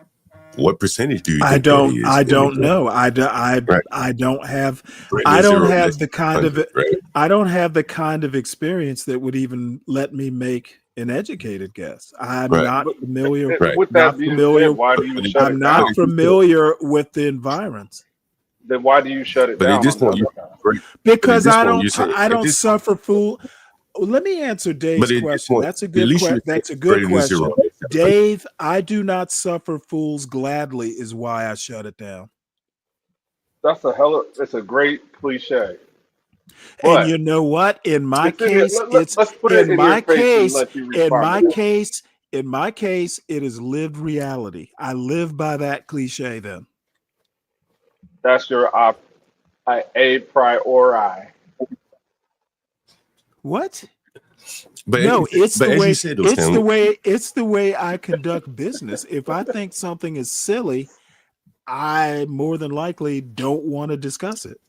what percentage do you think that is? I don't know. I don't have the kind of I don't have the kind of experience that would even let me make an educated guess. I'm not familiar. With that being said, why do you shut I'm it not down? familiar with the environments. Then why do you shut it But down? at this point, Because I don't suffer fool. Let me answer Dave's question. That's a good question. That's a good question. Dave, I do not suffer fools gladly is why I shut it down. It's a great cliche. And you know what? In my case, let's put it in your face and let you in my respond. case, it is lived reality. I live by that cliche then. That's your a priori. What? But no, it's the way. Said, it's the way I conduct business. If I think something is silly, I more than likely don't want to discuss it.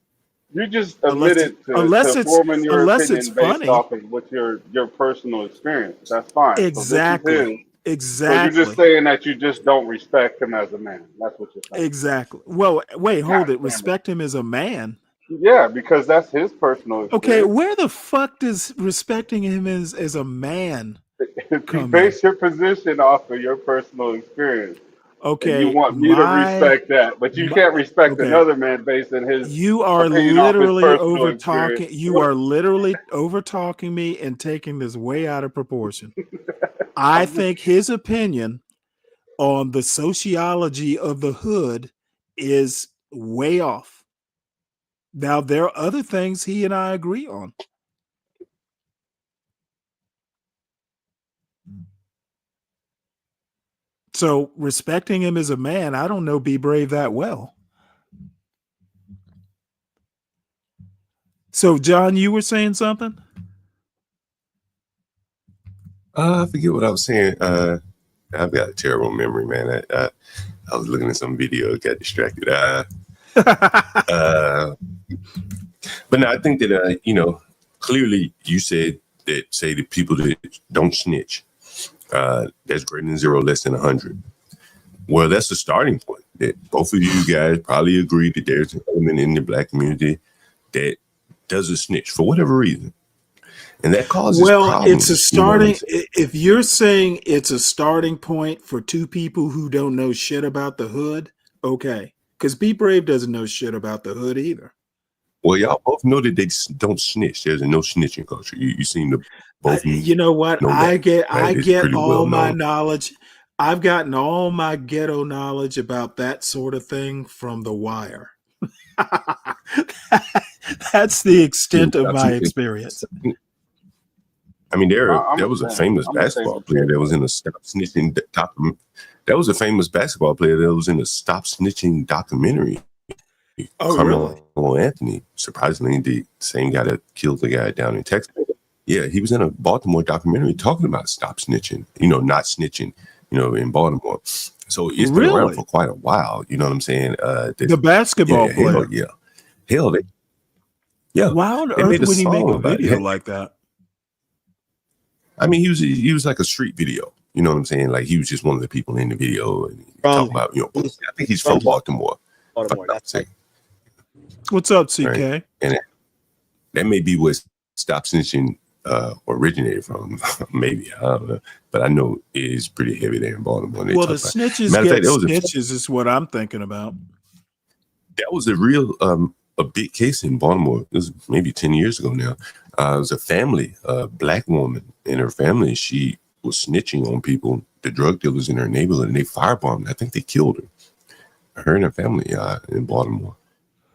You just admitted to forming your opinion based off of what your personal experience. That's fine. Exactly. So you're just saying that you just don't respect him as a man. That's what you're saying. Exactly. Well, wait, hold it. Respect him as a man. Yeah, because that's his personal experience. Okay, where the fuck does respecting him as a man you base your position off of your personal experience. Okay, and you want me to respect that, but you can't respect another man based on his. You are literally over talking. You are literally over talking me and taking this way out of proportion. I think his opinion on the sociology of the hood is way off. Now, there are other things he and I agree on. So respecting him as a man, I don't know Be Brave that well. So, John, you were saying something? I forget what I was saying. I've got a terrible memory, man. I was looking at some video, got distracted. But no, I think that clearly you said that say the people that don't snitch, that's greater than 0, less than 100. Well, that's the starting point. That both of you guys probably agree that there's an element in the black community that doesn't snitch for whatever reason. And that causes problems. It's a starting. If you're saying it's a starting point for two people who don't know shit about the hood, okay. Because Be Brave doesn't know shit about the hood either. Well, y'all both know that they don't snitch. There's a no snitching culture. You seem to both. You know what? Know I that, get all my knowledge. I've gotten all my ghetto knowledge about that sort of thing from The Wire. That's the extent of my experience. I mean, there was a famous basketball player that was in a Stop Snitching documentary. That was a famous basketball player that was in a Stop Snitching documentary. Oh, Carmelo really? Anthony, surprisingly, the same guy that killed the guy down in Texas. Yeah, he was in a Baltimore documentary talking about stop snitching, not snitching, in Baltimore. So it's been around for quite a while. You know what I'm saying? The basketball player. Hell, yeah. Why on earth would he make a video like that? I mean, he was like a street video. You know what I'm saying? Like he was just one of the people in the video and talking about, I think he's from Baltimore. That's it. What's up, CK? Right? And that may be where Stop Snitching originated from. Maybe, I don't know. But I know it is pretty heavy there in Baltimore. Well, the snitches get snitches is what I'm thinking about. That was a real a big case in Baltimore. It was maybe 10 years ago now. It was a family, a black woman and her family. She was snitching on people, the drug dealers in her neighborhood, and they firebombed. I think they killed her and her family in Baltimore.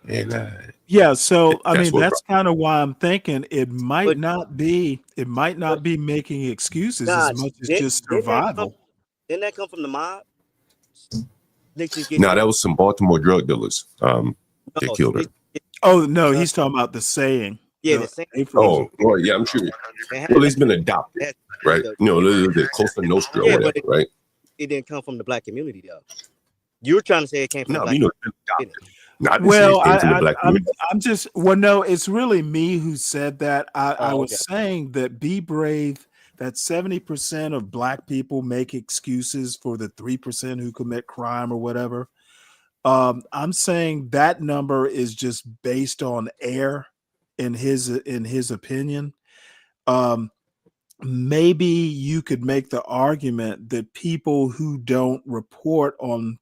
And yeah, so I that's mean what that's kind of why I'm thinking it might not be making excuses as much as just survival. Didn't that come from the mob? No, that was some Baltimore drug dealers. They killed her. Oh no, he's talking about the saying. Yeah, the saying. Oh, well, yeah, I'm sure. Well, he's been adopted, right? The Costa Nostra or whatever, right? It didn't come from the black community, though. You were trying to say it came from the black community. Well, I'm just no, it's really me who said that. I was saying that Be Brave, that 70% of black people make excuses for the 3% who commit crime or whatever. I'm saying that number is just based on air in his opinion. Maybe you could make the argument that people who don't report on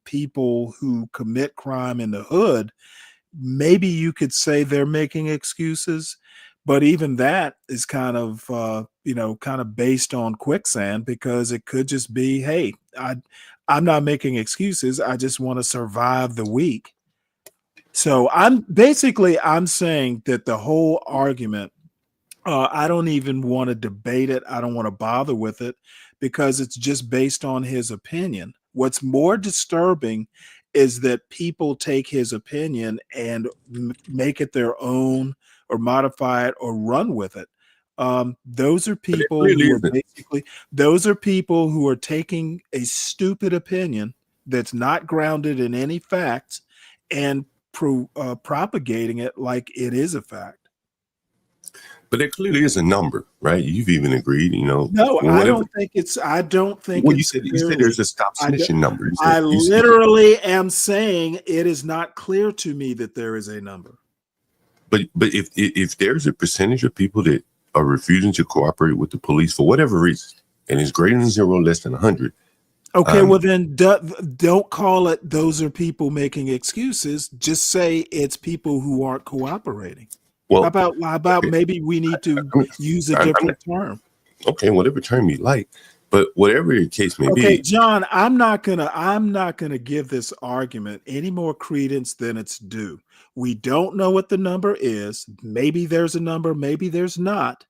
people who commit crime in the hood, maybe you could say they're making excuses, but even that is kind of kind of based on quicksand, because it could just be, hey, I'm not making excuses, I just want to survive the week. So I'm saying that the whole argument, I don't even want to debate it. I don't want to bother with it because it's just based on his opinion. What's more disturbing is that people take his opinion and make it their own or modify it or run with it. Those are people who are taking a stupid opinion that's not grounded in any facts and propagating it like it is a fact. But there clearly is a number, right? You've even agreed, No, I don't think it's. Well, you said there's a stop snitching number. I literally am saying it is not clear to me that there is a number. But if there's a percentage of people that are refusing to cooperate with the police for whatever reason, and it's greater than 0, less than 100. Okay, well then don't call it those are people making excuses. Just say it's people who aren't cooperating. Well, how about maybe we need to use a different term? Okay, whatever term you like, but whatever the case may be. Okay, John, I'm not gonna give this argument any more credence than it's due. We don't know what the number is. Maybe there's a number, maybe there's not.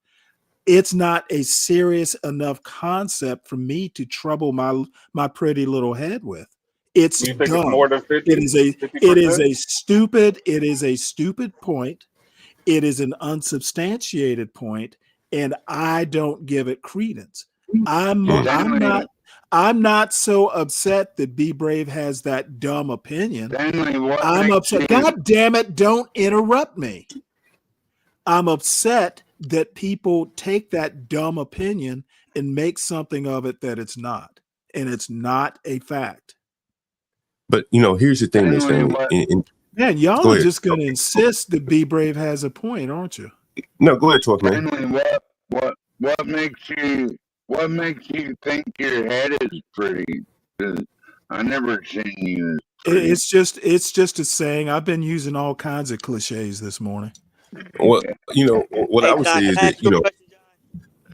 It's not a serious enough concept for me to trouble my pretty little head with. It's Do you think dumb. it's more than 50? It is a 50%? stupid point. It is an unsubstantiated point, and I don't give it credence. I'm not so upset that Be Brave has that dumb opinion. I'm upset. God damn it, don't interrupt me. I'm upset that people take that dumb opinion and make something of it that it's not, and it's not a fact. But here's the thing, Stanley. Man, y'all are just going to insist that Be Brave has a point, aren't you? No, go ahead, talk, man. What makes you think your head is pretty? I never seen you. It's just a saying. I've been using all kinds of cliches this morning. Well, what I would say is that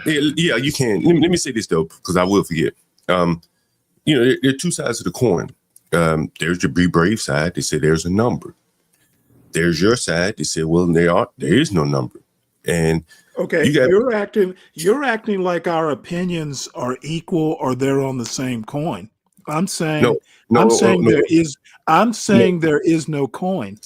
yeah, you can. Let me say this though, because I will forget. There are two sides of the coin. There's the Be Brave side. They say there's a number. There's your side. They say, well, there is no number. And okay, you're acting like our opinions are equal or they're on the same coin. I'm saying there is no coin.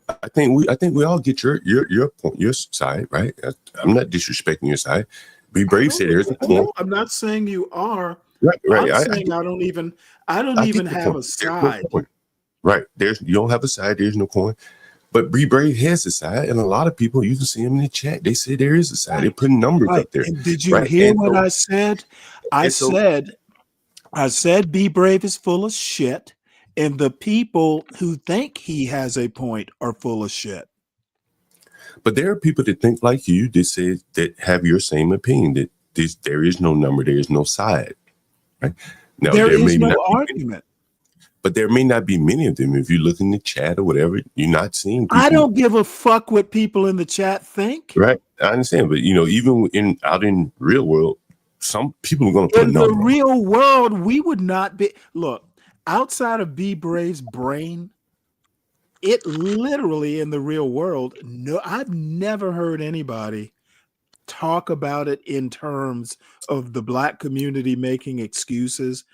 I think we all get your point, your side, right? I'm not disrespecting your side. Be Brave said there's a coin. No, I'm not saying you are. Right. I'm saying I don't even have a side. No, right. You don't have a side, there's no coin. But Be Brave has a side, and a lot of people, you can see them in the chat, they say there is a side. They're putting numbers up there. And did you hear what I said? I said Be Brave is full of shit, and the people who think he has a point are full of shit. But there are people that think like you, that have your same opinion, that there is no number, there is no side. Right? Now, there is no argument. But there may not be many of them. If you look in the chat or whatever, you're not seeing people. I don't give a fuck what people in the chat think. Right. I understand. But, even out in real world, some people are going to put a In the number on it. real world, we would not be. Look, outside of B. Brave's brain, it literally in the real world, no, I've never heard anybody talk about it in terms of the black community making excuses.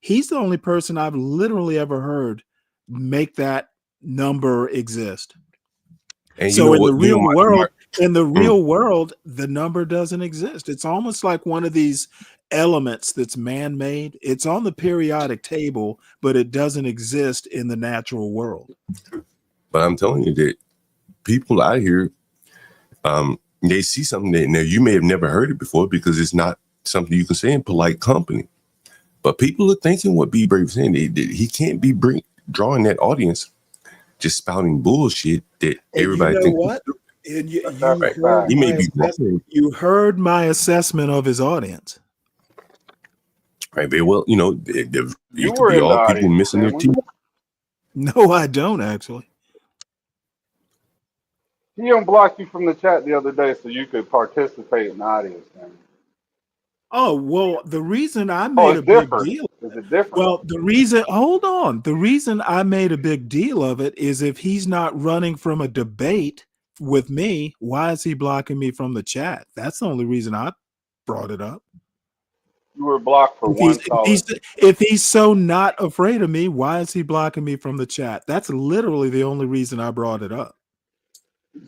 He's the only person I've literally ever heard make that number exist. And So in the what? You real know, world, the number doesn't exist. It's almost like one of these elements that's man-made. It's on the periodic table, but it doesn't exist in the natural world. but I'm telling you that people out here, they see something that now you may have never heard it before because it's not something you can say in polite company. But people are thinking what B. Brave is saying. He can't be drawing that audience just spouting bullshit that And everybody you know thinks. what? And He may be wrong. you heard my assessment of his audience. Right, very well. You know, it You could were be in the all people audience, missing their Stanley. teeth. No, I don't actually. He unblocked you from the chat the other day so you could participate in the audience, Stanley. Oh, well, the reason I Oh, made it's a big different. deal. Is it different? Well, the reason I made a big deal of it is if he's not running from a debate with me, why is he blocking me from the chat? That's the only reason I brought it up. You were blocked for If he's so not afraid of me, why is he blocking me from the chat? That's literally the only reason I brought it up.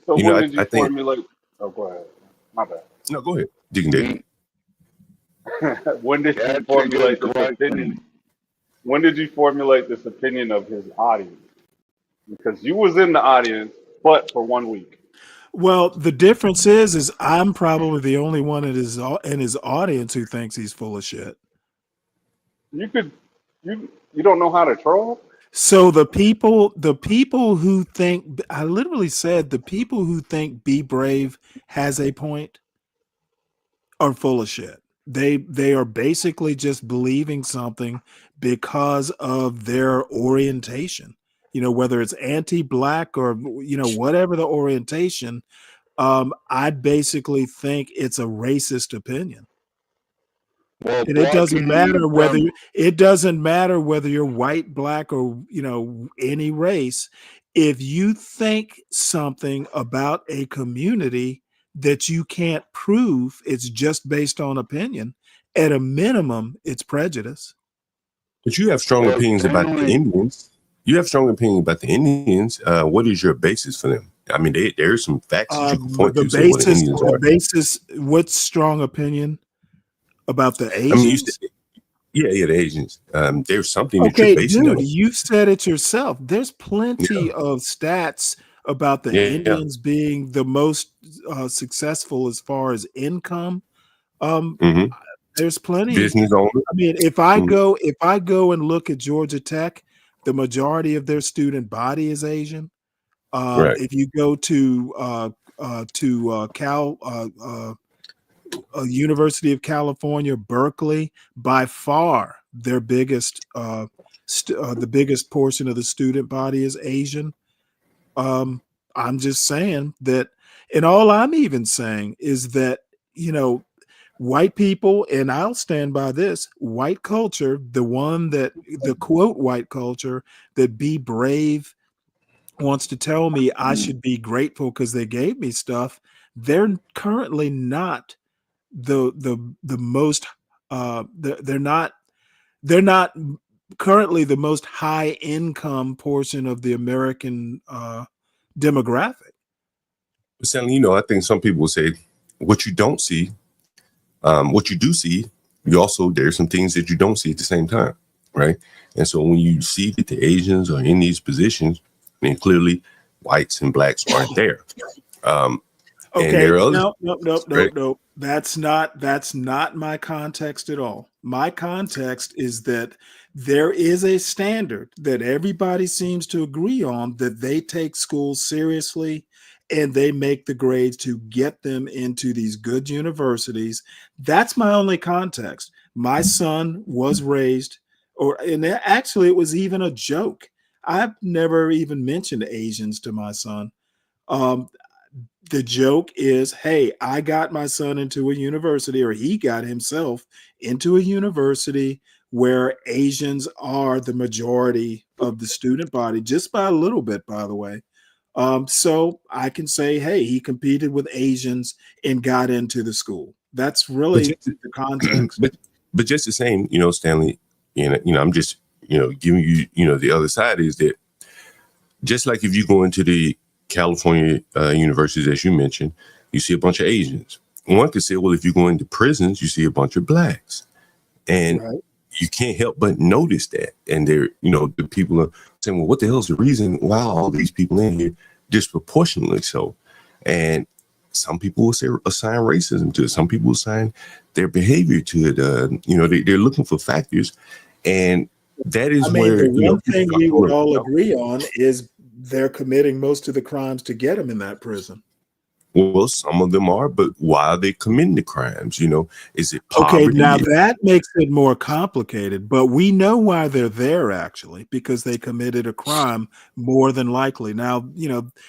So You when know, did you I think. formulate? Oh, go ahead. My bad. No, go ahead. You can do it. When did you That's a formulate good this question. opinion? When did you formulate this opinion of his audience? Because you was in the audience, but for 1 week. Well, the difference is I'm probably the only one in his audience who thinks he's full of shit. You don't know how to troll? So the people who think, I literally said the people who think Be Brave has a point are full of shit. They are basically just believing something because of their orientation. You know, whether it's anti-black or whatever the orientation, I basically think it's a racist opinion. Well, And it doesn't matter whether you're white, black, or any race. If you think something about a community that you can't prove, it's just based on opinion. At a minimum, it's prejudice. But you have strong opinions about the Indians. You have strong opinions about the Indians. What is your basis for them? I mean, there's some facts that you can point to say what the Indians are. What's strong opinion about the Asians? I mean, the Asians. There's something that Okay, you're basing dude, on. you said it yourself. There's plenty of stats about the Indians being the most successful as far as income. There's plenty. Business owner. I mean, if I go and look at Georgia Tech, the majority of their student body is Asian. Right. If you go to University of California, Berkeley, by far their biggest the biggest portion of the student body is Asian. I'm just saying that, and all I'm even saying is that, white people, and I'll stand by this, white culture, the quote white culture that Be Brave wants to tell me I should be grateful because they gave me stuff, they're currently not the most they're not currently the most high income portion of the American demographic. But Stanley, I think some people will say what you don't see, what you do see, there's some things that you don't see at the same time, right? And so when you see that the Asians are in these positions, then clearly whites and blacks aren't there. Okay, no. That's not my context at all. My context is that there is a standard that everybody seems to agree on, that they take schools seriously and they make the grades to get them into these good universities. That's my only context. My son was raised, and actually it was even a joke. I've never even mentioned Asians to my son. the joke is, hey, I got my son into a university, or he got himself into a university where Asians are the majority of the student body, just by a little bit, by the way. So I can say, hey, he competed with Asians and got into the school. That's really the context. But just the same, Stanley, I'm just, giving you, the other side is that just like if you go into the California universities, as you mentioned, you see a bunch of Asians. One could say, well, if you go into prisons, you see a bunch of blacks. And you can't help but notice that. And they're, the people are saying, well, what the hell is the reason why all these people in here disproportionately so? And some people will say assign racism to it. Some people assign their behavior to it. They're looking for factors. And that is where, the one thing we would all agree on is they're committing most of the crimes to get them in that prison. Well, some of them are, but why are they committing the crimes? Is it poverty? Okay, now that makes it more complicated, but we know why they're there, actually, because they committed a crime more than likely. Now,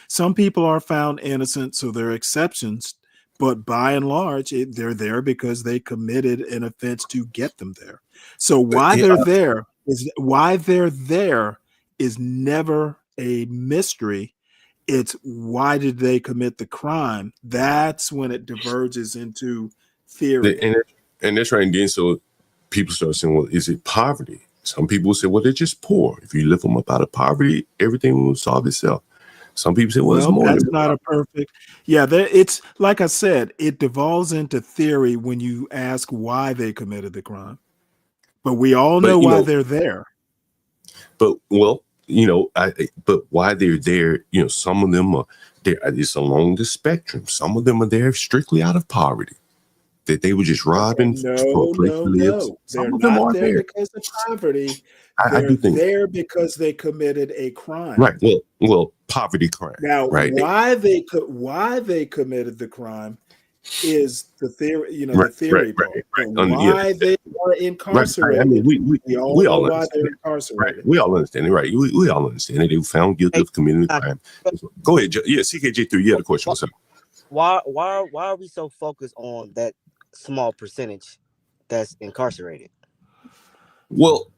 some people are found innocent, so there are exceptions, but by and large, they're there because they committed an offense to get them there. So why they're there is never a mystery. It's why did they commit the crime? That's when it diverges into theory. And that's right. And then so people start saying, well, is it poverty? Some people say, well, they're just poor. If you lift them up out of poverty, everything will solve itself. Some people say, well, it's more. That's not a perfect. Yeah, it's like I said, it devolves into theory when you ask why they committed the crime. But we all know why they're there. But but why they're there, some of them are there. It's along the spectrum. Some of them are there strictly out of poverty, that they were just robbing for a place to live. Some of them are there because of poverty. I do think there because they committed a crime. Right. Well, poverty crime. Now, right? why they committed the crime is the theory, the theory part. Why they are incarcerated. Right. I mean, we all know understand why they're incarcerated. Right. We all understand it, right? We all understand it. They were found guilty of committing a crime. Go ahead. Yeah, CKJ3, you had a question. What's up? Why are we so focused on that small percentage that's incarcerated? Well,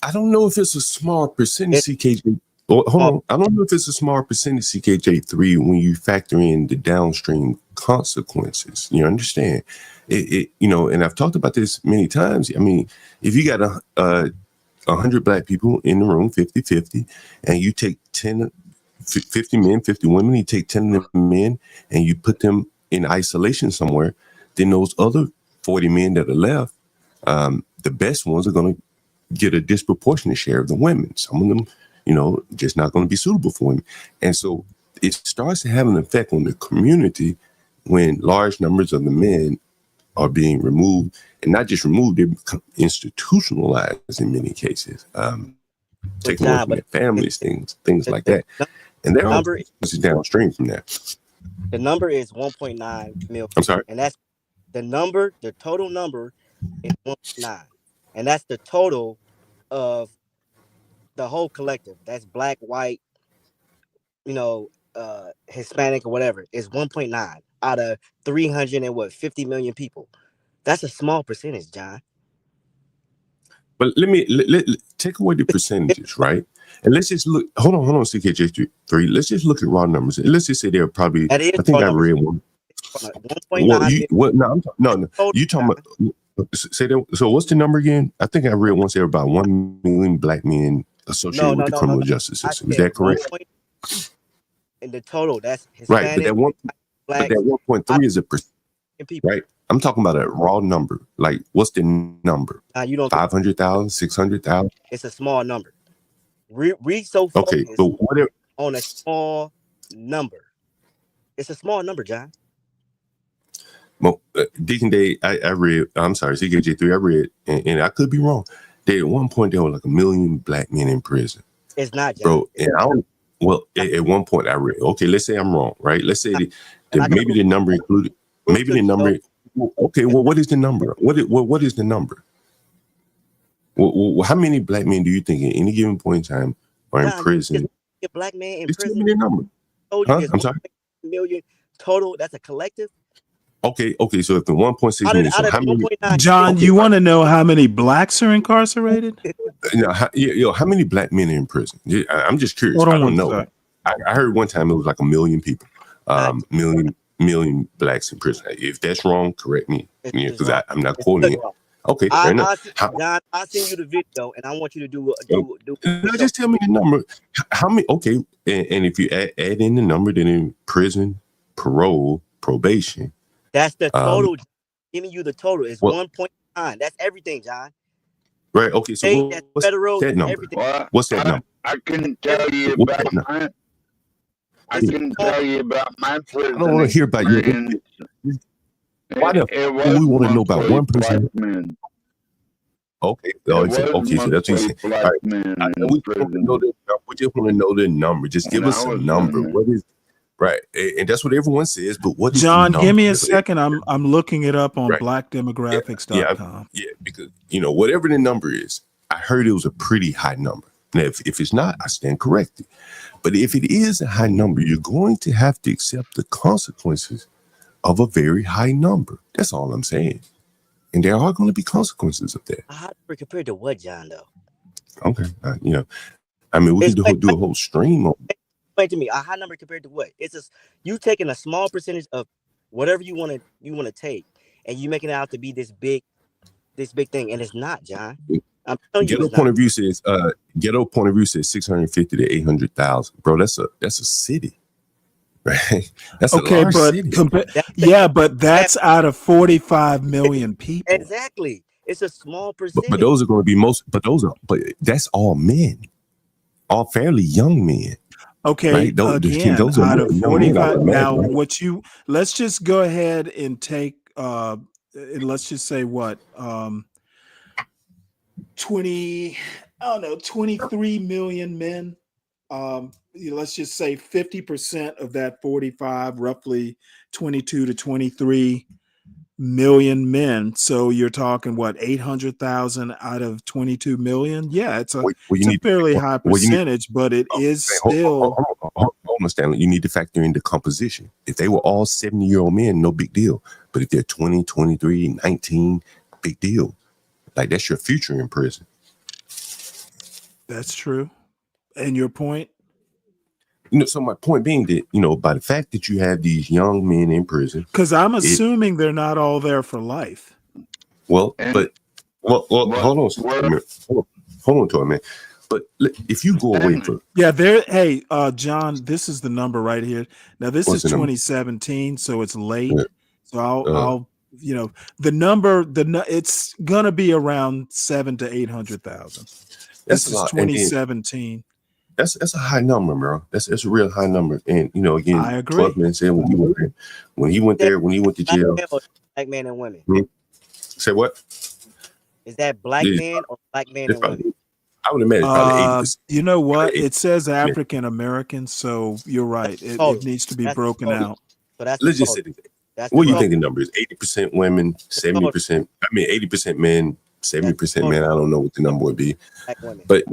I don't know if it's a small percentage, CKJ. Well, hold on. I don't know if it's a small percentage, CKJ3, when you factor in the downstream consequences. You understand? And I've talked about this many times. I mean, if you got 100 black people in the room, 50-50, and you take 50 men, 50 women, you take 10 of them men and you put them in isolation somewhere, then those other 40 men that are left, the best ones are going to get a disproportionate share of the women. Some of them, just not going to be suitable for women. And so it starts to have an effect on the community when large numbers of the men are being removed, and not just removed, they become institutionalized in many cases, taking away from their families, things like that. And there are downstream from that. The number is 1.9 million. I'm sorry? And that's the total number is 1.9. And that's the total of the whole collective. That's black, white, Hispanic or whatever. Is 1.9 out of 350 million people. That's a small percentage, John. But let take away the percentages, right? And let's just look. Hold on, CKJ3. Let's just look at raw numbers. Let's just say there are probably. I think I read one. 1.9. No. You talking about? Say that. So what's the number again? I think I read once there were about 1 million black men associated with the criminal justice system. Is that correct? In the total, that's Hispanic, right. But that 1.3 is a percent, right? I'm talking about a raw number. Like, what's the number? You don't 500,000, 600,000. It's a small number. We so focused on a small number. It's a small number, John. Well, Deacon Day, I read. I'm sorry, CKJ3. I read, and I could be wrong. At one point there were like 1 million black men in prison. It's not, John. Bro. And I don't. Well, at one point I read. Okay, let's say I'm wrong, right? Let's say maybe the number included. Maybe the number. Okay, well, what is the number? What is the number? Well, how many black men do you think at any given point in time are in prison? A black man in Just prison. Give me the number. Huh? I'm sorry. total. That's a collective. Okay. So if the 1.6 Out of, million, so out of how many? 1.9, John, Okay. you want to know how many blacks are incarcerated? How many black men are in prison? Yeah, I'm just curious. Hold I on don't one know. sec. I heard one time it was like 1 million people, million blacks in prison. If that's wrong, correct me. Because I'm not quoting it. Okay, fair enough. John, I'll send you the video, and I want you to do. No, just tell me the number. How many? Okay, and if you add in the number, then in prison, parole, probation. That's the total. Giving you the total is 1.9. That's everything, John. Right. Okay. So what's federal, that number? everything. What's that number? I can tell you What's about that number? mine. I can tell you about my prison. I don't want to hear about you. Why the fuck we want to know about one person? Okay. So that's what you're saying. All right. We just want to know the number. Just give us a number. What is right? And that's what everyone says. But what is John? the number? Give me a second. I'm looking it up on blackdemographics.com. Yeah, because whatever the number is, I heard it was a pretty high number. Now, if it's not, I stand corrected. But if it is a high number, you're going to have to accept the consequences of a very high number. That's all I'm saying. And there are going to be consequences of that. A high number compared to what, John? Though. Okay, I mean, we can do a whole stream on. Explain to me a high number compared to what? It's just you taking a small percentage of whatever you want to take, and you making it out to be this big thing, and it's not, John. I'm telling you, Ghetto point of view says 650 to 800,000, bro. That's a city, right? That's okay, a large but city. but that's out of 45 million people. Exactly, it's a small percentage. But those are going to be but that's all men, all fairly young men. Okay, right? Again, those out of 45. Now, right? Let's just go ahead and take. And let's just say what 23 million men. Let's just say 50% of that 45, roughly 22 to 23 million men. So you're talking what, 800,000 out of 22 million? Yeah, it's a fairly high percentage, but it is still. Hold on, Stanley. You need to factor in the composition. If they were all 70-year-old men, no big deal. But if they're 20, 23, 19, big deal. Like that's your future in prison. That's true. And your point? So my point being that, by the fact that you have these young men in prison. Because I'm assuming they're not all there for life. Well, hold on to it, man. But if you go away for hey, John, this is the number right here. Now this is 2017, so it's late. Yeah. So I'll the number it's gonna be around 700,000 to 800,000. This is 2017. That's a high number, bro. That's a real high number. And again, I agree. 12 men said when he went to jail. Black men and women. Say what? Is that black men or black men and women? I would imagine probably 80%. You know what? It says African American, so you're right. It needs to be broken out. So that's let's just say what do you think the number is? 80% women, 70%. I mean, 80% men, 70% men. I don't know what the number would be. But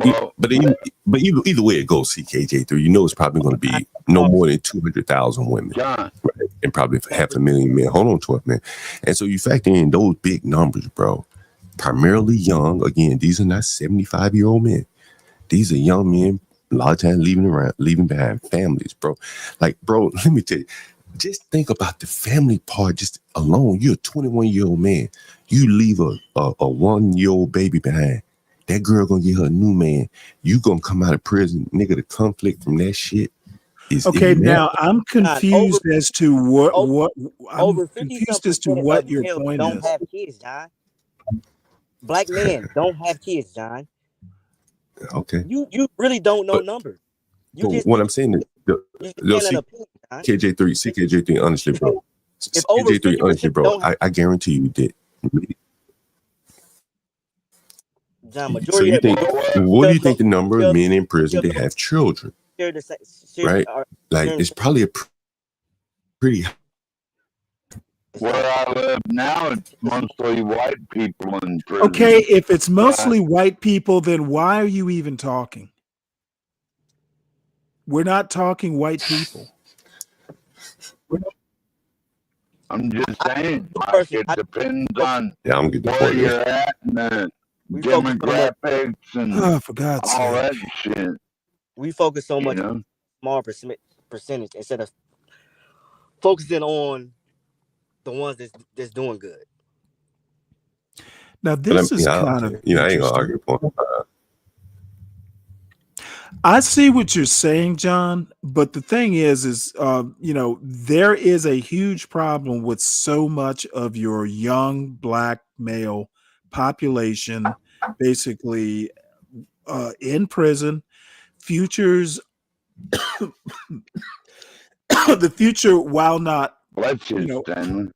either way it goes, CKJ3, it's probably going to be no more than 200,000 women, right? And probably 500,000 men. Hold on to it, man. And so you factor in those big numbers, bro. Primarily young. Again, these are not 75-year-old men. These are young men, a lot of times leaving behind families, bro. Like, bro, let me tell you, just think about the family part just alone. You're a 21-year-old man. You leave a 1-year-old baby behind. That girl gonna get her a new man. You gonna come out of prison, nigga. The conflict from that shit is okay. Now I'm confused as to what I'm confused as to what your point don't is. Have kids, John. Black men don't have kids, John. Okay. You really don't know numbers. What I'm saying is, CKJ3, honestly, bro. CKJ3, honestly, bro. I guarantee you that. John, So you think? What do you think the number of men in prison that have children? Right? Like it's probably a pretty. Where I live now, it's mostly white people in prison. Okay, if it's mostly white people, then why are you even talking? We're not talking white people. I'm just saying, like, Person, it depends on Yeah, I'm getting the where point. you're at and the we focus so much. demographics and Oh, for God's all sake. that shit. We focus so You much on know, small percentage instead of focusing on the ones that's doing good. Now, But this is kind of I ain't gonna argue interesting. point. I see what you're saying, John, but the thing is, there is a huge problem with so much of your young black male population basically in prison. Futures, the future, while not, bless you, you know, Stanley.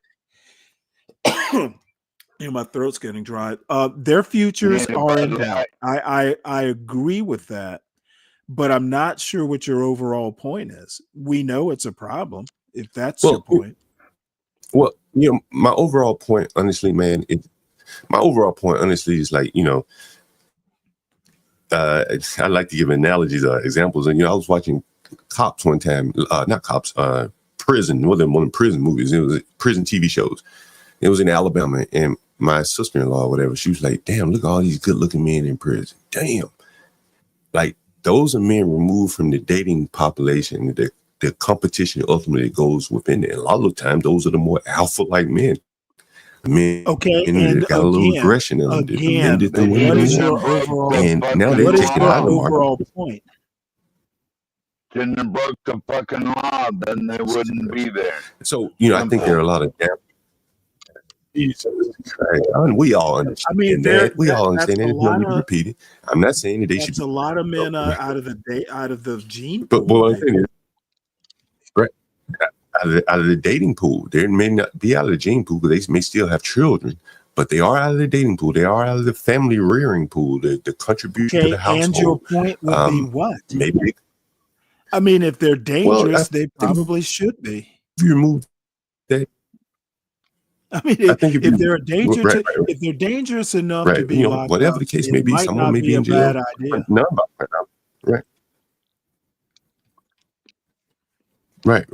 my throat's getting dry. Their futures Yeah, are in but doubt. I agree with that, but I'm not sure what your overall point is. We know it's a problem, if that's your point. Well, my overall point, honestly, man, is like, I like to give analogies, examples. And, I was watching Cops one time, not Cops, Prison, one of them prison movies. It was prison TV shows. It was in Alabama, and my sister-in-law or whatever, she was like, damn, look at all these good-looking men in prison. Damn. Like, those are men removed from the dating population. The competition ultimately goes within it. A lot of the time, those are the more alpha-like men. Men Okay, that and got a little aggression in them. The men that the women what is want. your overall? And now they What is take it your out of the market. overall point? Shouldn't have broke the fucking law, then they wouldn't be there. So, I think there are a lot of we all understand that. We all understand that. There's no need to repeat it. I'm not saying that they should That's be. a lot of men out of the gene But pool. what I'm saying is, right, out of the dating pool, they may not be out of the gene pool because they may still have children, but they are out of the dating pool. They are out of the family rearing pool, the contribution to the household. And your point would be what? Maybe. I mean, if they're dangerous, they probably should be. If you remove that. I mean, if they're a danger if they're dangerous enough to be locked whatever up, the case it may be, might someone not may be be a in jail. bad idea. Right.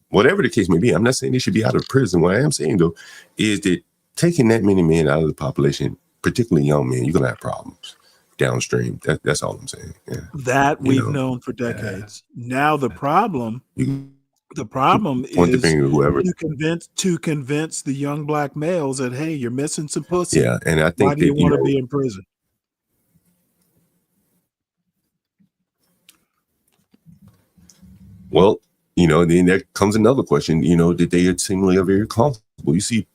Whatever the case may be, I'm not saying they should be out of prison. What I am saying, though, is that taking that many men out of the population, particularly young men, you're going to have problems downstream. That's all I'm saying. Yeah. That we've known for decades. Now the problem is to convince the young black males that, hey, you're missing some pussy. Yeah, and I think why do you want to be in prison? Well, then there comes another question, that they seemingly are very comfortable. You see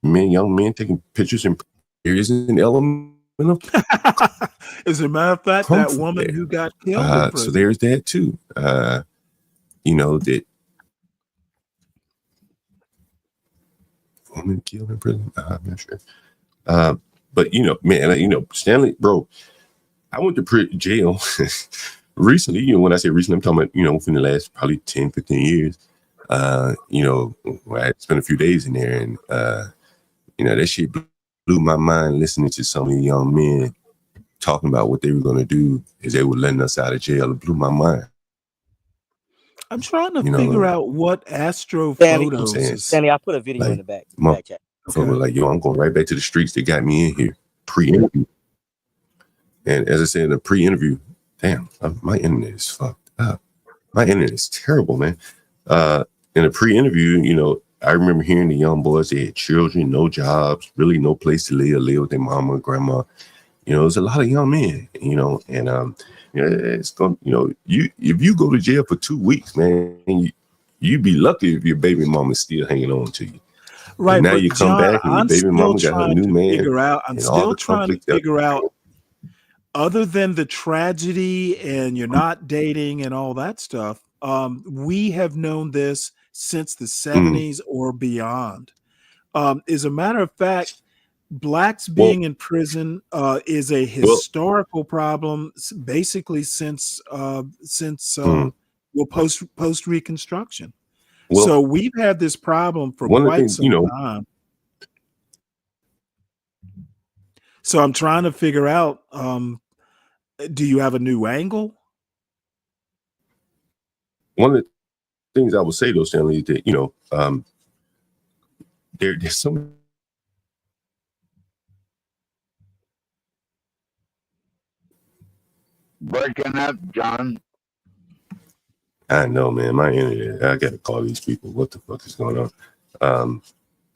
young men taking pictures, and there is an element of as a matter of fact, that woman who got killed in prison. So there's that too. That woman killed in prison. I'm not sure. But man, Stanley, bro, I went to jail recently. When I say recently, I'm talking about, within the last probably 10, 15 years. I spent a few days in there, and that shit blew my mind listening to some of the young men talking about what they were going to do as they were letting us out of jail. It blew my mind. I'm trying to figure out what astrophotos is. Stanley, I put a video in the back chat. Okay. Like, I'm going right back to the streets that got me in here pre-interview. And as I said in the pre-interview, damn, my internet is fucked up. My internet is terrible, man. In a pre-interview, I remember hearing the young boys, they had children, no jobs, really no place to live with their mama and grandma. There's a lot of young men, and it's going, if you go to jail for 2 weeks, man, you'd be lucky if your baby mama's still hanging on to you. Right. And now but you come John, back and your baby mama got her new man. I'm still trying to figure out, other than the tragedy and you're not dating and all that stuff, we have known this since the 70s or beyond. As a matter of fact, blacks being in prison is a historical problem, basically since post Reconstruction. So we've had this problem for quite some time. So I'm trying to figure out, do you have a new angle? One of things I would say though, Stanley, is that there's so many. Breaking up, John. I know, man. My internet. I got to call these people. What the fuck is going on?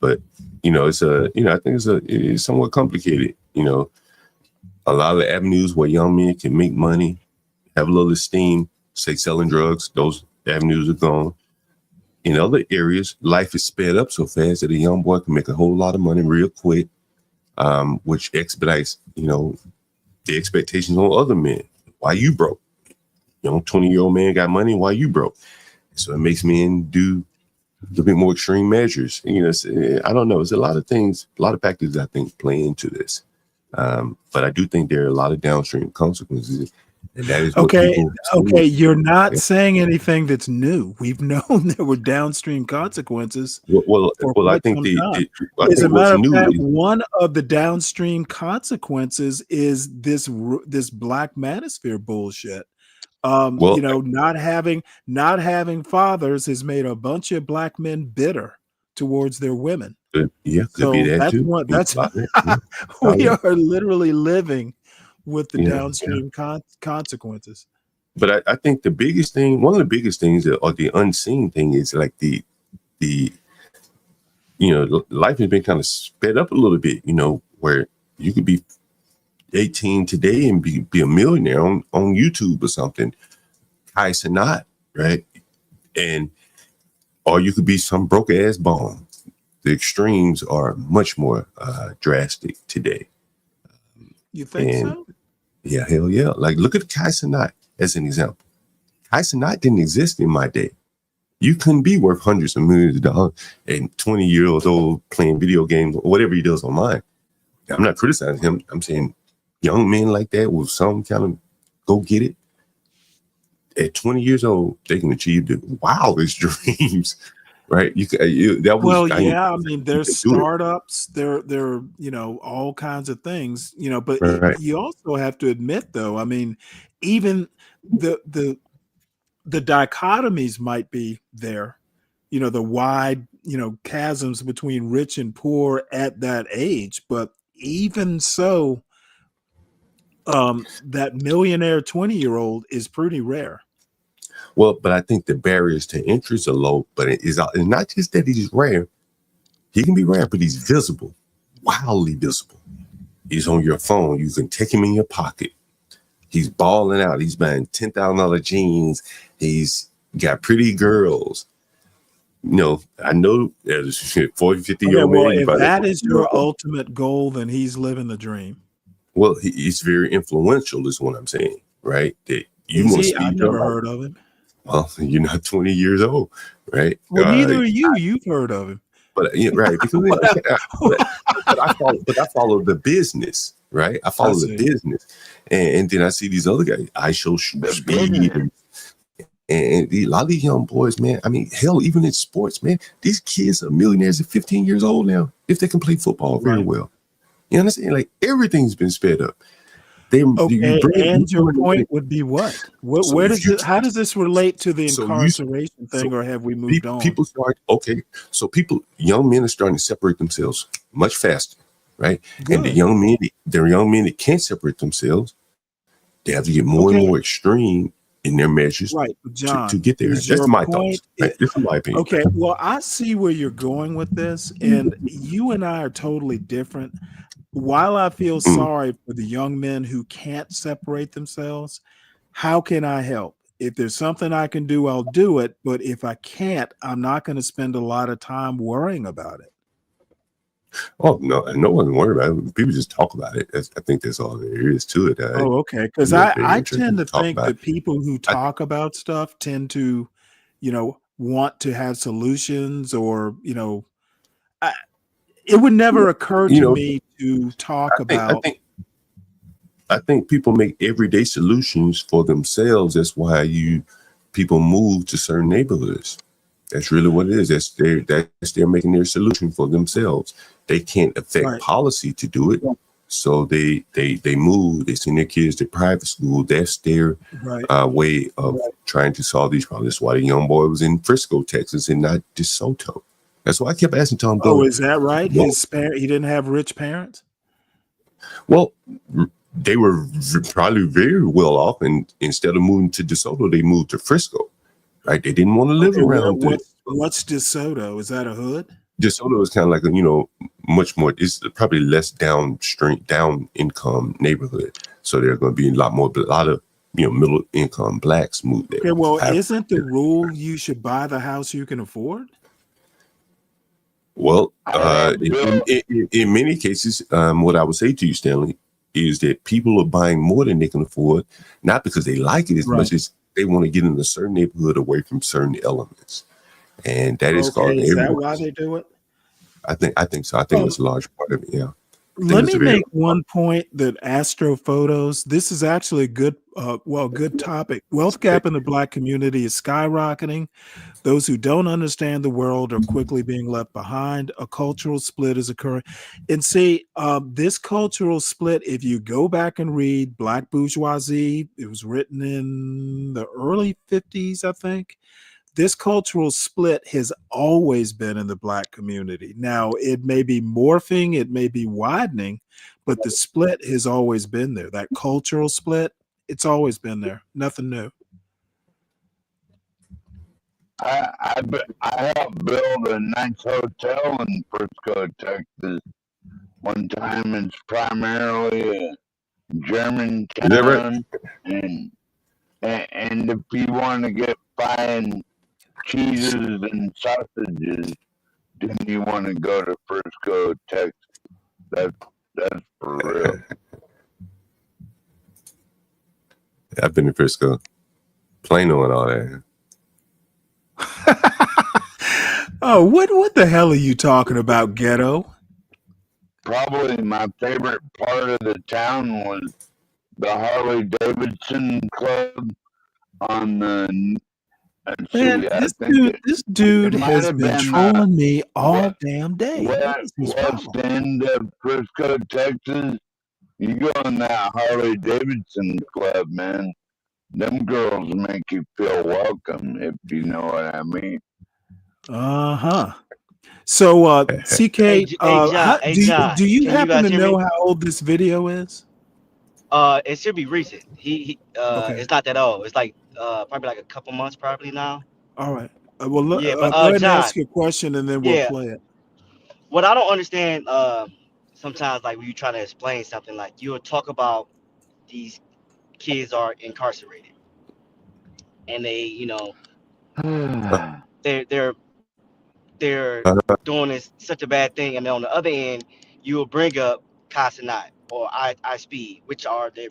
But it's I think it's somewhat complicated. A lot of the avenues where young men can make money, have a little esteem, say selling drugs, those avenues are gone. In other areas, life is sped up so fast that a young boy can make a whole lot of money real quick, which expedites, the expectations on other men. Why you broke? 20-year-old man got money. Why you broke? So it makes men do a little bit more extreme measures. I don't know. There's a lot of things, a lot of factors that I think play into this. But I do think there are a lot of downstream consequences. And that is what okay. You're not saying anything that's new. We've known there were downstream consequences. Well, I think as a matter of fact, one of the downstream consequences is this Black Manosphere bullshit. Not having fathers has made a bunch of Black men bitter towards their women. Could be that that's too. We are literally living with the downstream consequences. But I think one of the biggest things, or the unseen thing, is like the life has been kind of sped up a little bit. Where you could be 18 today and be a millionaire on YouTube or something. Kai Cenat, right? Or you could be some broke ass bum. The extremes are much more drastic today. You think so? Yeah, hell yeah. Like, look at Kai Cenat as an example. Kai Cenat didn't exist in my day. You couldn't be worth hundreds of millions of dollars and 20 years old playing video games or whatever he does online. I'm not criticizing him. I'm saying young men like that with some kind of go get it. At 20 years old, they can achieve the wildest dreams. Right. There's startups, there all kinds of things, but right. You also have to admit though, even the dichotomies might be there, the wide, chasms between rich and poor at that age. But even so, that millionaire 20-year-old is pretty rare. Well, but I think the barriers to entry are low, but it's not just that he's rare. He can be rare, but he's visible, wildly visible. He's on your phone. You can take him in your pocket. He's balling out. He's buying $10,000 jeans. He's got pretty girls. I know there's 40, 50-year-old man. If that is your ultimate goal, then he's living the dream. Well, he's very influential is what I'm saying, right? That I've never heard of him. Well, you're not 20 years old, right? Well, neither are you. You've heard of him. But right, because I follow the business, right? I follow the business, and then I see these other guys. I show speed, and a lot of these young boys, man. Hell, even in sports, man, these kids are millionaires at 15 years old now if they can play football very well. You understand? Like everything's been sped up. And your point would be what? How does this relate to the incarceration thing, or have we moved on? Young men are starting to separate themselves much faster, right? Good. And the young men that can't separate themselves, they have to get more and more extreme in their measures, right? John, to get there. That's my thoughts. Right? This is my opinion. Okay, well, I see where you're going with this, and you and I are totally different. While I feel sorry for the young men who can't separate themselves, how can I help? If there's something I can do, I'll do it. But if I can't, I'm not going to spend a lot of time worrying about it. Oh, no one worry about it. People just talk about it. I think that's all there is to it. Okay. Because I tend to think that people who talk about stuff tend to, want to have solutions, or, it would never occur to me to talk about. I think people make everyday solutions for themselves. That's why people move to certain neighborhoods. That's really what it is. They're making their solution for themselves. They can't affect policy to do it. So they move. They send their kids to private school. That's their Right. way of trying to solve these problems. That's why the young boy was in Frisco, Texas, and not DeSoto. That's why I kept asking Tom. Oh, is that right? He didn't have rich parents. Well, they were probably very well off, and instead of moving to DeSoto, they moved to Frisco. Right? They didn't want to live around. What's DeSoto? Is that a hood? DeSoto is kind of like a much more. It's probably less down income neighborhood. So there are going to be a lot of middle income blacks move there. Okay, well, isn't the rule you should buy the house you can afford? Well, in many cases, what I would say to you, Stanley, is that people are buying more than they can afford, not because they like it as much as they want to get in a certain neighborhood away from certain elements, and that is causing. Is that why they do it? I think so. I think it's a large part of it. Yeah. Let me make one point that astrophotos. This is actually a good topic. Wealth gap in the Black community is skyrocketing. Those who don't understand the world are quickly being left behind. A cultural split is occurring. And see, this cultural split, if you go back and read Black Bourgeoisie, it was written in the early 50s, I think. This cultural split has always been in the Black community. Now, it may be morphing, it may be widening, but the split has always been there. That cultural split, it's always been there. Nothing new. I helped build a nice hotel in Frisco, Texas. One time, it's primarily a German town, and if you want to get fine cheeses and sausages, then you want to go to Frisco, Texas. That's for real. I've been to Frisco, Plano, and all that. Oh, what the hell are you talking about, ghetto? Probably my favorite part of the town was the Harley Davidson Club on the. Man, this dude has been trolling me all damn day. West End of Frisco, Texas. You go in that Harley Davidson Club, man. Them girls make you feel welcome, if you know what I mean. Uh-huh. So, CK, do you happen to know how old this video is? It should be recent. It's not that old. It's like probably like a couple months probably now. All right. Well, go ahead and John, ask your question, and then we'll play it. What I don't understand sometimes, like when you try to explain something, like you'll talk about these kids are incarcerated, and they, they're doing such a bad thing, and then on the other end, you will bring up Casanat or I Speed, which are the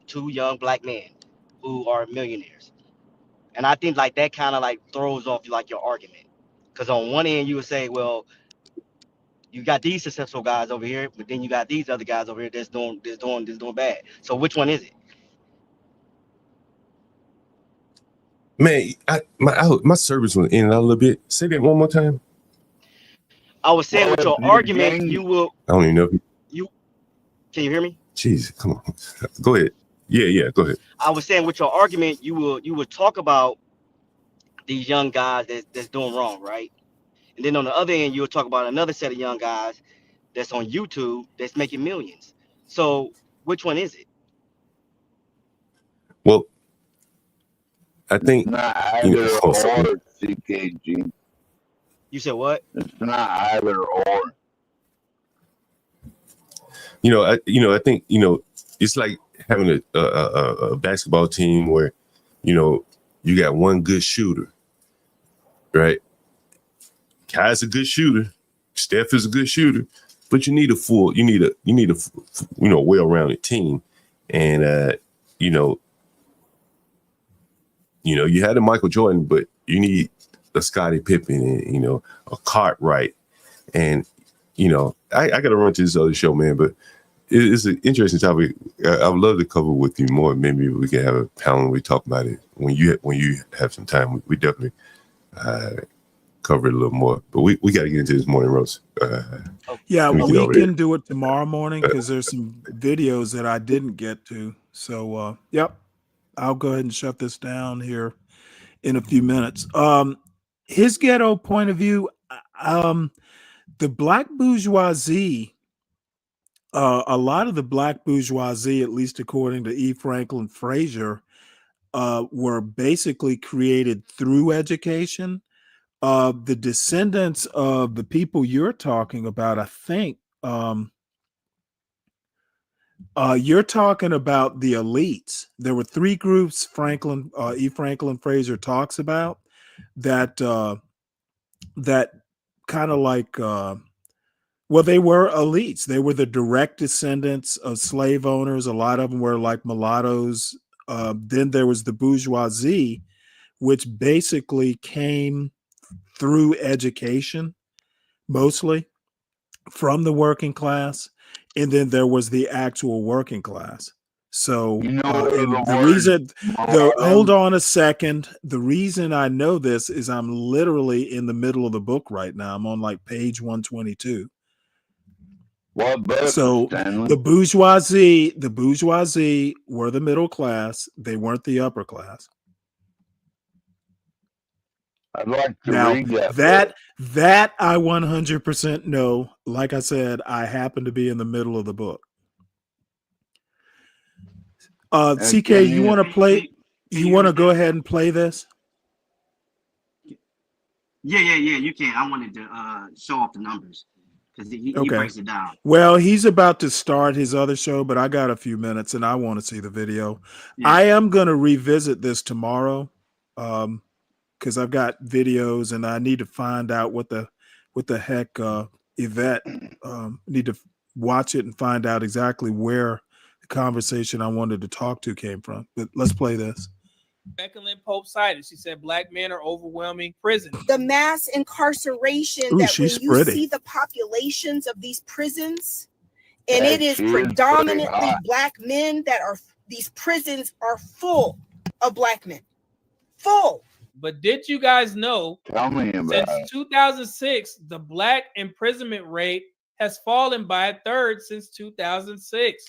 two young Black men who are millionaires. And I think like that kind of like throws off like your argument, because on one end you would say, well, you got these successful guys over here, but then you got these other guys over here that's doing bad. So which one is it? Man, my service was in and out a little bit. Say that one more time. I was saying with your argument, you will. I don't even know. Can you hear me? Jeez, come on. Go ahead. Yeah, go ahead. I was saying with your argument, you will talk about these young guys that's doing wrong, right? And then on the other end, you'll talk about another set of young guys that's on YouTube that's making millions. So which one is it? Well, I think it's not either or, CKG. You said what? It's not either or. I think it's like having a basketball team where you got one good shooter, right? Kai's a good shooter, Steph is a good shooter, but you need a well-rounded team, and you had a Michael Jordan, but you need a Scottie Pippen and a Cartwright, and I got to run to this other show, man, but it's an interesting topic. I would love to cover with you more. Maybe we can have a panel and we talk about it when you have some time. We definitely cover it a little more. But we got to get into this morning roast. Yeah, let me get we over can here. do it tomorrow morning because there's some videos that I didn't get to. So, yep, I'll go ahead and shut this down here in a few minutes. His ghetto point of view, the black bourgeoisie, a lot of the black bourgeoisie, at least according to E. Franklin Frazier, were basically created through education. The descendants of the people you're talking about, I think, you're talking about the elites. There were three groups E. Franklin Frazier talks about that that kind of like well, they were elites. They were the direct descendants of slave owners. A lot of them were like mulattoes. Then there was the bourgeoisie, which basically came through education, mostly from the working class. And then there was the actual working class. So, You know where and the the word reason, hold mulatto? on a second. The reason I know this is I'm literally in the middle of the book right now. I'm on like page 122. What book, So Stanley? the bourgeoisie were the middle class. They weren't the upper class. I'd like to Now read that book. that I 100% know. Like I said, I happen to be in the middle of the book. And CK, can you want to play? You want to go ahead and play this? Yeah. You can. I wanted to show off the numbers because he Okay. breaks it down. Well, he's about to start his other show, but I got a few minutes and I want to see the video. Yeah. I am going to revisit this tomorrow because I've got videos and I need to find out what the heck Yvette need to watch it and find out exactly where the conversation I wanted to talk to came from. But let's play this. Becca Lynn Pope cited. She said black men are overwhelming prison. The mass incarceration Ooh, that she's when you pretty. see the populations of these prisons, and That it is she is pretty predominantly hot. black men that are, these prisons are full of black men. Full. But did you guys know Tell me about since it. 2006, the black imprisonment rate has fallen by a third since 2006.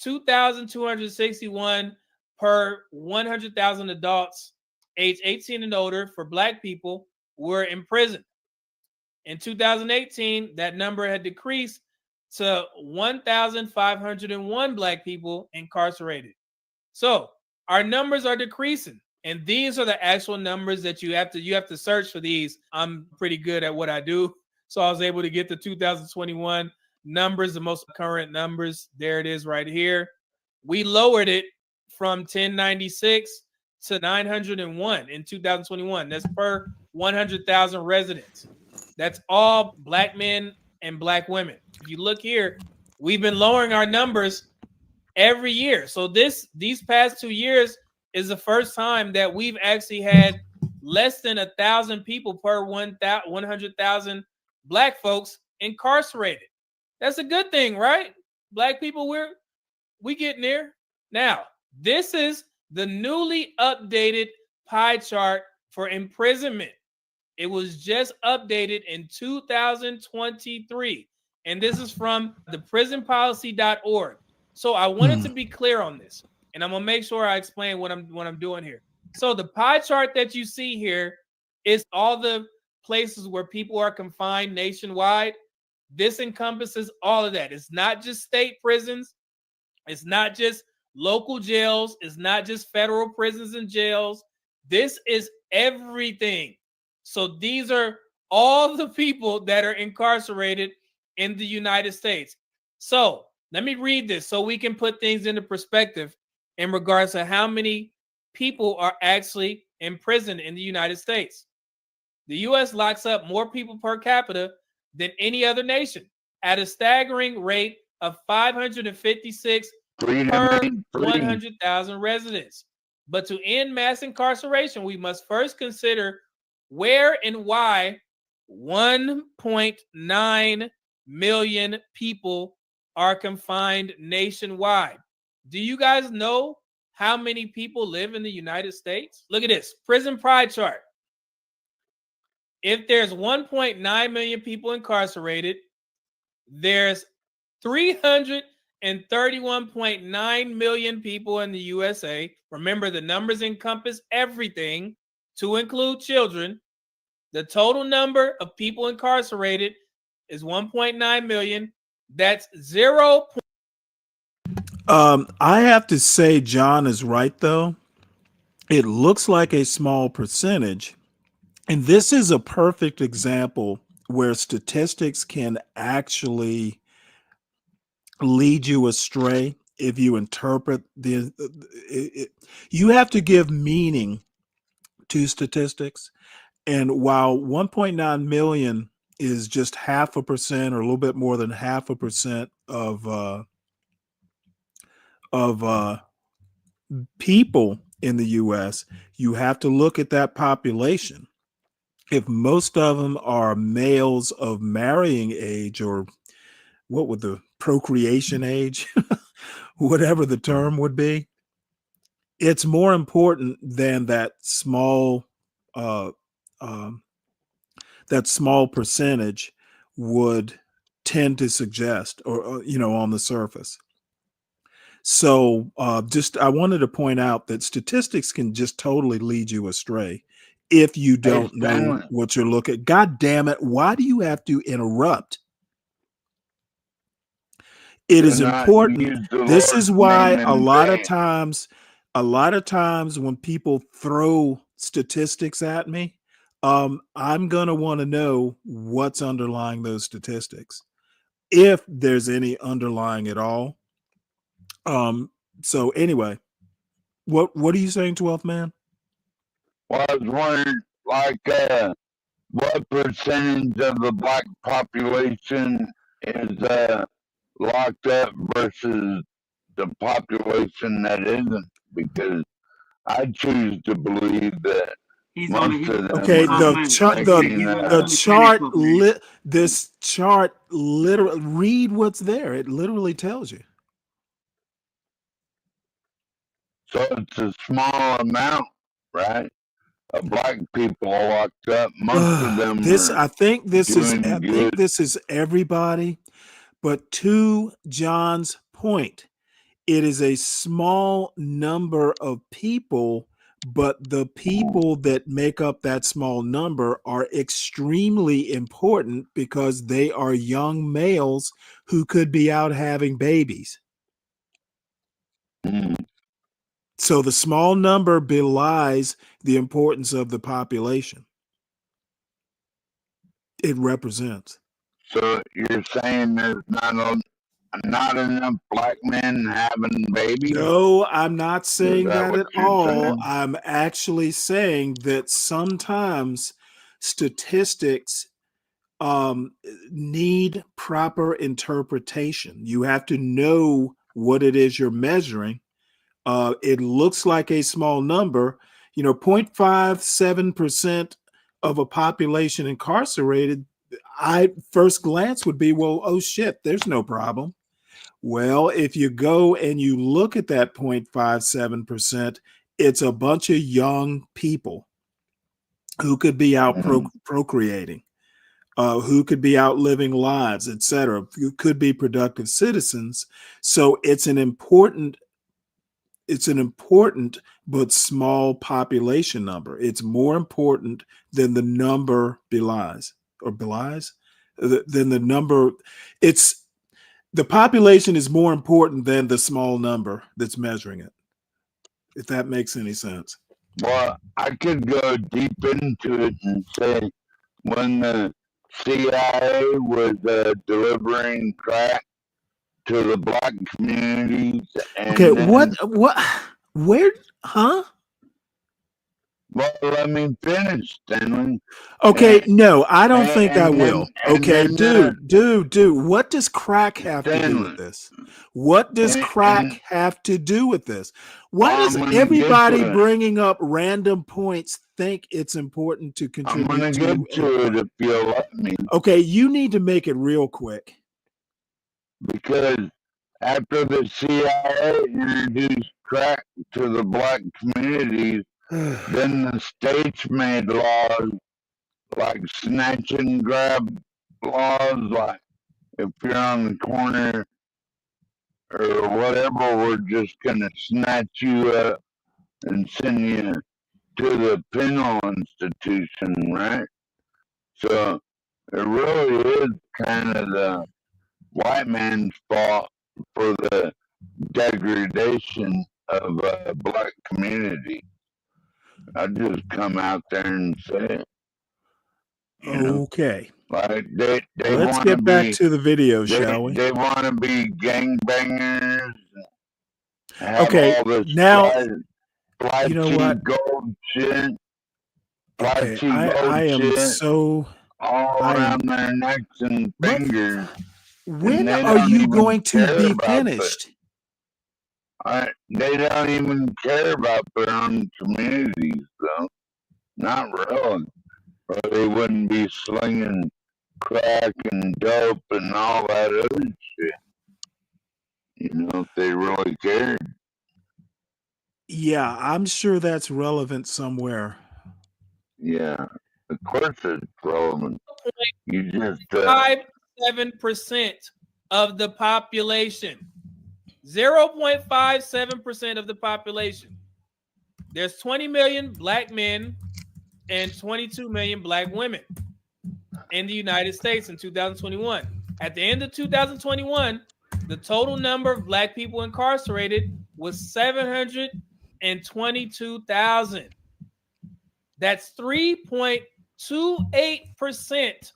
2,261 per 100,000 adults age 18 and older for black people were in prison. In 2018, that number had decreased to 1,501 black people incarcerated. So our numbers are decreasing. And these are the actual numbers that you have to search for these. I'm pretty good at what I do. So I was able to get the 2021 numbers, the most current numbers. There it is right here. We lowered it from 1096 to 901 in 2021. That's per 100,000 residents. That's all black men and black women. If you look here, we've been lowering our numbers every year. So these past 2 years is the first time that we've actually had less than 1,000 people per 100,000 black folks incarcerated. That's a good thing, right? Black people, we getting there. Now, this is the newly updated pie chart for imprisonment. It was just updated in 2023. And this is from theprisonpolicy.org. So I wanted to be clear on this. And I'm gonna make sure I explain what I'm doing here. So the pie chart that you see here is all the places where people are confined nationwide. This encompasses all of that. It's not just state prisons. It's not just local jails. It's not just federal prisons and jails. This is everything. So these are all the people that are incarcerated in the United States. So let me read this so we can put things into perspective in regards to how many people are actually in prison in the United States. The U.S. locks up more people per capita than any other nation at a staggering rate of 556 per 100,000 residents. But to end mass incarceration, we must first consider where and why 1.9 million people are confined nationwide. Do you guys know how many people live in the United States? Look at this prison pie chart. If there's 1.9 million people incarcerated, there's 331.9 million people in the USA. Remember, the numbers encompass everything to include children. The total number of people incarcerated is 1.9 million. That's 0. I have to say, John is right, though. It looks like a small percentage. And this is a perfect example where statistics can actually lead you astray if you interpret you have to give meaning to statistics. And while 1.9 million is just 0.5% or a little bit more than 0.5% of people in the US, you have to look at that population. If most of them are males of marrying age, or what would the procreation age, whatever the term would be, it's more important than that small uh, um, percentage would tend to suggest, or on the surface. So just I wanted to point out that statistics can just totally lead you astray if you don't know Stanley. what you're looking at. God damn it, why do you have to interrupt? It Do is not important. use the This Lord's is why name a in lot of vain. times when people throw statistics at me, I'm gonna want to know what's underlying those statistics, if there's any underlying at all. So anyway, what are you saying, 12th man? Well, I was wondering, what percentage of the black population is locked up versus the population that isn't? Because I choose to believe that most of them Okay, are this chart literally, read what's there. It literally tells you. So it's a small amount, right? Of black people are locked up. Most of them are I think this doing good. is everybody, but to John's point, it is a small number of people, but the people that make up that small number are extremely important because they are young males who could be out having babies. So the small number belies the importance of the population it represents. So you're saying there's not enough black men having babies? No, I'm not saying Is that that what at you're all. saying? I'm actually saying that sometimes statistics need proper interpretation. You have to know what it is you're measuring. It looks like a small number, 0.57% of a population incarcerated. I first glance would be, well, oh shit, there's no problem. Well, if you go and you look at that 0.57%, it's a bunch of young people who could be out procreating, who could be out living lives, etc., who could be productive citizens. So it's an important but small population number. It's more important than the number belies than the number. The population is more important than the small number that's measuring it, if that makes any sense. Well, I could go deep into it and say when the CIA was delivering crack to the black communities, and Okay, then, where, huh? well, let me finish, Stanley. Okay, no, I don't think I will. And Okay, then, dude, what does crack have to do Stanley, with this? What does crack and have to do with this? Why does I'm gonna everybody get to it. bringing up random points think it's important to I'm contribute gonna to get a to it point? if you'll let me, Okay, you need to make it real quick. because after the CIA introduced crack to the black communities, then the states made laws like snatch and grab laws. Like if you're on the corner or whatever, we're just gonna snatch you up and send you to the penal institution, right? So it really is kind of the white man's fault for the degradation of the black community. I just come out there and say it. You know, Okay. like they Let's want to get back be to the video, shall we? they want to be gangbangers, have Okay. all this Now, you know flashy what? gold shit, Okay. flashy gold I am shit so all I am around their necks and Mother, fingers, and when they are don't you even going to care be about the. finished? They don't even care about their own communities, though. Not really. Or they wouldn't be slinging crack and dope and all that other shit. You know, if they really cared. Yeah, I'm sure that's relevant somewhere. Yeah, of course it's relevant. You just 0.57% of the population. 0.57% of the population. There's 20 million black men and 22 million black women in the United States in 2021. At the end of 2021, the total number of black people incarcerated was 722,000. That's 3.28%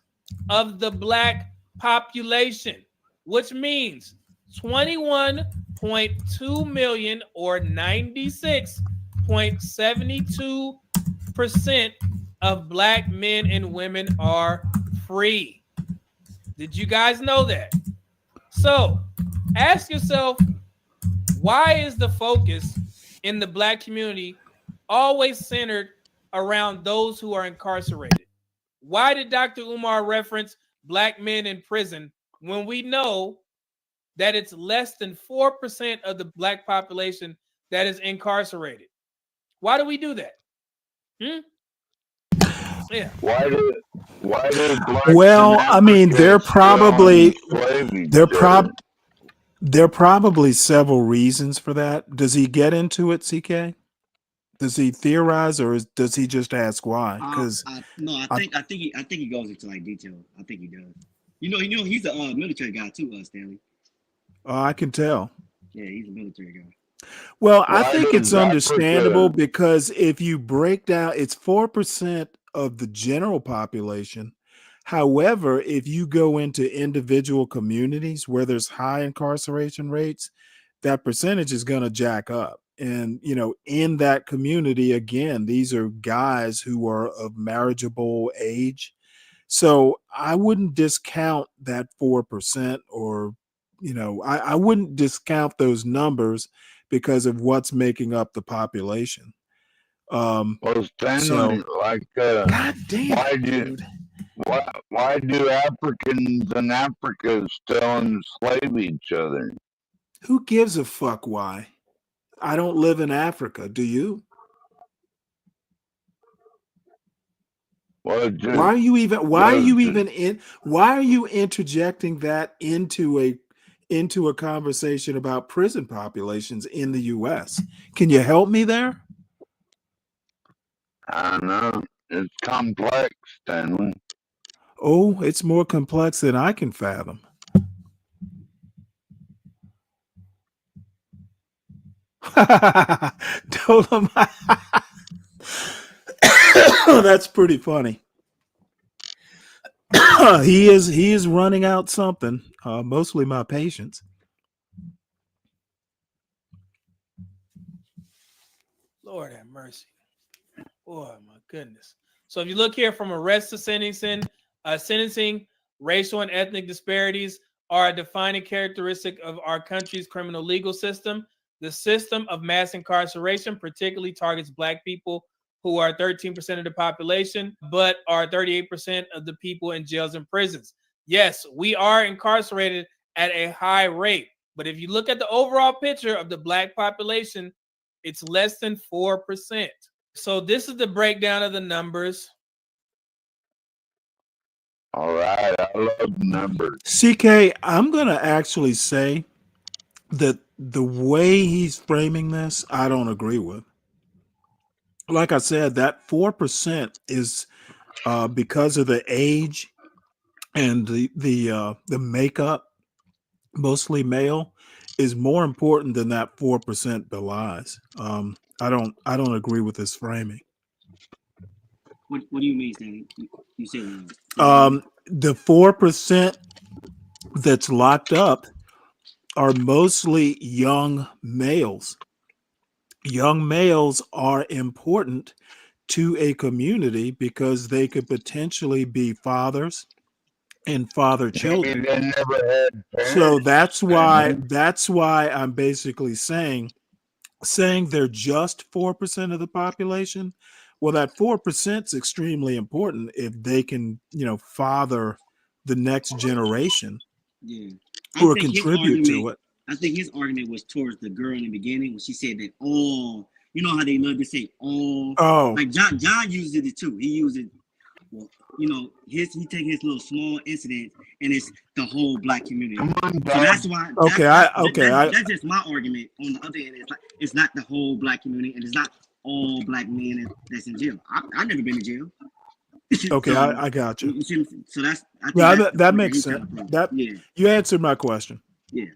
of the black population, which means 21.2 million or 96.72% of black men and women are free. Did you guys know that? So ask yourself, why is the focus in the black community always centered around those who are incarcerated? Why did Dr. Umar reference black men in prison when we know that it's less than 4% of the black population that is incarcerated? Why do we do that? Yeah. Why do blacks Well, in I mean, Africa still enslave each other? there are probably several reasons for that. Does he get into it, CK? Does he theorize, or does he just ask why? Because No, I think he goes into like detail. I think he does. You know, he's a military guy too, Stanley. I can tell. Yeah, he's a military guy. Well, I Why think it's does understandable Africa? because if you break down, it's 4% of the general population. However, if you go into individual communities where there's high incarceration rates, that percentage is going to jack up. And, you know, in that community, again, these are guys who are of marriageable age. So I wouldn't discount that 4%, or, you know, I wouldn't discount those numbers because of what's making up the population. Well, So, Stanley, like, God damn why it, do dude. why do Africans in Africa still enslave each other? Who gives a fuck why? I don't live in Africa. Do you? Well, just Why are you even does why are you interjecting that into a conversation about prison populations in the US? Can you help me there? I don't know. It's complex, Stanley. Oh, it's more complex than I can fathom. Dolomite. That's pretty funny. he is running out something, mostly my patience. Lord have mercy. Oh my goodness. So if you look here from arrest to sentencing, racial and ethnic disparities are a defining characteristic of our country's criminal legal system. The system of mass incarceration particularly targets black people, who are 13% of the population, but are 38% of the people in jails and prisons. Yes, we are incarcerated at a high rate, but if you look at the overall picture of the black population, it's less than 4%. So this is the breakdown of the numbers. All right, I love numbers. CK, I'm going to actually say that the way he's framing this, I don't agree with. Like I said, that 4% is because of the age and the makeup, mostly male, is more important than that 4% belies. I don't agree with this framing. What do you mean, Stanley? You said The 4% that's locked up are mostly young males. Young males are important to a community because they could potentially be fathers and father Maybe children. they never had So parents. that's why I'm basically saying they're just 4% of the population. Well, that 4% is extremely important if they can, father the next generation yeah. or contribute to it. I think his argument was towards the girl in the beginning when she said that all, you know how they love to say all. Oh. Like John uses it too. He used it. Well, he take his little small incident and it's the whole black community. So that's why. That's just my argument. On the other hand, it's not the whole black community, and it's not all black men that's in jail. I've never been to jail. Okay, So, I got you. So that's. I think Yeah, that's that makes sense. You answered my question. Yeah.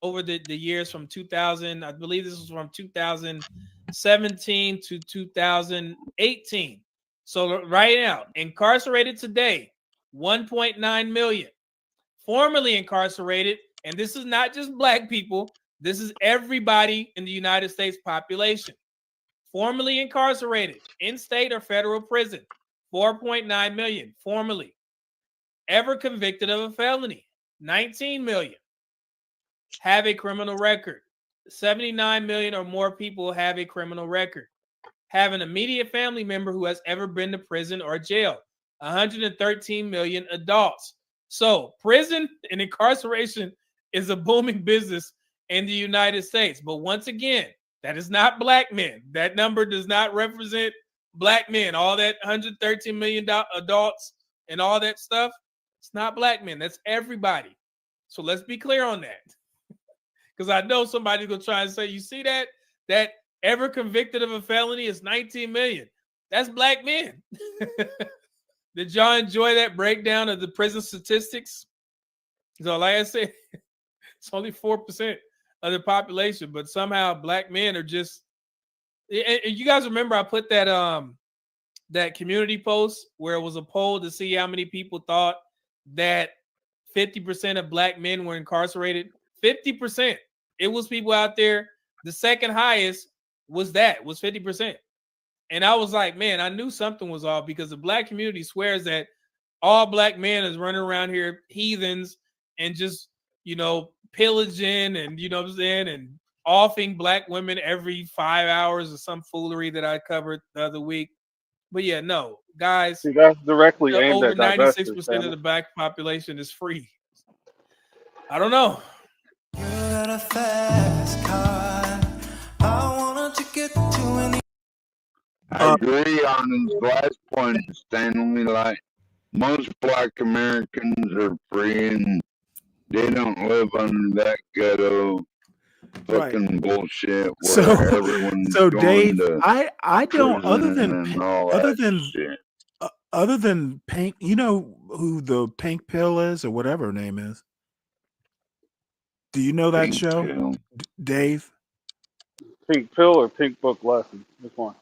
Over the years from 2000, I believe this was from 2017 to 2018. So right now, incarcerated today, 1.9 million. Formerly incarcerated, and this is not just black people, this is everybody in the United States population. Formerly incarcerated in state or federal prison, 4.9 million. Formerly. Ever convicted of a felony, 19 million. Have a criminal record. 79 million or more people have a criminal record. Have an immediate family member who has ever been to prison or jail. 113 million adults. So prison and incarceration is a booming business in the United States. But once again, that is not black men. That number does not represent black men. All that 113 million adults and all that stuff, it's not black men. That's everybody. So let's be clear on that. Because I know somebody's going to try and say, you see that ever convicted of a felony is 19 million. That's black men. Did y'all enjoy that breakdown of the prison statistics? So like I said, it's only 4% of the population, but somehow black men are just, and you guys remember I put that community post where it was a poll to see how many people thought that 50% of black men were incarcerated. 50%. It was people out there. The second highest was 50%. And I was like, man, I knew something was off because the black community swears that all black men is running around here heathens and just, pillaging and, what I'm saying, and offing black women every 5 hours or some foolery that I covered the other week. But yeah, no, guys. See, that's directly aimed over at divestors, 96% of the black population is free. I don't know. I agree on his last point, Stanley. Like, most black Americans are free and they don't live under that ghetto fucking bullshit where everyone's so going Dave, to I don't prison and all that shit. Other than Pink, you know who the Pink Pill is or whatever her name is? Do you know that Pink show, Pill. Dave? Pink Pill or Pink Book Lesson? Which one?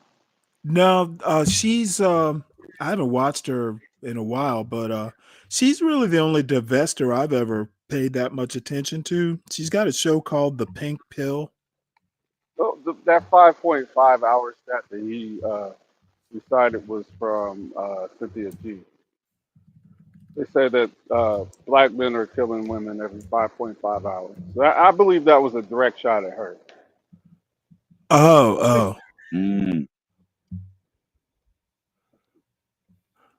No, she's I haven't watched her in a while, but she's really the only divester I've ever paid that much attention to. She's got a show called The Pink Pill. Oh, that 5.5 hour stat that he decided was from Cynthia G. They say that black men are killing women every 5.5 hours. So I believe that was a direct shot at her. Oh.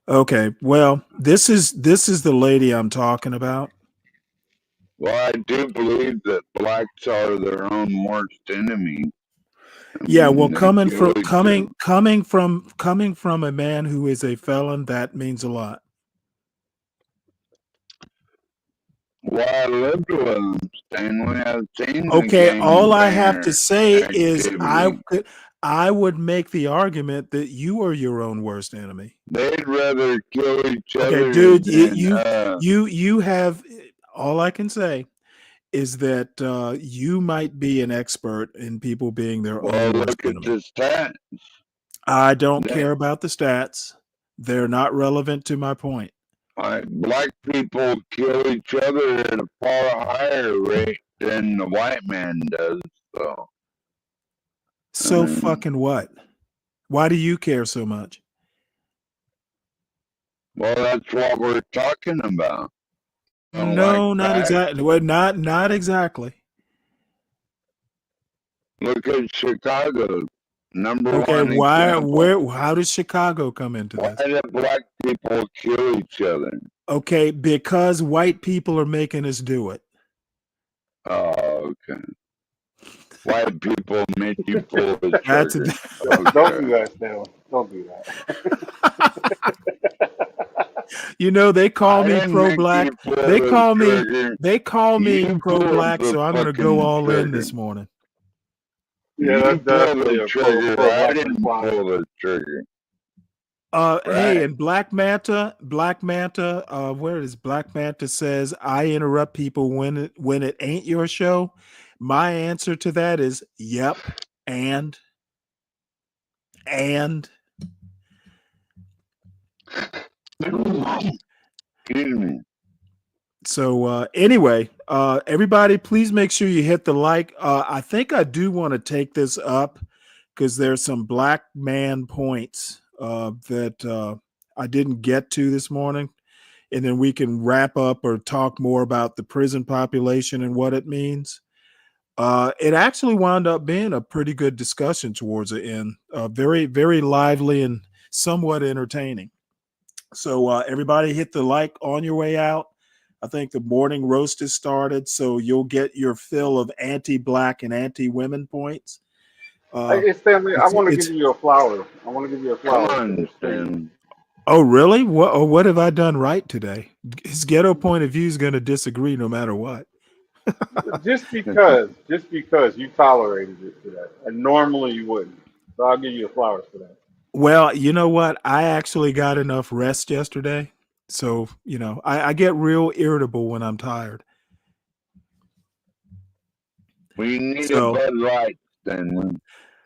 Okay. Well, this is the lady I'm talking about. Well, I do believe that blacks are their own worst enemy. Yeah, well, They coming kill from each other. coming from a man who is a felon, that means a lot. Well, I lived with them, Stanley. I've seen the Okay, all I have to gangbanger say is activity. I would make the argument that you are your own worst enemy. They'd rather kill each Okay, other dude, than you have all I can say is that you might be an expert in people being their well, own worst look at enemy. the stats. I don't They, care about the stats. They're not relevant to my point. black people kill each other at a far higher rate than the white man does. So fucking what? Why do you care so much? Well, that's what we're talking about. No, Like not facts. exactly. Well, not exactly. Look at Chicago, number Okay, one example. how does Chicago come into Why this? do black people kill each other? Okay, because white people are making us do it. Oh, okay. White people make you pull the That's trigger. Don't do that, Stanley. Don't do that. You know, they call I me didn't make pro-black. you pull They the call me trigger. You pulled pro-black, the so I'm going to go fucking all in trigger. this morning. Yeah, You that's pulled definitely the a trigger. pro I black didn't response. pull the trigger. Hey, Right? and Black Manta, where is Black Manta says I interrupt people when it ain't your show. My answer to that is yep, and Excuse me. so anyway, everybody, please make sure you hit the like. I think I do want to take this up because there's some black man points that I didn't get to this morning. And then we can wrap up or talk more about the prison population and what it means. It actually wound up being a pretty good discussion towards the end. Very, very lively and somewhat entertaining. So everybody hit the like on your way out. I think the morning roast has started, so you'll get your fill of anti-black and anti-women points. Hey, Stanley, I want to give you a flower. I want to give you a Come flower for on, this thing. Stanley. Oh, really? What have I done right today? His ghetto point of view is going to disagree no matter what. Just because you tolerated it today, and normally you wouldn't. So I'll give you a flowers for that. Well, you know what? I actually got enough rest yesterday. So, I get real irritable when I'm tired. We need a So, Bud Light, Stanley.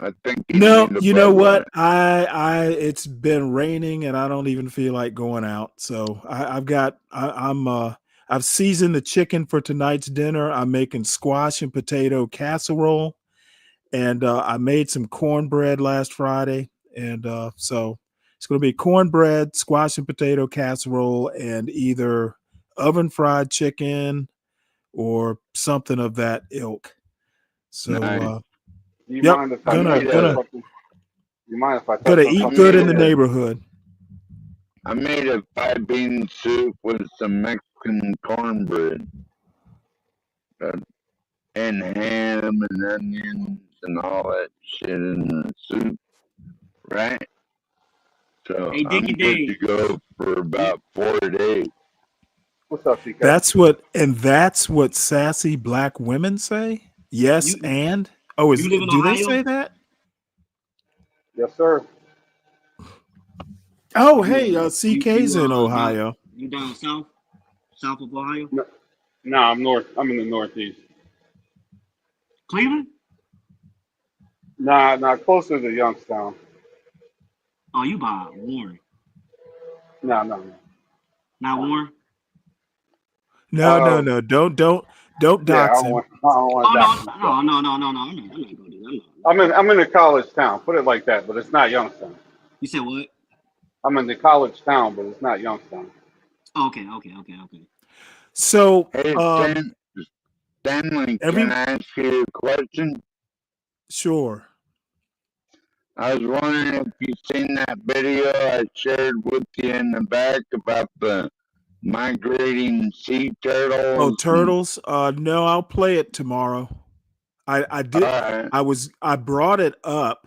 I think you no, need a you know Bud what? Light. It's been raining and I don't even feel like going out. So I've seasoned the chicken for tonight's dinner. I'm making squash and potato casserole, and I made some cornbread last Friday, and so it's going to be cornbread, squash and potato casserole, and either oven fried chicken or something of that ilk. So, Nice. Do you yep, mind if I gonna touch something? Do you mind if I touch gonna on eat something? good in the neighborhood. I made a 5-bean soup with some Mexican cornbread. And ham and onions and all that shit in the soup, right? So Hey, I'm Dickie good D. to go for about 4 days. What's up, CK? That's what sassy black women say. Yes, You and you live in do they Ohio? say that? Yes, sir. Oh, You hey, CK's in Ohio. you down south of Ohio? No, I'm north. I'm in the northeast. Cleveland? Nah, closer to Youngstown. Oh, you by Warren. No. Not Warren? No. Don't Yeah, I dox don't him. want Oh to no, dox myself. no. I'm not gonna do that. I'm in a college town. Put it like that, but it's not Youngstown. You said what? I'm in the college town, but it's not Youngstown. Okay. So, Hey, Stanley, can I ask you a question? Sure. I was wondering if you've seen that video I shared with you in the back about the migrating sea turtles. Oh, turtles. No, I'll play it tomorrow. I did. I brought it up,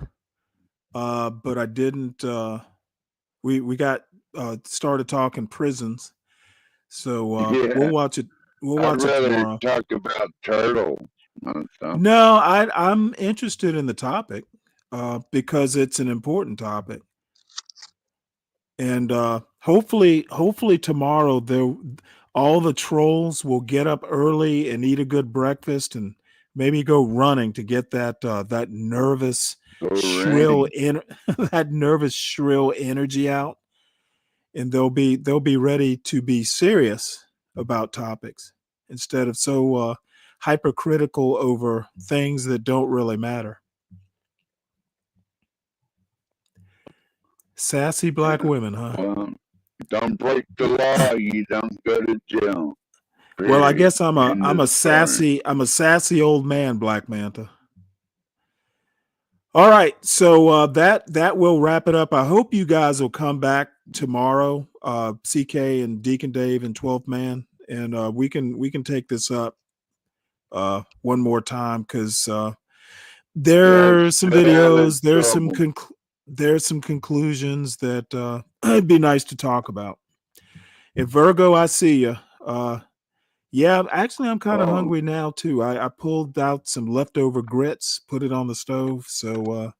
but I didn't. We got started talking prisons, so we'll watch it. We'll watch it tomorrow. Talk about turtles. No, I'm interested in the topic because it's an important topic, and hopefully tomorrow all the trolls will get up early and eat a good breakfast and maybe go running to get that nervous shrill energy out, and they'll be ready to be serious about topics instead of so hypercritical over things that don't really matter. Sassy black women, huh? Don't break the law, you don't go to jail. Well, I guess I'm a sassy old man, Black Manta. All right, so that will wrap it up. I hope you guys will come back tomorrow, CK and Deacon Dave and 12th Man, and we can take this up one more time because there's some videos, there's some conclusions that it'd be nice to talk about. And Virgo, I see you. Yeah, actually, I'm kind of hungry now too. I pulled out some leftover grits, put it on the stove, so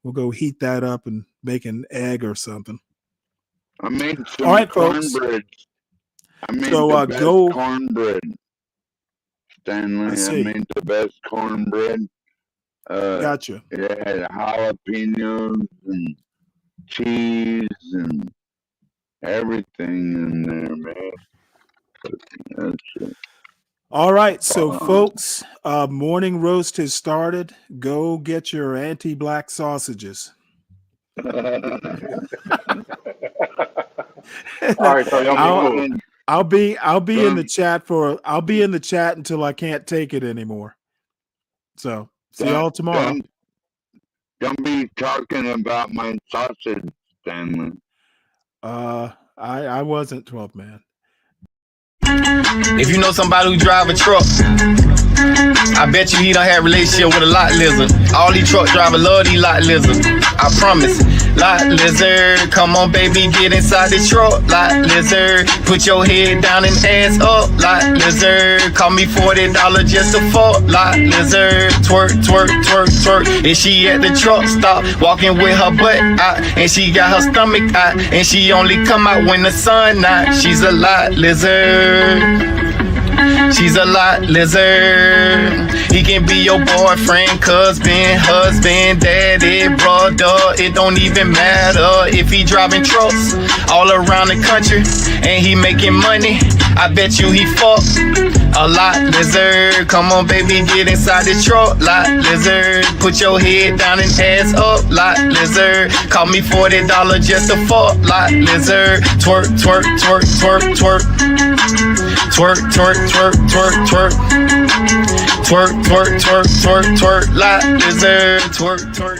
we'll go heat that up and make an egg or something. I made some all right, folks. cornbread. I made the best cornbread. Stanley, I made the best cornbread. Gotcha. It had jalapenos and cheese and everything in there, man. That's it. All right, so folks, morning roast has started. Go get your anti-black sausages. All right, so I'll be in the chat until I can't take it anymore. So see y'all tomorrow. Don't be talking about my sausage, Stanley. I wasn't 12 Man. If you know somebody who drive a truck, I bet you he done had a relationship with a lot lizard. All these truck drivers love these lot lizards. I promise. Lot lizard, come on baby, get inside the truck. Lot lizard, put your head down and ass up. Lot lizard, call me $40 just to fuck. Lot lizard, twerk, twerk, twerk, twerk. And she at the truck stop, walking with her butt out, and she got her stomach out, and she only come out when the sun out. She's a lot lizard. She's a lot lizard. He can be your boyfriend, husband, daddy, brother. It don't even matter if he driving trucks all around the country and he making money. I bet you he fuck a lot lizard. Come on, baby, get inside the truck. Lot lizard, put your head down and ass up. Lot lizard, call me $40 just to fuck. Lot lizard, twerk, twerk, twerk, twerk, twerk. Twerk, twerk, twerk, twerk, twerk. Twerk, twerk, twerk, twerk, twerk. Lot lizard, twerk, twerk.